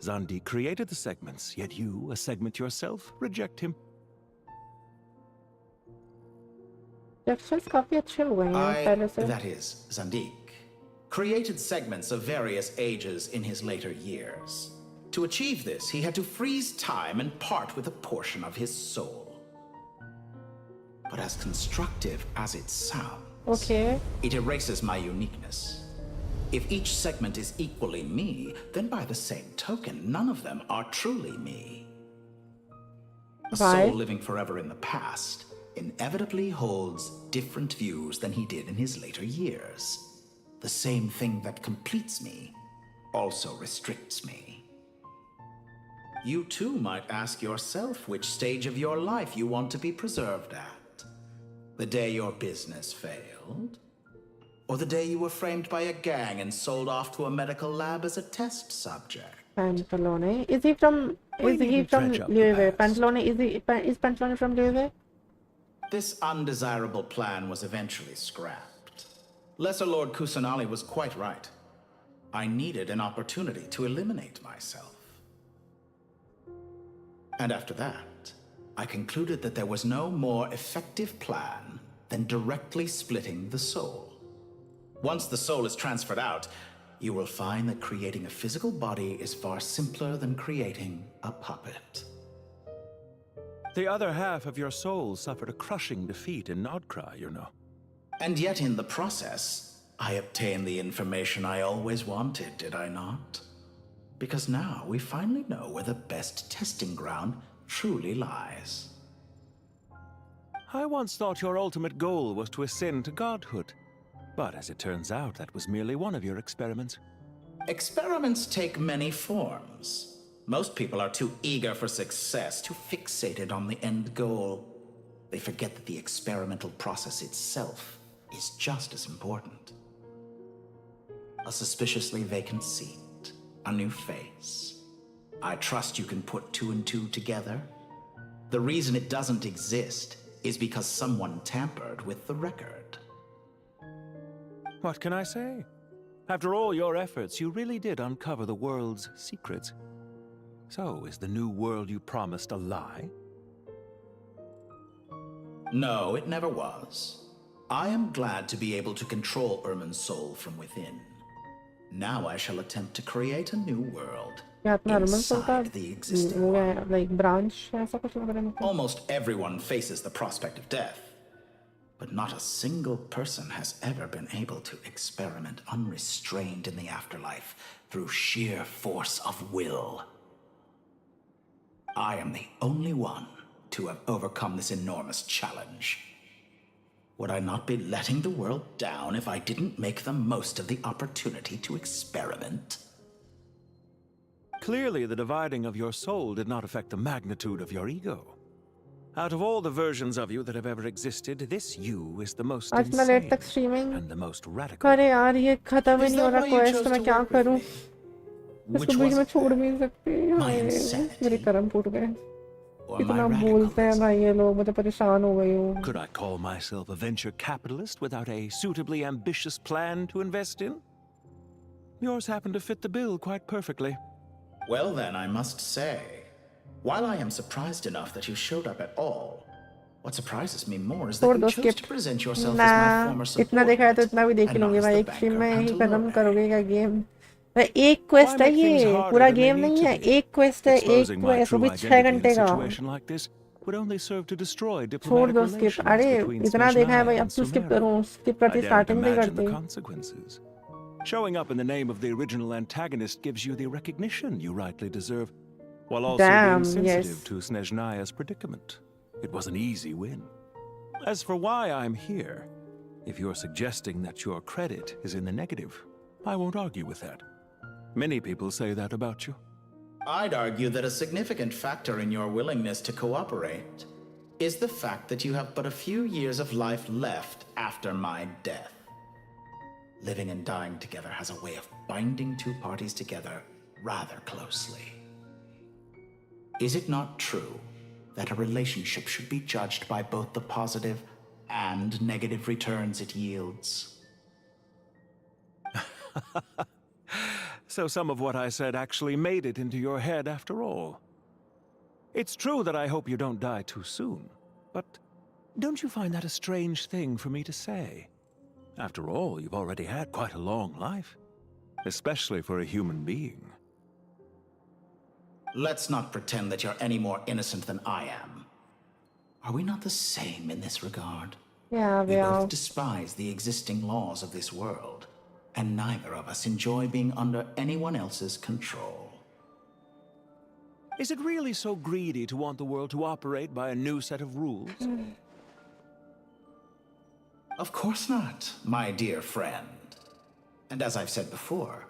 Zandik created the segments, yet you, a segment yourself, reject him.
That is, Zandik, created segments of various ages in his later years. To achieve this, he had to freeze time and part with a portion of his soul. But as constructive as it sounds, it erases my uniqueness. If each segment is equally me, then by the same token, none of them are truly me. A soul living forever in the past inevitably holds different views than he did in his later years. The same thing that completes me also restricts me. You too might ask yourself which stage of your life you want to be preserved at. The day your business failed? Or the day you were framed by a gang and sold off to a medical lab as a test subject?
Pantalone. Is he from Leuven? Pantalone, is Pantalone from Leuven?
This undesirable plan was eventually scrapped. Lesser Lord Kusanali was quite right. I needed an opportunity to eliminate myself. And after that, I concluded that there was no more effective plan than directly splitting the soul. Once the soul is transferred out, you will find that creating a physical body is far simpler than creating a puppet.
The other half of your soul suffered a crushing defeat in Nodcry, you know.
And yet in the process, I obtained the information I always wanted, did I not? Because now we finally know where the best testing ground truly lies.
I once thought your ultimate goal was to ascend to godhood. But as it turns out, that was merely one of your experiments.
Experiments take many forms. Most people are too eager for success, too fixated on the end goal. They forget that the experimental process itself is just as important. A suspiciously vacant seat, a new face. I trust you can put two and two together. The reason it doesn't exist is because someone tampered with the record.
What can I say? After all your efforts, you really did uncover the world's secrets. So, is the new world you promised a lie?
No, it never was. I am glad to be able to control Irmin's soul from within. Now I shall attempt to create a new world
inside
the existing one.
like branch
Almost everyone faces the prospect of death, but not a single person has ever been able to experiment unrestrained in the afterlife through sheer force of will. I am the only one to have overcome this enormous challenge. Would I not be letting the world down if I didn't make the most of the opportunity to experiment?
Clearly, the dividing of your soul did not affect the magnitude of your ego. Out of all the versions of you that have ever existed, this you is the most insane and the most radical.
अरे यार ये खत्म ही नहीं हो रहा quest मैं क्या करूं इसको बीच में छोड़ भी नहीं सकती मेरे कर्म फूट गए कितना बोलते हैं भाई ये लोग मैं तो परेशान हो गई हूं
Could I call myself a venture capitalist without a suitably ambitious plan to invest in? Yours happen to fit the bill quite perfectly.
Well then, I must say, while I am surprised enough that you showed up at all, what surprises me more is that you chose to present yourself as my former support.
इतना देखा है तो इतना भी देख ही लूंगी भाई एक स्ट्रीम में ही खत्म करोगे क्या गेम भाई एक क्वेस्ट है ये पूरा गेम नहीं है एक क्वेस्ट है एक क्वेस्ट वो भी 6 घंटे का छोड़ दो स्किप अरे इतना देखा है भाई अब तू स्किप करूं स्किप करती स्टार्टिंग नहीं करती
Showing up in the name of the original antagonist gives you the recognition you rightly deserve, while also being sensitive to Snezhnaya's predicament. It was an easy win. As for why I'm here, if you're suggesting that your credit is in the negative, I won't argue with that. Many people say that about you.
I'd argue that a significant factor in your willingness to cooperate is the fact that you have but a few years of life left after my death. Living and dying together has a way of binding two parties together rather closely. Is it not true that a relationship should be judged by both the positive and negative returns it yields?
So some of what I said actually made it into your head after all. It's true that I hope you don't die too soon, but don't you find that a strange thing for me to say? After all, you've already had quite a long life, especially for a human being.
Let's not pretend that you're any more innocent than I am. Are we not the same in this regard?
Yeah,
we both despise the existing laws of this world, and neither of us enjoy being under anyone else's control.
Is it really so greedy to want the world to operate by a new set of rules?
Of course not, my dear friend. And as I've said before,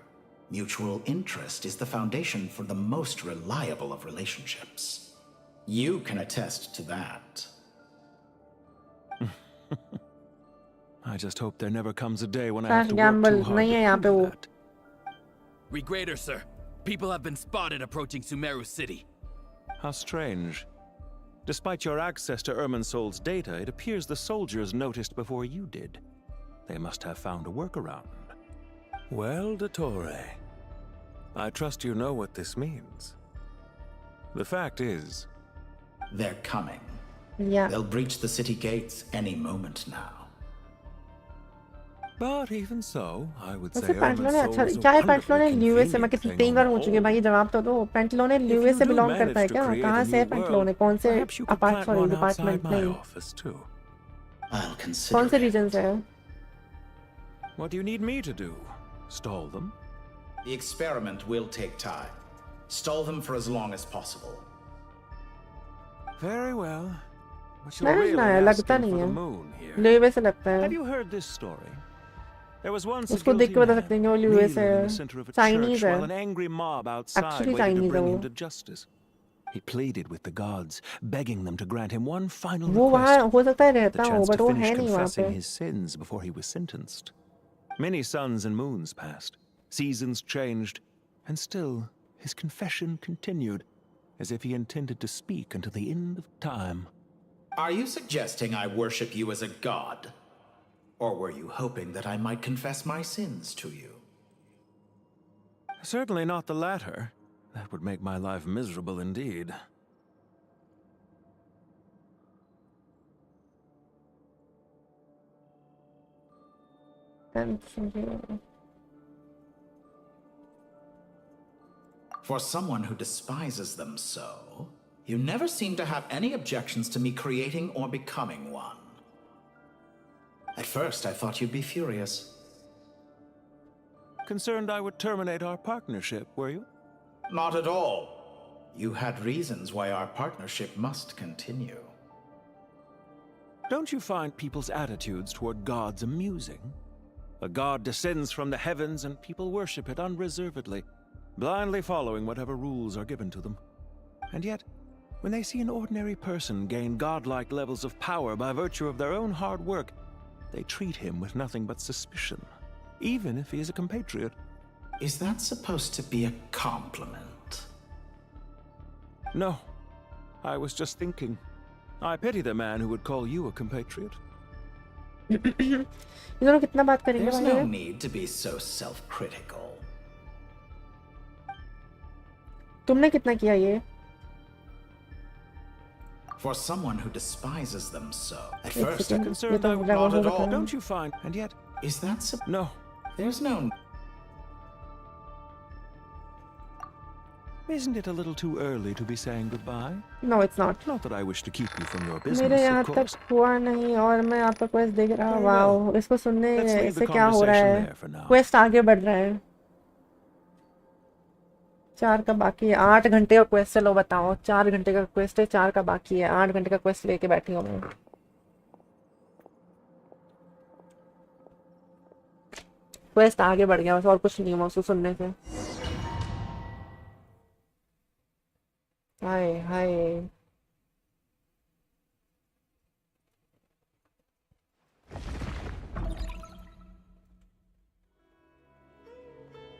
mutual interest is the foundation for the most reliable of relationships. You can attest to that.
I just hope there never comes a day when I have to work too hard to prove that.
Regrader, sir. People have been spotted approaching Sumeru City.
How strange. Despite your access to Irminsol's data, it appears the soldiers noticed before you did. They must have found a workaround. Well, Dottore, I trust you know what this means. The fact is...
They're coming.
Yeah.
They'll breach the city gates any moment now.
But even so, I would say
पैंटलोने अच्छा क्या है पैंटलोने US से मैं कितनी 3 बार पूछ चुकी भाई जवाब तो दो पैंटलोने यूएस से बिलोंग करता है क्या कहां से है पैंटलोने कौन से डिपार्टमेंट में कौन से रीजन से है
What do you need me to do? Stall them?
The experiment will take time. Stall them for as long as possible.
Very well.
नहीं लगता नहीं है यूएस से लगता है
Have you heard this story? There was once
उसको देख के बता सकते हैं वो यूएस है चाइनीज है
an angry mob outside waited to bring him to justice. He pleaded with the gods, begging them to grant him one final
वो वहाँ हो सकता है रहता
the
हो
chance
बट
to
वो
finish
है नहीं वहाँ
confessing
पे
his sins before he was sentenced. Many suns and moons passed, seasons changed, and still his confession continued, as if he intended to speak until the end of time.
Are you suggesting I worship you as a god? Or were you hoping that I might confess my sins to you?
Certainly not the latter. That would make my life miserable indeed.
For someone who despises them so, you never seem to have any objections to me creating or becoming one. At first, I thought you'd be furious.
Concerned I would terminate our partnership, were you?
Not at all. You had reasons why our partnership must continue.
Don't you find people's attitudes toward gods amusing? A god descends from the heavens and people worship it unreservedly, blindly following whatever rules are given to them. And yet, when they see an ordinary person gain godlike levels of power by virtue of their own hard work, they treat him with nothing but suspicion, even if he is a compatriot.
Is that supposed to be a compliment?
No. I was just thinking. I pity the man who would call you a compatriot.
There's no need to be so self-critical.
तुमने कितना किया ये?
For someone who despises them so. At
It's
first, I'm
concerned I would not at all. Don't you find? And yet,
is that
no?
There's no.
Isn't it a little too early to be saying goodbye?
No, it's not.
Not that I wish to keep you from your
मेरे
business,
यहाँ
of course.
तक हुआ नहीं और मैं आपका quest देख रहा हूँ. वाओ, इसको सुनने
Let's leave the
से क्या हो रहा
conversation
है?
there for now.
क्वेस्ट आगे बढ़ रहा है. 4 का बाकी है. 8 घंटे का क्वेस्ट. चलो बताओ. 4 घंटे का क्वेस्ट है. 4 का बाकी है. 8 घंटे का क्वेस्ट लेके बैठी हूँ मैं. क्वेस्ट आगे बढ़ गया बस, और कुछ नहीं हुआ उसको सुनने से. हाय हाय.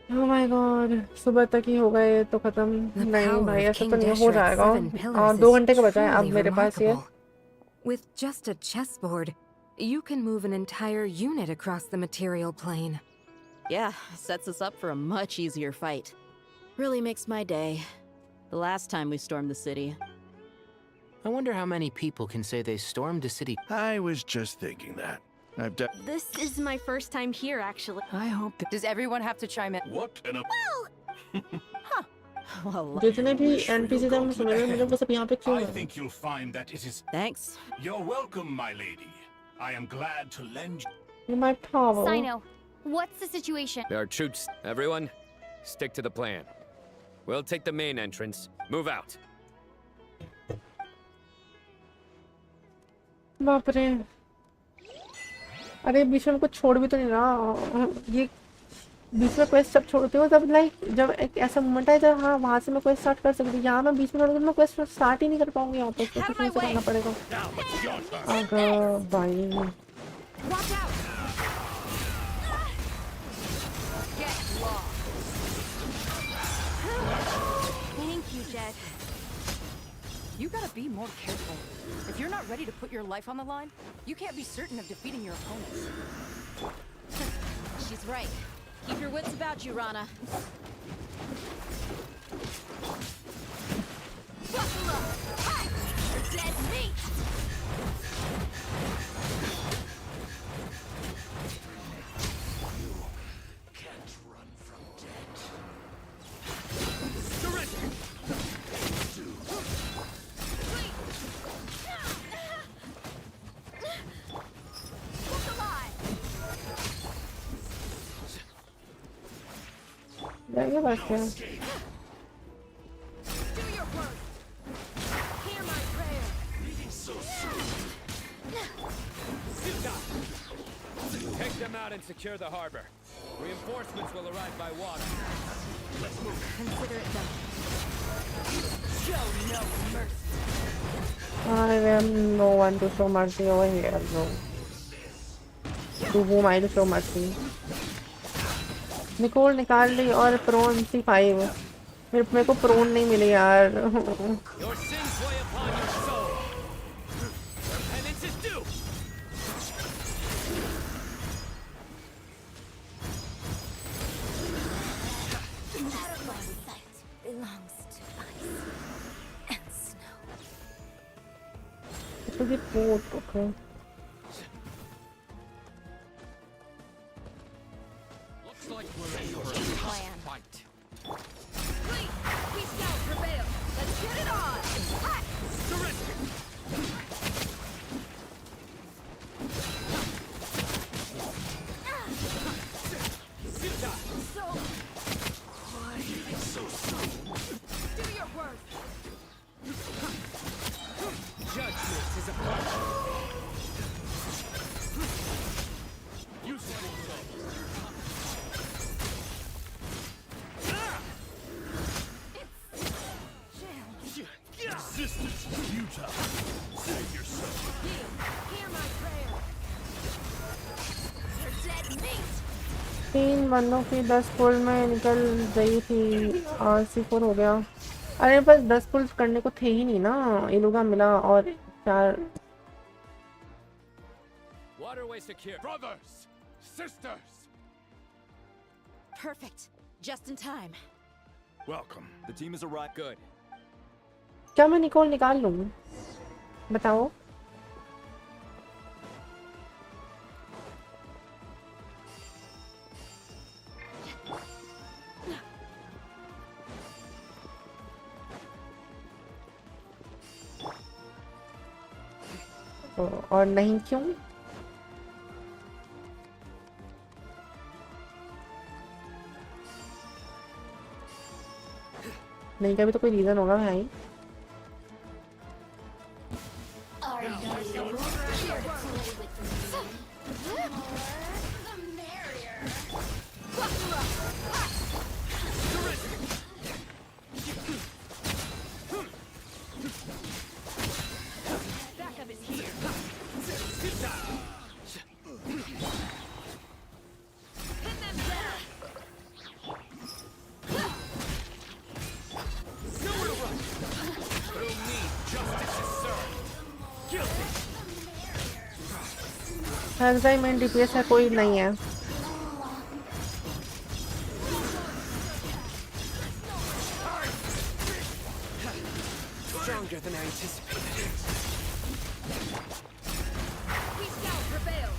Oh my God, सुबह तक ही हो गए तो खत्म. नहीं भाई, ऐसा तो नहीं हो जाएगा. और 2 घंटे का बचा है अब मेरे पास ये.
With just a chessboard, you can move an entire unit across the material plane.
Yeah, sets us up for a much easier fight. Really makes my day. The last time we stormed the city.
I wonder how many people can say they stormed a city.
I was just thinking that. I've done.
This is my first time here, actually.
I hope that. Does everyone have to chime in?
What an.
Well,
जितने भी NPC थे मैं समझ रहा हूँ मुझे वो सब यहाँ पे क्यों
I
है?
think you'll find that it is.
Thanks.
You're welcome, my lady. I am glad to lend you.
My towel.
Sino, what's the situation?
There are troops. Everyone, stick to the plan. We'll take the main entrance. Move out.
बाप रे. अरे बीच में कुछ छोड़ भी तो नहीं रहा. ये बीच में क्वेस्ट जब छोड़ते हो तब लाइक जब एक ऐसा मोमेंट है जब हाँ वहाँ से मैं क्वेस्ट स्टार्ट कर सकती हूँ. यहाँ मैं बीच में करूँगी मैं क्वेस्ट स्टार्ट ही नहीं कर पाऊंगी. यहाँ पे कुछ नहीं करना पड़ेगा. अगर भाई
Thank you, Jet. You gotta be more careful. If you're not ready to put your life on the line, you can't be certain of defeating your opponents.
She's right. Keep your wits about you, Rana.
Buckle up! Hi! You're dead meat!
ये बात क्या?
Take them out and secure the harbor. Reinforcements will arrive by water.
Let's move.
Consider it done. Show no mercy.
I have no one to show mercy over here, bro. To whom I to show mercy? Nicole निकाल ली और prone C5. मेरे को prone नहीं मिली यार.
Your sins weigh upon your soul. Penance is due.
My sight belongs to ice and snow.
It will be port, okay.
Looks like we're ready for a fight. is a pleasure. You
Resistance is futile. Save yourself.
Hear my prayer. You're dead meat.
3 बंदों की 10 पुल में निकल गई थी और C4 हो गया। अरे बस 10 पुल्स करने को थे ही नहीं ना, इलुगा मिला और 4।
Waterway secure.
Brothers, sisters.
Perfect. Just in time.
Welcome.
The team is arrived.
Good.
क्या मैं निकोल निकाल लूँ? बताओ। और नहीं क्यों? नहीं का भी तो कोई रीजन होगा भाई। मेन DPS है, कोई नहीं है।
Stronger than I anticipated.
We shall prevail.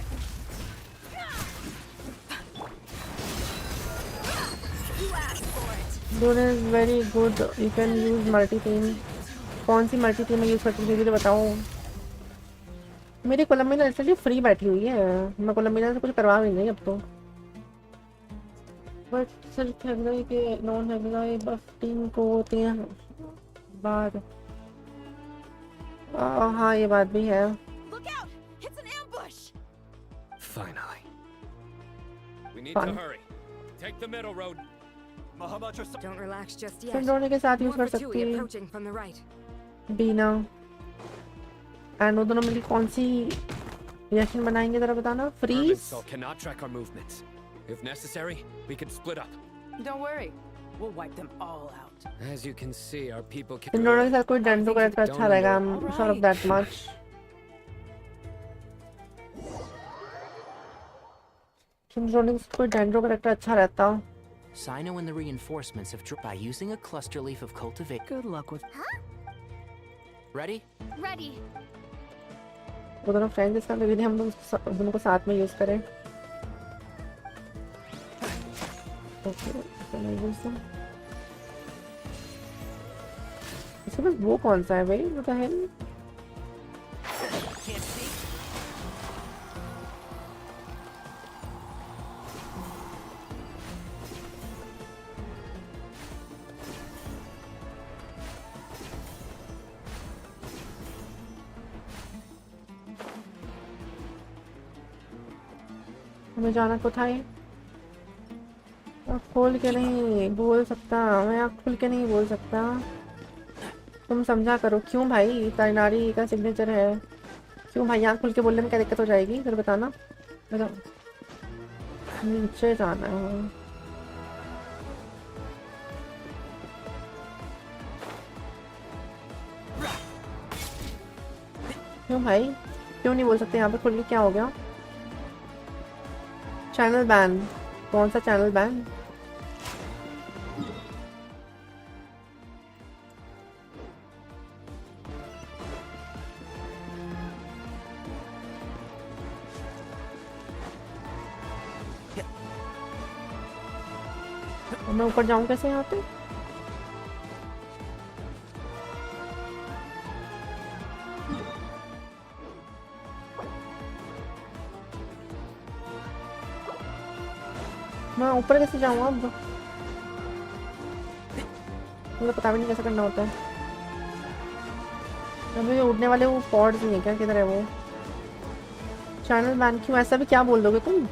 You asked for it.
Dude is very good. You can use multi team. कौन सी मल्टी टीम में यूज करती है मुझे बताओ। मेरी कोलम्बिना लिटरली फ्री बैठी हुई है, मैं कोलम्बिना से कुछ करवा भी नहीं अब तो। बट सिर्फ हेगलाई के नॉन हेगलाई बफ टीम को 3 बार। हाँ ये बात भी है।
Finally. We need
Fun.
to hurry. Take the middle road.
Don't relax just yet.
सिंड्रोने के साथ यूज कर सकती है बीना। एंड वो दोनों मिलकर कौन सी रिएक्शन बनाएंगे जरा बताना। Freeze
cannot track our movements. If necessary, we can split up.
Don't worry. We'll wipe them all out.
As you can see, our people can.
इन दोनों के साथ कोई डंडो करता अच्छा रहेगा। I'm sure of that much. इन दोनों के साथ कोई डंडो करता अच्छा रहता।
Sino and the reinforcements have by using a cluster leaf of cultivate.
Good luck with.
Huh?
Ready?
Ready.
वो दोनों फ्रेंड्स इसका भी हम दोनों को साथ में यूज करें। ओके चलो यूज तो इसके पास वो कौन सा है भाई? वो तो है हमें जाना कोথায়? आप खोल के नहीं बोल सकता, मैं आप खोल के नहीं बोल सकता। तुम समझा करो क्यों भाई? ताइनारी का सिग्नेचर है क्यों भाई? यहाँ खुल के बोलने में क्या दिक्कत हो जाएगी? फिर बताना। बताओ नीचे जाना है। क्यों भाई? क्यों नहीं बोल सकते? यहाँ पे खुल के क्या हो गया? Channel ban. कौन सा चैनल बैन? मैं ऊपर जाऊं कैसे यहाँ पे? मैं ऊपर कैसे जाऊँ अब? मुझे पता भी नहीं कैसे करना होता है।
अबे उड़ने वाले वो पॉड्स नहीं है क्या? किधर है वो? चैनल बैन क्यों? ऐसा भी क्या बोल दोगे तुम?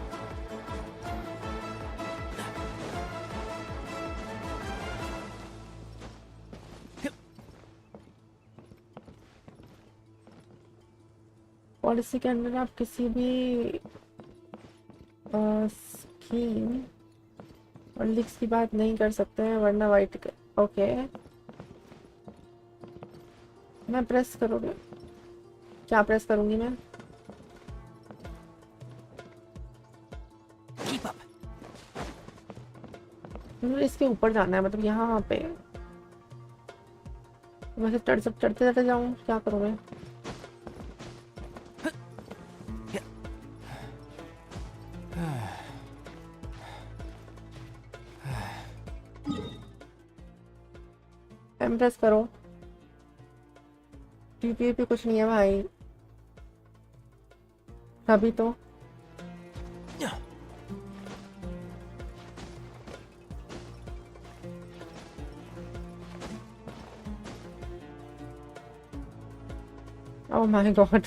पॉलिसी के अंदर आप किसी भी स्कीम और लीक्स की बात नहीं कर सकते हैं वरना वाइट। ओके मैं प्रेस करूँगी। क्या प्रेस करूँगी मैं? मुझे इसके ऊपर जाना है, मतलब यहाँ पे। वैसे चढ़ते चढ़ते जाऊँ, क्या करूँ मैं? प्रेस करो। टीपी पे कुछ नहीं है भाई अभी तो। ओह माय गॉड,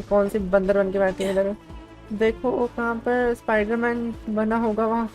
कौन सी बंदर बन के बैठी है इधर? देखो कहाँ पर स्पाइडरमैन बना होगा वहाँ।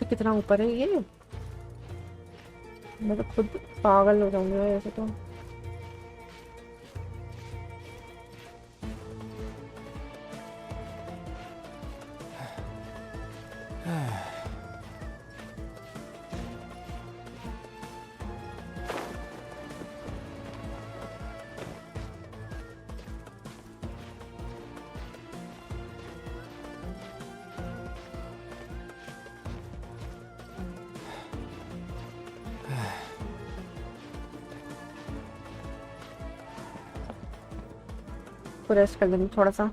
कितना ऊपर है ये? मैं तो खुद पागल हो जाऊंगी ऐसे तो। रेस्ट कर देंगे थोड़ा सा।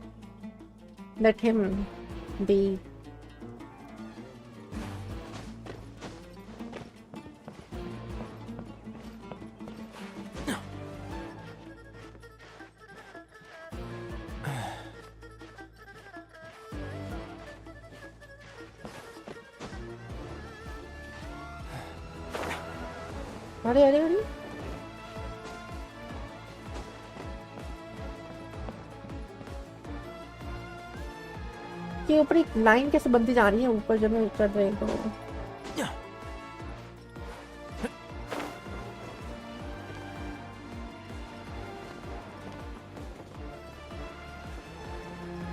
Let him B. अरे अरे अरे के ऊपर एक लाइन कैसे बनती जा रही है ऊपर जब मैं उतर रही तो।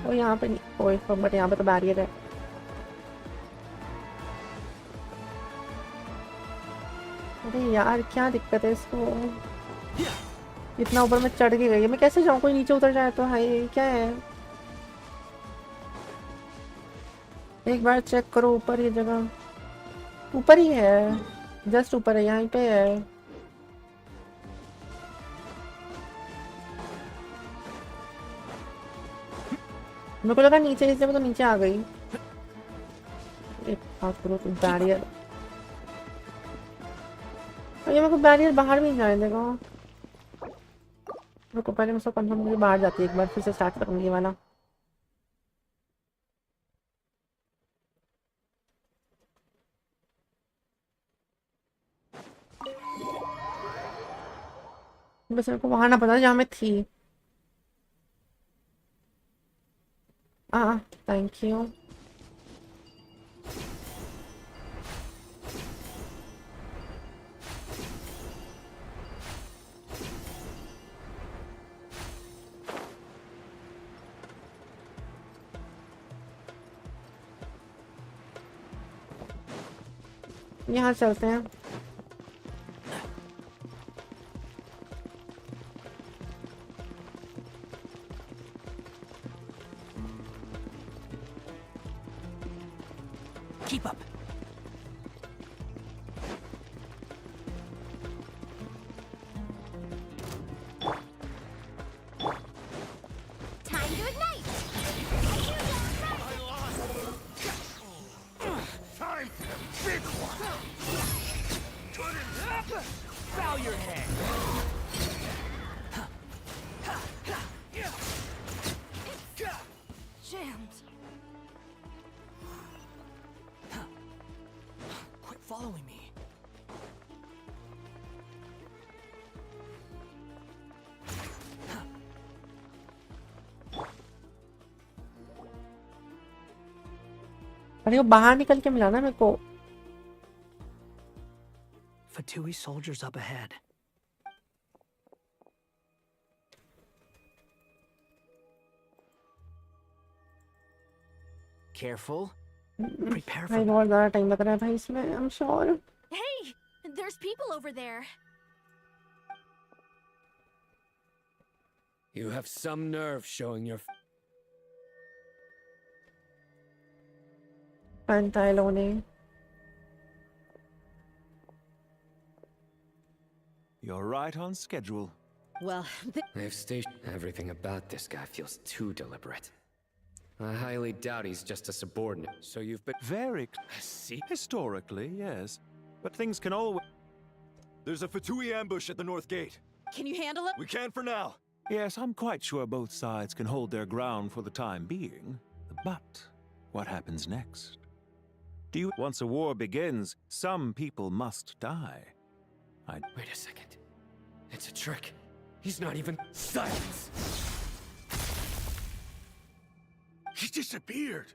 ओ यहाँ पे नहीं, ओ बट यहाँ पे तो बैरियर है। अरे यार क्या दिक्कत है इसको? इतना ऊपर मैं चढ़ के गई, मैं कैसे जाऊँ? कोई नीचे उतर जाए तो। हाय क्या है? एक बार चेक करो ऊपर, ये जगह ऊपर ही है, जस्ट ऊपर है, यहीं पे है। मेरे को लगा नीचे, इसलिए मैं तो नीचे आ गई। एक बात करो तुम, बैरियर ये मेरे को बैरियर बाहर भी नहीं जाने देगा। मेरे को पहले मुझसे कंफर्म मुझे बाहर जाती है, एक बार फिर से स्टार्ट करूंगी वाला। बस मेरे को वहां ना पता जहाँ मैं थी। Thank you. यहाँ चलते हैं।
Keep up.
अरे वो बाहर निकल के मिला ना मेरे को.
Fatui soldiers up ahead.
Careful.
Prepare
भाई बहुत ज़्यादा टाइम लग रहा है भाई इसमें. I'm sure.
Hey, there's people over there.
You have some nerve showing your...
Pantalone.
You're right on schedule.
Well,
They've stationed... Everything about this guy feels too deliberate. I highly doubt he's just a subordinate, so you've been...
Very... See? Historically, yes. But things can always...
There's a Fatui ambush at the north gate.
Can you handle it?
We can for now.
Yes, I'm quite sure both sides can hold their ground for the time being. But what happens next? Once a war begins, some people must die.
Wait a second. It's a trick. He's not even... Silence!
He disappeared.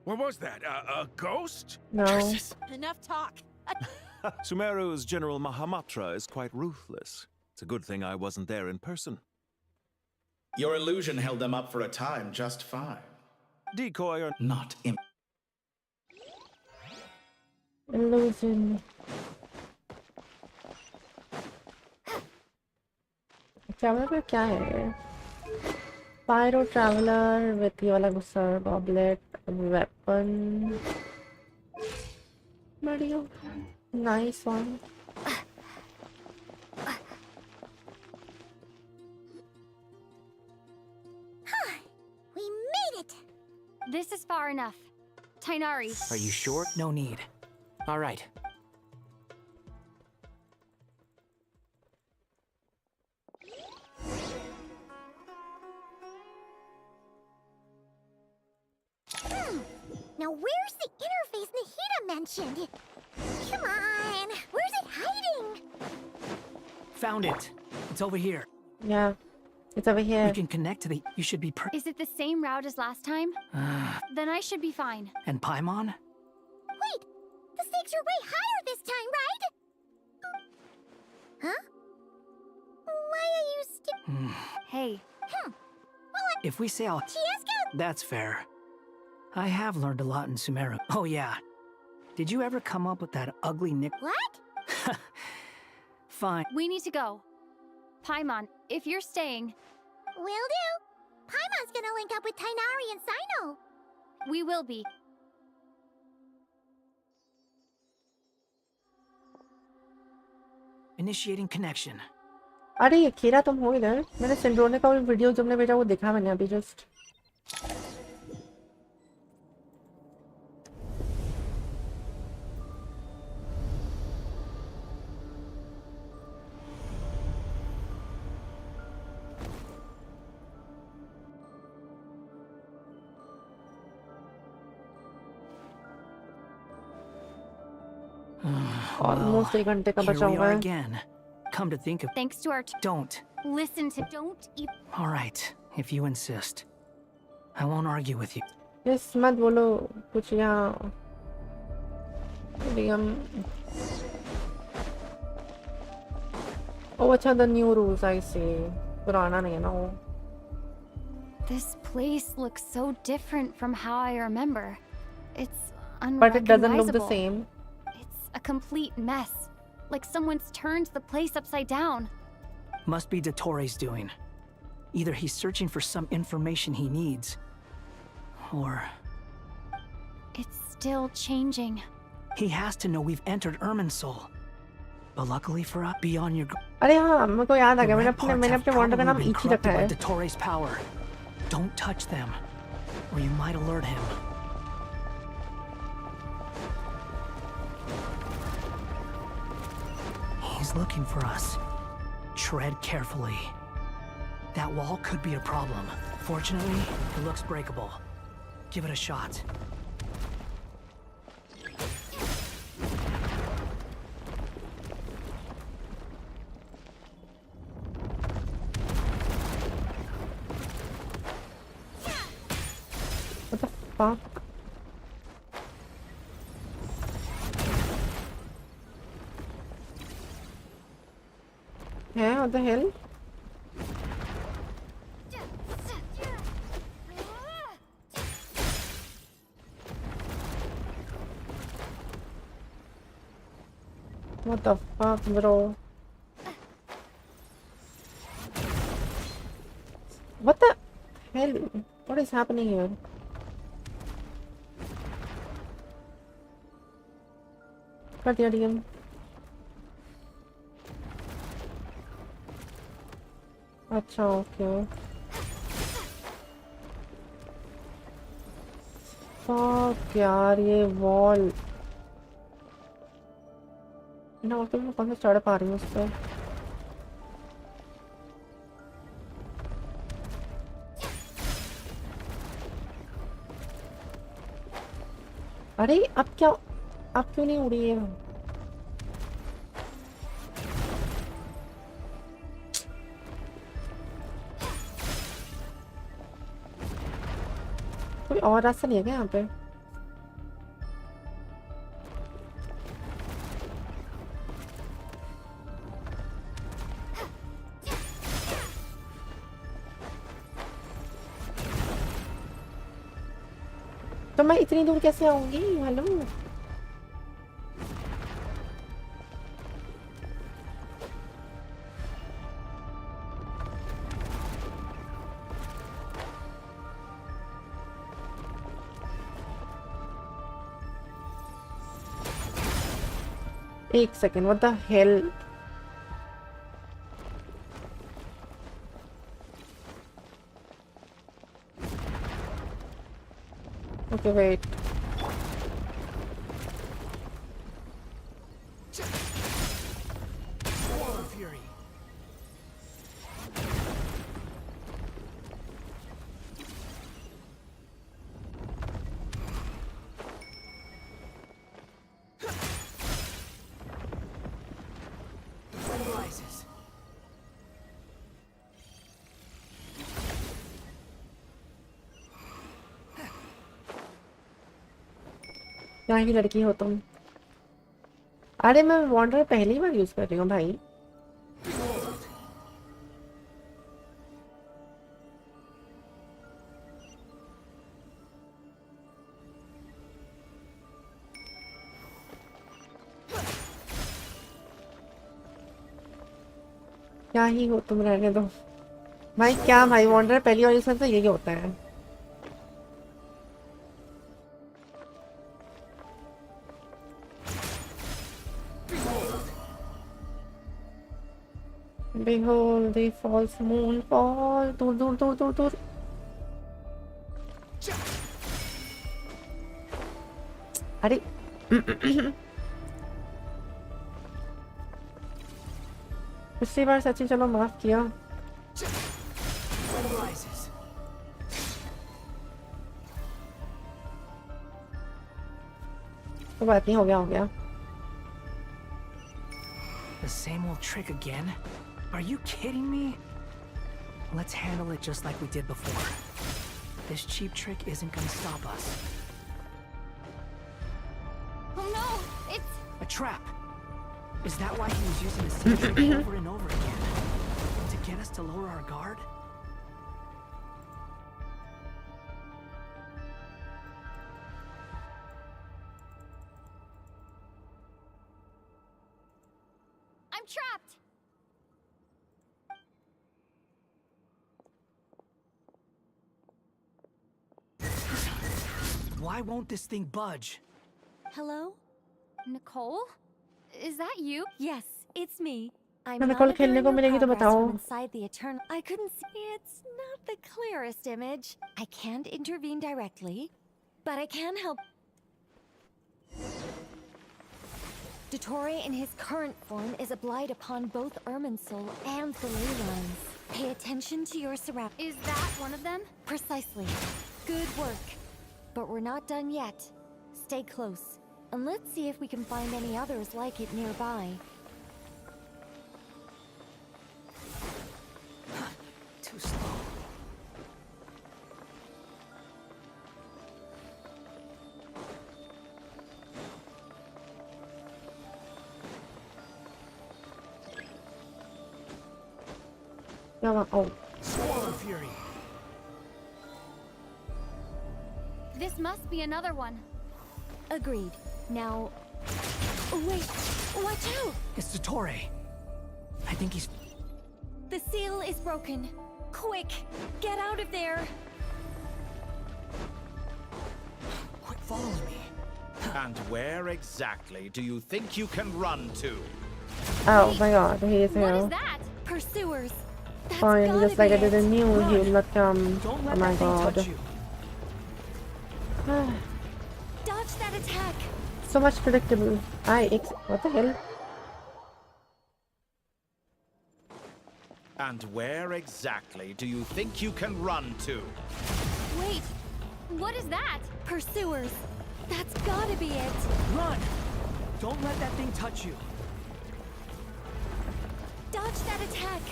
What was that? A ghost?
No.
Enough talk.
Sumeru's General Mahamatra is quite ruthless. It's a good thing I wasn't there in person.
Your illusion held them up for a time just fine.
Decoy or
not
Illusion. Traveler का क्या है? Pyro traveler with ये वाला गुस्सा goblet weapon. बढ़िया. Nice one.
We made it!
This is far enough. Tainari.
Are you sure?
No need.
All right.
Now where's the interface Nahida mentioned? Come on, where's it hiding?
Found it. It's over here.
Yeah, it's over here.
We can connect to the... You should be
Is it the same route as last time? Then I should be fine.
And Paimon?
Wait, the stakes are way higher this time, right? Huh? Why are you still...
Hey.
If we sail...
Chieska?
That's fair. I have learned a lot in Sumeru. Oh yeah. Did you ever come up with that ugly nick...
What?
Fine.
We need to go. Paimon, if you're staying...
Will do. Paimon's gonna link up with Tainari and Sino.
We will be.
Initiating connection.
अरे ये खीरा तुम हो इधर. मैंने सिंड्रोने का video तुमने भेजा वो देखा मैंने अभी जस्ट. Almost 1 घंटे का बचा हुआ है.
Again. Come to think of...
Thanks to our...
Don't.
Listen to... Don't even...
All right, if you insist. I won't argue with you.
Yes, मत बोलो कुछ यहाँ. Oh, अच्छा, the new rules I see. पुराना नहीं है ना वो.
This place looks so different from how I remember. It's unrecognizable.
But it doesn't look the same.
It's a complete mess. Like someone's turned the place upside down.
Must be Dottoro's doing. Either he's searching for some information he needs, or...
It's still changing.
He has to know we've entered Irminsul. But luckily for us, beyond your...
अरे हाँ, मेरे को याद आ गया. मैंने अपने wander का नाम इची रखा है.
Dottoro's power. Don't touch them, or you might alert him. He's looking for us. Tread carefully. That wall could be a problem. Fortunately, it looks breakable. Give it a shot.
What the fuck?
What the hell? What the fuck, bro? What the hell? What is happening here? कर दिया DM. अच्छा okay. Fuck यार ये wall. ना तो मैं कौन सा चढ़ पा रही हूँ उस पर. अरे अब क्या, अब क्यों नहीं उड़ी है? कोई और रास्ता नहीं है क्या यहाँ पे? तो मैं इतनी दूर कैसे आऊंगी? हेलो. एक second. What the hell? Okay, wait. यहाँ की लड़की हो तुम. अरे मैं वॉन्डर पहली बार यूज कर रही हूँ भाई. क्या ही हो तुम, रहने दो भाई. क्या भाई, वॉन्डर पहली बार यूज करते तो यही होता है. Behold the false moon fall. दूर दूर दूर दूर दूर. अरे पिछली बार सचिन चलो माफ किया. तो बात नहीं, हो गया हो गया.
The same old trick again? Are you kidding me? Let's handle it just like we did before. This cheap trick isn't gonna stop us.
Oh no! It's...
a trap! Is that why he was using the same trick over and over again? To get us to lower our guard?
I'm trapped!
Why won't this thing budge?
Hello? Nicole? Is that you?
Yes, it's me. I'm
Nicole खेलने को मिलेगी तो बताओ.
Inside the eternal. I couldn't see. It's not the clearest image. I can't intervene directly, but I can help. Dottore in his current form is a blight upon both Irminsul and the ley lines. Pay attention to your surroundings.
Is that one of them?
Precisely. Good work. But we're not done yet. Stay close, and let's see if we can find any others like it nearby.
Too slow.
Oh.
Swarm Fury.
This must be another one.
Agreed. Now... Wait, watch out!
It's Dottore. I think he's...
The seal is broken. Quick, get out of there!
Quit following me.
And where exactly do you think you can run to?
Oh my god, he is
What
here.
is that? Pursuers. That's
Fine,
gotta
just like
be
I didn't
it.
knew he would not come.
Don't
Oh
let
my
that thing
god.
touch you.
Dodge that attack.
So much predictable. What the hell?
And where exactly do you think you can run to?
Wait, what is that?
Pursuers. That's gotta be it.
Run! Don't let that thing touch you.
Dodge that attack.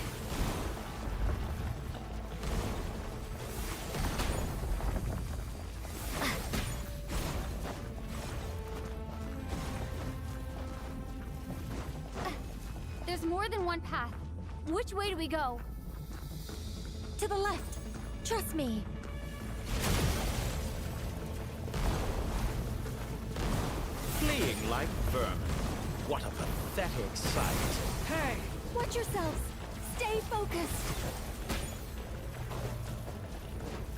There's more than one path. Which way do we go?
To the left. Trust me.
Fleeing like vermin. What a pathetic sight.
Hey!
Watch yourselves. Stay focused.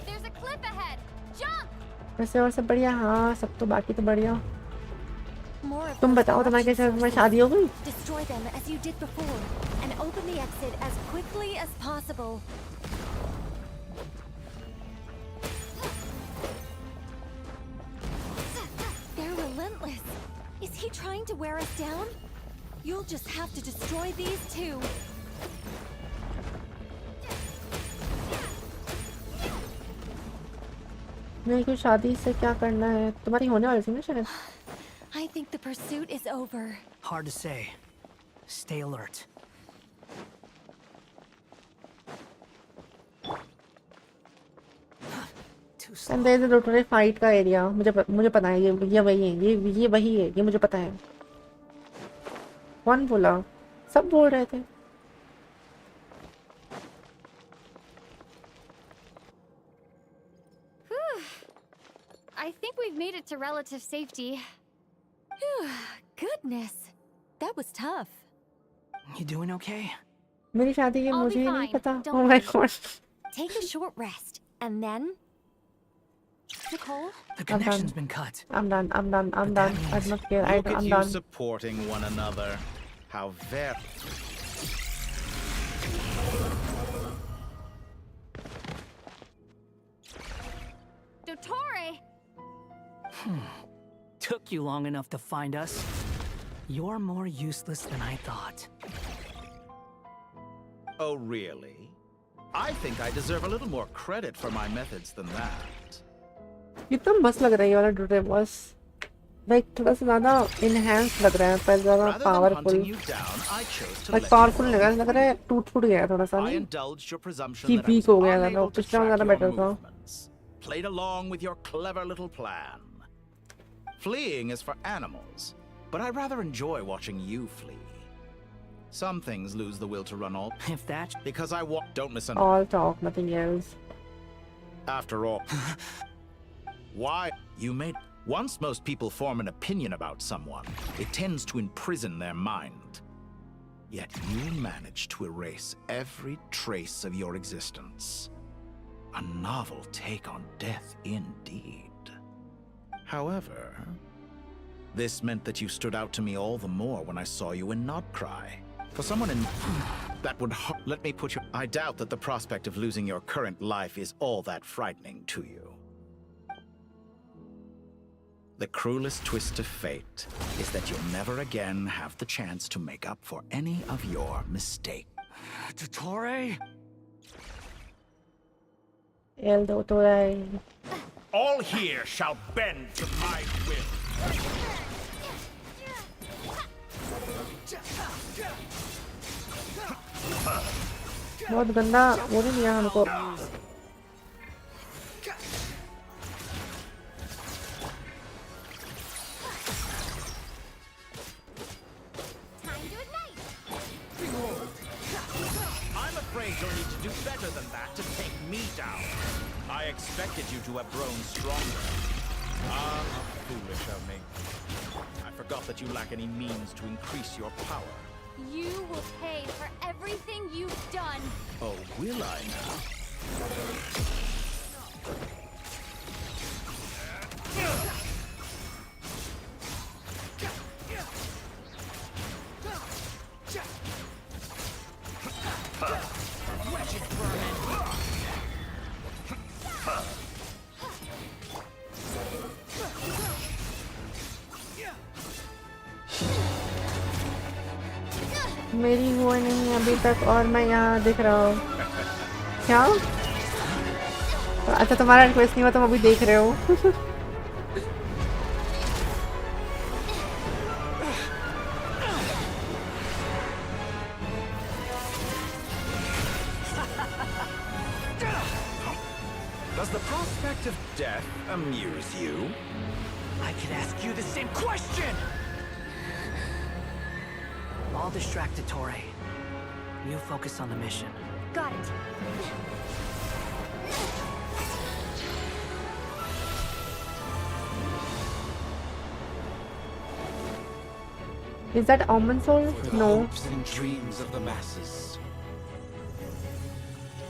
There's a cliff ahead. Jump!
वैसे और सब बढ़िया हाँ सब तो बाकी तो बढ़िया
More of
तुम
those
बताओ तुम्हारे
corruption
कैसे तुम्हारी
sources.
शादी हो गई
Destroy them as you did before, and open the exit as quickly as possible. They're relentless. Is he trying to wear us down? You'll just have to destroy these too.
मेरी को शादी से क्या करना है तुम्हारी होने वाली थी ना शायद
I think the pursuit is over.
Hard to say. Stay alert.
And there is a Dottore fight का एरिया मुझे पता है ये वही है ये वही है ये मुझे पता है कौन बोला सब बोल रहे थे
I think we've made it to relative safety.
Goodness, that was tough.
You doing okay?
मेरी शादी के
I'll
मुझे
be
ही नहीं
fine,
पता
don't
Oh my
worry.
god
Take a short rest, and then...
Nicole?
The connection's been cut.
I'm done I do not care
Look at
I'm
you
done
supporting one another. How very...
Dottore!
Took you long enough to find us. You're more useless than I thought.
Oh, really? I think I deserve a little more credit for my methods than that.
कितना मस्त लग रहा है ये वाला Dottore boss like थोड़ा सा ज़्यादा इनहैंस लग रहा है पर ज़्यादा पावरफुल लाइक पावरफुल लग रहा है टूट गया थोड़ा सा नहीं कि वीक हो गया ज़्यादा पिछला ज़्यादा बेटर था
Played along with your clever little plan. Fleeing is for animals, but I rather enjoy watching you flee. Some things lose the will to run all.
If that's
because I don't misunderstand.
all talk nothing else
After all, why you made once most people form an opinion about someone, it tends to imprison their mind. Yet you managed to erase every trace of your existence. A novel take on death indeed. However, this meant that you stood out to me all the more when I saw you in Nodcry. For someone in that would let me put you. I doubt that the prospect of losing your current life is all that frightening to you. The cruelest twist of fate is that you'll never again have the chance to make up for any of your mistakes.
Dottore?
El Dottore
All here shall bend to my will.
बहुत गंदा वो नहीं दिया हमको
I'm a
afraid you'll need to do better than that to take me down. I expected you to have grown stronger. Ah, foolish of me. I forgot that you lack any means to increase your power.
You will pay for everything you've done.
Oh, will I now?
मेरी हुआ नहीं अभी तक और मैं यहाँ दिख रहा हूँ क्या अच्छा तुम्हारा रिक्वेस्ट नहीं हुआ तुम अभी देख रहे हो
Does the prospect of death amuse you?
I can ask you the same question! I'll distract Dottore. You focus on the mission.
Got it.
Is that Almond Soul? No.
Hopes and dreams of the masses.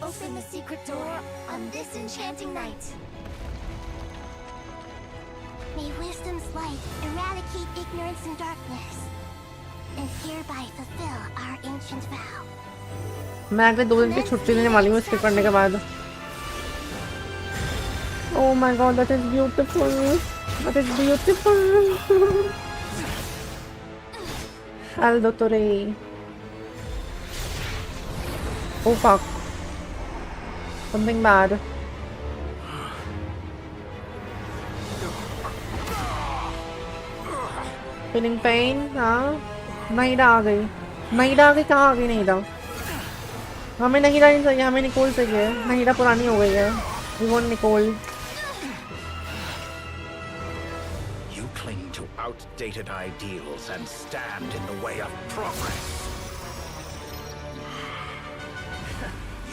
Open the secret door on this enchanting night. May wisdom's light eradicate ignorance and darkness, and hereby fulfill our ancient vow.
मैं अगले 2 दिन की छुट्टी लेने वाली हूँ इसके करने के बाद Oh my god, that is beautiful. That is beautiful. Al Dottore. Oh fuck. Something bad. Feeling pain? हाँ Naida आ गई Naida आ गई कहाँ आ गई Naida हमें Naida नहीं चाहिए हमें Nicole चाहिए Naida पुरानी हो गई है We want Nicole
You cling to outdated ideals and stand in the way of progress.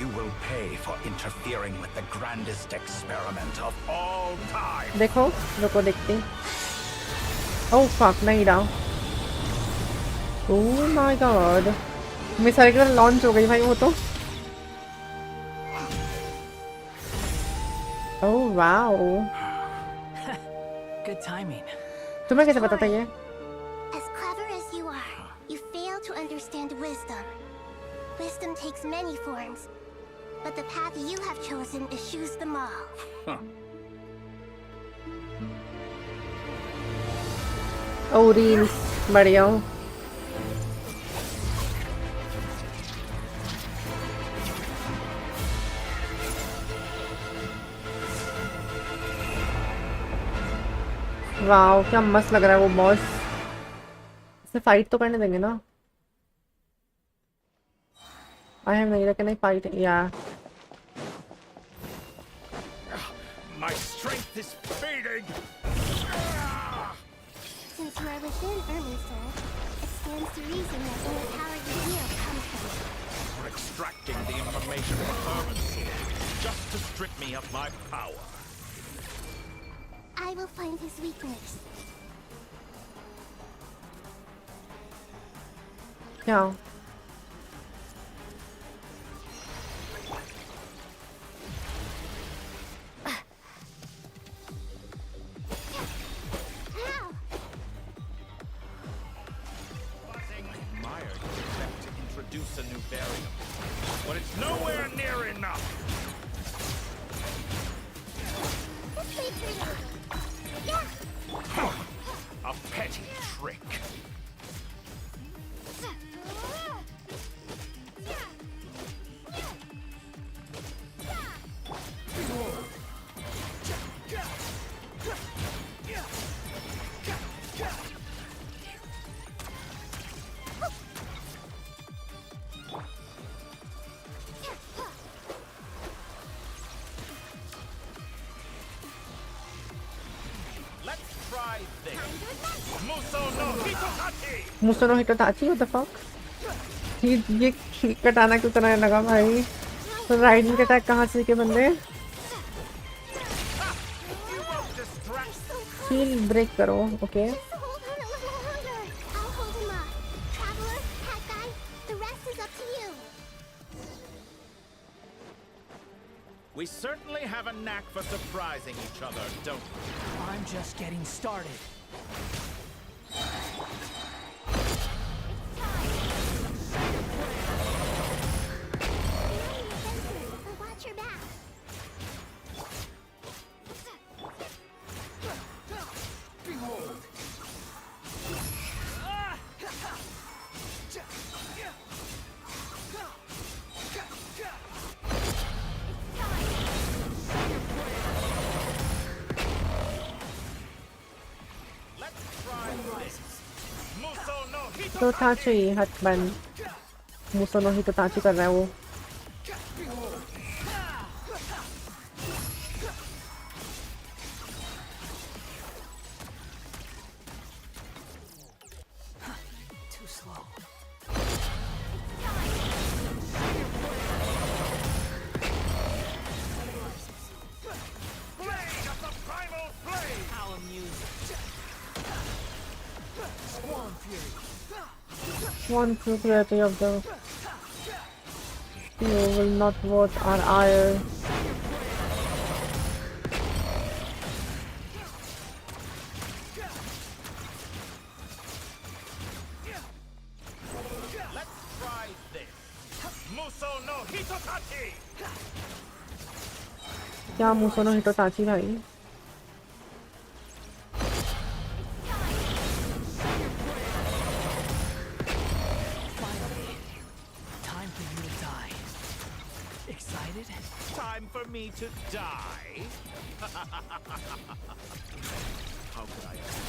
You will pay for interfering with the grandest experiment of all time.
देखो रुको देखती Oh fuck Naida Oh my god मेरी सारी की तरह launch हो गई भाई वो तो Oh wow
Good timing.
तुम्हें कैसे पता था ये
As clever as you are, you fail to understand wisdom. Wisdom takes many forms, but the path you have chosen eschews them all.
Oh reels बढ़िया वाओ क्या मस्त लग रहा है वो बॉस इसे फाइट तो करने देंगे ना I have Naida can I fight yeah
My strength is fading.
Since you are within Erminster, it stands to reason that any power you wield comes from it.
For extracting the information from Erminster, just to strip me of my power.
I will find his weakness.
yeah
Introduce a new variant, but it's nowhere near enough. A petty trick.
Muso no Hitotaki what the fuck ये कटाना क्यों करने लगा भाई? तो riding attack कहाँ से के बंदे? शील्ड ब्रेक करो, okay?
We certainly have a knack for surprising each other, don't we?
I'm just getting started.
Watch your back.
Behold.
तो ताची हटमन मुसो नो ही तो ताची कर रहा है वो.
Too slow.
Blade of the primal flame!
How amusing. Swarm fury.
One propriety of the you will not worth our ire.
Let's try this. Muso no Hitotachi!
क्या मुसो no हिटोताची भाई?
Time for me to die? How could I have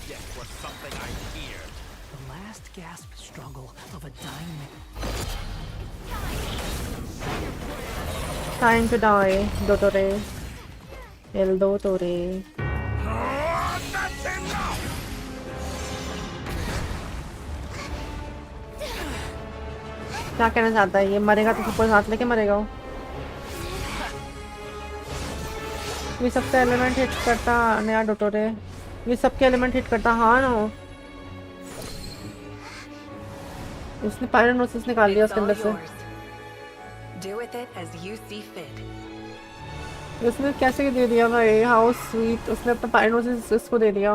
death was something I feared?
The last gasp struggle of a dying man.
Time to die, Dottore. El Dottore.
That's enough!
क्या कहना चाहता है ये? मरेगा तो सबको साथ लेके मरेगा वो. ये सबका एलिमेंट हिट करता नया डोटोरे. ये सबके एलिमेंट हिट करता. हाँ ना उसने पायरोनोसिस निकाल लिया उसके अंदर से.
Do with it as you see fit.
उसने कैसे दे दिया भाई? How sweet. उसने अपना पायरोनोसिस इसको दे दिया.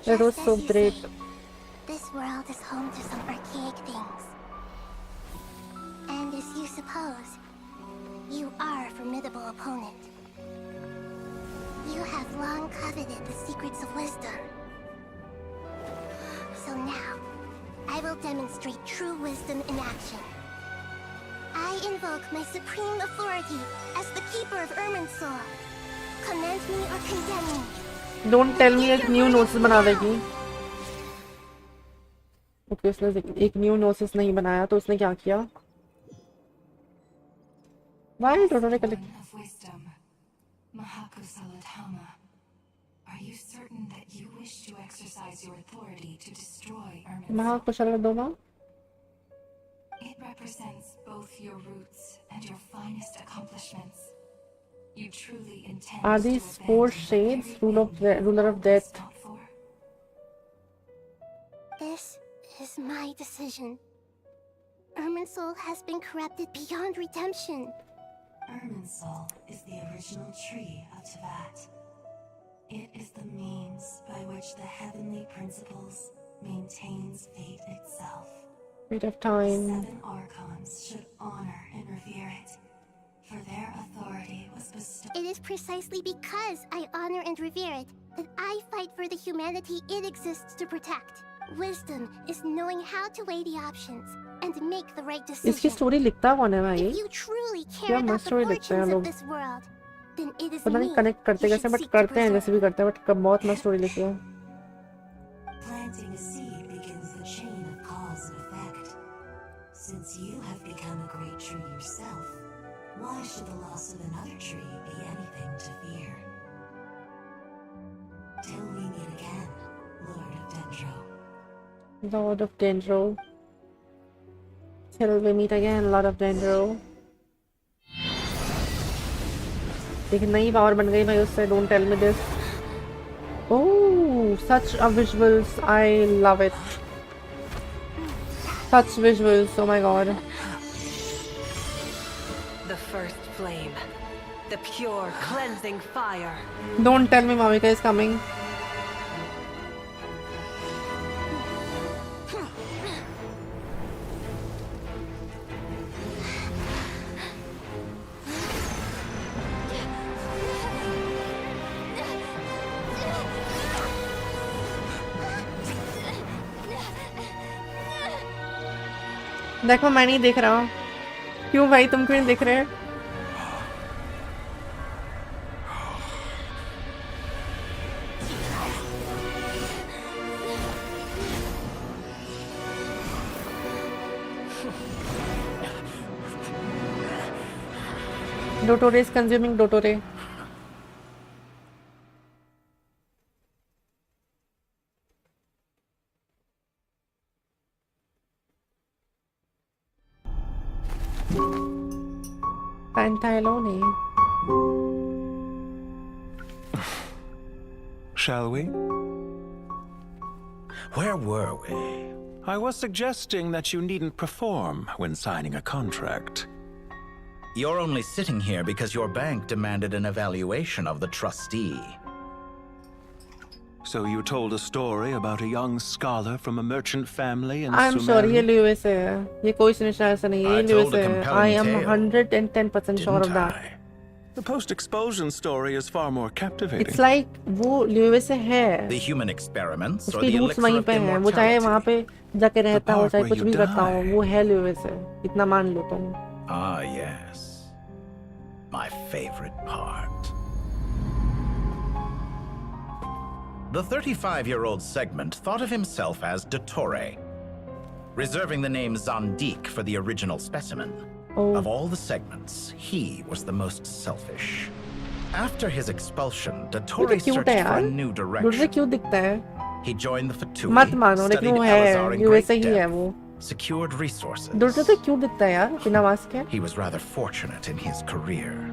That was so great.
This world is home to some archaic things. And as you suppose, you are a formidable opponent. You have long coveted the secrets of wisdom. So now, I will demonstrate true wisdom in action. I invoke my supreme authority as the keeper of Irminsul. Command me or condemn me.
Don't tell me एक new नोसिस बना देगी. Okay उसने एक new नोसिस नहीं बनाया तो उसने क्या किया? Why Dottore collect?
Are you certain that you wish to exercise your authority to destroy
Irminsul?
It represents both your roots and your finest accomplishments. You truly intend
Are these four shades ruler of death?
This is my decision. Irminsul has been corrupted beyond redemption.
Irminsul is the original tree of Teyvat. It is the means by which the heavenly principles maintains fate itself.
Bit of time.
The 7 Archons should honor and revere it, for their authority was bestowed.
It is precisely because I honor and revere it that I fight for the humanity it exists to protect. Wisdom is knowing how to weigh the options and make the right decision.
इसकी story लिखता कौन है भाई?
If you truly care about the fortunes of this world, then it is
पता
me
नहीं connect करते कैसे but करते हैं जैसे भी करते हैं बट बहुत मस्त स्टोरी लिखी है.
Planting a seed begins the chain of cause and effect. Since you have become a great tree yourself, why should the loss of another tree be anything to fear? Till we meet again, Lord of Dendro.
Lord of Dendro.
Till we meet again, a lot of Dendro. एक नई power बन गई भाई उससे. Don't tell me this. Oh, such a visuals. I love it. Such visuals. Oh my god.
The first flame. The pure, cleansing fire.
Don't tell me Mavika is coming. देखो मैं नहीं देख रहा हूँ. क्यों भाई तुम क्यों नहीं देख रहे हैं? Dotore is consuming Dotore. Pantalone.
Shall we?
Where were we?
I was suggesting that you needn't perform when signing a contract.
You're only sitting here because your bank demanded an evaluation of the trustee.
So you told a story about a young scholar from a merchant family in
I'm sorry, ये Lewis है. ये कोई सुनिश्चित ऐसा नहीं है. ये Lewis है. I am 110% sure of that.
The post-expulsion story is far more captivating.
It's like वो Lewis है.
The human experiments or
उसकी
the
roots
elixir
वहीं
of
पे हैं. वो चाहे वहाँ पे जाके रहता हो, चाहे कुछ भी करता हो, वो है Lewis है. इतना मान लो तुम.
Ah, yes. My favorite part. The 35-year-old Segment thought of himself as Dottore, reserving the name Zandik for the original specimen. Of all the segments, he was the most selfish. After his expulsion, Dottore searched for a new direction. He joined the Fatui, studied Elazar in great depth, secured resources. He was rather fortunate in his career.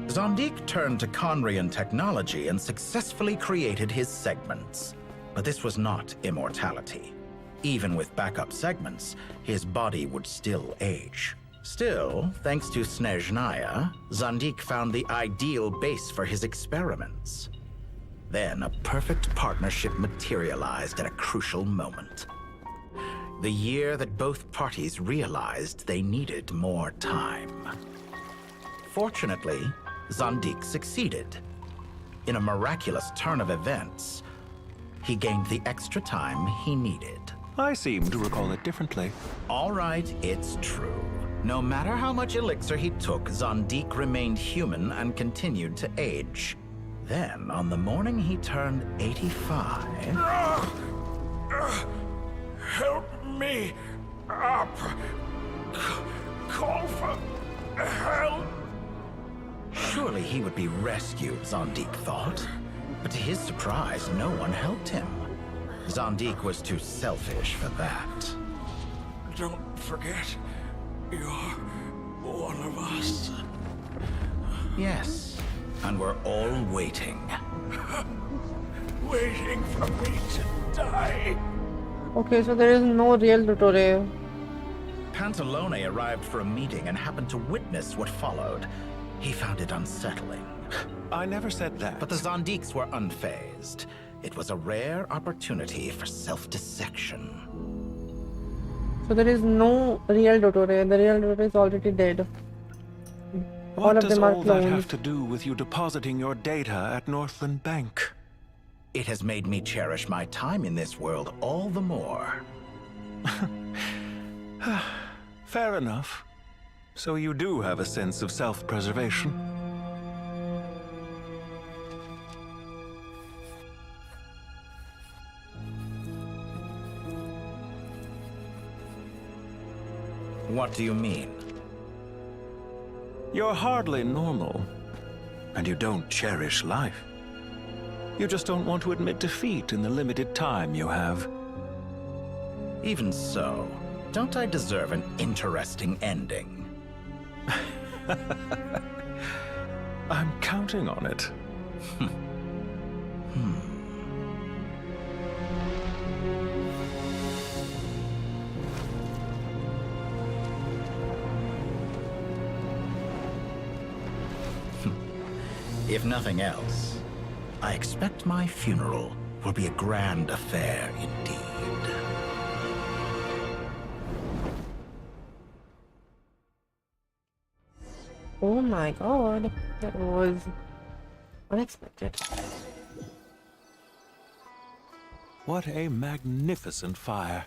Zandik turned to Conrian technology and successfully created his segments. But this was not immortality. Even with backup segments, his body would still age. Still, thanks to Snezhnaya, Zandik found the ideal base for his experiments. Then a perfect partnership materialized at a crucial moment. The year that both parties realized they needed more time. Fortunately, Zandik succeeded. In a miraculous turn of events, he gained the extra time he needed.
I seem to recall it differently.
All right, it's true. No matter how much elixir he took, Zandik remained human and continued to age. Then, on the morning he turned 85...
Help me up. Call for help.
Surely he would be rescued, Zandik thought. But to his surprise, no one helped him. Zandik was too selfish for that.
Don't forget, you're one of us.
Yes, and we're all waiting.
Waiting for me to die.
Okay, so there is no real tutorial.
Pantalone arrived for a meeting and happened to witness what followed. He found it unsettling.
I never said that.
But the Zandiks were unfazed. It was a rare opportunity for self-dissection.
So there is no real tutorial. The real tutorial is already dead.
What does all that have to do with you depositing your data at Northland Bank?
It has made me cherish my time in this world all the more.
Fair enough. So you do have a sense of self-preservation.
What do you mean?
You're hardly normal, and you don't cherish life. You just don't want to admit defeat in the limited time you have.
Even so, Don't I deserve an interesting ending?
I'm counting on it.
If nothing else, I expect my funeral will be a grand affair indeed.
Oh my god, that was unexpected.
What a magnificent fire.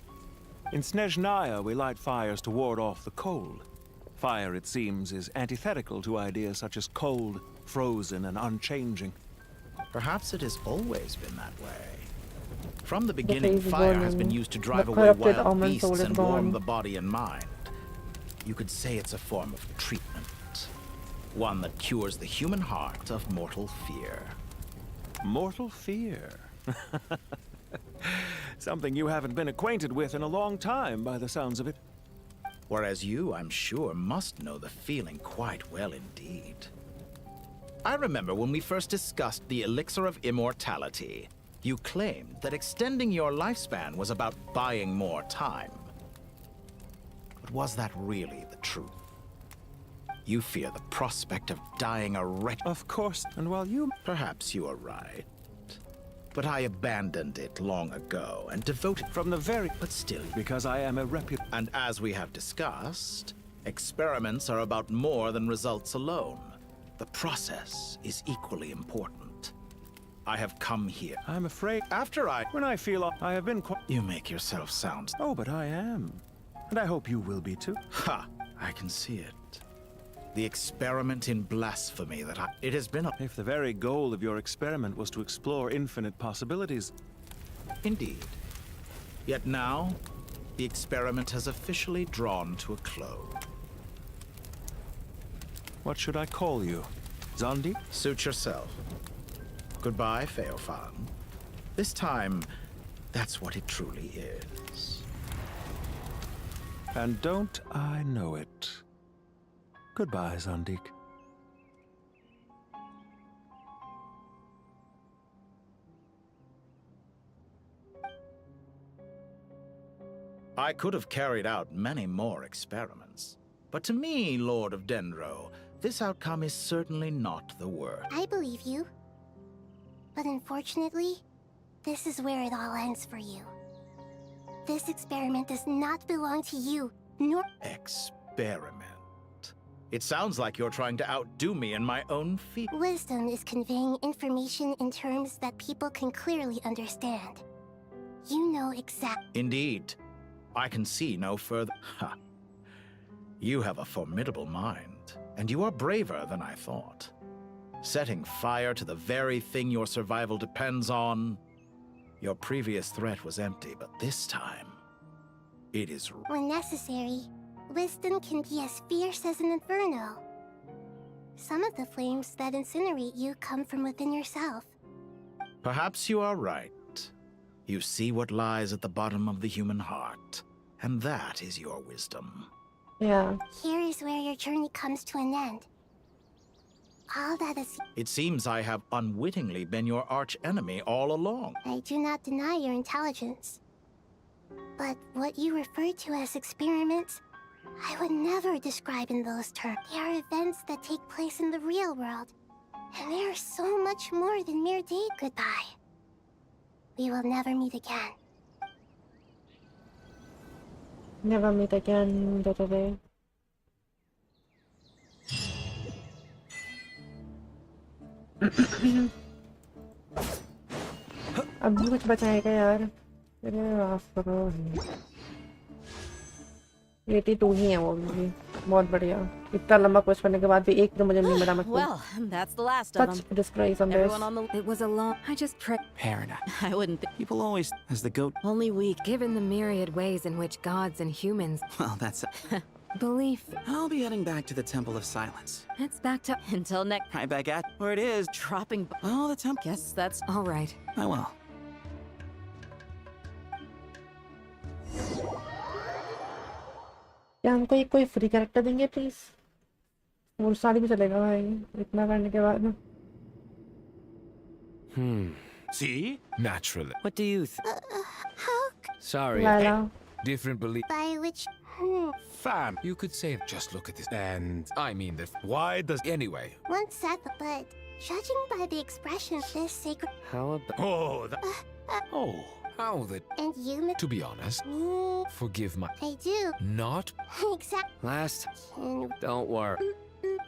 In Snezhnaya, we light fires to ward off the cold. Fire, it seems, is antithetical to ideas such as cold, frozen, and unchanging.
Perhaps it has always been that way. From the beginning, fire has been used to drive away wild beasts and warm the body and mind. You could say it's a form of treatment. One that cures the human heart of mortal fear.
Mortal fear? Something you haven't been acquainted with in a long time, by the sounds of it.
Whereas you, I'm sure, must know the feeling quite well indeed. I remember when we first discussed the elixir of immortality, you claimed that extending your lifespan was about buying more time. But was that really the truth? You fear the prospect of dying a wretch.
Of course, and while you...
Perhaps you are right. But I abandoned it long ago and devoted
from the very...
But still...
Because I am a reputable...
And as we have discussed, experiments are about more than results alone. The process is equally important. I have come here.
I'm afraid... When I feel I have been quite...
You make yourself sound...
Oh, but I am. And I hope you will be too.
Ha! I can see it. The experiment in blasphemy that It has been a...
If the very goal of your experiment was to explore infinite possibilities.
Indeed. Yet now, the experiment has officially drawn to a close.
What should I call you? Zondi?
Suit yourself. Goodbye, Feofan. This time, that's what it truly is.
And don't I know it? Goodbye, Zandik.
I could have carried out many more experiments. But to me, Lord of Dendro, this outcome is certainly not the worst.
I believe you. But unfortunately, this is where it all ends for you. This experiment does not belong to you, nor...
Experiment? It sounds like you're trying to outdo me in my own field.
Wisdom is conveying information in terms that people can clearly understand. You know exactly.
Indeed. I can see no further. Ha. You have a formidable mind, and you are braver than I thought. Setting fire to the very thing your survival depends on. Your previous threat was empty, but this time, it is...
When necessary, wisdom can be as fierce as an inferno. Some of the flames that incinerate you come from within yourself.
Perhaps you are right. You see what lies at the bottom of the human heart, and that is your wisdom.
Yeah.
Here is where your journey comes to an end. All that is...
It seems I have unwittingly been your arch-enemy all along.
I do not deny your intelligence. But what you refer to as experiments, I would never describe in those terms. They are events that take place in the real world. And they are so much more than mere date. Goodbye. We will never meet again.
Never meet again, da-da-da. अब भी कुछ बचाएगा यार। अरे माफ करो। 82 ही है वो भी। बहुत बढ़िया। इतना लंबा क्वेश्चन करने के बाद भी एक तो मुझे नहीं मिला मतलब।
Well, that's the last of them.
Such disgrace on this.
Everyone on the...
It was a long... I just pray...
Paradox.
I wouldn't
People always... As the goat...
Only weak.
Given the myriad ways in which gods and humans...
Well, that's...
belief...
I'll be heading back to the Temple of Silence.
It's back to...
Until next...
Right back at where it is.
Dropping...
Oh, the temple.
Guess that's...
All right.
I will.
क्या हमको एक कोई free character देंगे please? वो साड़ी भी चलेगा भाई इतना करने के बाद.
See? Naturally.
What do you think?
How?
Sorry.
Lala.
Different belief.
By which?
Fam. You could say, just look at this. And I mean that. Why does. Anyway.
One sec, but judging by the expression of this sacred.
How about...
Oh, that. Oh, how the.
And you.
To be honest. Forgive my.
I do.
Not.
Exactly.
Last... Don't worry.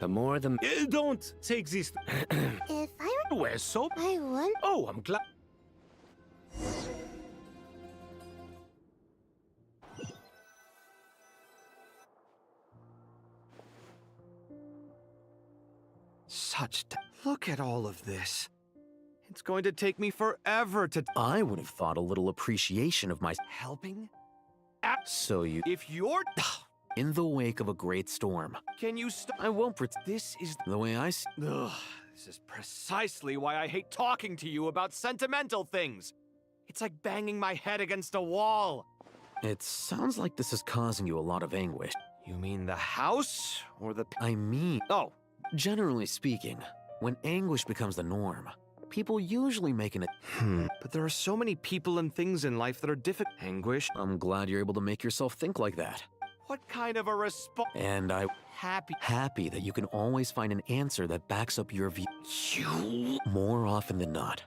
The more the...
Don't take this.
If I were...
Where's soap?
I would.
Oh, I'm glad.
Such... Look at all of this. It's going to take me forever to...
I would have thought a little appreciation of my...
Helping?
So you...
If you're...
In the wake of a great storm.
Can you stop?
I won't This is the way I see...
Ugh, this is precisely why I hate talking to you about sentimental things. It's like banging my head against a wall.
It sounds like this is causing you a lot of anguish.
You mean the house? Or the...
I mean...
Oh.
Generally speaking, when anguish becomes the norm, people usually make an...
But there are so many people and things in life that are difficult. Anguish?
I'm glad you're able to make yourself think like that.
What kind of a response?
And I...
Happy
that you can always find an answer that backs up your view. More often than not,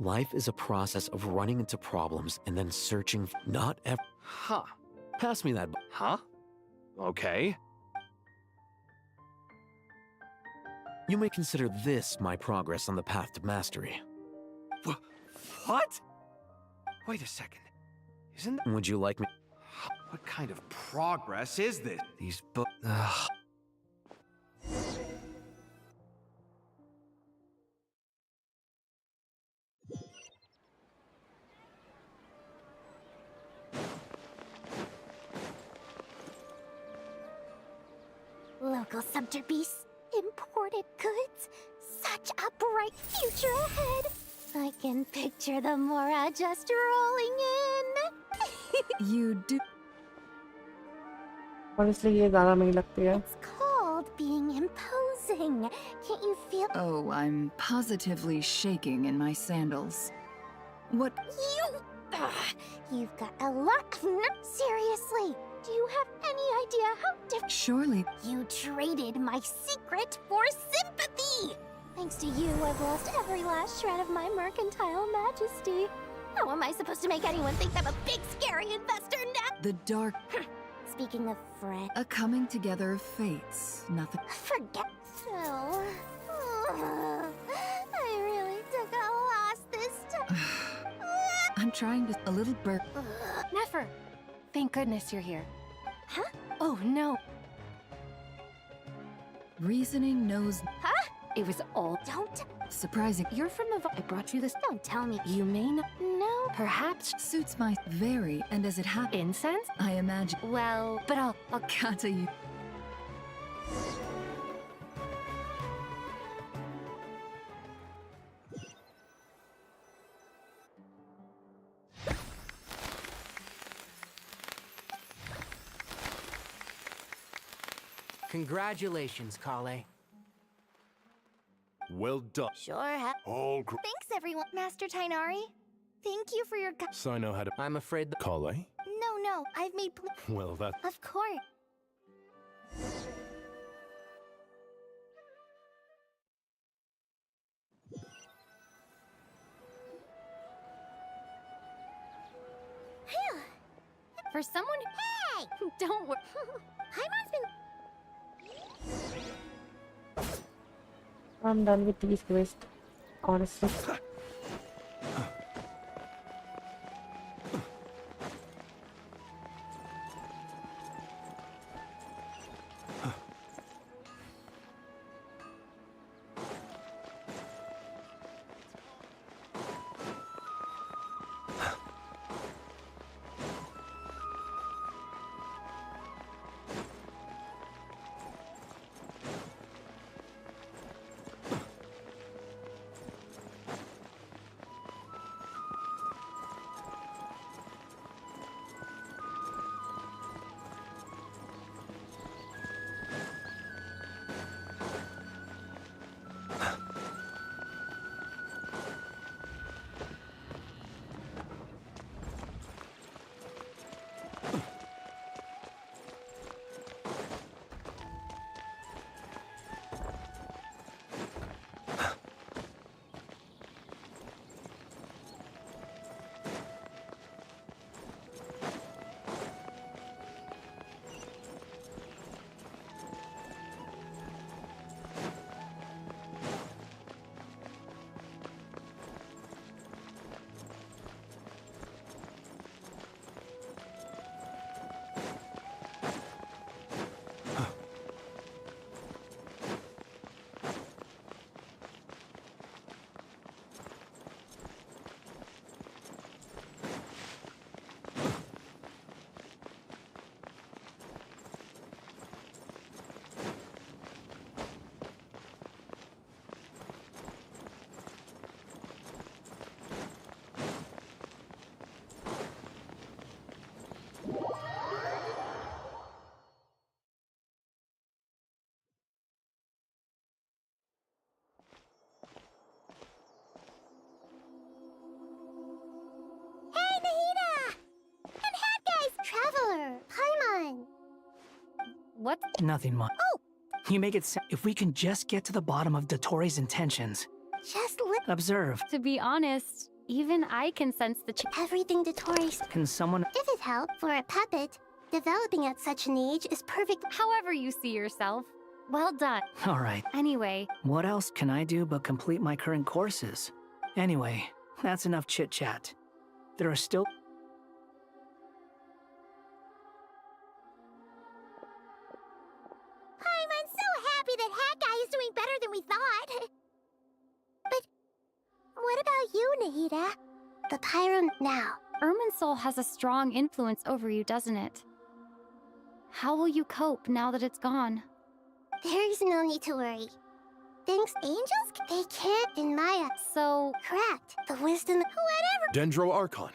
life is a process of running into problems and then searching... Not ever...
Huh.
Pass me that...
Huh? Okay.
You may consider this my progress on the path to mastery.
What? Wait a second. Isn't that...
Would you like me...
What kind of progress is this?
These books...
Local subterbeast, imported goods. Such a bright future ahead. I can picture the Mora just rolling in.
You do.
Honestly, ये ज़्यादा नहीं लगती है.
It's called being imposing. Can't you feel?
Oh, I'm positively shaking in my sandals. What?
You've got a lot of seriously. Do you have any idea how different?
Surely.
You traded my secret for sympathy. Thanks to you, I've lost every last shred of my mercantile majesty. How am I supposed to make anyone think I'm a big, scary investor now?
The dark.
Speaking of friend.
A coming together of fates. Nothing.
Forget. So. I really took a loss this time.
I'm trying to. A little burp.
Nefer! Thank goodness you're here.
Huh?
Oh, no.
Reasoning knows.
Huh?
It was all...
Don't...
Surprising.
You're from the... I brought you this...
Don't tell me.
You may not...
No.
Perhaps...
Suits my... Very. And as it happens...
Incense?
I imagine...
Well, but I'll...
Kata you...
Congratulations, Kale.
Well done.
Sure have. Thanks, everyone. Master Tainari. Thank you for your...
So I know how to...
I'm afraid that...
Kale?
No. I've made...
Well, that...
Of course.
For someone...
Hey!
Don't worry.
Paimon's been...
I'm done with these quests, honestly.
What?
Nothing much.
Oh!
You make it if we can just get to the bottom of Dottoro's intentions.
Just
observe.
To be honest, even I can sense the
everything Dottoro's.
Can someone...
If it helps for a puppet, developing at such an age is perfect.
However you see yourself. Well done.
All right.
Anyway.
What else can I do but complete my current courses? Anyway, that's enough chit-chat. There are still...
I'm so happy that Hat Guy is doing better than we thought. But what about you, Nahida? The Pyro now.
Irminsul has a strong influence over you, doesn't it? How will you cope now that it's gone?
There is no need to worry. Thanks, angels, they can't in Maya.
So...
Correct. The wisdom... Whatever.
Dendro Archon.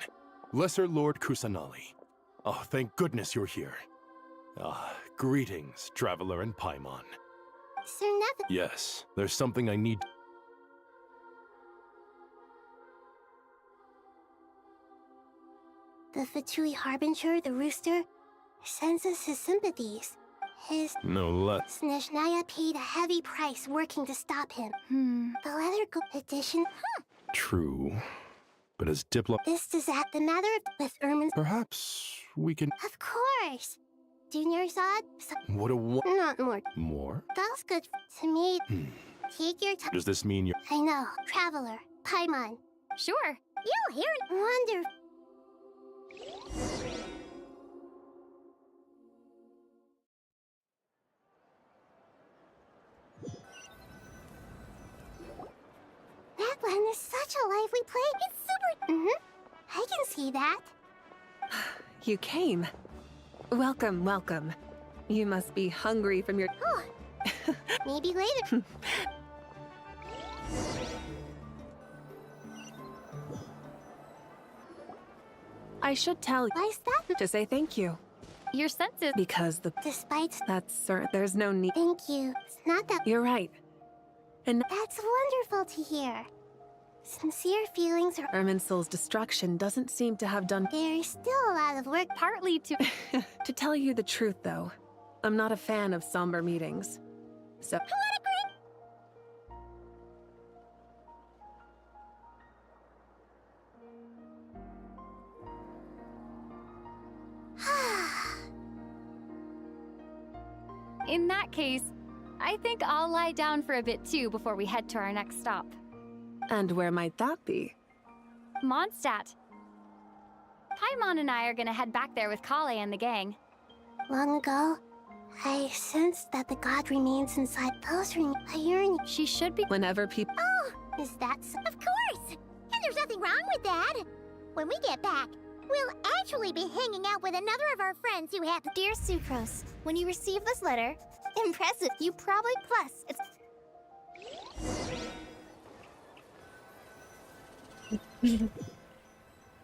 Lesser Lord Kusanali. Oh, thank goodness you're here. Greetings, Traveler and Paimon.
Sir Neville.
Yes, there's something I need...
The Fatui Harbinger, the rooster, senses his sympathies. His...
No less.
Snezhnaya paid a heavy price working to stop him. The leather edition...
True. But as
This disaster, the matter with Ermin's...
Perhaps we can...
Of course! Junior Zod...
What a
Not more.
More?
That's good to me. Take your time.
Does this mean you're...
I know. Traveler. Paimon.
Sure.
You'll hear it. Wonderful. That one is such a lively play. It's super... I can see that.
You came. Welcome, welcome. You must be hungry from your...
Oh. Maybe later.
I should tell you.
Why is that?
To say thank you.
Your senses...
Because the...
Despite...
That's certain. There's no need...
Thank you. It's not that...
You're right. And...
That's wonderful to hear. Sincere feelings are...
Irminsul's destruction doesn't seem to have done...
There's still a lot of work.
Partly to...
To tell you the truth, though, I'm not a fan of somber meetings. So...
What a great...
In that case, I think I'll lie down for a bit too before we head to our next stop.
And where might that be?
Mondstadt. Paimon and I are gonna head back there with Kale and the gang.
Long ago, I sensed that the god remains inside those rings. I yearn...
She should be...
Whenever people...
Oh, is that so? Of course! And there's nothing wrong with that. When we get back, we'll actually be hanging out with another of our friends who have... Dear Sucrose, when you receive this letter, impressive, you probably... Plus, it's...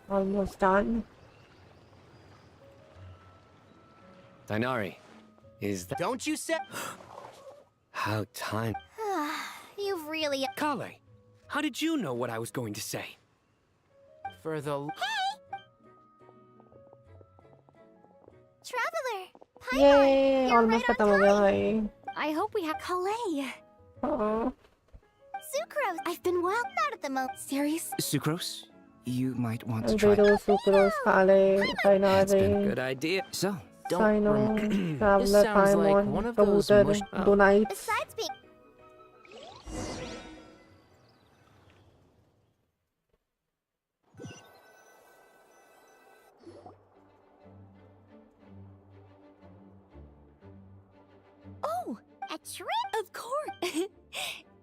Almost done.
Dainari, is that...
Don't you say...
How time...
You've really...
Kale, how did you know what I was going to say?
For the...
Hey! Traveler!
Yay! Almost खत्म हो गया भाई.
I hope we have
Kale.
Oh.
Sucrose, I've been wild out at the moment. Serious?
Sucrose, you might want to
try...
try...
Sucrose, Kale,
That's been a
Dainari,
good idea. So,
Sino,
This
Traveler,
sounds like
Paimon,
one of those
Kabutar,
mush...
Donites.
Besides being...
Oh, a trip? Of course.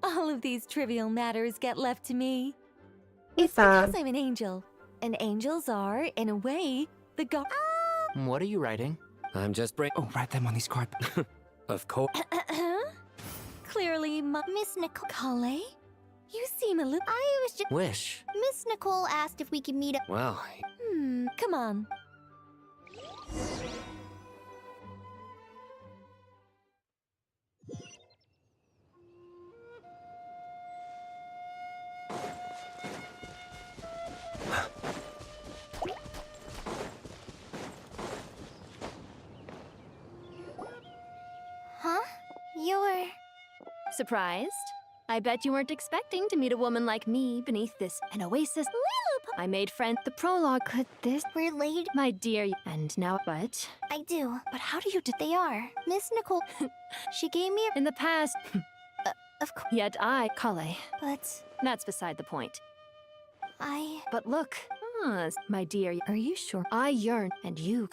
All of these trivial matters get left to me. It's because I'm an angel. And angels are, in a way, the god...
What are you writing?
I'm just Oh, write them on these cards. Of course.
Clearly, Miss Nicole... Kale? You seem a little...
I was just...
Wish.
Miss Nicole asked if we could meet up...
Well,
come on.
Surprised? I bet you weren't expecting to meet a woman like me beneath this an oasis. I made friends. The prologue could this
relate,
my dear, and now but
I do. But how do you do? They are Miss Nicole. She gave me
in the past.
Of course.
Yet I, Kale.
But
that's beside the point.
I.
But look, my dear, are you sure? I yearn, and you.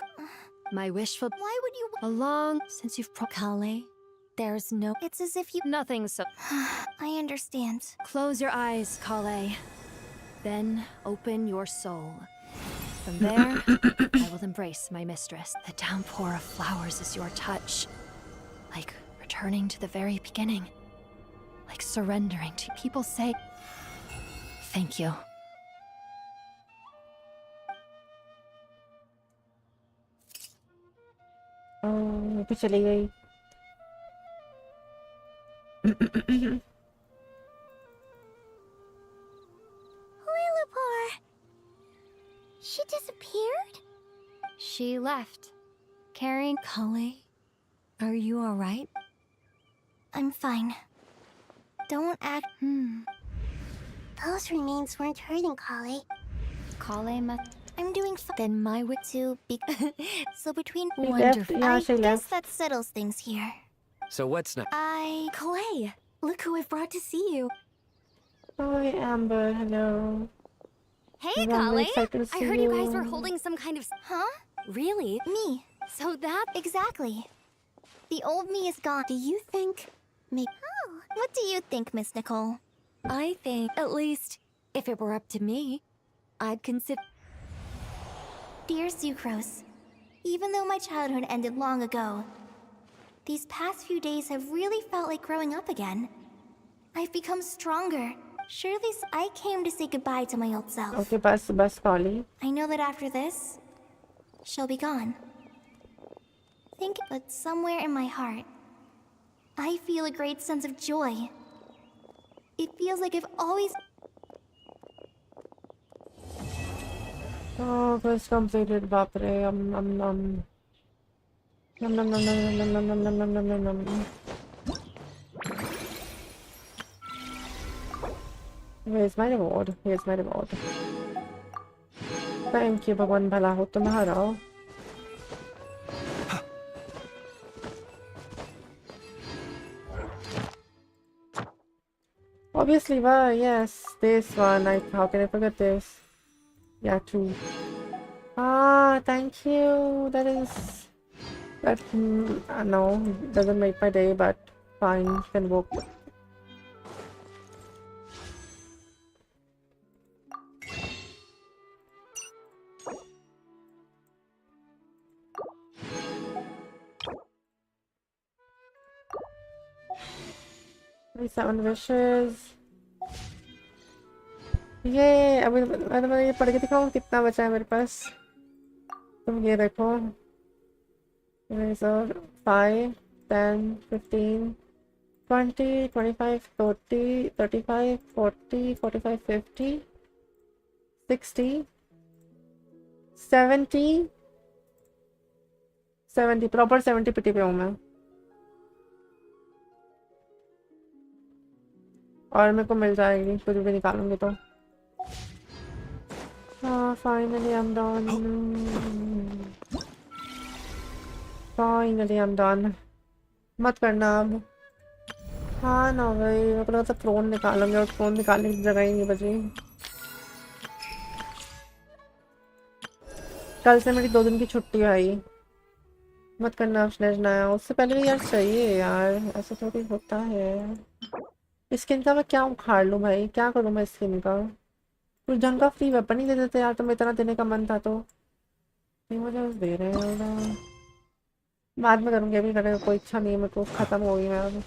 My wish for.
Why would you?
Along since you've
Kale, there's no. It's as if you.
Nothing so.
I understand.
Close your eyes, Kale. Then open your soul. From there, I will embrace my mistress. The downpour of flowers is your touch. Like returning to the very beginning. Like surrendering to people say, thank you.
Oh, तो चली गई.
Lillipore. She disappeared?
She left, carrying
Kale. Are you all right?
I'm fine. Don't act. Those remains weren't hurting Kale.
Kale must.
I'm doing
Then my wit
to be. So between.
Wonderful.
I guess that settles things here.
So what's not?
Kale, look who I've brought to see you.
Hi, Amber. Hello.
Hey,
I'm
Kale.
really excited to
I
see
heard you guys were
you.
holding some kind of.
Huh?
Really?
Me.
So that.
Exactly. The old me is gone.
Do you think?
Oh, what do you think, Miss Nicole?
I think, at least, if it were up to me, I'd consider.
Dear Sucrose, even though my childhood ended long ago, these past few days have really felt like growing up again. I've become stronger. Surely I came to say goodbye to my old self.
Okay, bus Kali.
I know that after this, she'll be gone. But somewhere in my heart, I feel a great sense of joy. It feels like I've always...
Oh, quest completed, bapre. Nom nom. Nom nom nom nom nom nom nom nom nom nom nom nom. Where's my reward? Here's my reward. Thank you, भगवान भला हो तुम्हारा. Obviously, well, yes, this one. How can I forget this? Yeah, true. Ah, thank you. That no, doesn't make my day, but fine, can work. Seven wishes. ये अभी मैं ये पढ़ के दिखाऊं कितना बचा है मेरे पास. तुम ये देखो. 5, 10, 15, 20, 25, 30, 35, 40, 45, 50, 60, 70, 70 प्रॉपर 70 पिटी पे हूँ मैं. और मेरे को मिल जाएगी कुछ भी निकालूंगी तो. Finally I'm done. Finally I'm done. मत करना अब. हाँ ना भाई मेरे को लगा था फ़ोन निकालूंगी और फ़ोन निकालने की जगह ही नहीं बची. कल से मेरी 2 दिन की छुट्टी आई. मत करना अब स्नेह. उससे पहले भी यार चाहिए यार. ऐसा थोड़ी होता है. स्किन का मैं क्या उखाड़ लूँ भाई. क्या करूँ मैं स्किन का. कुछ ढंग का फ्री वेपन ही दे देते यार. तुम्हें इतना देने का मन था तो मुझे दे रहे हैं. बाद में करूँगी. अभी करने का कोई इच्छा नहीं है मेरे को. ख़त्म हो गई मैं अब.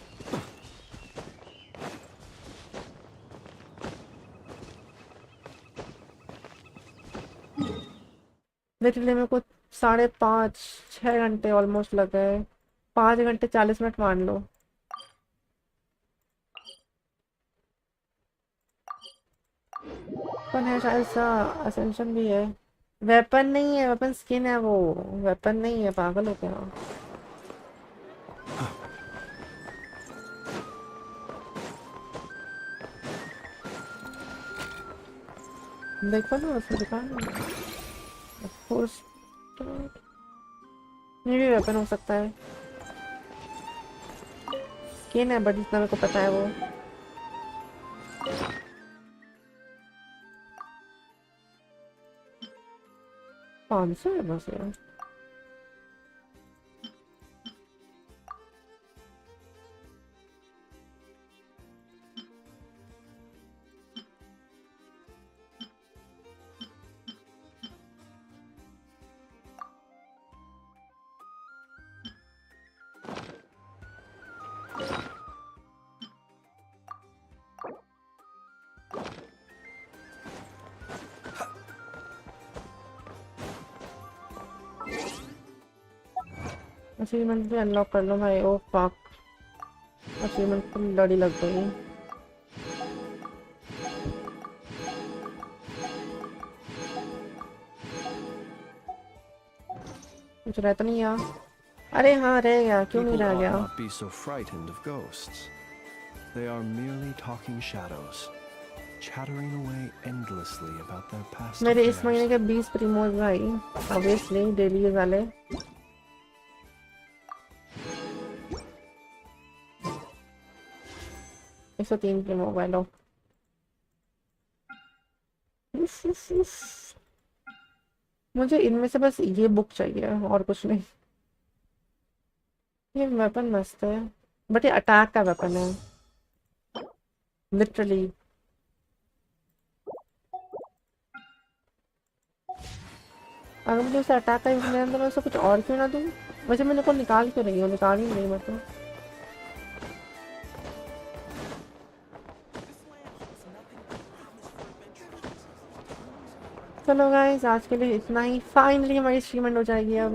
लिटरली मेरे को 5.5-6 घंटे ऑलमोस्ट लग गए. 5 घंटे 40 मिनट मान लो. वेपन है शायद सा. असेंशन भी है. वेपन नहीं है. वेपन स्किन है वो. वेपन नहीं है. पागल हो क्या. देखो ना उसकी दुकान में ऑफ कोर्स ये भी वेपन हो सकता है स्किन है बट जितना मेरे को पता है वो 500 है बस यार अचीवमेंट भी अनलॉक कर लो भाई ओ फक अचीवमेंट तो लड़ी लग गई कुछ रहता नहीं यार अरे हाँ रह गया क्यों नहीं रह गया
Be so frightened of ghosts. They are merely talking shadows, chattering away endlessly about their past.
मेरे इस महीने के 20 प्रीमोज भाई ऑब्वियसली डेली वाले 103 प्रीमो वालों मुझे इनमें से बस ये बुक चाहिए और कुछ नहीं ये वेपन मस्त है बट ये अटैक का वेपन है लिटरली अगर मुझे उसे अटैक का यूज नहीं आता मैं उसे कुछ और क्यों ना दूं वैसे मैंने को निकाल क्यों रही हूँ निकाल ही नहीं मैं तो चलो गाइस आज के लिए इतना ही फाइनली हमारी स्ट्रीम एंड हो जाएगी अब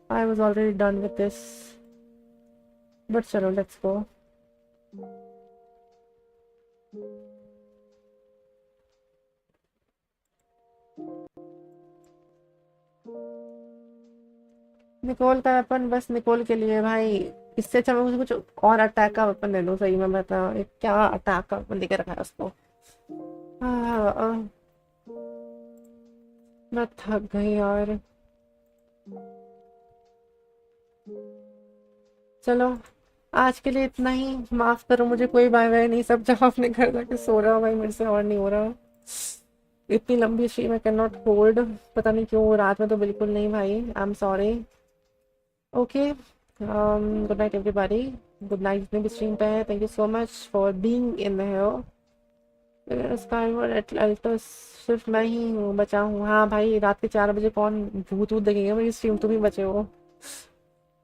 I was already done with this but चलो लेट्स गो निकोल का वेपन बस निकोल के लिए भाई इससे अच्छा मैं मुझे कुछ और अटैक का वेपन दे दो सही में बता क्या अटैक का वेपन देके रखा है उसको मैं थक गई यार चलो आज के लिए इतना ही माफ करो मुझे कोई बाय बाय नहीं सब जब अपने घर जाके सो रहा भाई मेरे से और नहीं हो रहा इतनी लंबी stream I can not hold पता नहीं क्यों रात में तो बिल्कुल नहीं भाई I am sorry okay good night everybody good night जितने भी स्ट्रीम पे हैं thank you so much for being in the here Skyward Altis सिर्फ मैं ही हूँ बचा हूँ हाँ भाई रात के 4 बजे कौन भूत वूत देखेंगे मेरी स्ट्रीम तुम ही बचे हो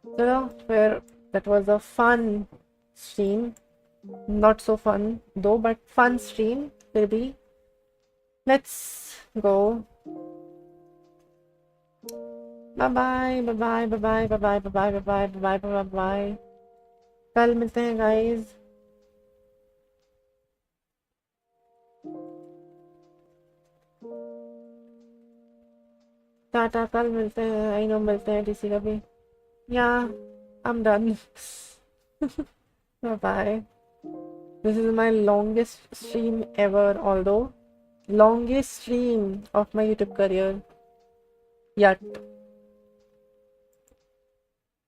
चलो फिर that was a fun stream not so fun though but fun stream फिर भी let's go bye bye bye bye bye bye bye bye bye bye bye bye कल मिलते हैं गाइस टाटा कल मिलते हैं आई नो मिलते हैं टीसी का भी Yeah, I'm done. Bye-bye. This is my longest stream ever, although longest stream of my YouTube career yet.